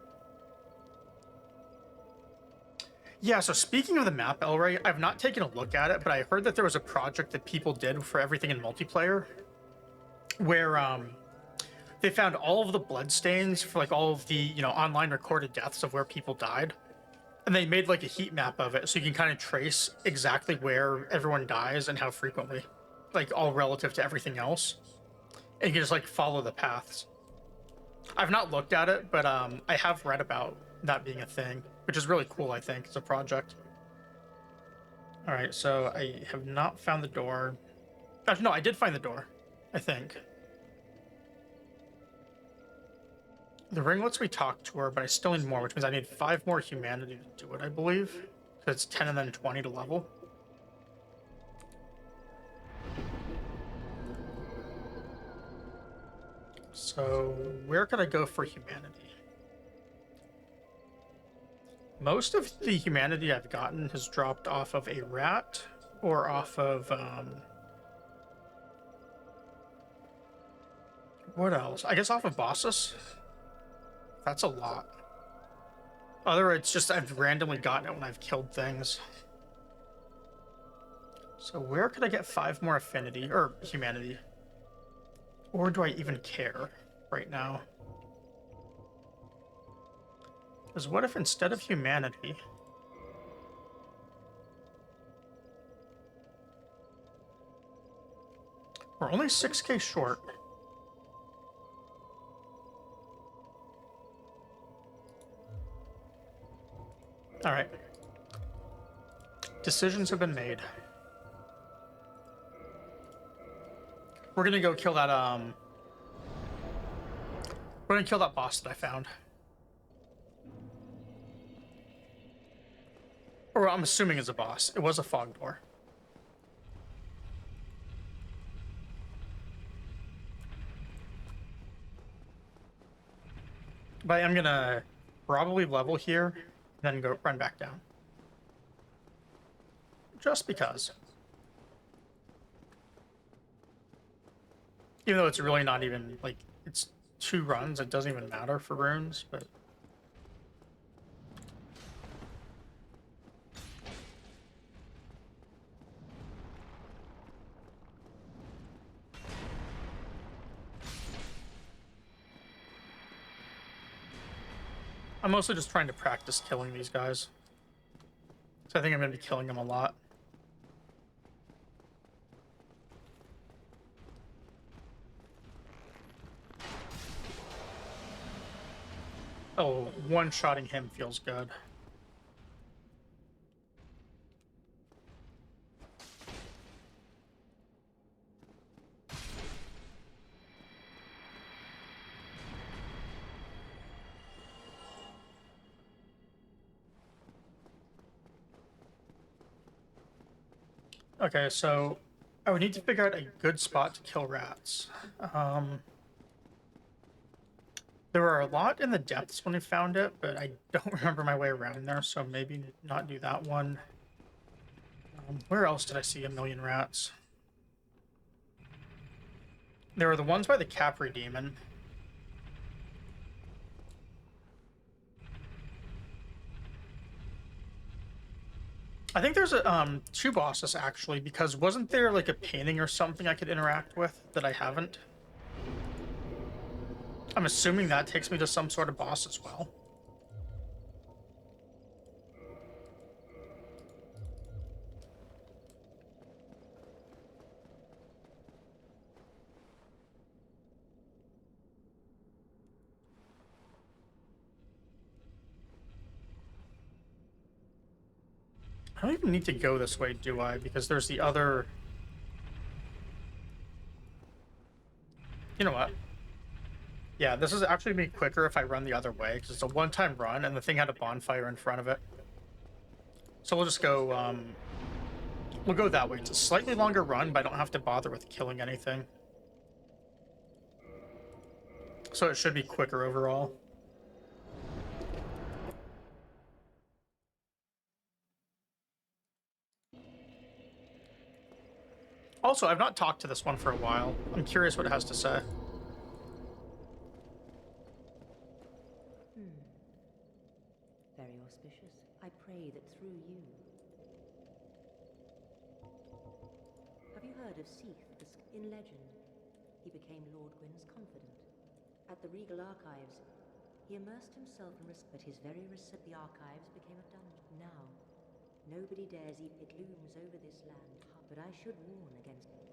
[SPEAKER 1] Yeah, so speaking of the map, Elray, I've not taken a look at it, but I heard that there was a project that people did for everything in multiplayer where they found all of the bloodstains for like all of the, you know, online recorded deaths of where people died. And they made like a heat map of it so you can kind of trace exactly where everyone dies and how frequently, like all relative to everything else. And you can just like follow the paths. I've not looked at it, but I have read about that being a thing, which is really cool, I think, as a project. All right, so I have not found the door. Actually, no, I did find the door, I think. The ring lets me talk to her, but I still need more, which means I need 5 more humanity to do it, I believe. So it's 10 and then 20 to level. So where could I go for humanity? Most of the humanity I've gotten has dropped off of a rat or off of, what else? I guess off of bosses. That's a lot. Other, it's just I've randomly gotten it when I've killed things. So where could I get 5 more affinity, or humanity? Or do I even care right now? Because what if instead of humanity... We're only 6k short. Alright. Decisions have been made. We're gonna go kill that, we're gonna kill that boss that I found. Or I'm assuming it's a boss. It was a fog door. But I'm gonna probably level here, then go run back down. Just because. Even though it's really not even, like, it's 2 runs, it doesn't even matter for runes, but... I'm mostly just trying to practice killing these guys. So I think I'm going to be killing them a lot. Oh, one-shotting him feels good. Okay, so I would need to figure out a good spot to kill rats. There were a lot in the depths when I found it, but I don't remember my way around there, so maybe not do that one. Where else did I see a million rats? There were the ones by the Capri Demon. I think there's a, 2 bosses, actually, because wasn't there, like, a painting or something I could interact with that I haven't? I'm assuming that takes me to some sort of boss as well. I don't even need to go this way, do I? Because there's the other... You know what? Yeah, this is actually going to be quicker if I run the other way, because it's a one-time run, and the thing had a bonfire in front of it. So we'll just go, we'll go that way. It's a slightly longer run, but I don't have to bother with killing anything. So it should be quicker overall. Also, I've not talked to this one for a while. I'm curious what it has to say.
[SPEAKER 7] Very auspicious. I pray that through you... Have you heard of Seath? In legend, he became Lord Gwyn's confidant. At the Regal Archives, he immersed himself in but his very the archives became a dungeon. Now, nobody dares even... It looms over this land, but I should warn against it.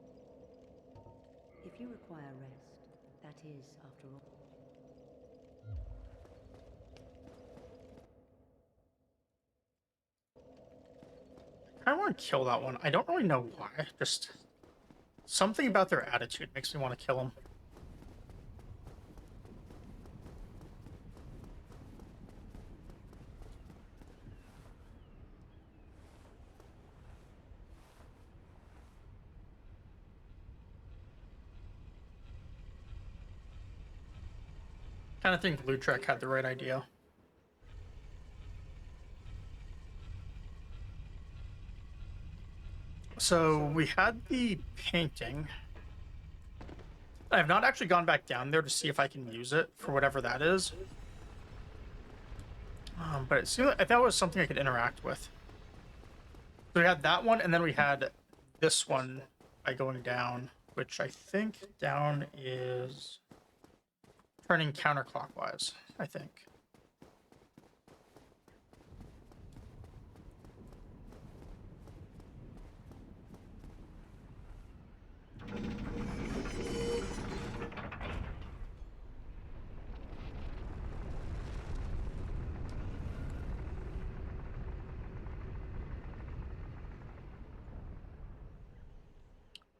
[SPEAKER 7] If you require rest, That is, after all.
[SPEAKER 1] I want to kill that one. I don't really know why. Just something about their attitude makes me want to kill them. Kind of think Lutrek had the right idea. So we had the painting. I have not actually gone back down there to see if I can use it for whatever that is. But it seemed like, I thought it was something I could interact with. So we had that one, and then we had this one by going down, which I think down is turning counterclockwise, I think.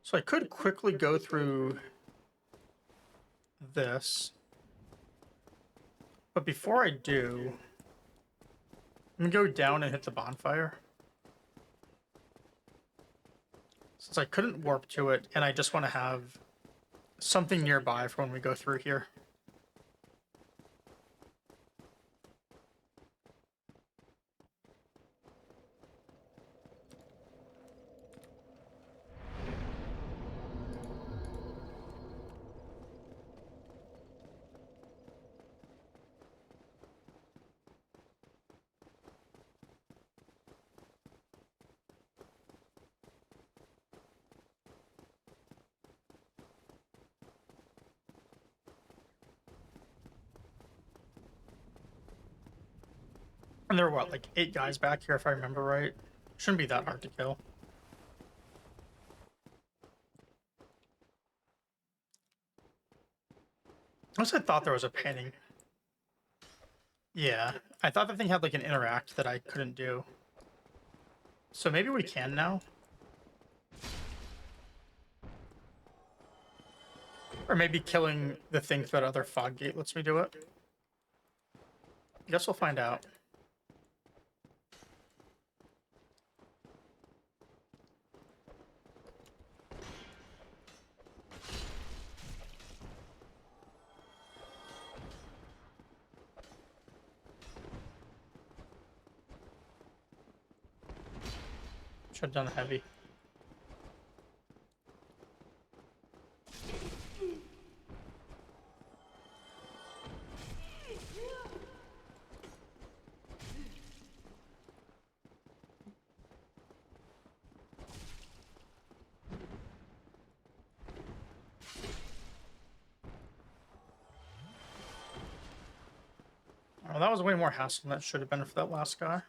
[SPEAKER 1] So I could quickly go through this. But before I do, I'm gonna go down and hit the bonfire. Since I couldn't warp to it, and I just want to have something nearby for when we go through here. And there were what, like 8 guys back here if I remember right? Shouldn't be that hard to kill. I also thought there was a painting. Yeah, I thought the thing had like an interact that I couldn't do. So maybe we can now? Or maybe killing the thing through that other fog gate lets me do it. I guess we'll find out. Should have done heavy. Oh, that was way more hassle than that should have been for that last guy.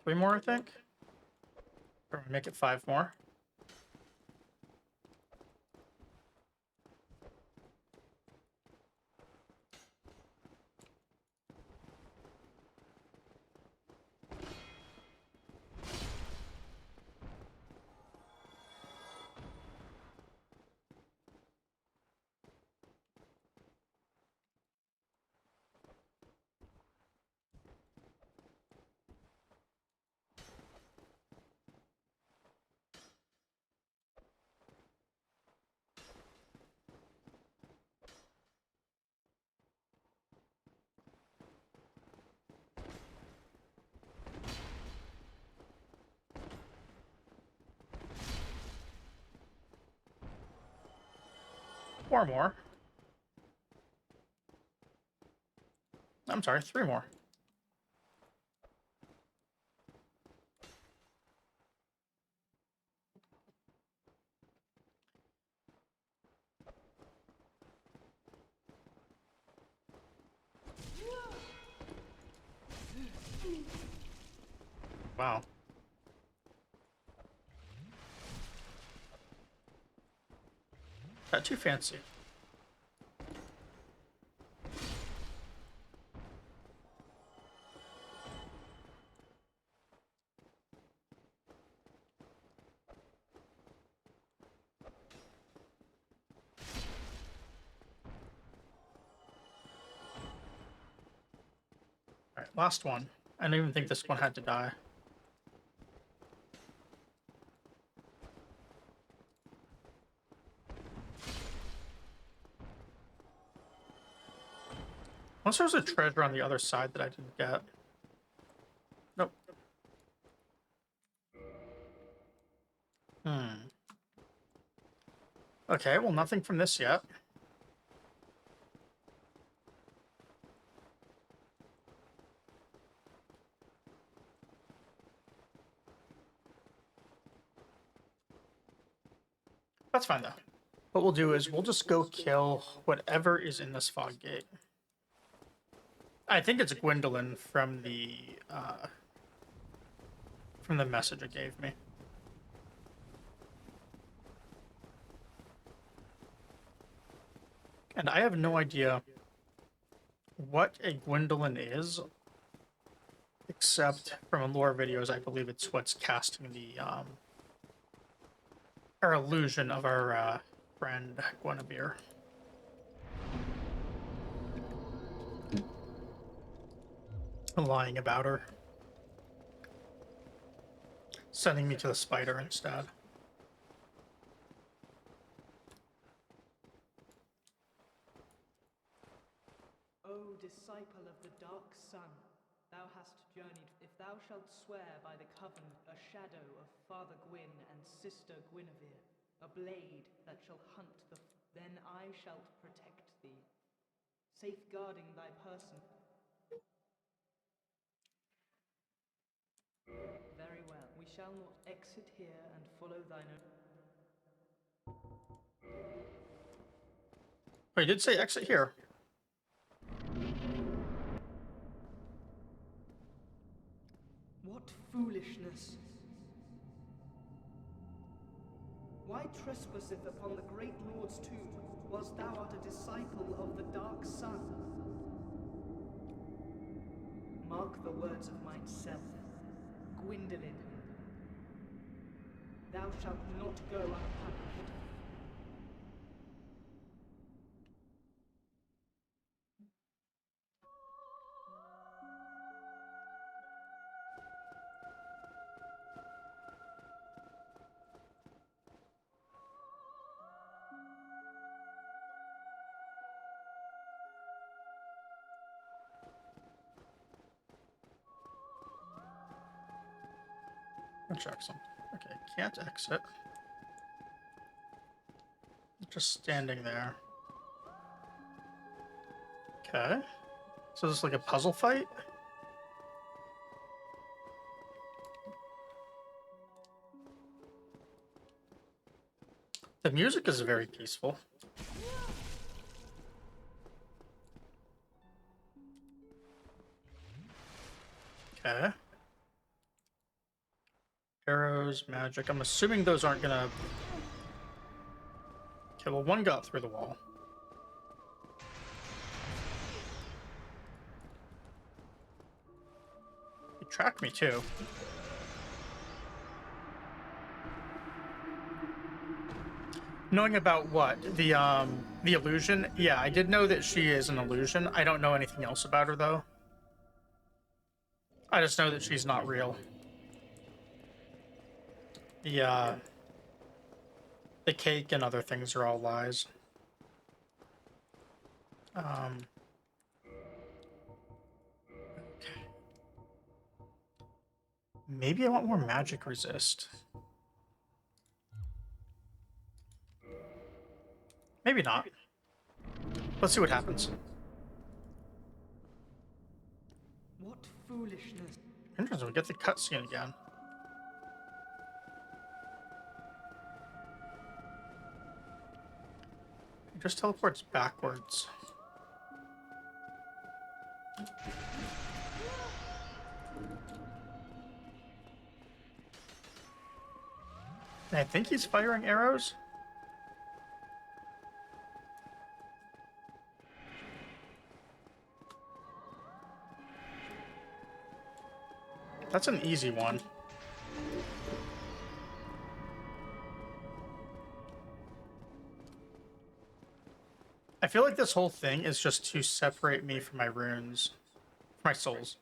[SPEAKER 1] Three more, I think. Or make it 5 more. Four more. I'm sorry, 3 more. Wow. Not too fancy. Alright, last one. I don't even think this one had to die. Unless there's a treasure on the other side that I didn't get. Nope. Okay, well, nothing from this yet. That's fine, though. What we'll do is we'll just go kill whatever is in this fog gate. I think it's Gwendolyn from the message it gave me. And I have no idea what a Gwendolyn is, except from lore videos, I believe it's what's casting the our illusion of our friend Guinevere. Lying about her. Sending me to the spider instead.
[SPEAKER 8] O disciple of the dark sun, thou hast journeyed. If thou shalt swear by the covenant a shadow of Father Gwyn and Sister Guinevere, a blade that shall hunt then I shall protect thee, safeguarding thy person. Very well. We shall not exit here and follow thine own.
[SPEAKER 1] Oh, you did say exit here.
[SPEAKER 8] What foolishness! Why trespasseth upon the great Lord's tomb, whilst thou art a disciple of the dark sun? Mark the words of myself, Gwendolyn. Thou shalt not go unpunished.
[SPEAKER 1] I'll check something. Okay, can't exit. Just standing there. Okay. So this is like a puzzle fight? The music is very peaceful. Okay. Arrows, magic. I'm assuming those aren't gonna... Okay, well, one got through the wall. He tracked me, too. Knowing about what? The illusion? Yeah, I did know that she is an illusion. I don't know anything else about her, though. I just know that she's not real. The cake and other things are all lies. Okay. Maybe I want more magic resist. Maybe not. Let's see what happens.
[SPEAKER 8] What foolishness!
[SPEAKER 1] Interesting, we get the cutscene again. It just teleports backwards. And I think he's firing arrows. That's an easy one. I feel like this whole thing is just to separate me from my runes, my souls.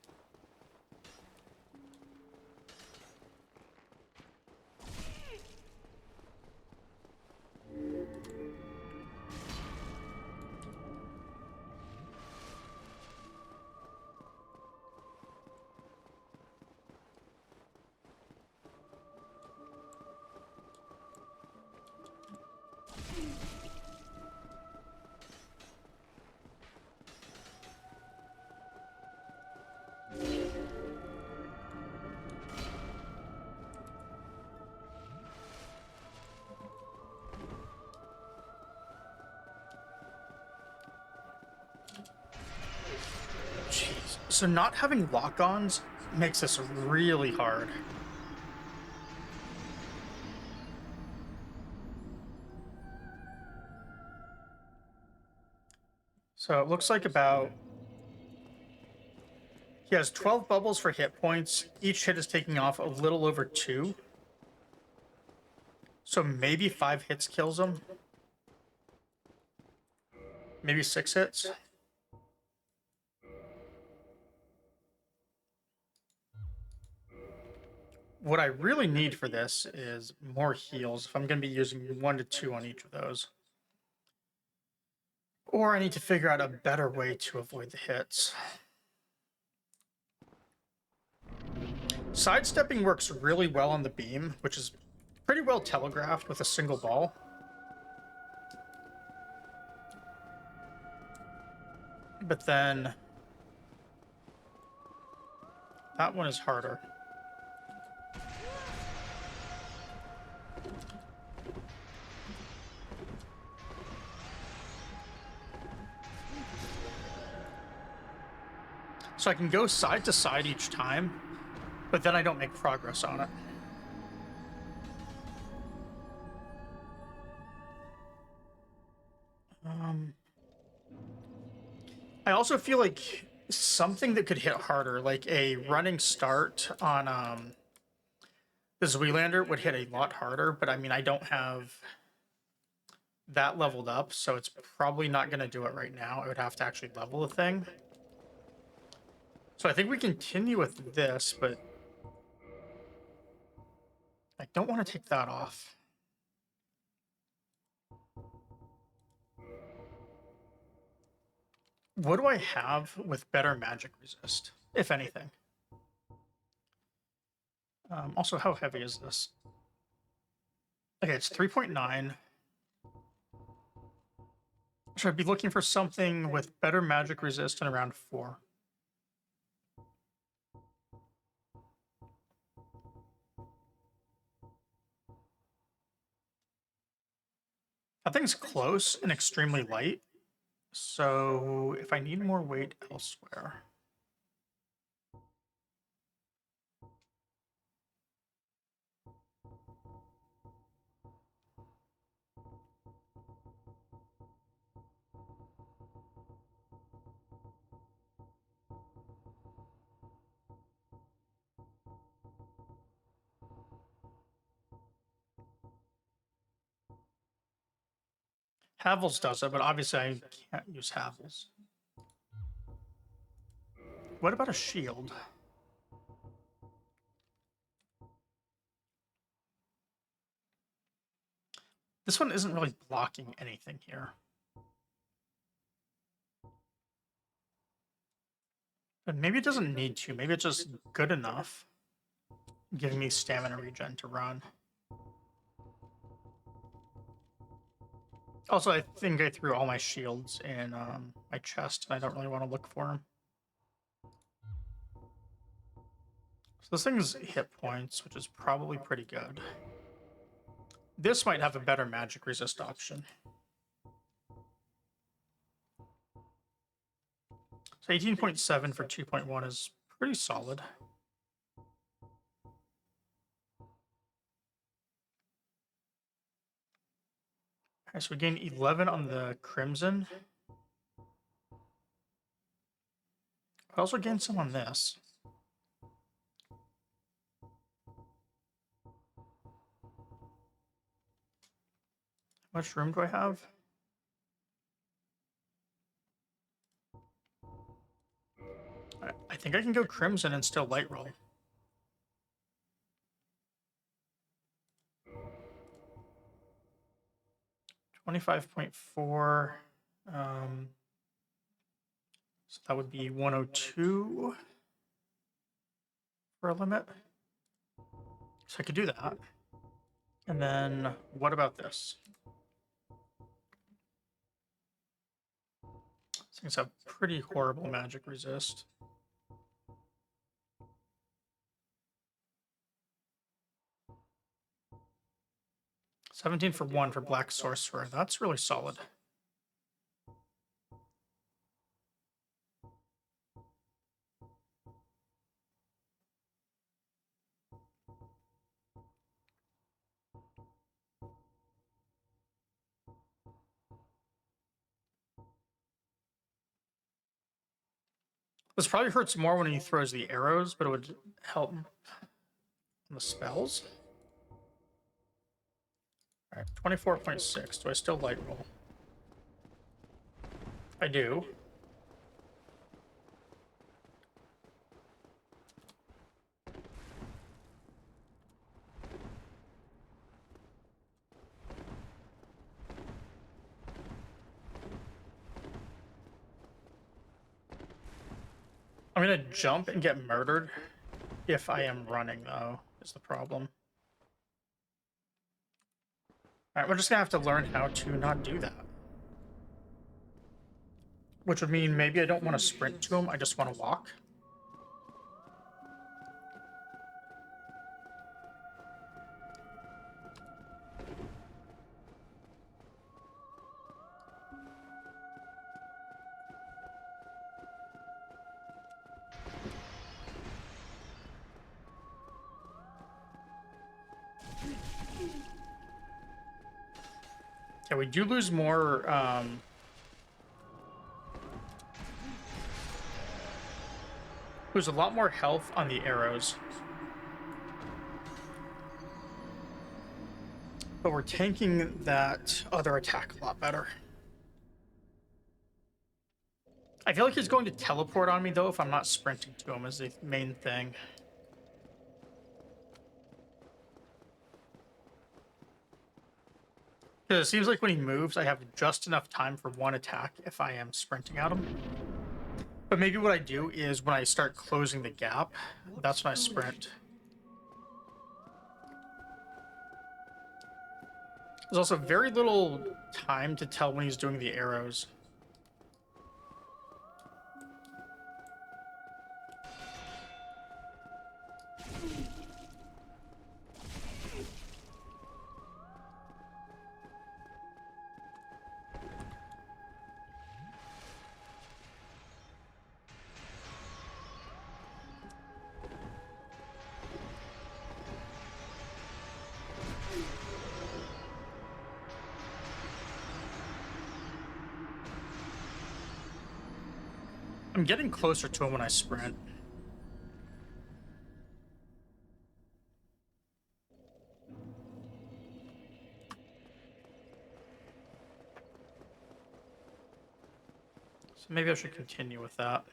[SPEAKER 1] Jeez. So not having lock-ons makes this really hard. So it looks like about... He has 12 bubbles for hit points. Each hit is taking off a little over 2. So maybe 5 hits kills him. Maybe 6 hits. What I really need for this is more heals if I'm going to be using 1 to 2 on each of those. Or I need to figure out a better way to avoid the hits. Sidestepping works really well on the beam, which is pretty well telegraphed with a single ball. But then that one is harder. So I can go side to side each time, but then I don't make progress on it. I also feel like something that could hit harder, like a running start on the Zweelander would hit a lot harder, but I mean, I don't have that leveled up, so it's probably not going to do it right now. I would have to actually level the thing. So I think we continue with this, but I don't want to take that off. What do I have with better magic resist, if anything? Also, how heavy is this? Okay, it's 3.9. Should I be looking for something with better magic resist and around 4? That thing's close and extremely light. So if I need more weight elsewhere... Havels does it, but obviously I can't use Havels. What about a shield? This one isn't really blocking anything here. But maybe it doesn't need to. Maybe it's just good enough, giving me stamina regen to run. Also, I think I threw all my shields in my chest, and I don't really want to look for them. So this thing's hit points, which is probably pretty good. This might have a better magic resist option. So 18.7 for 2.1 is pretty solid. Alright, so we gain 11 on the Crimson. I also gained some on this. How much room do I have? I think I can go Crimson and still light roll. $25.4. So that would be 102 for a limit. So I could do that. And then what about this? These things have pretty horrible magic resist. $17 for 1 for Black Sorcerer. That's really solid. This probably hurts more when he throws the arrows, but it would help on the spells. Alright, 24.6. Do I still light roll? I do. I'm gonna jump and get murdered if I am running, though, is the problem. Alright, we're just gonna have to learn how to not do that. Which would mean maybe I don't want to sprint to him, I just want to walk. Yeah, we do lose more, lose a lot more health on the arrows. But we're tanking that other attack a lot better. I feel like he's going to teleport on me, though, if I'm not sprinting to him, is the main thing. Because it seems like when he moves, I have just enough time for one attack if I am sprinting at him. But maybe what I do is when I start closing the gap, that's when I sprint. There's also very little time to tell when he's doing the arrows. I'm getting closer to him when I sprint. So maybe I should continue with that.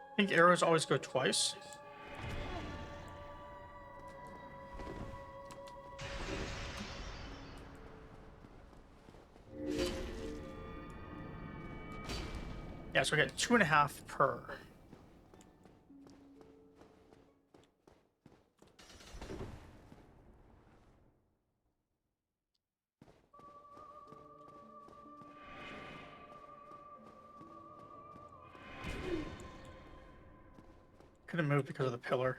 [SPEAKER 1] I think arrows always go twice. Yeah, so I get 2.5 per. couldn't move because of the pillar.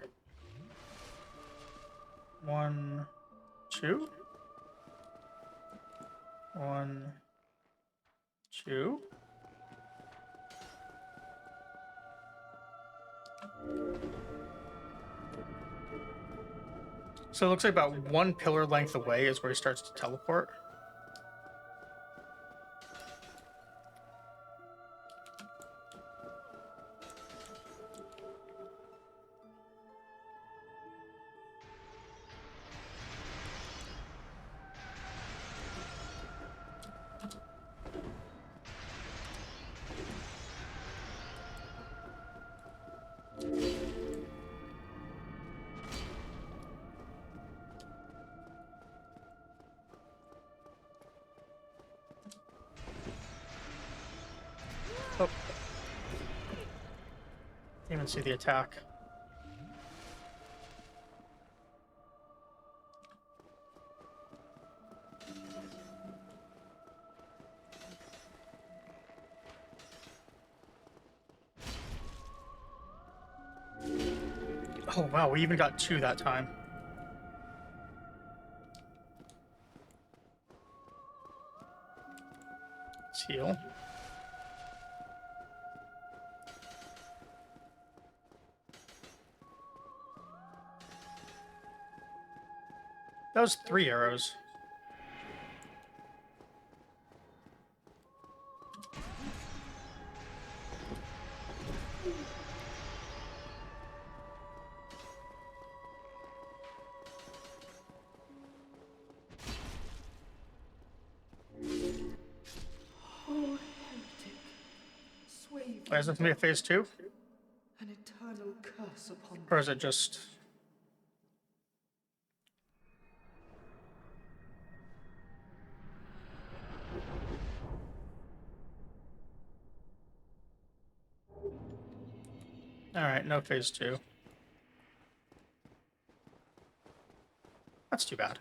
[SPEAKER 1] 1, 2. 1, 2. So it looks like about 1 pillar length away is where he starts to teleport. Oh. Didn't even see the attack. Oh wow, we even got 2 that time. Let's heal. That was 3 arrows.
[SPEAKER 8] Oh, heretic. Sway
[SPEAKER 1] Wait, is this gonna be a phase 2?
[SPEAKER 8] an eternal curse upon
[SPEAKER 1] Or is it just... Alright, no phase 2. That's too bad.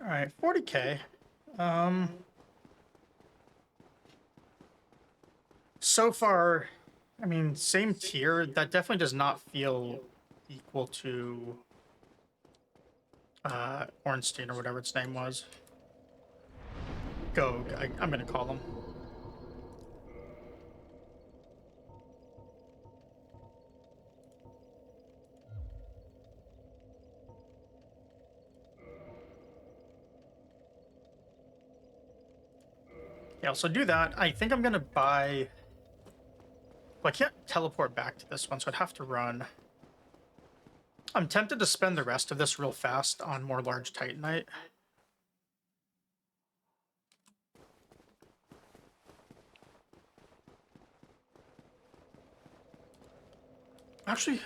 [SPEAKER 1] Alright, 40k. So far, I mean, same tier. That definitely does not feel equal to Ornstein or whatever its name was. Gog, I'm gonna call him. Yeah, so do that. I think I'm gonna buy... Well, I can't teleport back to this one, so I'd have to run. I'm tempted to spend the rest of this real fast on more large Titanite. Actually...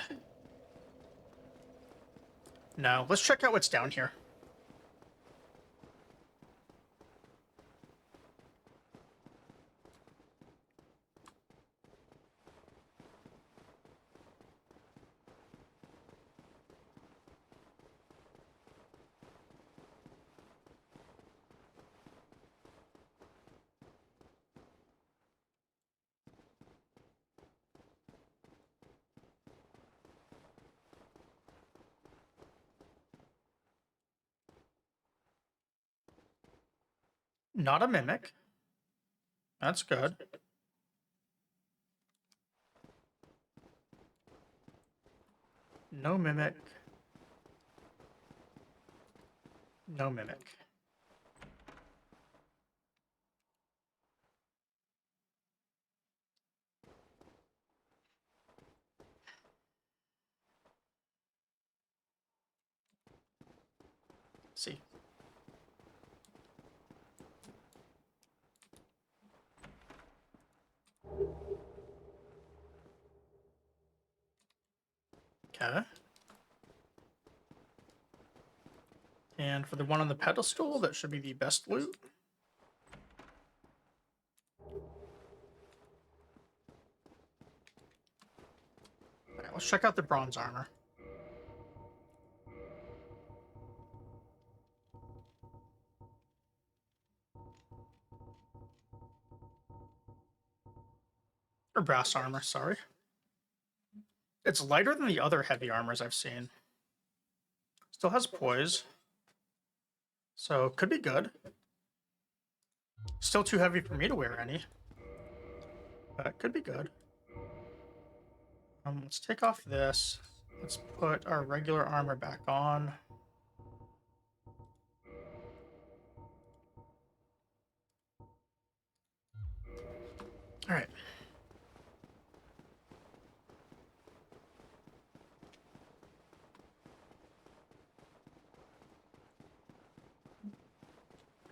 [SPEAKER 1] No, let's check out what's down here. Not a mimic. That's good. No mimic. No mimic. Let's see. Okay. And for the one on the pedestal, that should be the best loot. Alright, let's check out the bronze armor. Or brass armor, sorry. It's lighter than the other heavy armors I've seen. Still has poise. So, could be good. Still too heavy for me to wear any. But could be good. Let's take off this. Let's put our regular armor back on. Alright.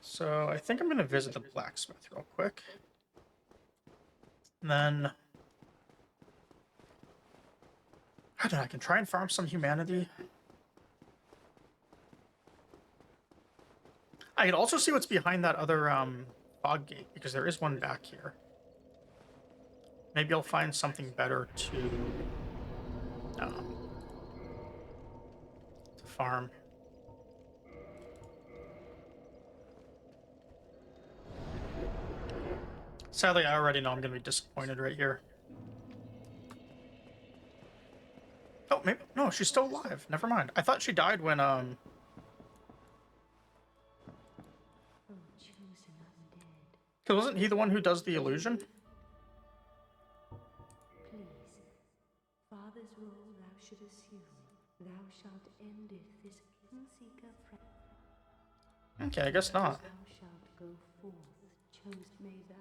[SPEAKER 1] So I think I'm going to visit the blacksmith real quick. And then I don't know, I can try and farm some humanity. I could also see what's behind that other fog gate, because there is one back here. Maybe I'll find something better to farm. Sadly, I already know I'm going to be disappointed right here. Oh, maybe no, she's still alive. Never mind. I thought she died when
[SPEAKER 7] Oh, chosen undead.
[SPEAKER 1] Cause wasn't he the one who does the illusion?
[SPEAKER 7] Please, father's role thou should assume. Thou shalt endeth this Kingseeker
[SPEAKER 1] Okay, I guess not.
[SPEAKER 7] Thou shalt go forth, chose may thou.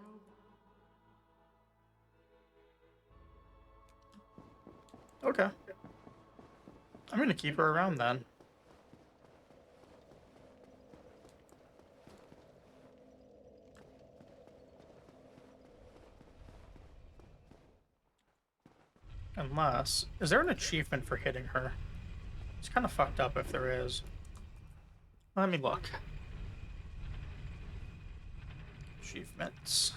[SPEAKER 1] Okay. I'm gonna keep her around then. Unless... Is there an achievement for hitting her? It's kind of fucked up if there is. Let me look. Achievements.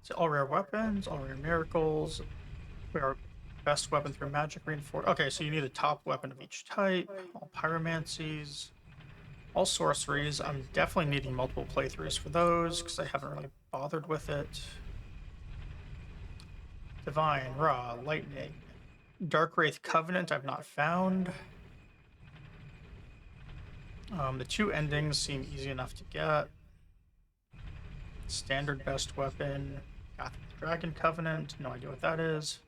[SPEAKER 1] So all rare weapons, all rare miracles. We are best weapon through magic reinforced. Okay, so you need a top weapon of each type. All pyromancies. All sorceries. I'm definitely needing multiple playthroughs for those because I haven't really bothered with it. Divine, Raw, Lightning. Dark Wraith Covenant I've not found. The two endings seem easy enough to get. Standard best weapon. Path of the Dragon Covenant. No idea what that is.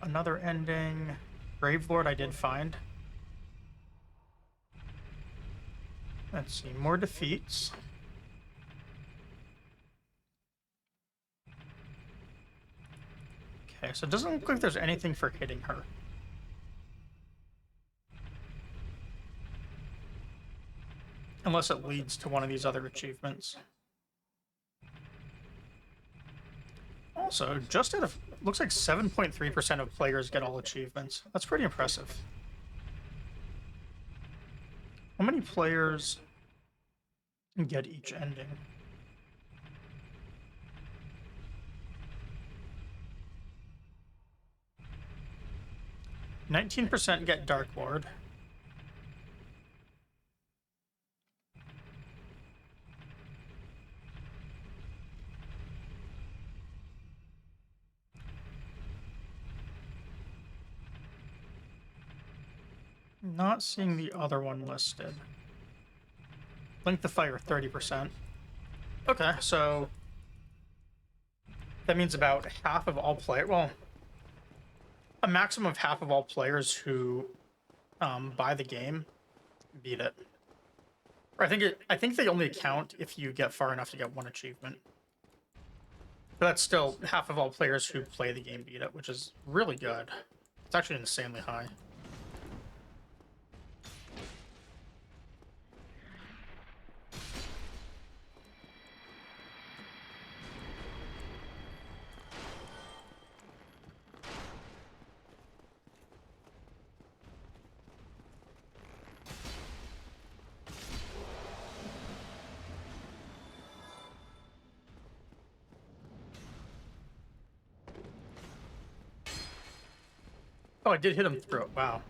[SPEAKER 1] Another ending. Gravelord I did find. Let's see. More defeats. Okay, so it doesn't look like there's anything for hitting her. Unless it leads to one of these other achievements. Also, just at a... Looks like 7.3% of players get all achievements. That's pretty impressive. How many players get each ending? %, get Dark Lord. Not seeing the other one listed. Link the Fire, 30%. Okay, so that means about half of all players. Well, a maximum of half of all players who buy the game beat it. Or I think they only count if you get far enough to get one achievement. But that's still half of all players who play the game beat it, which is really good. It's actually insanely high. Oh, I did hit him through it. Wow.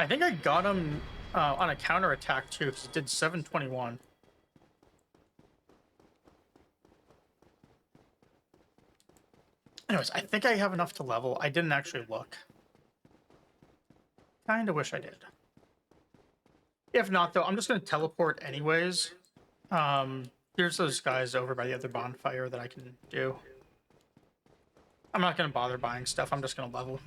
[SPEAKER 1] I think I got him on a counter attack too, because it did 721. Anyways, I think I have enough to level. I didn't actually look. Kinda wish I did. If not, though, I'm just gonna teleport anyways. There's those guys over by the other bonfire that I can do. I'm not gonna bother buying stuff. I'm just gonna level.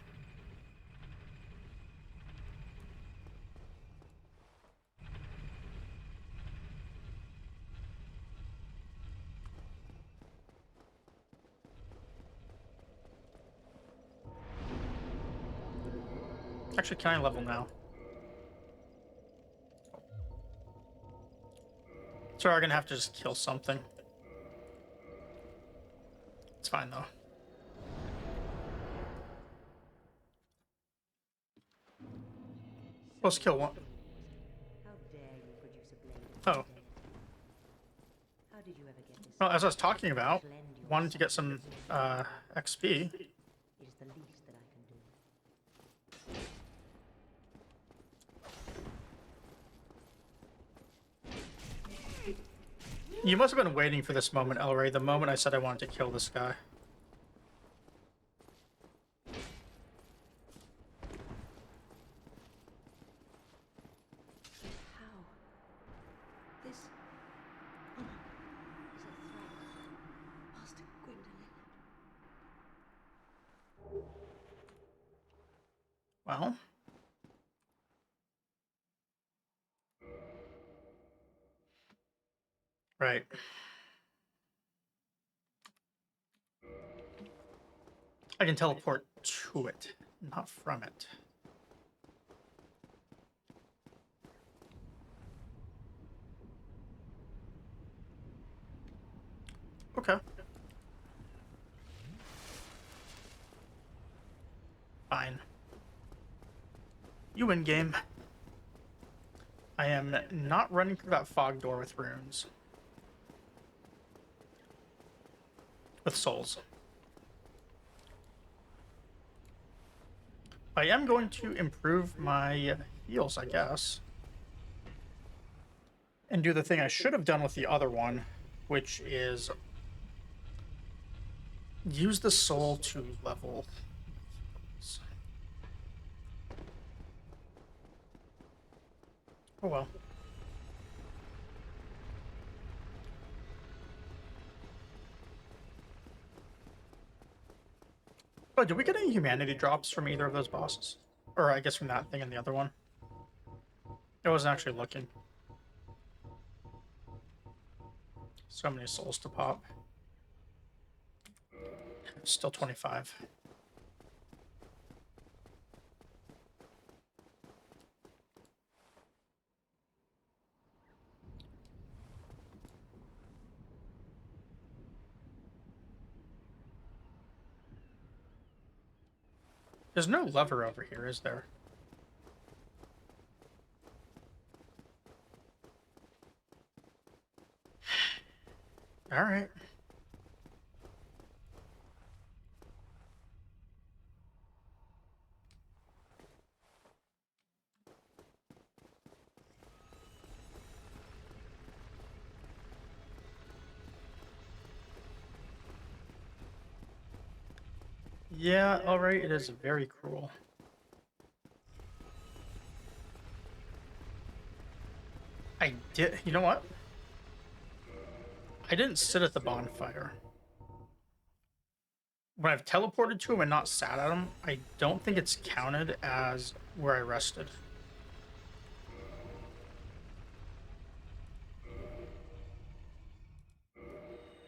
[SPEAKER 1] Actually, can I level now? So we're gonna have to just kill something. It's fine though. Let's kill one.
[SPEAKER 7] How dare you produce a blade of
[SPEAKER 1] Oh.
[SPEAKER 7] today? How did you ever get this?
[SPEAKER 1] Well, as I was talking about,
[SPEAKER 7] Lend your
[SPEAKER 1] wanted to get some XP.
[SPEAKER 7] It is the least that I can do.
[SPEAKER 1] You must have been waiting for this moment, Elray, the moment I said I wanted to kill this guy.
[SPEAKER 7] How? This is a threat. Master Gwendolyn.
[SPEAKER 1] Well. Right. I can teleport to it, not from it. Okay. Fine. You win game. I am not running through that fog door with runes. With souls. I am going to improve my heals, I guess. And do the thing I should have done with the other one, which is use the soul to level. Oh well. Oh, did we get any humanity drops from either of those bosses? Or I guess from that thing and the other one? I wasn't actually looking. So many souls to pop. Still 25. There's no lever over here, is there? All right. Yeah, alright, it is very cruel. I did, you know what? I didn't sit at the bonfire. When I've teleported to him and not sat at him, I don't think it's counted as where I rested.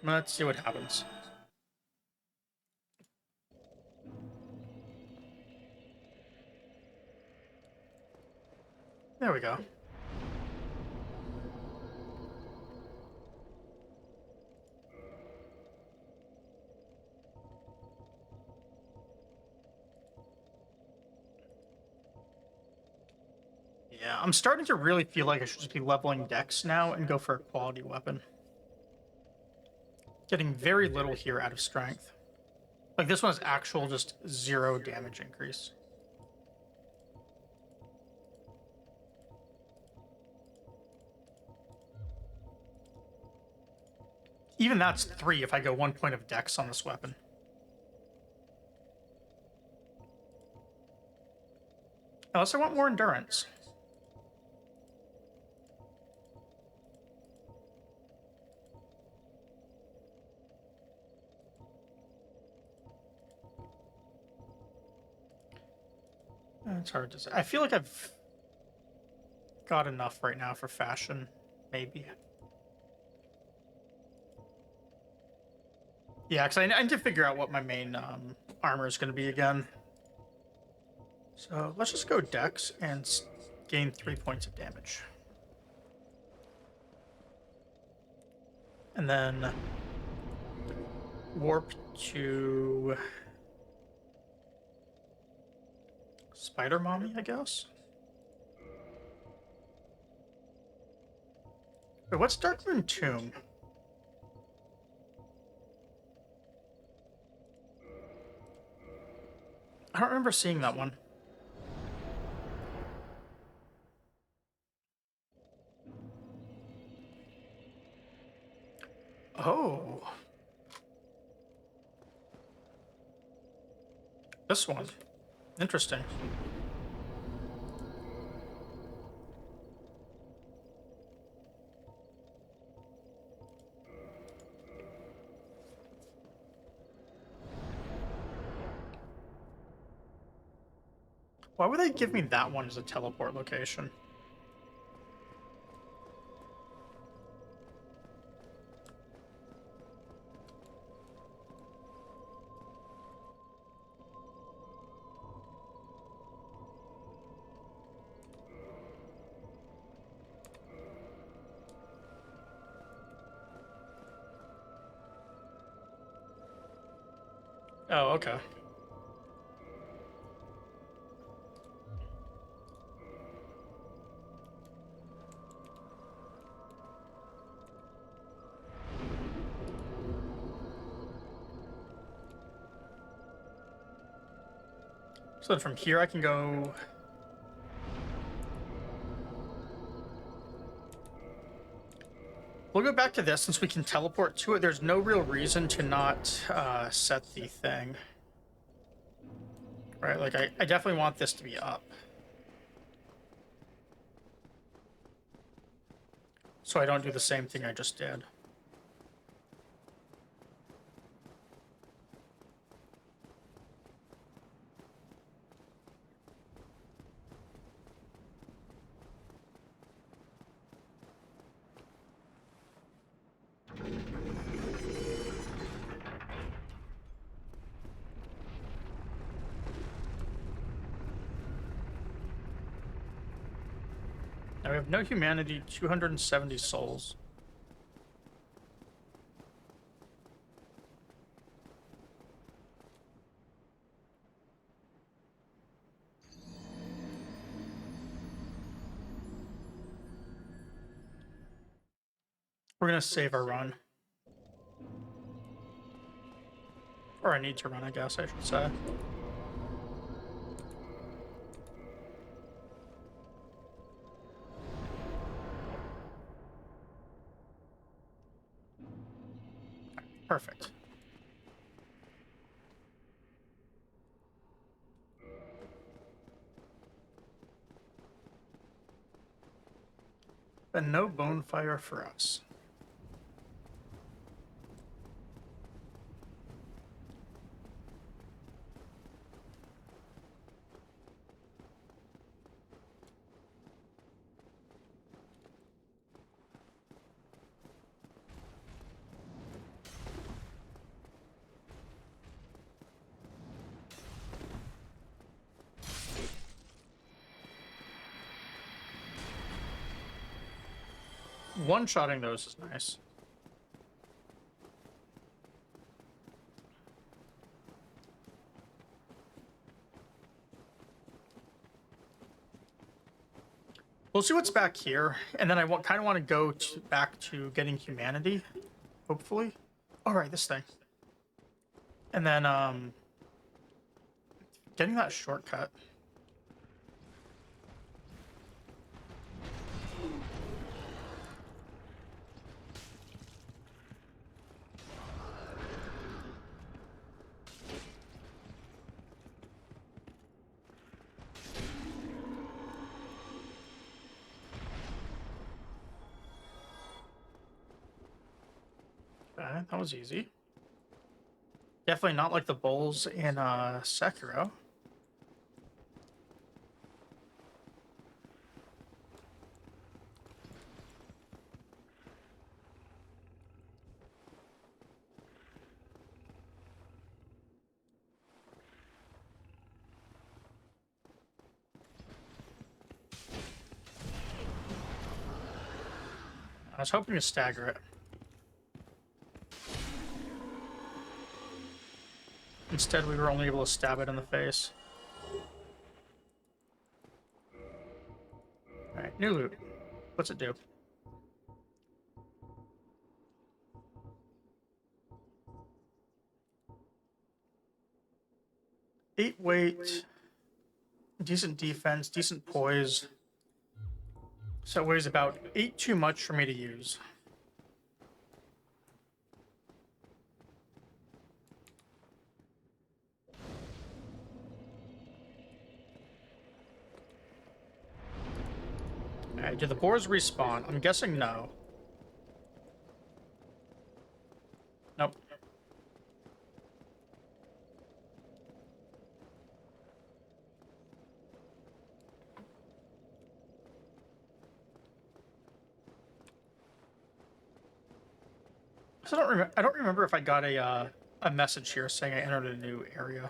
[SPEAKER 1] Let's see what happens. There we go. Yeah, I'm starting to really feel like I should just be leveling Dex now and go for a quality weapon. Getting very little here out of strength. Like this one is actual just 0 damage increase. Even that's 3 if I go 1 point of dex on this weapon. Unless I want more endurance. It's hard to say. I feel like I've got enough right now for fashion, maybe. Yeah, because I need to figure out what my main armor is going to be again. So let's just go dex and gain 3 points of damage. And then warp to Spider Mommy, I guess. Wait, what's Darkmoon Tomb? I don't remember seeing that one. Oh. This one. Interesting. Why would they give me that one as a teleport location? Oh, okay. So then from here I can go... We'll go back to this since we can teleport to it. There's no real reason to not set the thing. Right, like I definitely want this to be up. So I don't do the same thing I just did. Now we have no humanity, 270 souls. We're gonna save our run. Or I need to run, I guess I should say. Perfect. But no bonfire for us. One-shotting those is nice. We'll see what's back here, and then I kind of want to go back to getting humanity, hopefully. All right, this thing. And then, getting that shortcut. Okay, that was easy. Definitely not like the bowls in Sekiro. I was hoping to stagger it. Instead, we were only able to stab it in the face. Alright, new loot. What's it do? Eight weight, decent defense, decent poise. So it weighs about 8 too much for me to use. Alright, do the boars respawn? I'm guessing no. Nope. So I don't remember if I got a message here saying I entered a new area.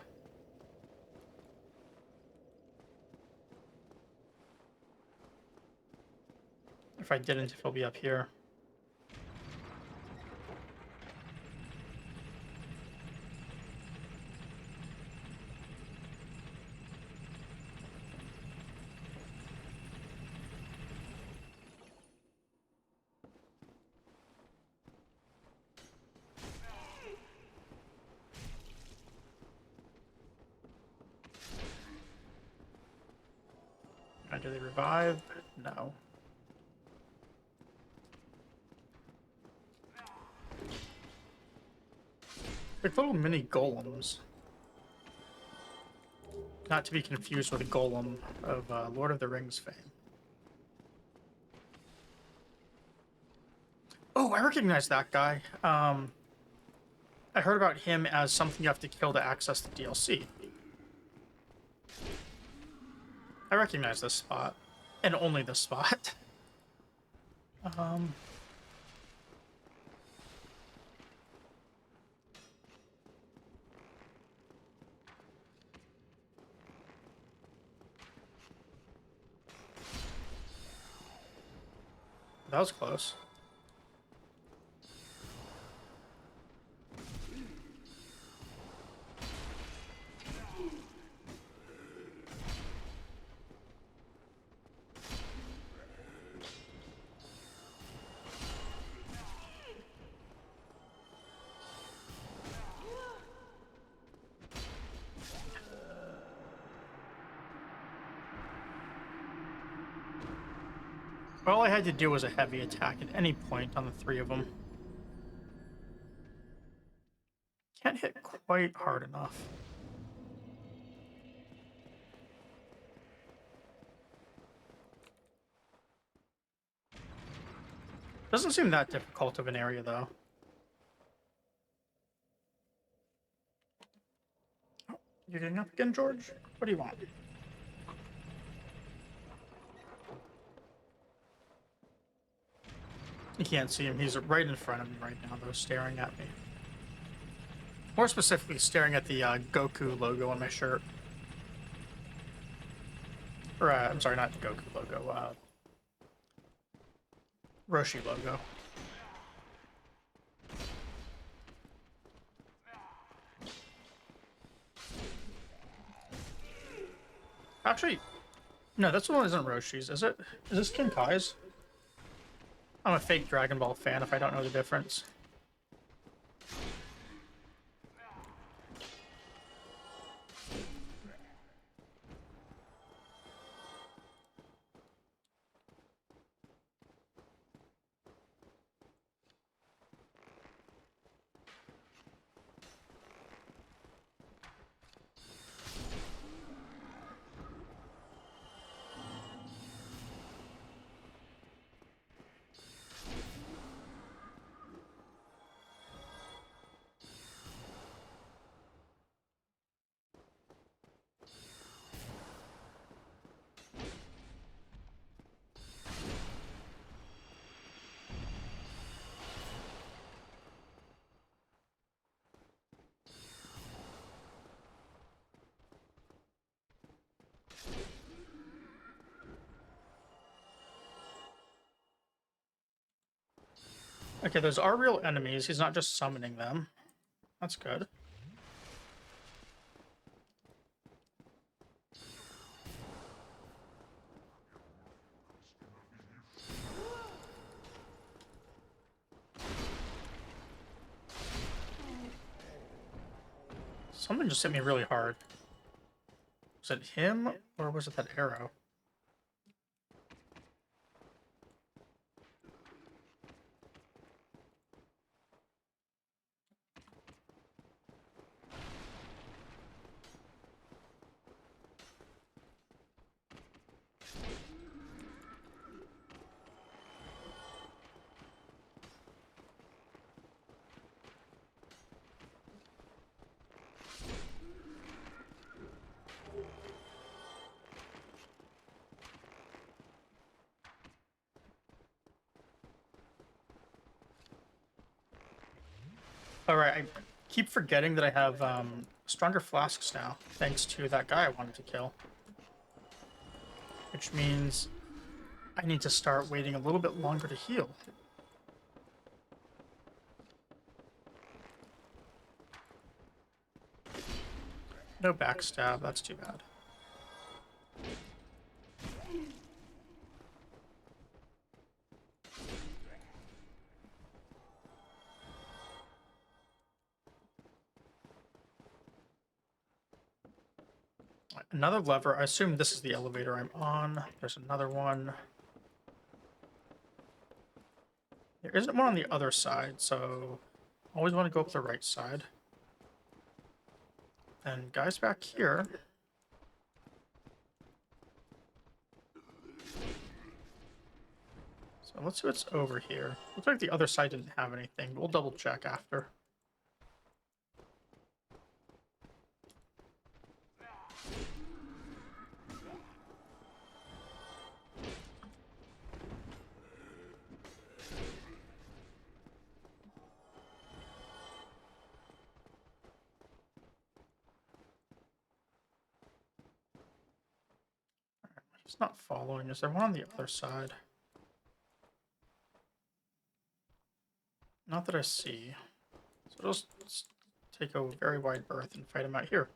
[SPEAKER 1] If I didn't, if it'll be up here. Do they revive? No. Like little mini golems. Not to be confused with a golem of Lord of the Rings fame. Oh, I recognize that guy. I heard about him as something you have to kill to access the DLC. I recognize this spot. And only this spot. That was close. All I had to do was a heavy attack at any point on the three of them. Can't hit quite hard enough. Doesn't seem that difficult of an area, though. Oh, you getting up again, George? What do you want? You can't see him. He's right in front of me right now, though, staring at me. More specifically, staring at the Goku logo on my shirt. Or, I'm sorry, not the Goku logo. Roshi logo. Actually, no, this one isn't Roshi's, is it? Is this King Kai's? I'm a fake Dragon Ball fan if I don't know the difference. Okay, those are real enemies. He's not just summoning them. That's good. Something just hit me really hard. Was it him, or was it that arrow? Alright, I keep forgetting that I have stronger flasks now, thanks to that guy I wanted to kill. Which means I need to start waiting a little bit longer to heal. No backstab, that's too bad. Another lever. I assume this is the elevator I'm on. There's another one. There isn't one on the other side, so always want to go up the right side. And guys back here. So let's see what's over here. Looks like the other side didn't have anything, but we'll double check after. He's not following. Is there one on the other side? Not that I see. So let's take a very wide berth and fight him out here.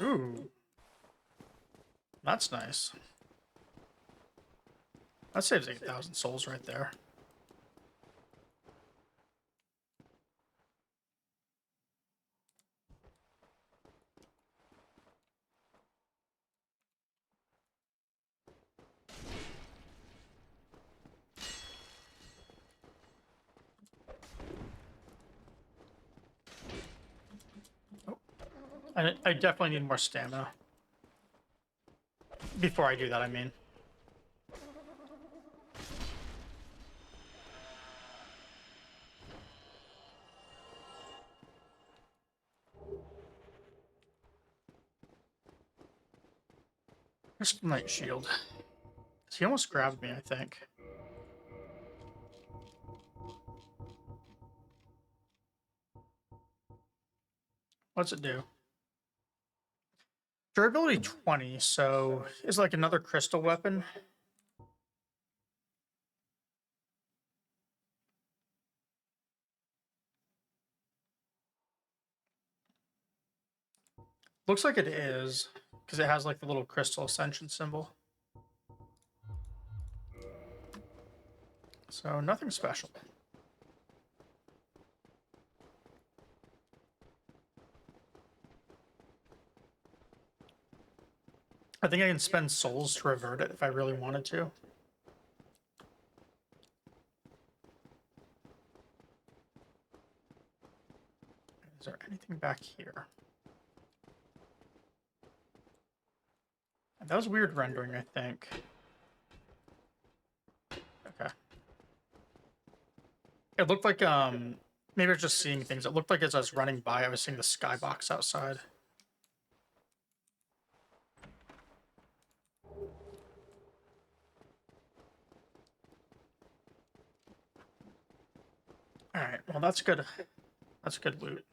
[SPEAKER 1] Ooh. That's nice. That saves 8,000 souls right there. I definitely need more stamina. Before I do that, I mean. Crystal Knight Shield. He almost grabbed me, I think. What's it do? Durability 20, so is like another crystal weapon. Looks like it is, because it has like the little crystal ascension symbol. So nothing special. I think I can spend souls to revert it if I really wanted to. Is there anything back here? That was weird rendering, I think. Okay. It looked like, maybe I was just seeing things. It looked like as I was running by, I was seeing the skybox outside. Alright, well that's good. That's good loot.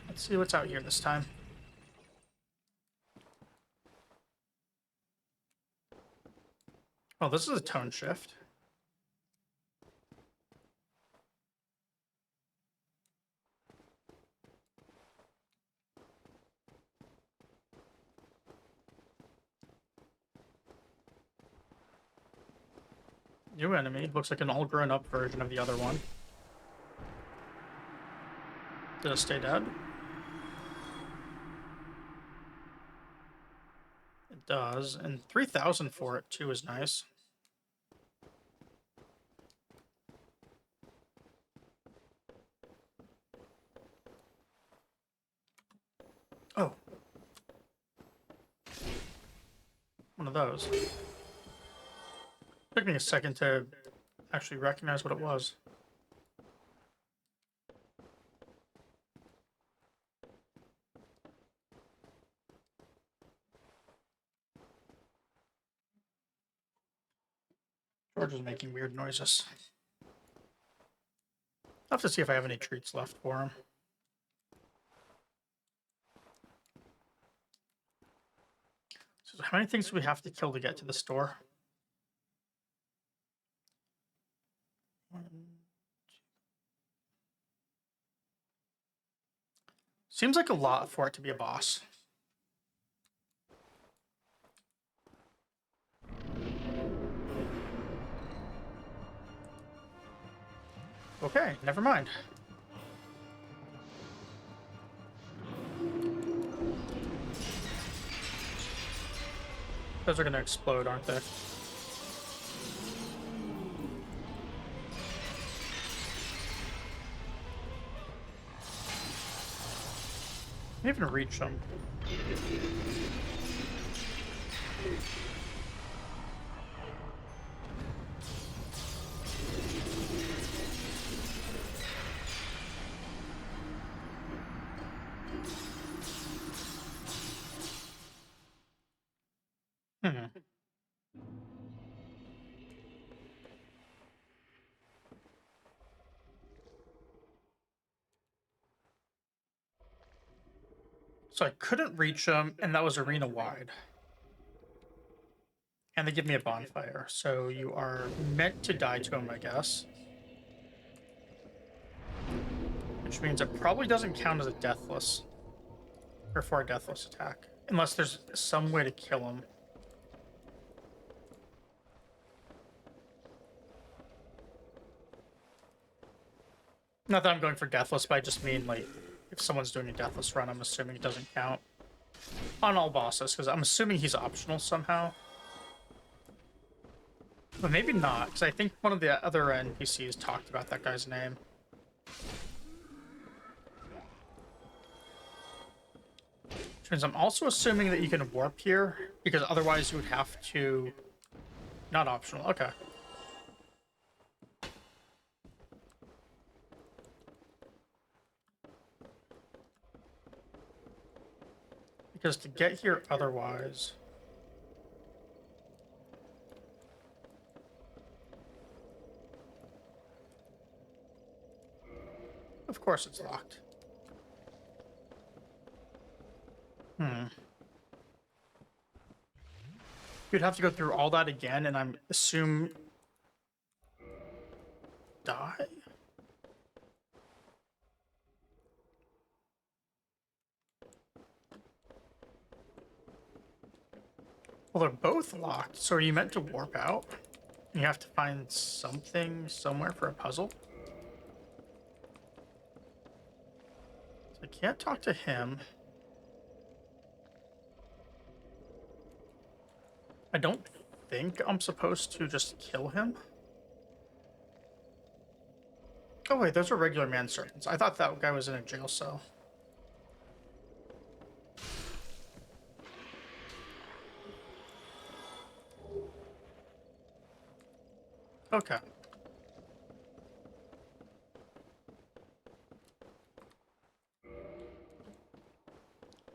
[SPEAKER 1] Let's see what's out here this time. Oh, this is a tone shift. New enemy. Looks like an all grown up version of the other one. Did it stay dead? It does. And 3,000 for it too is nice. Oh. One of those. Took me a second to actually recognize what it was. George is making weird noises. I'll have to see if I have any treats left for him. So how many things do we have to kill to get to the store? 1, 2. Seems like a lot for it to be a boss. Okay, never mind. Those are gonna explode, aren't they? Can't even reach them. So I couldn't reach them, and that was arena wide. And they give me a bonfire, so you are meant to die to them, I guess. Which means it probably doesn't count as a deathless. Or for a deathless attack. Unless there's some way to kill him. Not that I'm going for deathless, but I just mean, like, if someone's doing a deathless run, I'm assuming it doesn't count on all bosses, because I'm assuming he's optional somehow. But maybe not, because I think one of the other NPCs talked about that guy's name. Which means I'm also assuming that you can warp here, because otherwise you would have to... Not optional, okay. Because to get here otherwise... Of course it's locked. You'd have to go through all that again, and I'm assume... Die? Well, they're both locked, so are you meant to warp out? You have to find something somewhere for a puzzle? So I can't talk to him. I don't think I'm supposed to just kill him. Oh wait, those are regular manservants. I thought that guy was in a jail cell. Okay.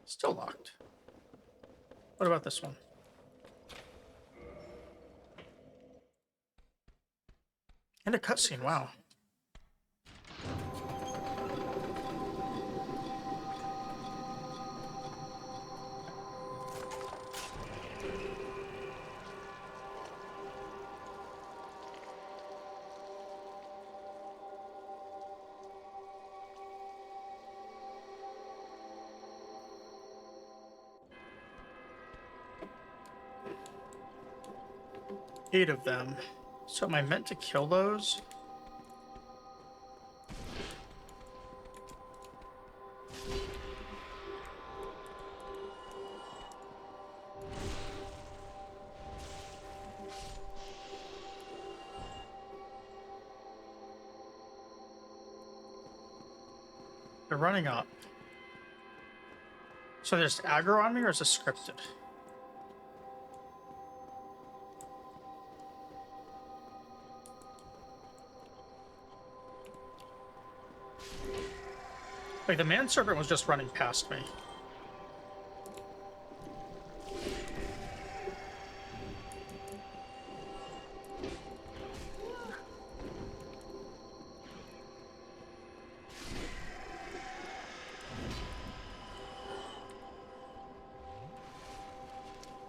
[SPEAKER 1] Still locked. What about this one? And a cutscene, wow. 8 of them. So am I meant to kill those? They're running up. So there's aggro on me, or is it scripted? Like, the manservant was just running past me.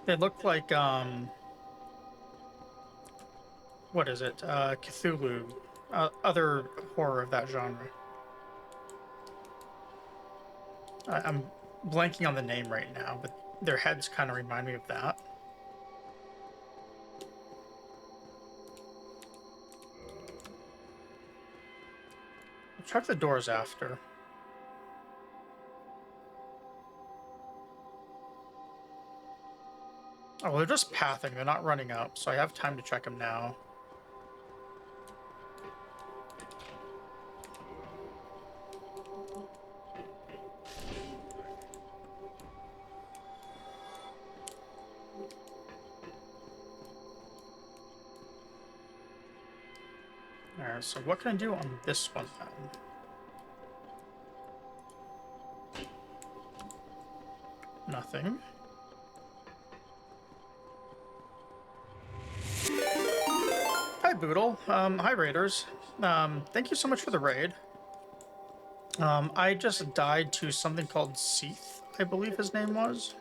[SPEAKER 1] They look like, what is it? Cthulhu. Other horror of that genre. I'm blanking on the name right now, but their heads kind of remind me of that. I'll check the doors after. Oh, well, they're just pathing. They're not running up, so I have time to check them now. Alright, so what can I do on this one then? Nothing. Hi, Boodle. Hi, Raiders. Thank you so much for the raid. I just died to something called Seath, I believe his name was.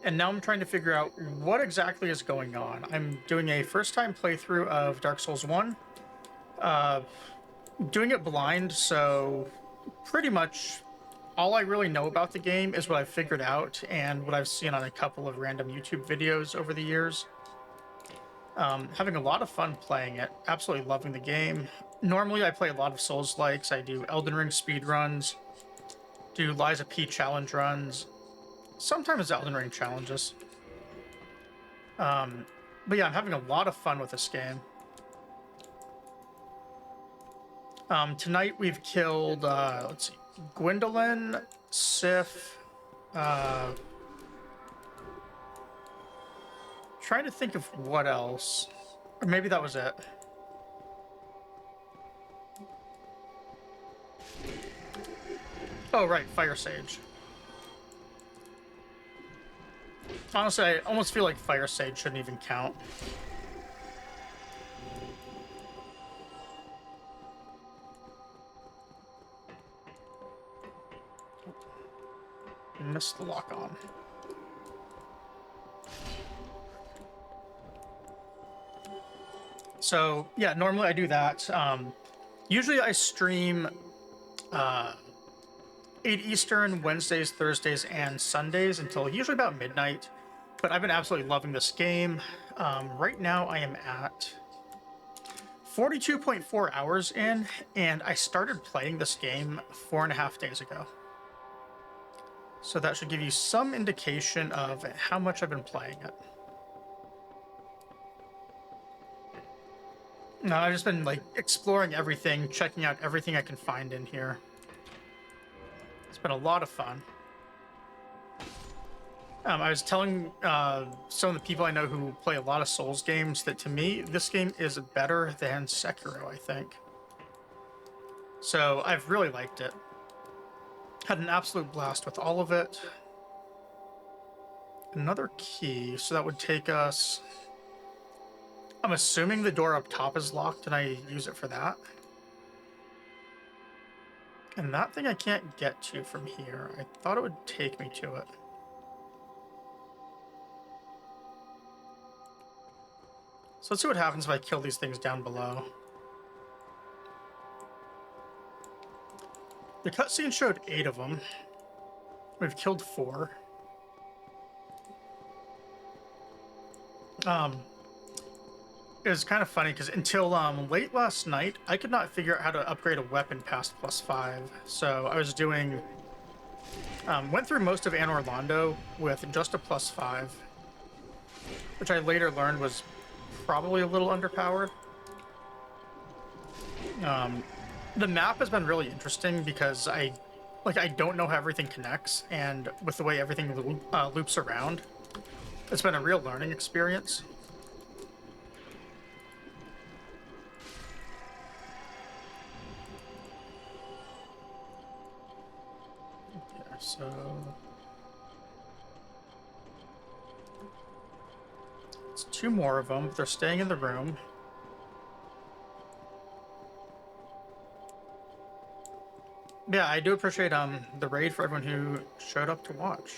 [SPEAKER 1] And now I'm trying to figure out what exactly is going on. I'm doing a first-time playthrough of Dark Souls 1. Doing it blind, so pretty much all I really know about the game is what I've figured out and what I've seen on a couple of random YouTube videos over the years. Having a lot of fun playing it, absolutely loving the game. Normally I play a lot of Souls-likes. I do Elden Ring speedruns, do Liza P challenge runs, sometimes Elden Ring challenges. But yeah, I'm having a lot of fun with this game. Tonight we've killed, let's see, Gwendolyn, Sif, trying to think of what else. Or maybe that was it. Oh, right, Fire Sage. Honestly, I almost feel like Fire Sage shouldn't even count. Missed the lock on. So yeah, normally I do that. Usually I stream 8 Eastern, Wednesdays, Thursdays, and Sundays until usually about midnight. But I've been absolutely loving this game. Right now I am at 42.4 hours in, and I started playing this game 4.5 days ago. So that should give you some indication of how much I've been playing it. No, I've just been like exploring everything, checking out everything I can find in here. It's been a lot of fun. I was telling some of the people I know who play a lot of Souls games that to me, this game is better than Sekiro, I think. So I've really liked it. Had an absolute blast with all of it. Another key, so that would take us... I'm assuming the door up top is locked and I use it for that. And that thing I can't get to from here. I thought it would take me to it. So let's see what happens if I kill these things down below. The cutscene showed 8 of them. We've killed 4. it was kind of funny because until late last night, I could not figure out how to upgrade a weapon past +5. So I was doing, went through most of Anor Londo with just a +5, which I later learned was probably a little underpowered. The map has been really interesting because I don't know how everything connects, and with the way everything loops around, it's been a real learning experience. Okay, so it's 2 more of them, but they're staying in the room. Yeah, I do appreciate the raid for everyone who showed up to watch.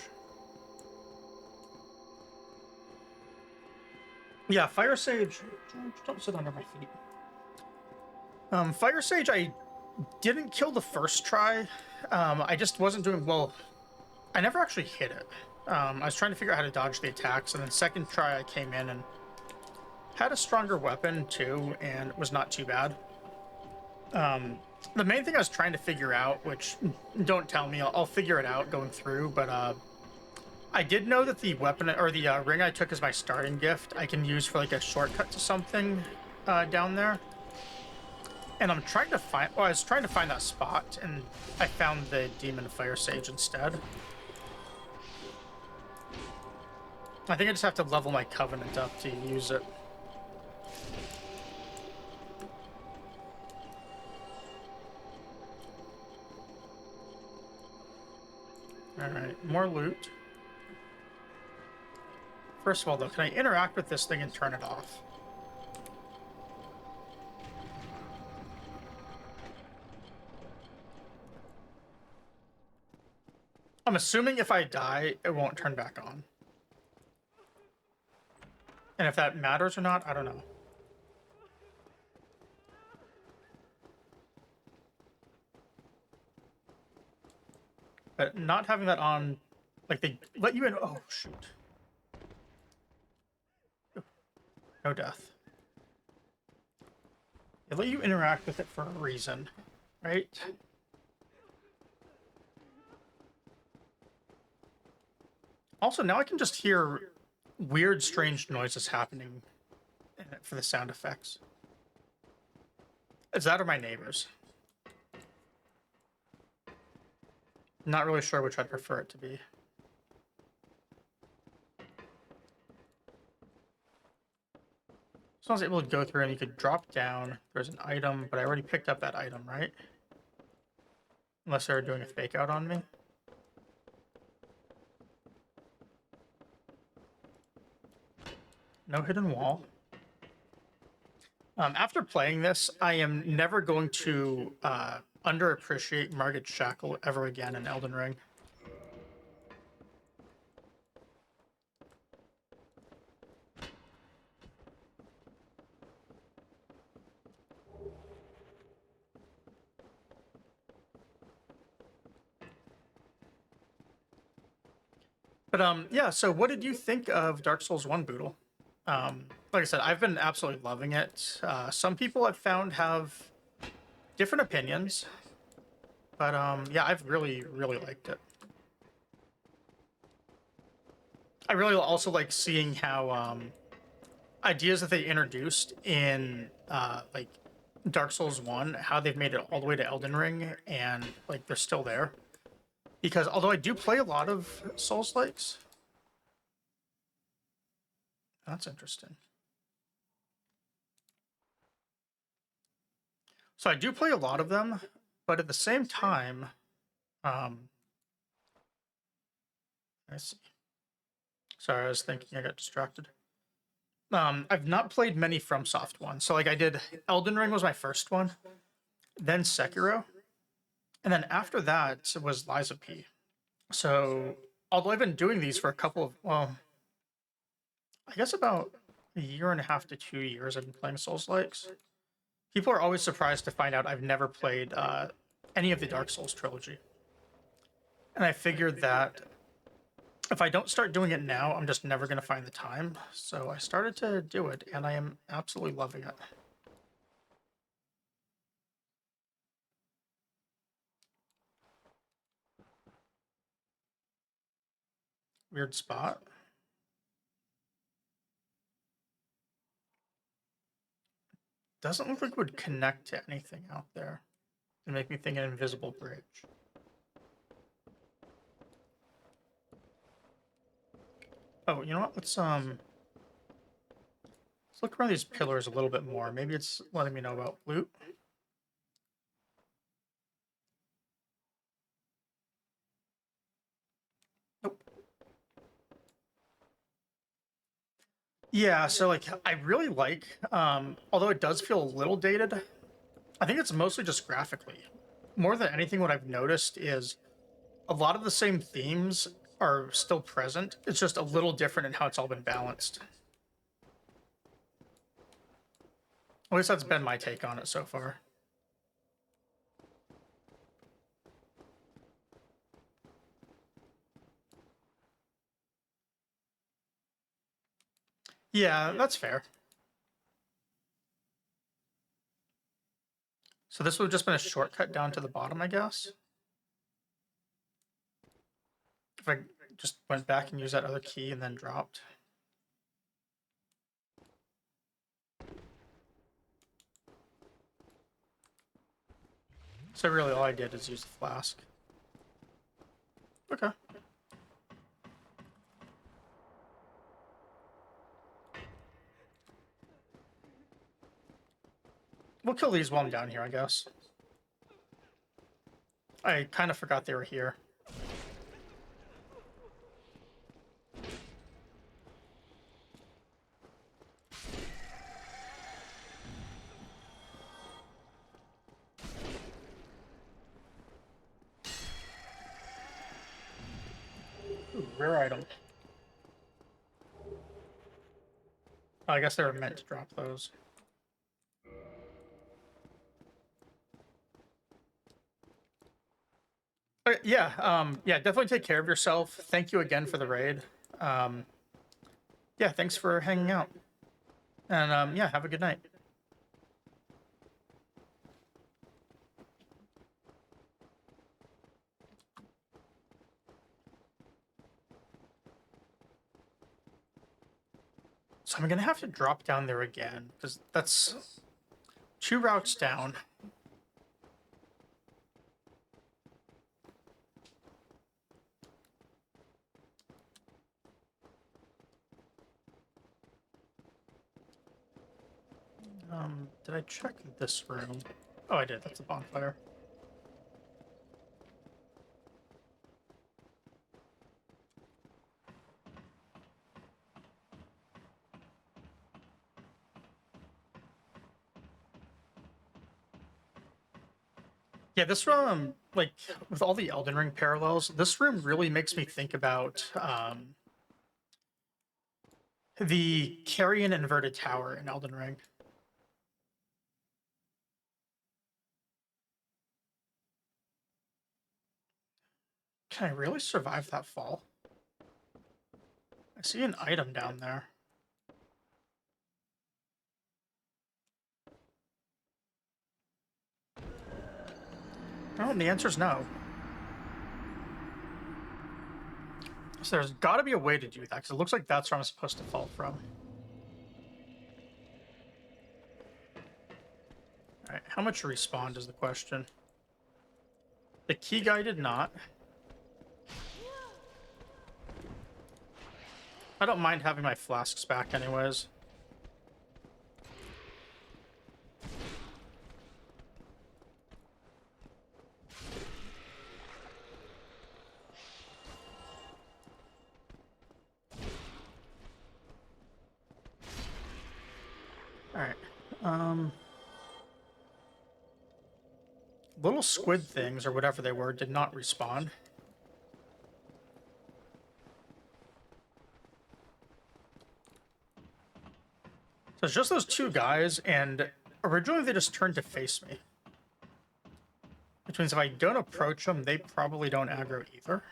[SPEAKER 1] Yeah, Fire Sage. Don't sit under my feet. Fire Sage, I didn't kill the first try. I just wasn't doing well. I never actually hit it. I was trying to figure out how to dodge the attacks, and then second try I came in and had a stronger weapon too, and it was not too bad. The main thing I was trying to figure out, which don't tell me, I'll figure it out going through, but I did know that the weapon or the ring I took as my starting gift I can use for like a shortcut to something down there. And I'm trying to find, well, I was trying to find that spot, and I found the Demon Fire Sage instead. I think I just have to level my Covenant up to use it. Alright, more loot. First of all, though, can I interact with this thing and turn it off? I'm assuming if I die, it won't turn back on. And if that matters or not, I don't know. But not having that on, like, they let you in. Oh, shoot. No death. They let you interact with it for a reason, right? Also, now I can just hear weird, strange noises happening in it for the sound effects. Is that or my neighbors? Not really sure which I'd prefer it to be. So I was able to go through and you could drop down. There's an item, but I already picked up that item, right? Unless they were doing a fake out on me. No hidden wall. After playing this, I am never going to underappreciate Margit Shackle ever again in Elden Ring. But yeah, so what did you think of Dark Souls 1, Boodle? Like I said, I've been absolutely loving it. Some people I've found have different opinions, but yeah, I've really, really liked it. I really also like seeing how ideas that they introduced in like Dark Souls 1, how they've made it all the way to Elden Ring, and like they're still there. Because although I do play a lot of Souls-likes, that's interesting. So I do play a lot of them, but at the same time, I see. Sorry, I was thinking, I got distracted. I've not played many FromSoft ones. So like I did, Elden Ring was my first one, then Sekiro, and then after that was Lies of P. So although I've been doing these for a couple of, well, I guess about a year and a half to 2 years I've been playing Souls-likes. People are always surprised to find out I've never played any of the Dark Souls trilogy. And I figured that if I don't start doing it now, I'm just never going to find the time. So I started to do it, and I am absolutely loving it. Weird spot. Doesn't look like it would connect to anything out there. And make me think an invisible bridge. Oh, you know what? Let's look around these pillars a little bit more. Maybe it's letting me know about loot. Nope. Yeah, so like I really like, although it does feel a little dated, I think it's mostly just graphically. More than anything, what I've noticed is a lot of the same themes are still present. It's just a little different in how it's all been balanced. At least that's been my take on it so far. Yeah, that's fair. So this would have just been a shortcut down to the bottom, I guess. If I just went back and used that other key and then dropped. So really all I did is use the flask. Okay. We'll kill these while I'm down here, I guess. I kind of forgot they were here. Ooh, rare item. Oh, I guess they were meant to drop those. Yeah, definitely take care of yourself. Thank you again for the raid. Yeah, thanks for hanging out. And yeah, have a good night. So I'm gonna have to drop down there again, because that's 2 routes down. Did I check this room? Oh, I did. That's a bonfire. Yeah, this room, like, with all the Elden Ring parallels, this room really makes me think about the Carrion Inverted Tower in Elden Ring. Can I really survive that fall? I see an item down there. Oh, and the answer's no. So there's got to be a way to do that, because it looks like that's where I'm supposed to fall from. Alright, how much respawn is the question? The key guy did not. I don't mind having my flasks back anyways. Alright. Little squid things, or whatever they were, did not respawn. So it's just those 2 guys, and originally they just turned to face me. Which means if I don't approach them, they probably don't aggro either.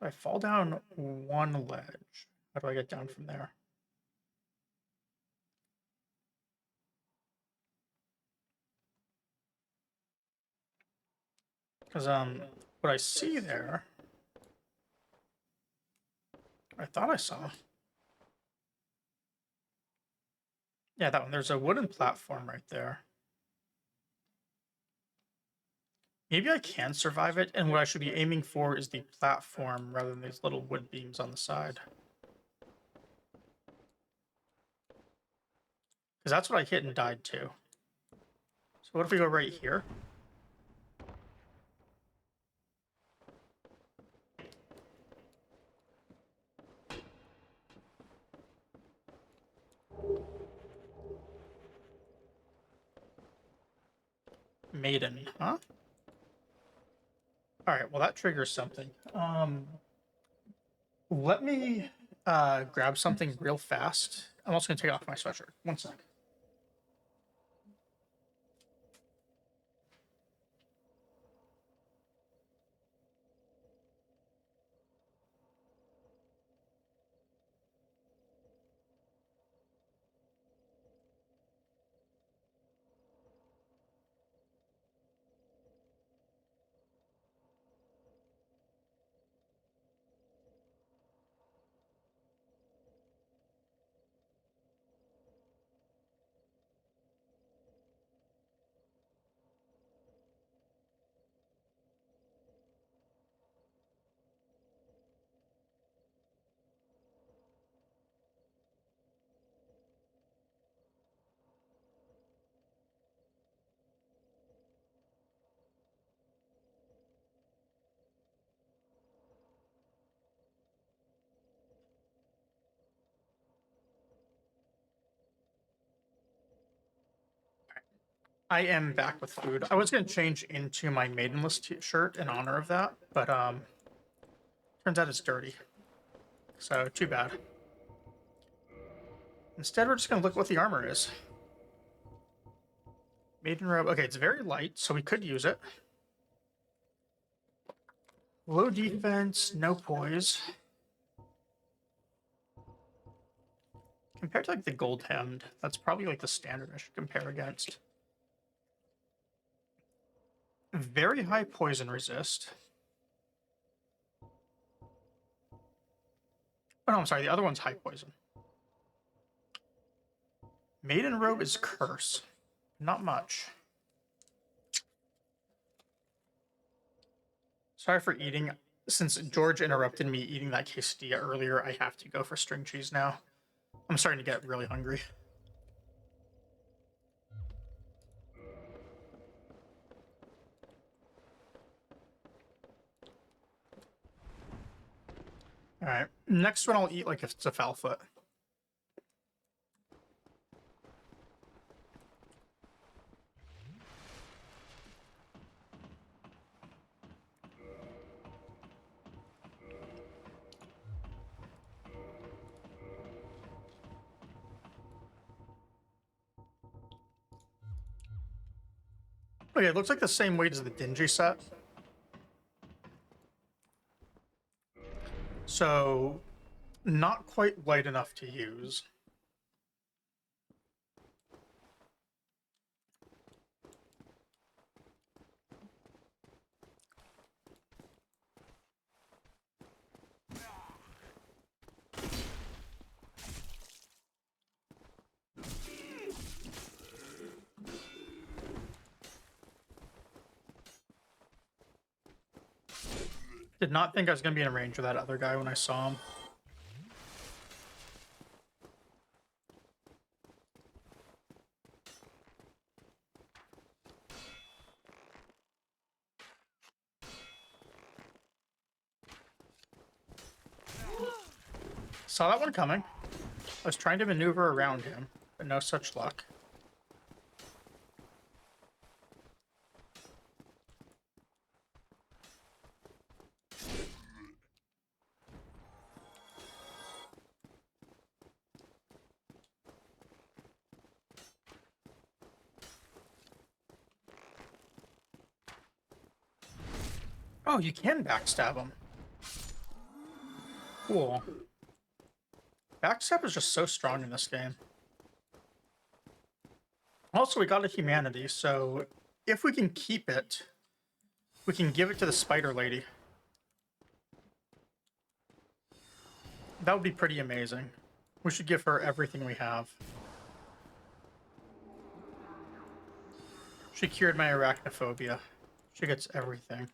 [SPEAKER 1] If I fall down one ledge, how do I get down from there? Because what I see there, I thought I saw. Yeah, that one. There's a wooden platform right there. Maybe I can survive it, and what I should be aiming for is the platform rather than these little wood beams on the side. Because that's what I hit and died to. So what if we go right here? Maiden, huh? Alright, well that triggers something. Let me grab something real fast. I'm also gonna take off my sweatshirt. One sec. I am back with food. I was gonna change into my maidenless shirt in honor of that, but turns out it's dirty. So too bad. Instead, we're just gonna look what the armor is. Maiden robe. Okay, it's very light, so we could use it. Low defense, no poise. Compared to like the gold hemmed, that's probably like the standard I should compare against. Very high poison resist. Oh no, I'm sorry, the other one's high poison. Maiden robe is curse. Not much. Sorry for eating. Since George interrupted me eating that quesadilla earlier, I have to go for string cheese now. I'm starting to get really hungry. Alright, next one I'll eat like if it's a foul foot. Okay, it looks like the same weight as the Dingy set. So, not quite light enough to use. Did not think I was going to be in range of that other guy when I saw him. Saw that one coming. I was trying to maneuver around him, but no such luck. Oh, you can backstab him. Cool. Backstab is just so strong in this game. Also, we got a humanity, so if we can keep it, we can give it to the spider lady. That would be pretty amazing. We should give her everything we have. She cured my arachnophobia. She gets everything.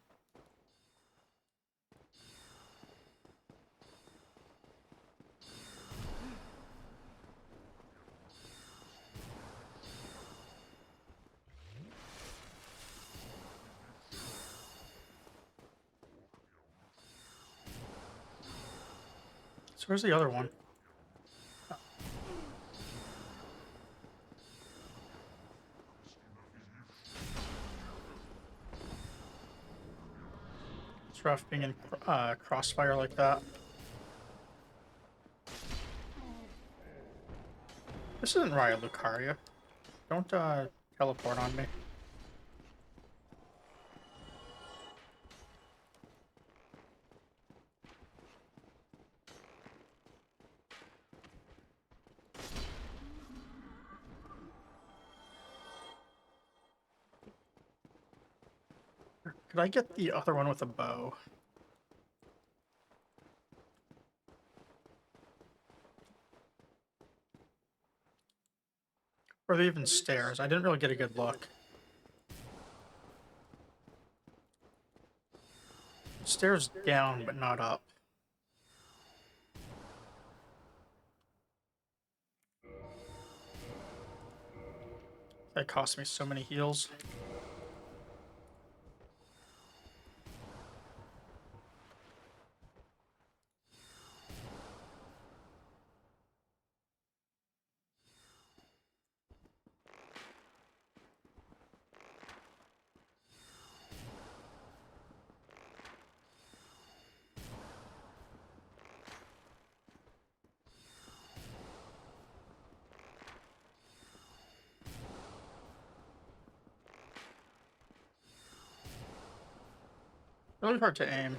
[SPEAKER 1] So where's the other one? It's rough being in crossfire like that. This isn't Raya Lucaria. Don't teleport on me. Could I get the other one with a bow? Or are they even stairs? I didn't really get a good look. Stairs down, but not up. That cost me so many heals. Really hard to aim.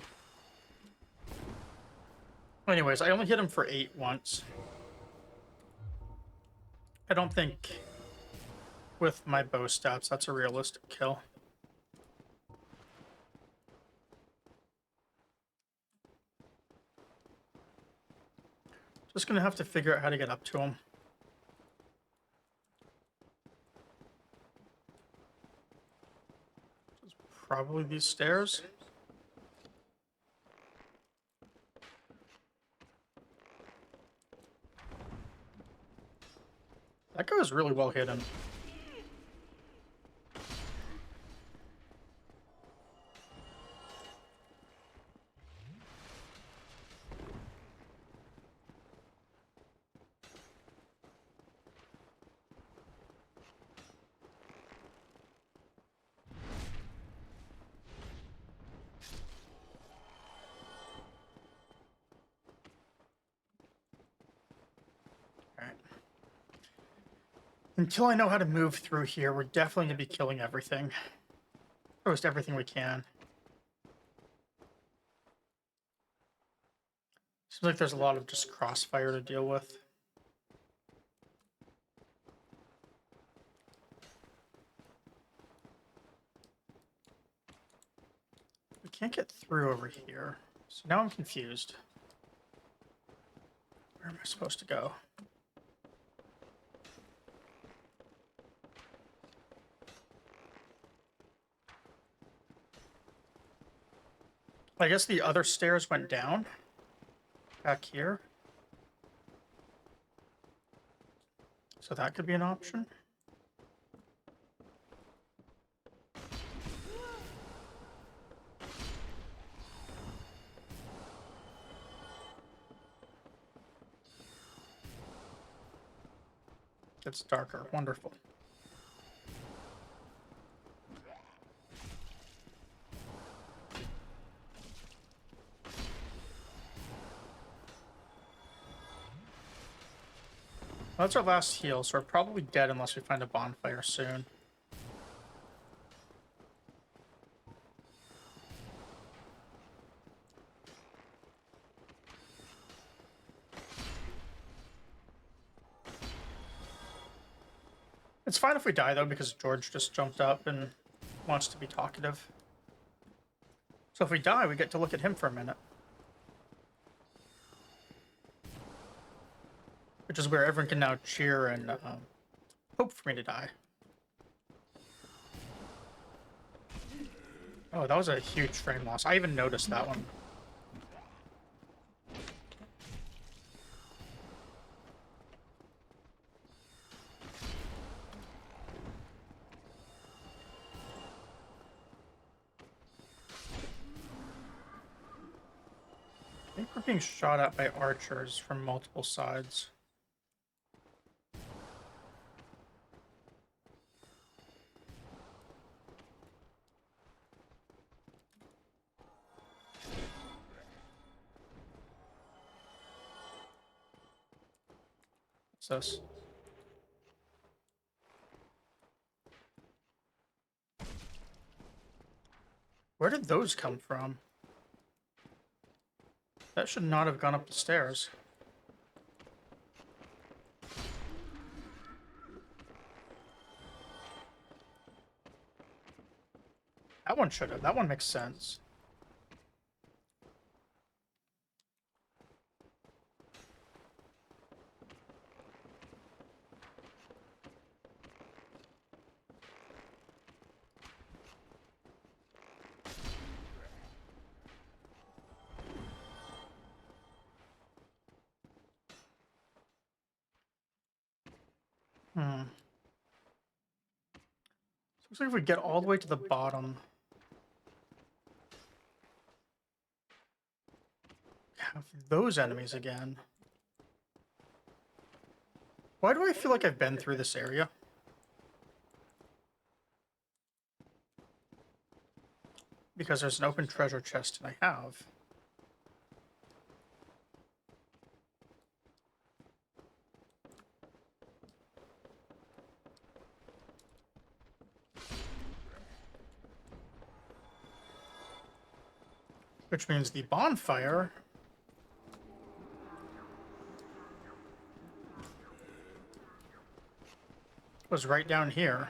[SPEAKER 1] Anyways, I only hit him for 8 once. I don't think with my bow stats that's a realistic kill. Just gonna have to figure out how to get up to him. Probably these stairs. That guy was really well hidden. Until I know how to move through here, we're definitely going to be killing everything. Almost everything we can. Seems like there's a lot of just crossfire to deal with. We can't get through over here. So now I'm confused. Where am I supposed to go? I guess the other stairs went down. Back here. So that could be an option. It's darker. Wonderful. That's our last heal, so we're probably dead unless we find a bonfire soon. It's fine if we die, though, because George just jumped up and wants to be talkative. So if we die, we get to look at him for a minute. Which is where everyone can now cheer and hope for me to die. Oh, that was a huge frame loss. I even noticed that one. I think we're being shot at by archers from multiple sides. What's this? Where did those come from? That should not have gone up the stairs. That one should have. That one makes sense. Looks like if we get all the way to the bottom. Have those enemies again. Why do I feel like I've been through this area? Because there's an open treasure chest and I have. Which means the bonfire was right down here.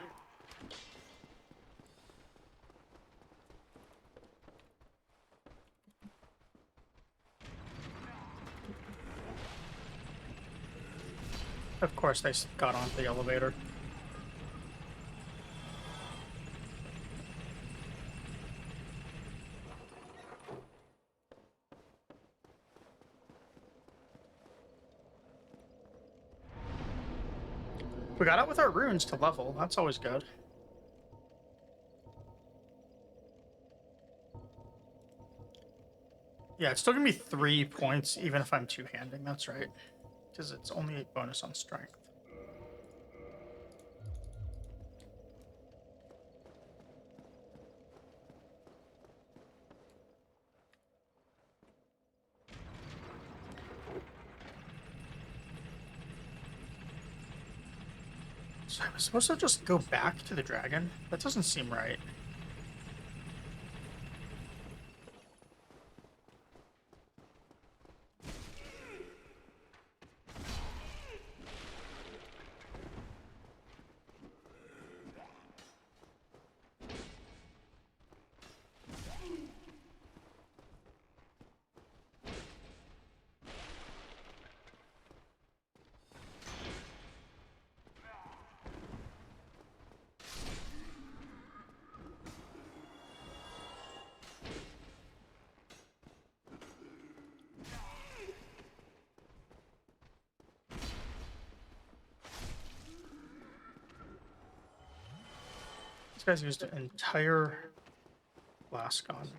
[SPEAKER 1] Of course they got onto the elevator. We got out with our runes to level. That's always good. Yeah, it's still gonna be 3 points even if I'm two-handing. That's right. Because it's only a bonus on strength. So I was supposed to just go back to the dragon? That doesn't seem right. These guys used an entire flask on me.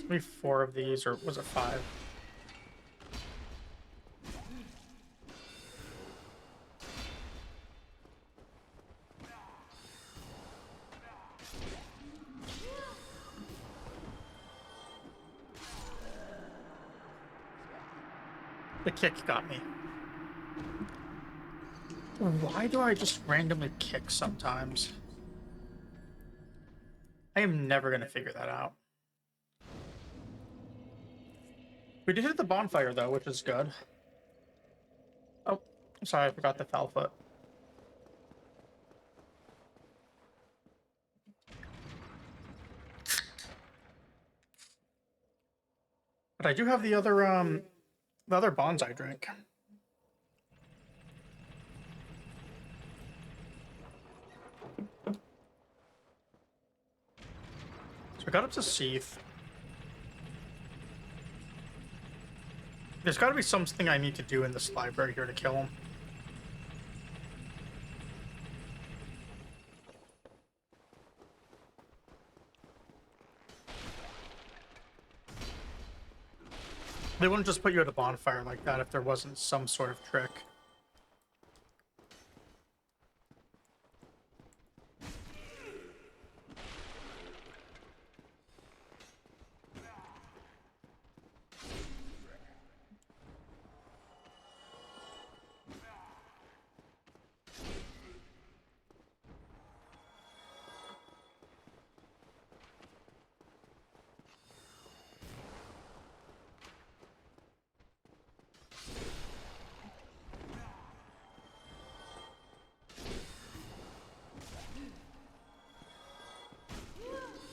[SPEAKER 1] Maybe 4 of these, or was it 5? The kick got me. Why do I just randomly kick sometimes? I am never going to figure that out. We did hit the bonfire though, which is good. Oh, sorry, I forgot the foul foot. But I do have the other bonsai drink. So I got up to Seath. There's got to be something I need to do in this library here to kill him. They wouldn't just put you at a bonfire like that if there wasn't some sort of trick.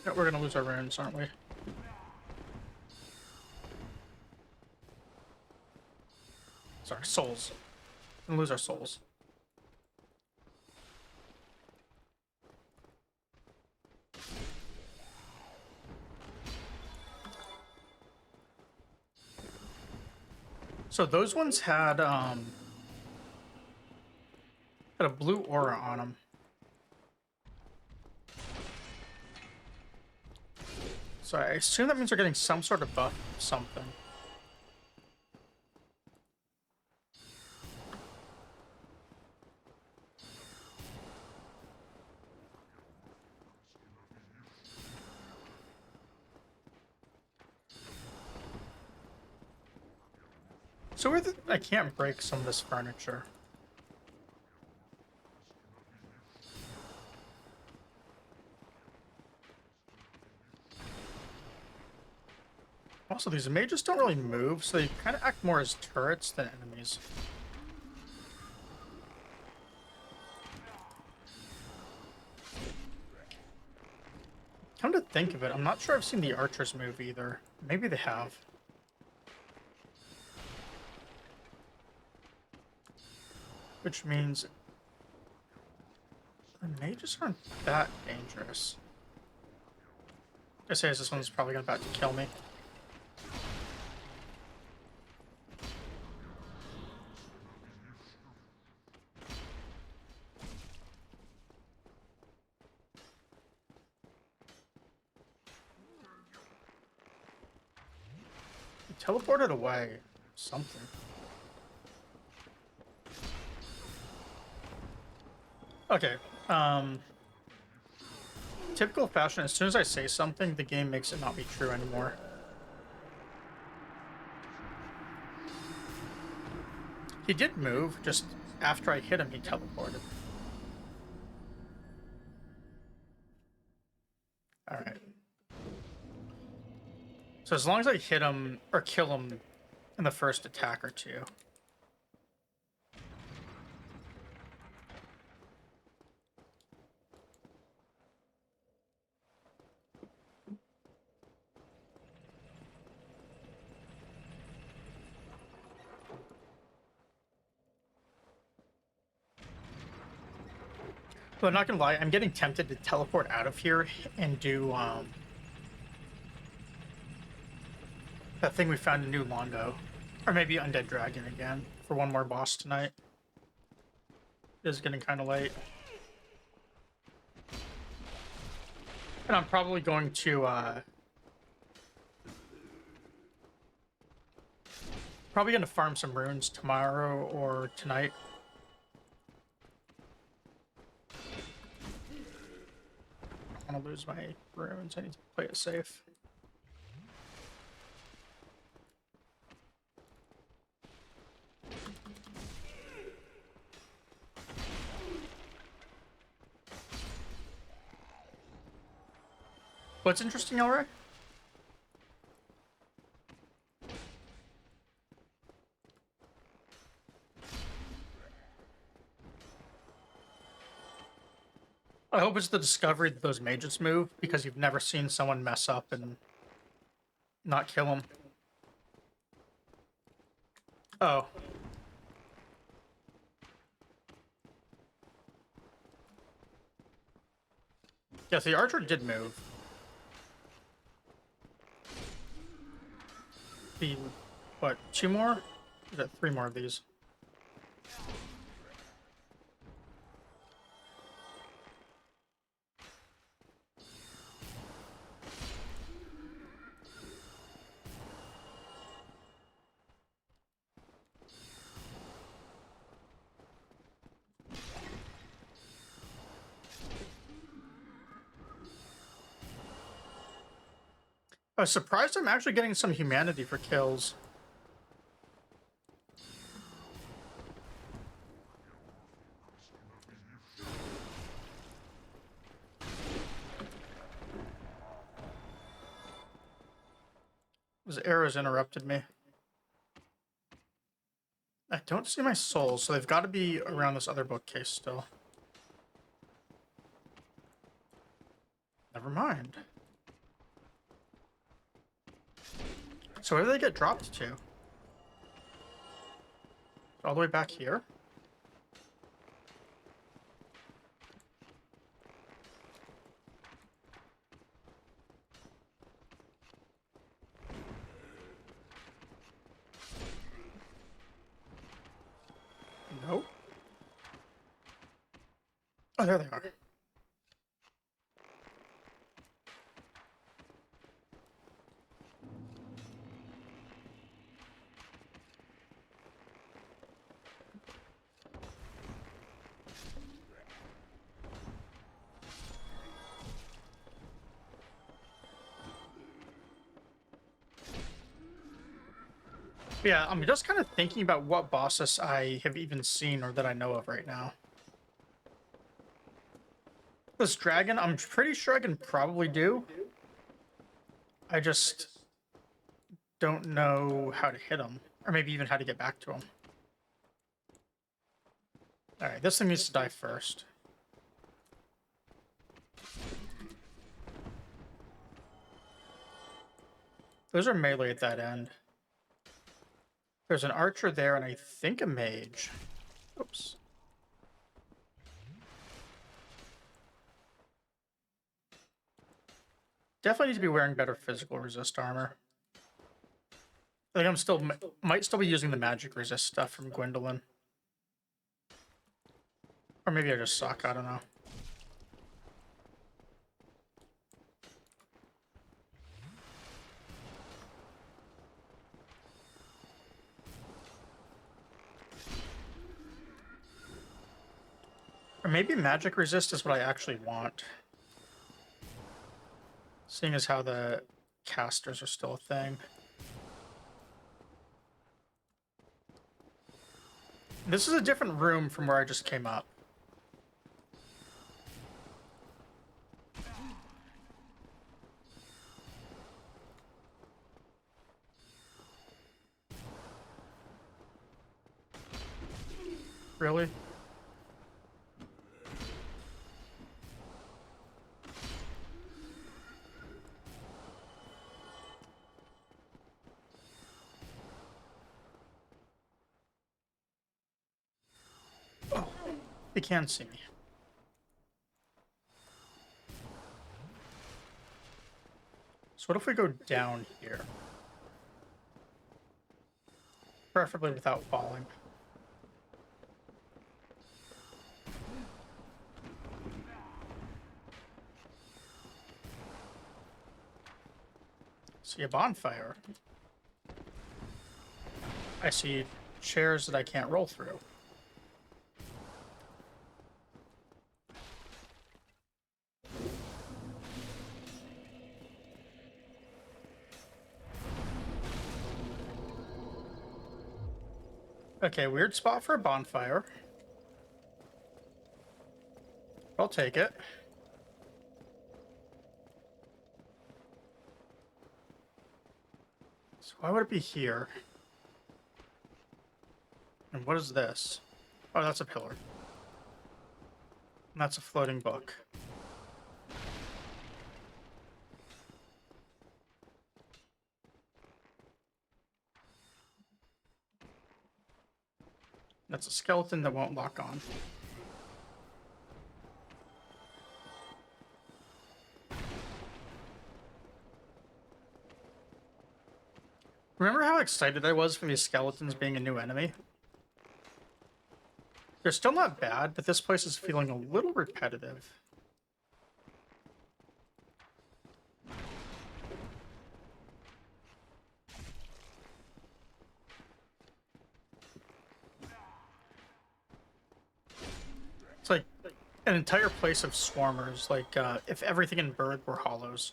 [SPEAKER 1] Yeah, we're gonna lose our runes, aren't we? Sorry, souls. We're gonna lose our souls. So those ones had a blue aura on them. So I assume that means they're getting some sort of buff, something. So I can't break some of this furniture. Also, these mages don't really move, so they kind of act more as turrets than enemies. Come to think of it, I'm not sure I've seen the archers move either. Maybe they have. Which means the mages aren't that dangerous. I say this one's probably about to kill me. Teleported away. Something. Okay. Typical fashion, as soon as I say something, the game makes it not be true anymore. He did move, just after I hit him, he teleported. Alright. So as long as I hit him, or kill him in the first attack or two. But I'm not gonna lie, I'm getting tempted to teleport out of here and do, that thing we found in New Londo. Or maybe Undead Dragon again, for one more boss tonight. It is getting kind of late. And I'm probably going to, farm some runes tomorrow or tonight. I don't want to lose my runes, I need to play it safe. What's interesting, Elray? I hope it's the discovery that those mages move, because you've never seen someone mess up and not kill them. Oh. Yes, the archer did move. The, what, 2 more? Is that 3 more of these? I was surprised I'm actually getting some humanity for kills. Those arrows interrupted me. I don't see my souls, so they've got to be around this other bookcase still. Never mind. So where do they get dropped to? All the way back here? Nope. Oh, there they are. Yeah, I'm just kind of thinking about what bosses I have even seen or that I know of right now. This dragon, I'm pretty sure I can probably do. I just don't know how to hit him, or maybe even how to get back to him. Alright, this thing needs to die first. Those are melee at that end. There's an archer there, and I think a mage. Oops. Definitely need to be wearing better physical resist armor. I think I'm still might still be using the magic resist stuff from Gwendolyn. Or maybe I just suck, I don't know. Or maybe magic resist is what I actually want. Seeing as how the casters are still a thing. This is a different room from where I just came up. Really? Oh, they can see me. So what if we go down here? Preferably without falling. See a bonfire. I see chairs that I can't roll through. Okay, weird spot for a bonfire. I'll take it. So why would it be here? And what is this? Oh, that's a pillar. And that's a floating book. That's a skeleton that won't lock on. Remember how excited I was from these skeletons being a new enemy? They're still not bad, but this place is feeling a little repetitive. It's like an entire place of swarmers, like if everything in Berg were hollows.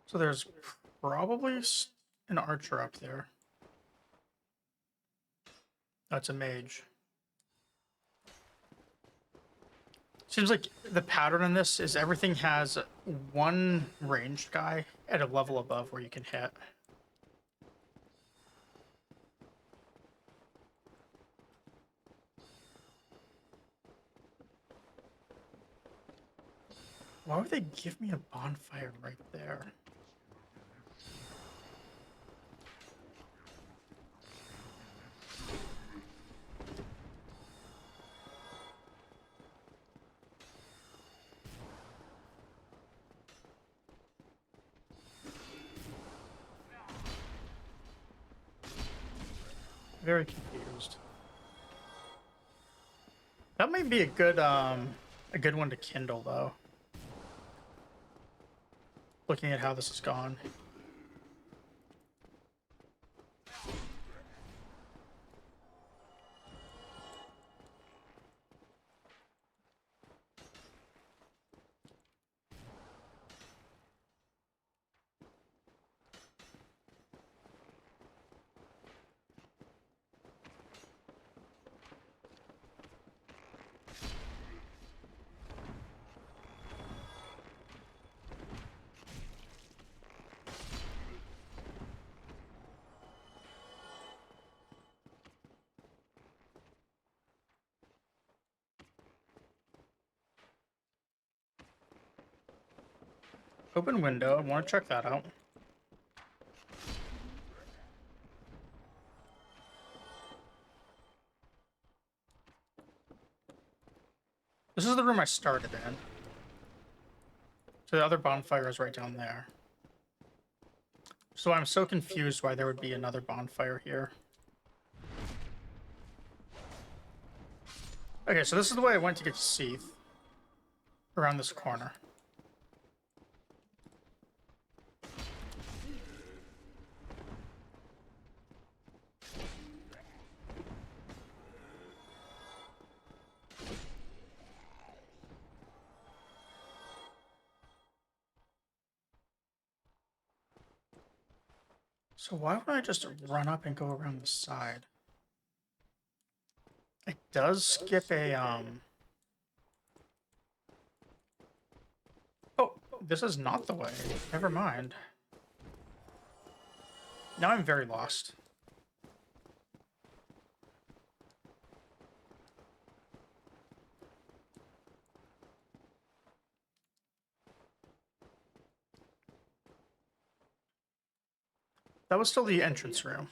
[SPEAKER 1] So there's probably an archer up there. That's a mage. Seems like the pattern in this is everything has one ranged guy at a level above where you can hit. Why would they give me a bonfire right there? Very confused. That might be a good one to kindle though. Looking at how this has gone. Open window. I want to check that out. This is the room I started in. So the other bonfire is right down there. So I'm so confused why there would be another bonfire here. Okay, so this is the way I went to get Seath. Around this corner. So why would I just run up and go around the side? It does skip a, Oh, this is not the way. Never mind. Now I'm very lost. That was still the entrance room.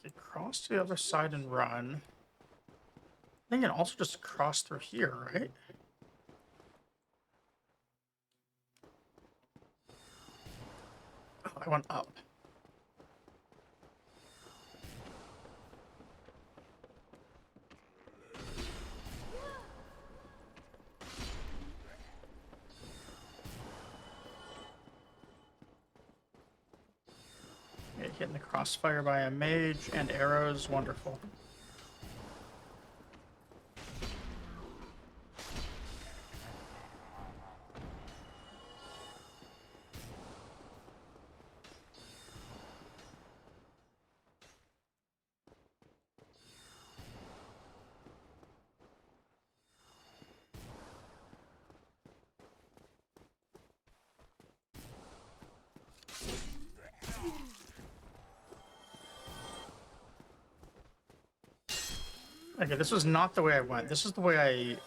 [SPEAKER 1] Okay, cross to the other side and run. I think it also just cross through here, right? Oh, I went up. Okay, getting the crossfire by a mage and arrows, wonderful. Okay, this was not the way I went. This is the way I...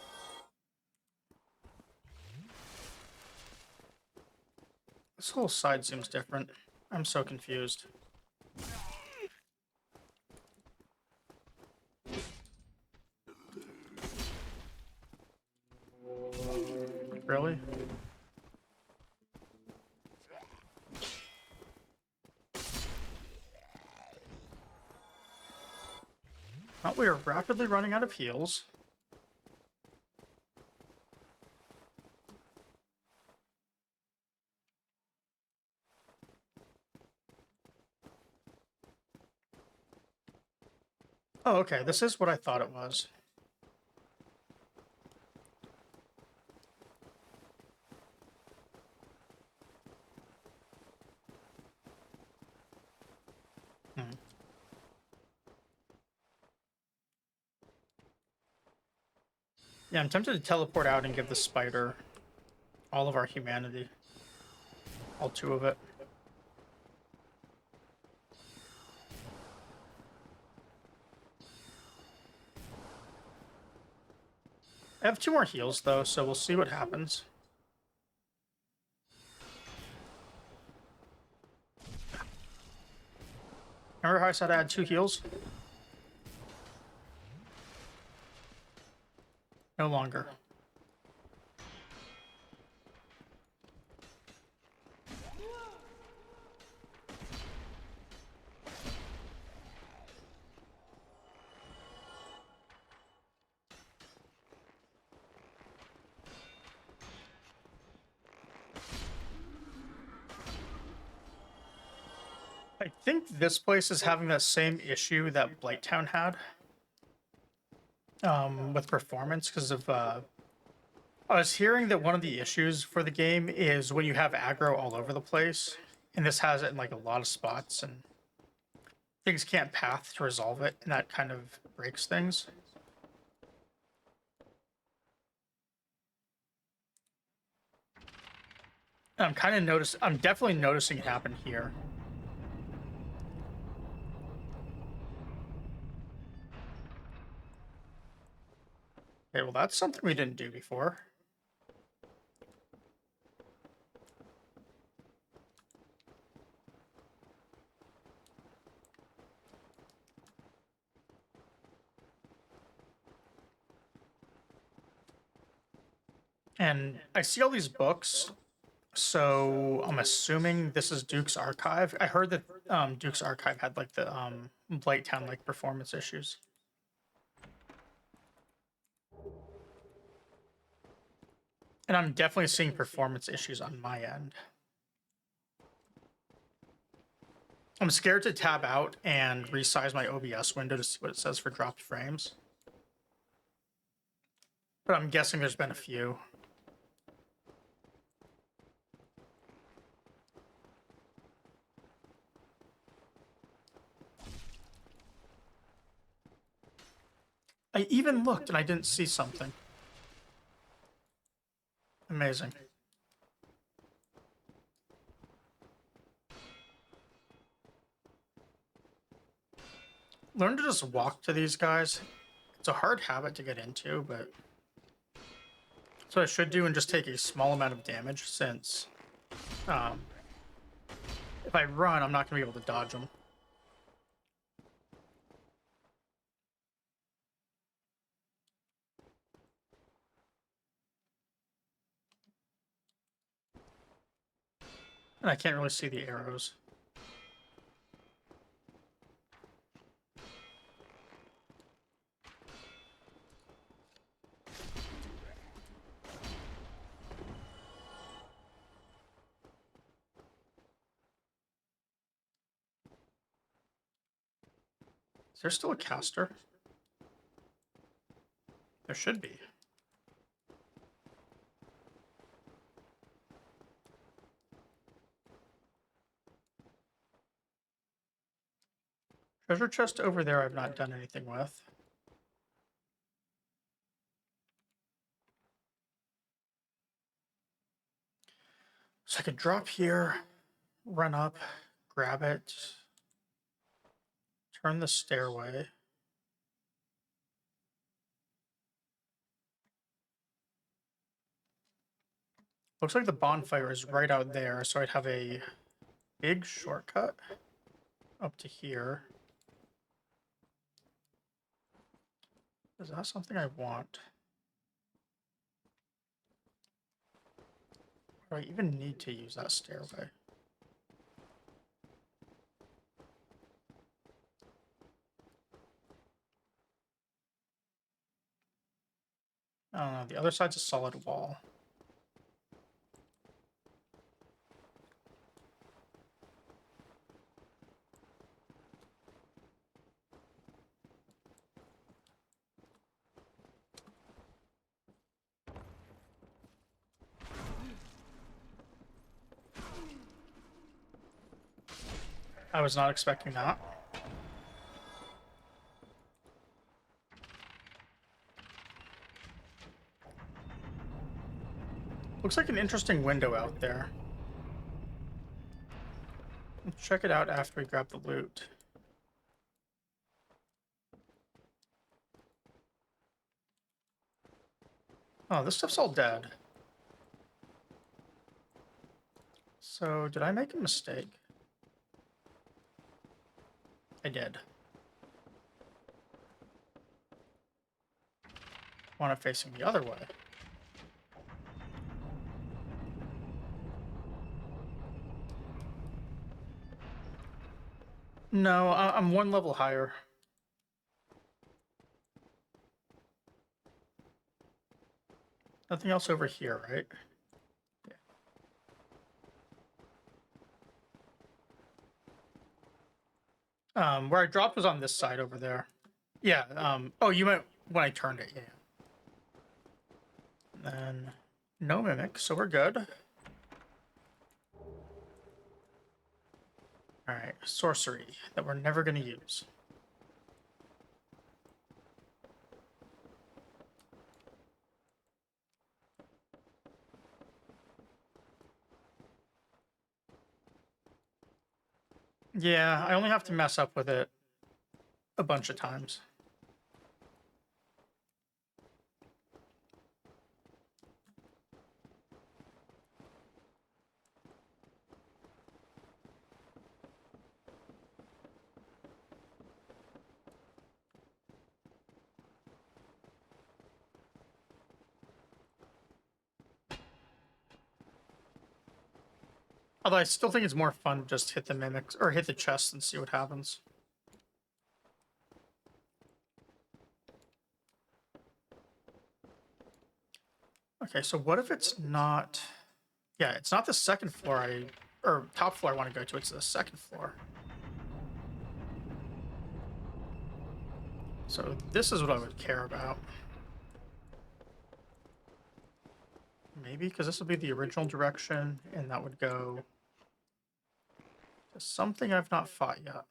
[SPEAKER 1] This whole side seems different. I'm so confused. Really? Well, we are rapidly running out of heals. Oh, okay. This is what I thought it was. Hmm. Yeah, I'm tempted to teleport out and give the spider all of our humanity. All 2 of it. I have 2 more heals, though, so we'll see what happens. Remember how I said I had 2 heals? No longer. I think this place is having that same issue that Blighttown had. With performance, because of, I was hearing that one of the issues for the game is when you have aggro all over the place, and this has it in, like, a lot of spots, and things can't path to resolve it, and that kind of breaks things. And I'm definitely noticing it happen here. Okay, well, that's something we didn't do before. And I see all these books, so I'm assuming this is Duke's Archive. I heard that Duke's Archive had, like, the Blighttown, like, performance issues. And I'm definitely seeing performance issues on my end. I'm scared to tab out and resize my OBS window to see what it says for dropped frames. But I'm guessing there's been a few. I even looked and I didn't see something. Amazing. Learn to just walk to these guys. It's a hard habit to get into, but that's what I should do and just take a small amount of damage, since if I run, I'm not going to be able to dodge them. And I can't really see the arrows. Is there still a caster? There should be. Treasure chest over there I've not done anything with. So I could drop here, run up, grab it, turn the stairway. Looks like the bonfire is right out there, so I'd have a big shortcut up to here. Is that something I want? Do I even need to use that stairway? I don't know. The other side's a solid wall. I was not expecting that. Looks like an interesting window out there. Let's check it out after we grab the loot. Oh, this stuff's all dead. So, did I make a mistake? I did. Want it facing the other way. No, I'm one level higher. Nothing else over here, right? Yeah. Where I dropped was on this side over there. Yeah, oh, you meant when I turned it, yeah. And then, no mimic, so we're good. Alright, sorcery that we're never going to use. Yeah, I only have to mess up with it a bunch of times. Although I still think it's more fun to just hit the mimics or hit the chest and see what happens. Okay, so what if it's not... Yeah, it's not the second floor or top floor I want to go to, it's the second floor. So this is what I would care about. Maybe, because this will be the original direction, and that would go to something I've not fought yet.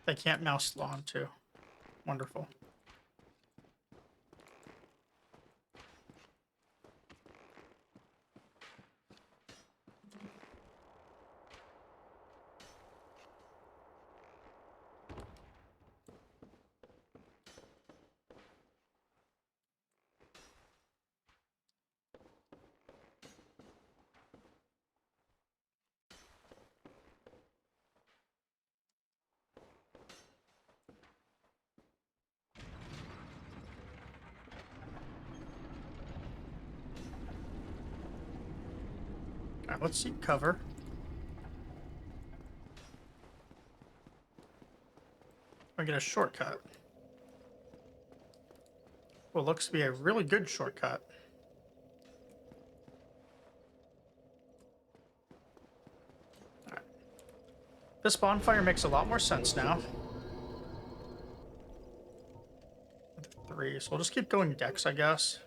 [SPEAKER 1] They can't mouse lawn too. Wonderful. Alright, let's seek cover. I get a shortcut. Well, looks to be a really good shortcut. Alright. This bonfire makes a lot more sense now. 3, so we'll just keep going Dex, I guess.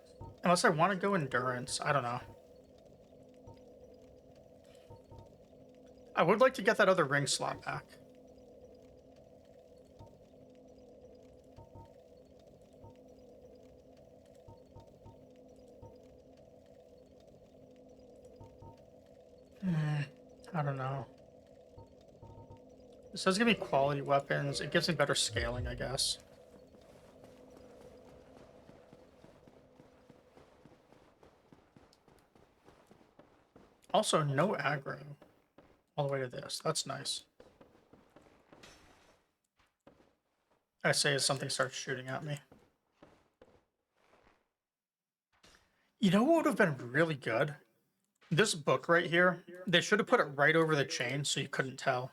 [SPEAKER 1] Unless I want to go Endurance, I don't know. I would like to get that other ring slot back. I don't know. This does give me quality weapons. It gives me better scaling, I guess. Also, no aggro all the way to this. That's nice. I say as something starts shooting at me. You know what would have been really good? This book right here, they should have put it right over the chain so you couldn't tell.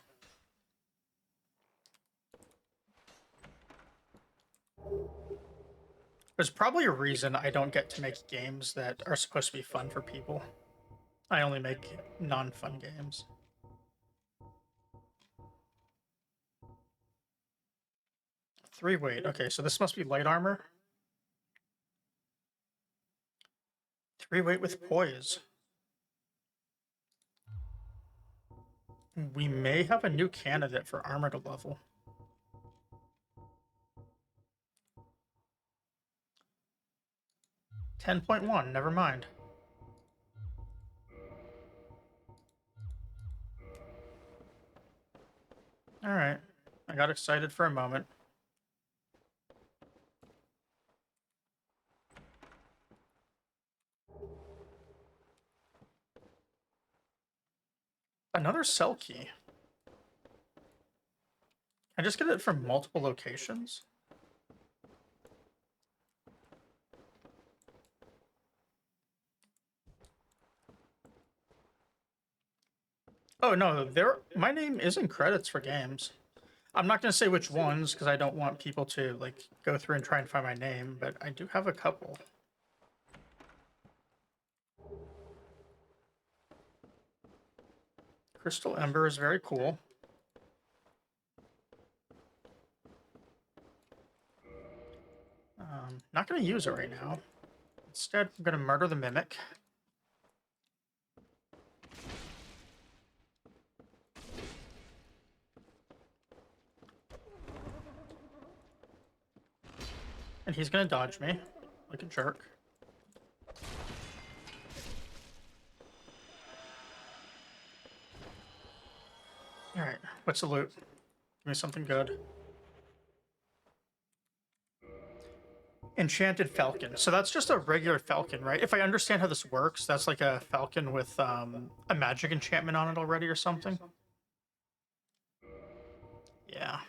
[SPEAKER 1] There's probably a reason I don't get to make games that are supposed to be fun for people. I only make non-fun games. Three weight. Okay, so this must be light armor. 3 weight with poise. We may have a new candidate for armor to level. $10.1, never mind. Alright, I got excited for a moment. Another cell key. I just get it from multiple locations? Oh no, my name is in credits for games. I'm not going to say which ones because I don't want people to like go through and try and find my name, but I do have a couple. Crystal Ember is very cool. Not going to use it right now. Instead, I'm going to murder the Mimic. And he's going to dodge me like a jerk. Alright, what's the loot? Give me something good. Enchanted Falcon. So that's just a regular falcon, right? If I understand how this works, that's like a falcon with a magic enchantment on it already or something. Yeah.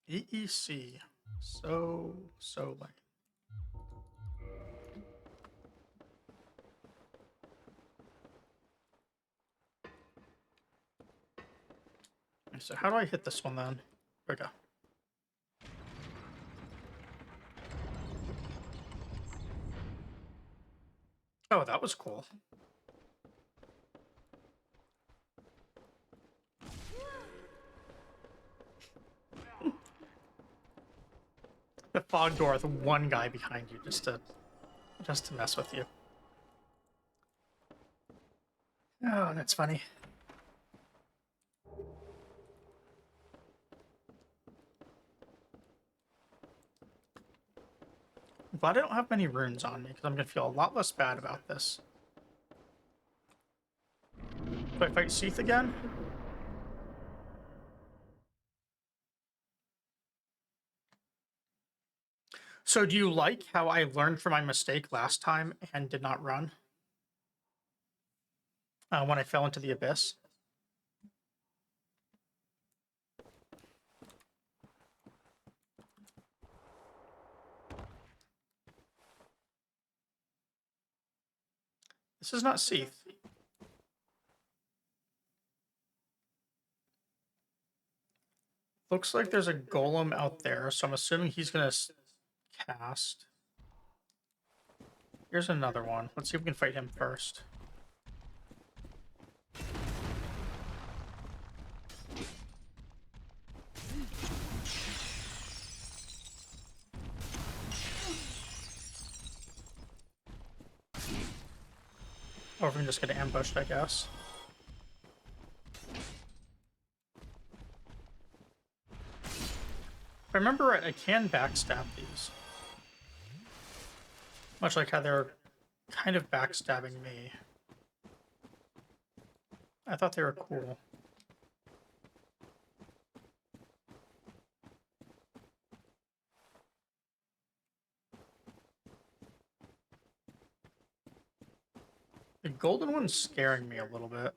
[SPEAKER 1] EEC. So lame. So how do I hit this one then? There we go. Oh, that was cool. The fog door with one guy behind you just to mess with you. Oh, that's funny. I'm glad I don't have many runes on me, because I'm going to feel a lot less bad about this. Do I fight Seath again? So do you like how I learned from my mistake last time and did not run? When I fell into the abyss? This is not Seath. Looks like there's a golem out there, so I'm assuming he's gonna cast. Here's another one. Let's see if we can fight him first. Or if we can just get ambushed, I guess. If I remember right, I can backstab these. Much like how they're kind of backstabbing me. I thought they were cool. The golden one's scaring me a little bit.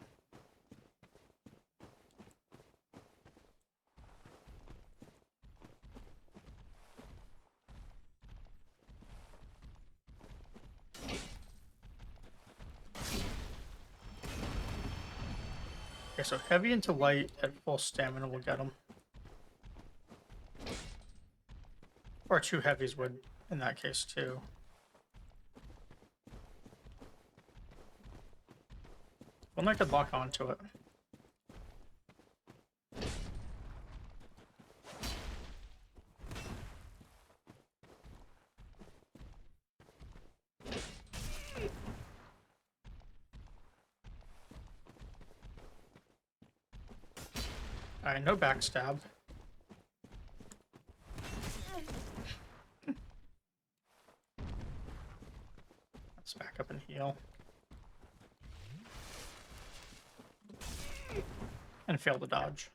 [SPEAKER 1] Okay, so heavy into light at full stamina will get him. Or two heavies would in that case too. One I could lock onto it. Alright, no backstab. Let's back up and heal. And fail to dodge.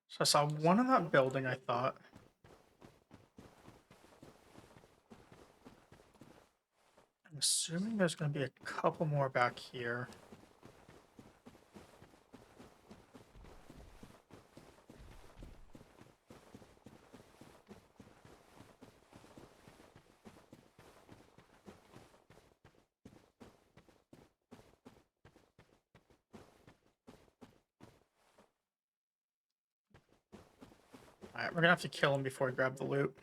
[SPEAKER 1] So I saw one in that building, I thought. I'm assuming there's going to be a couple more back here. Alright, we're gonna have to kill him before we grab the loot.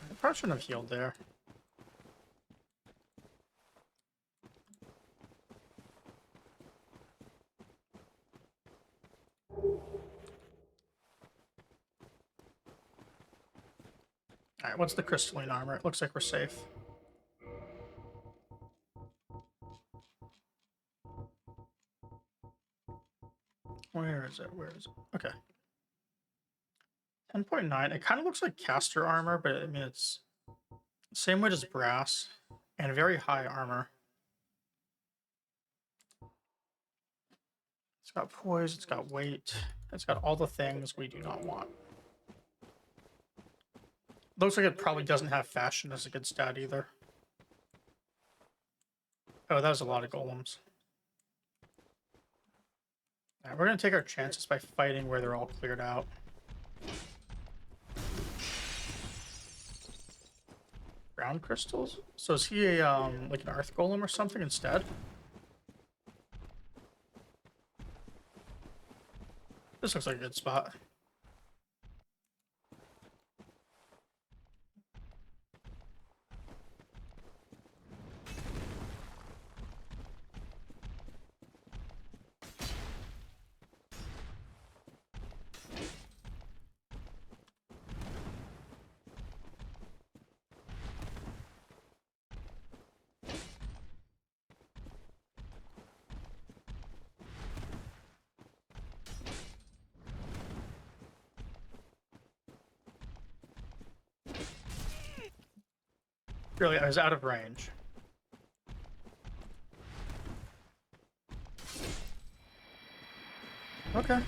[SPEAKER 1] I probably shouldn't have healed there. Alright, what's the crystalline armor? It looks like we're safe. Where is it? Where is it? Okay. 10.9. It kind of looks like caster armor, but I mean, it's same weight as brass and very high armor. It's got poise, it's got weight, it's got all the things we do not want. Looks like it probably doesn't have fashion as a good stat either. Oh, that was a lot of golems. Alright, we're gonna take our chances by fighting where they're all cleared out. Ground crystals? So is he a like an earth golem or something instead? This looks like a good spot. Really, I was out of range. Okay.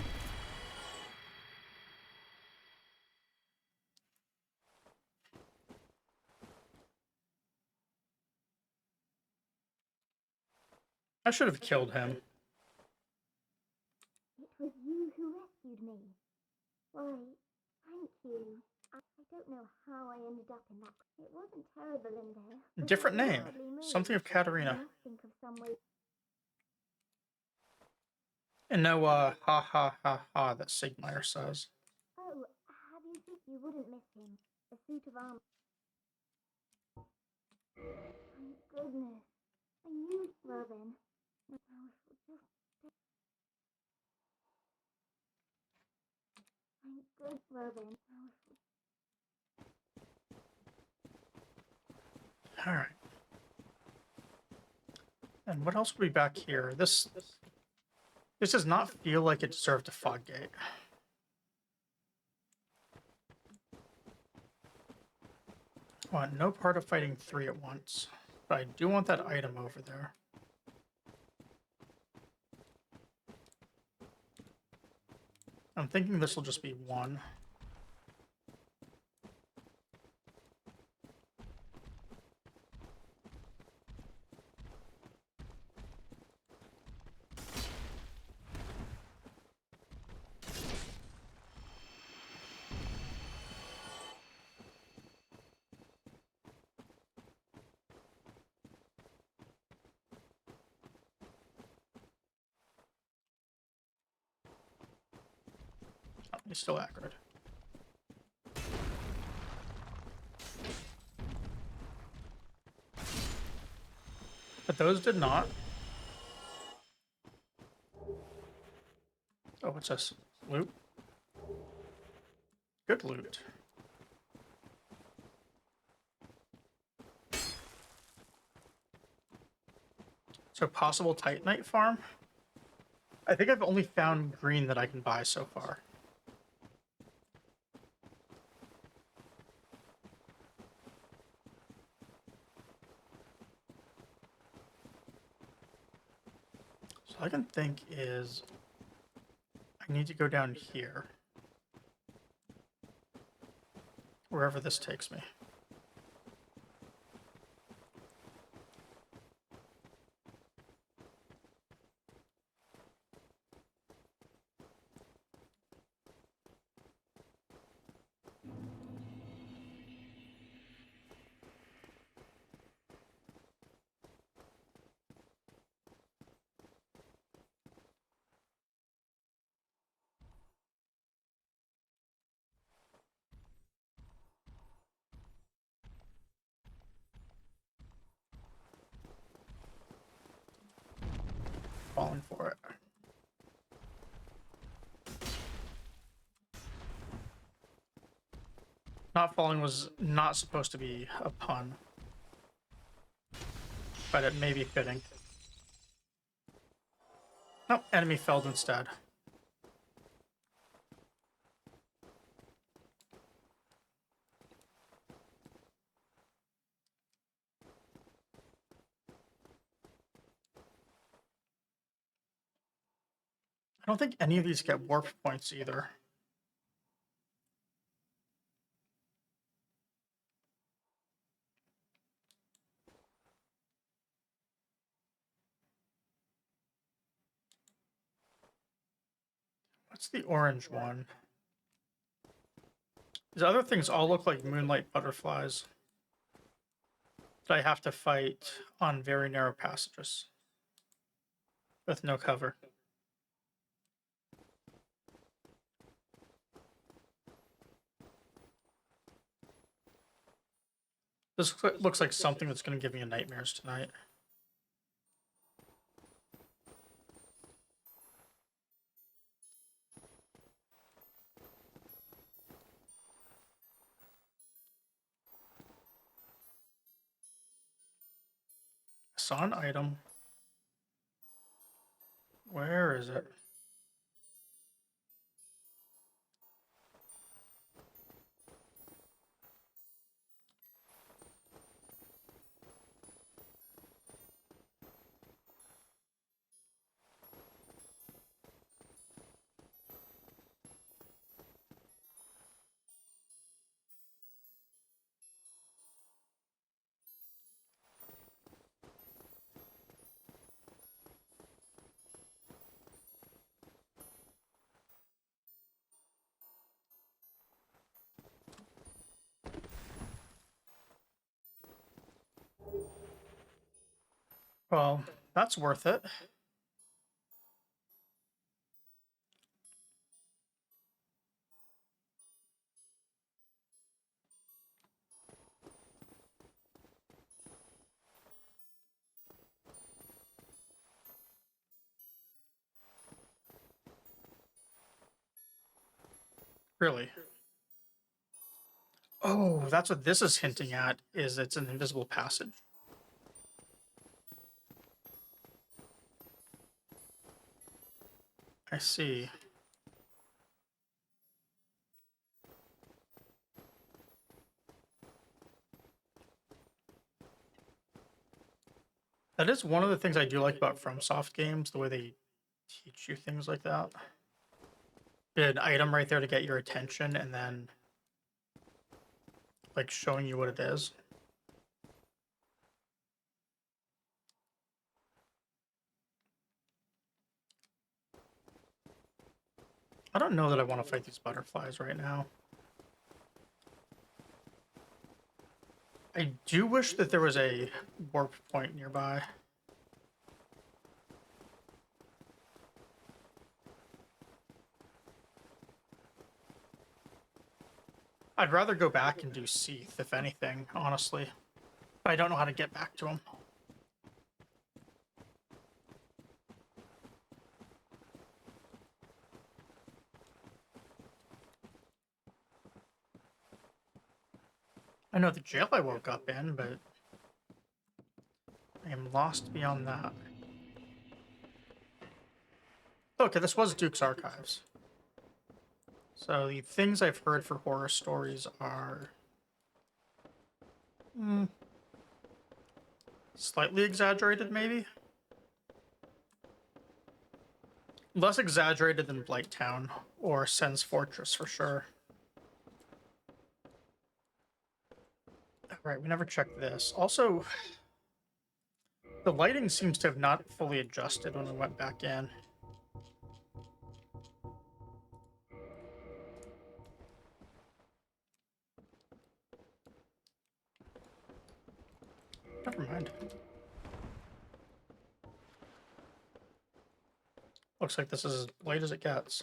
[SPEAKER 1] I should have killed him.
[SPEAKER 4] It was you who rescued me. Why, thank you. I don't know how I ended up in that. It wasn't terrible in there. but
[SPEAKER 1] Different
[SPEAKER 4] I
[SPEAKER 1] name.
[SPEAKER 4] hardly moved.
[SPEAKER 1] Something of
[SPEAKER 4] I
[SPEAKER 1] Katarina.
[SPEAKER 4] must think of some way.
[SPEAKER 1] And no ha ha ha ha that Sigmire says.
[SPEAKER 4] Oh, have you think you wouldn't miss him? A suit of armor. Thank goodness. I used Robin. Now she'll just I'm good, Robin. Now she'll
[SPEAKER 1] All right. And what else would be back here? This does not feel like it deserved a fog gate. I want no part of fighting 3 at once, but I do want that item over there. I'm thinking this will just be 1. Oh, he's still accurate. But those did not. Oh, what's this? Loot? Good loot. So possible Titanite farm? I think I've only found green that I can buy so far. So all I can think is I need to go down here. Wherever this takes me. Falling for it. Not falling was not supposed to be a pun. But it may be fitting. Nope, enemy felled instead. I don't think any of these get warp points either. What's the orange one? These other things all look like moonlight butterflies that I have to fight on very narrow passages with no cover. This looks like something that's going to give me nightmares tonight. I saw an item. Where is it? Well, that's worth it. Really? Oh, that's what this is hinting at, is it's an invisible passage. I see. That is one of the things I do like about FromSoft games, the way they teach you things like that. An item right there to get your attention, and then like showing you what it is. I don't know that I want to fight these butterflies right now. I do wish that there was a warp point nearby. I'd rather go back and do Seath, if anything, honestly. But I don't know how to get back to him. I know the jail I woke up in, but I am lost beyond that. Okay, this was Duke's Archives. So the things I've heard for horror stories are slightly exaggerated, maybe? Less exaggerated than Blighttown or Sen's Fortress, for sure. Alright, we never checked this. Also, the lighting seems to have not fully adjusted when we went back in. Never mind. Looks like this is as light as it gets.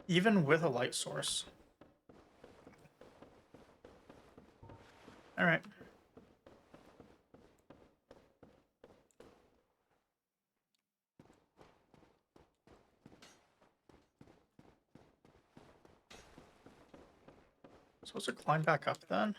[SPEAKER 1] Even with a light source. All right. Supposed to climb back up then?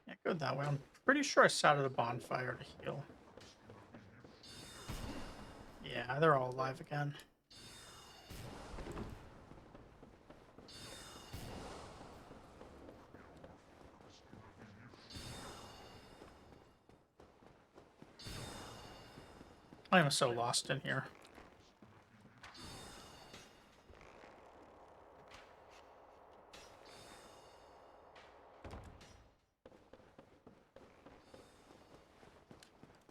[SPEAKER 1] Yeah, go that way. I'm pretty sure I sat at a bonfire to heal. Yeah, they're all alive again. I am so lost in here.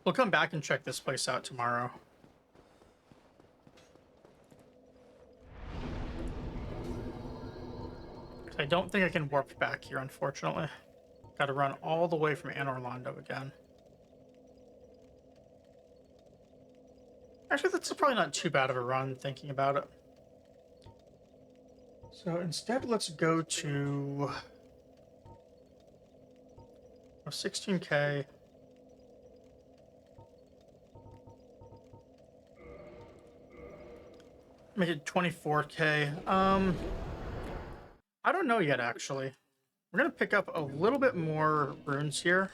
[SPEAKER 1] We'll come back and check this place out tomorrow. I don't think I can warp back here, unfortunately. Gotta run all the way from Anor Londo again. Actually, that's probably not too bad of a run, thinking about it. So instead, let's go to 16K. Make it 24K. I don't know yet, actually. We're gonna pick up a little bit more runes here.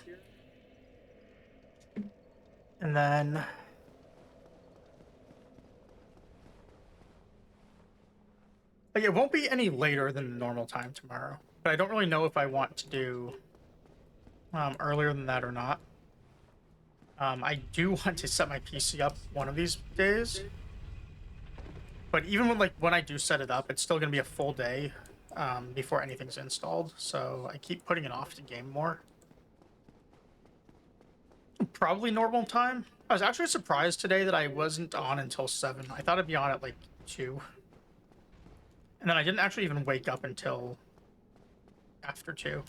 [SPEAKER 1] And then... like, it won't be any later than normal time tomorrow. But I don't really know if I want to do earlier than that or not. I do want to set my PC up one of these days. But even when I do set it up, it's still gonna be a full day before anything's installed, so I keep putting it off to game more. Probably normal time. I was actually surprised today that I wasn't on until 7. I thought I'd be on at like 2. And then I didn't actually even wake up until after 2.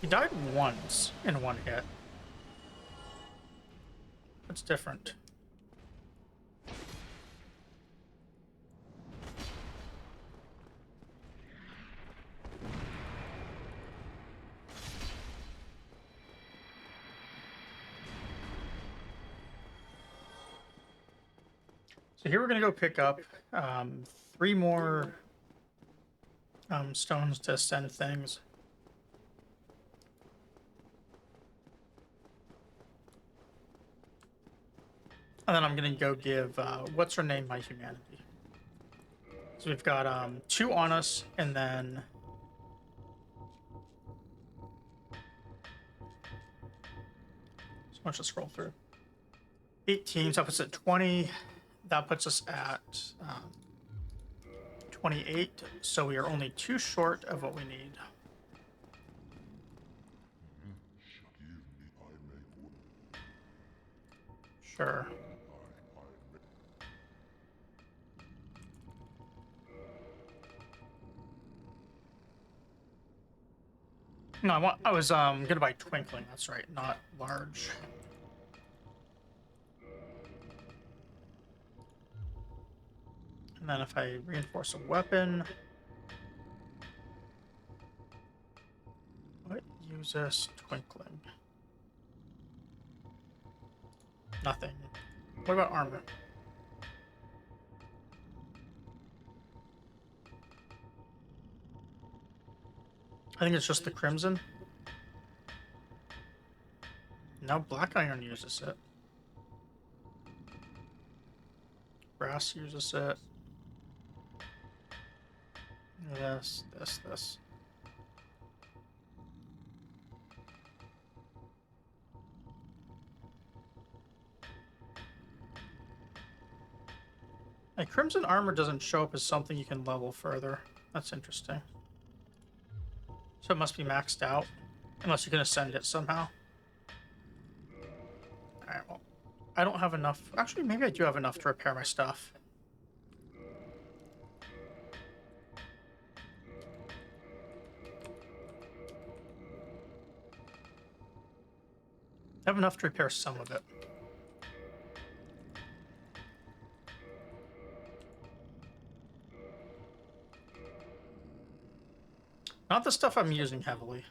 [SPEAKER 1] He died once in one hit. That's different. So here we're gonna go pick up 3 more stones to ascend things. And then I'm gonna go give what's her name my humanity. So we've got 2 on us, and then so much to scroll through. 18, so that puts us at 20. That puts us at 28. So we are only 2 short of what we need. Sure. No, I was gonna buy Twinkling, that's right, not large. And then if I reinforce a weapon, what uses Twinkling? Nothing. What about armor? I think it's just the Crimson. No, Black Iron uses it. Brass uses it. This. A Crimson armor doesn't show up as something you can level further. That's interesting. So it must be maxed out, unless you can ascend it somehow. Alright, well, I don't have enough. Actually, maybe I do have enough to repair my stuff. I have enough to repair some of it. Not the stuff I'm using heavily.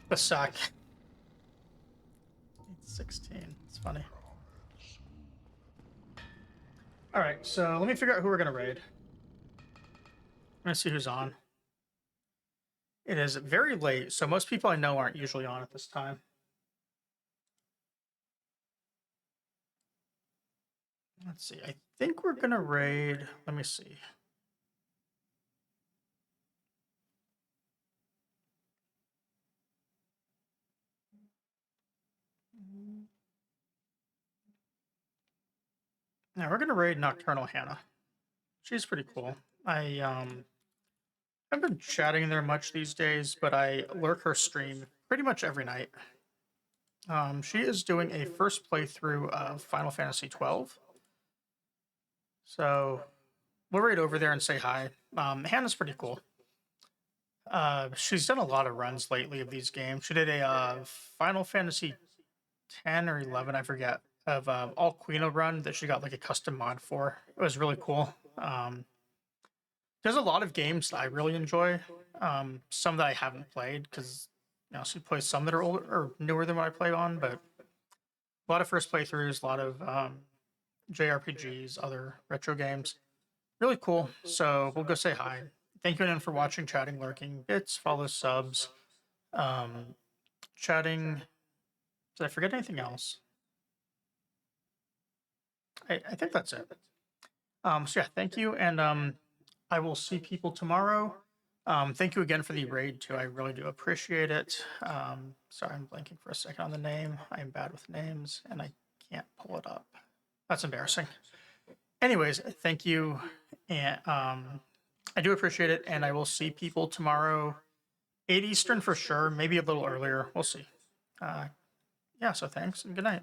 [SPEAKER 1] The sack. It's 16. It's funny. Alright, so let me figure out who we're gonna raid. I'm gonna see who's on. It is very late, so most people I know aren't usually on at this time. Let's see. I think we're gonna raid. Let me see. Now we're gonna raid Nocturnal Hannah. She's pretty cool. I haven't been chatting there much these days, but I lurk her stream pretty much every night. She is doing a first playthrough of Final Fantasy 12. So we'll raid over there and say hi. Hannah's pretty cool. She's done a lot of runs lately of these games. She did a Final Fantasy 10 or 11, I forget, of All Quino run that she got like a custom mod for. It was really cool. There's a lot of games that I really enjoy. Some that I haven't played because she plays some that are older or newer than what I play on, but a lot of first playthroughs, a lot of JRPGs, other retro games. Really cool. So we'll go say hi. thank you again for watching, chatting, lurking, bits, follow, subs, chatting. Did I forget anything else? I think that's it. So yeah, thank you, and I will see people tomorrow. Thank you again for the raid too. I really do appreciate it. Sorry, I'm blanking for a second on the name. I am bad with names, and I can't pull it up. That's embarrassing. Anyways, thank you, and I do appreciate it, and I will see people tomorrow, 8 Eastern for sure, maybe a little earlier. We'll see. Yeah, so thanks and good night.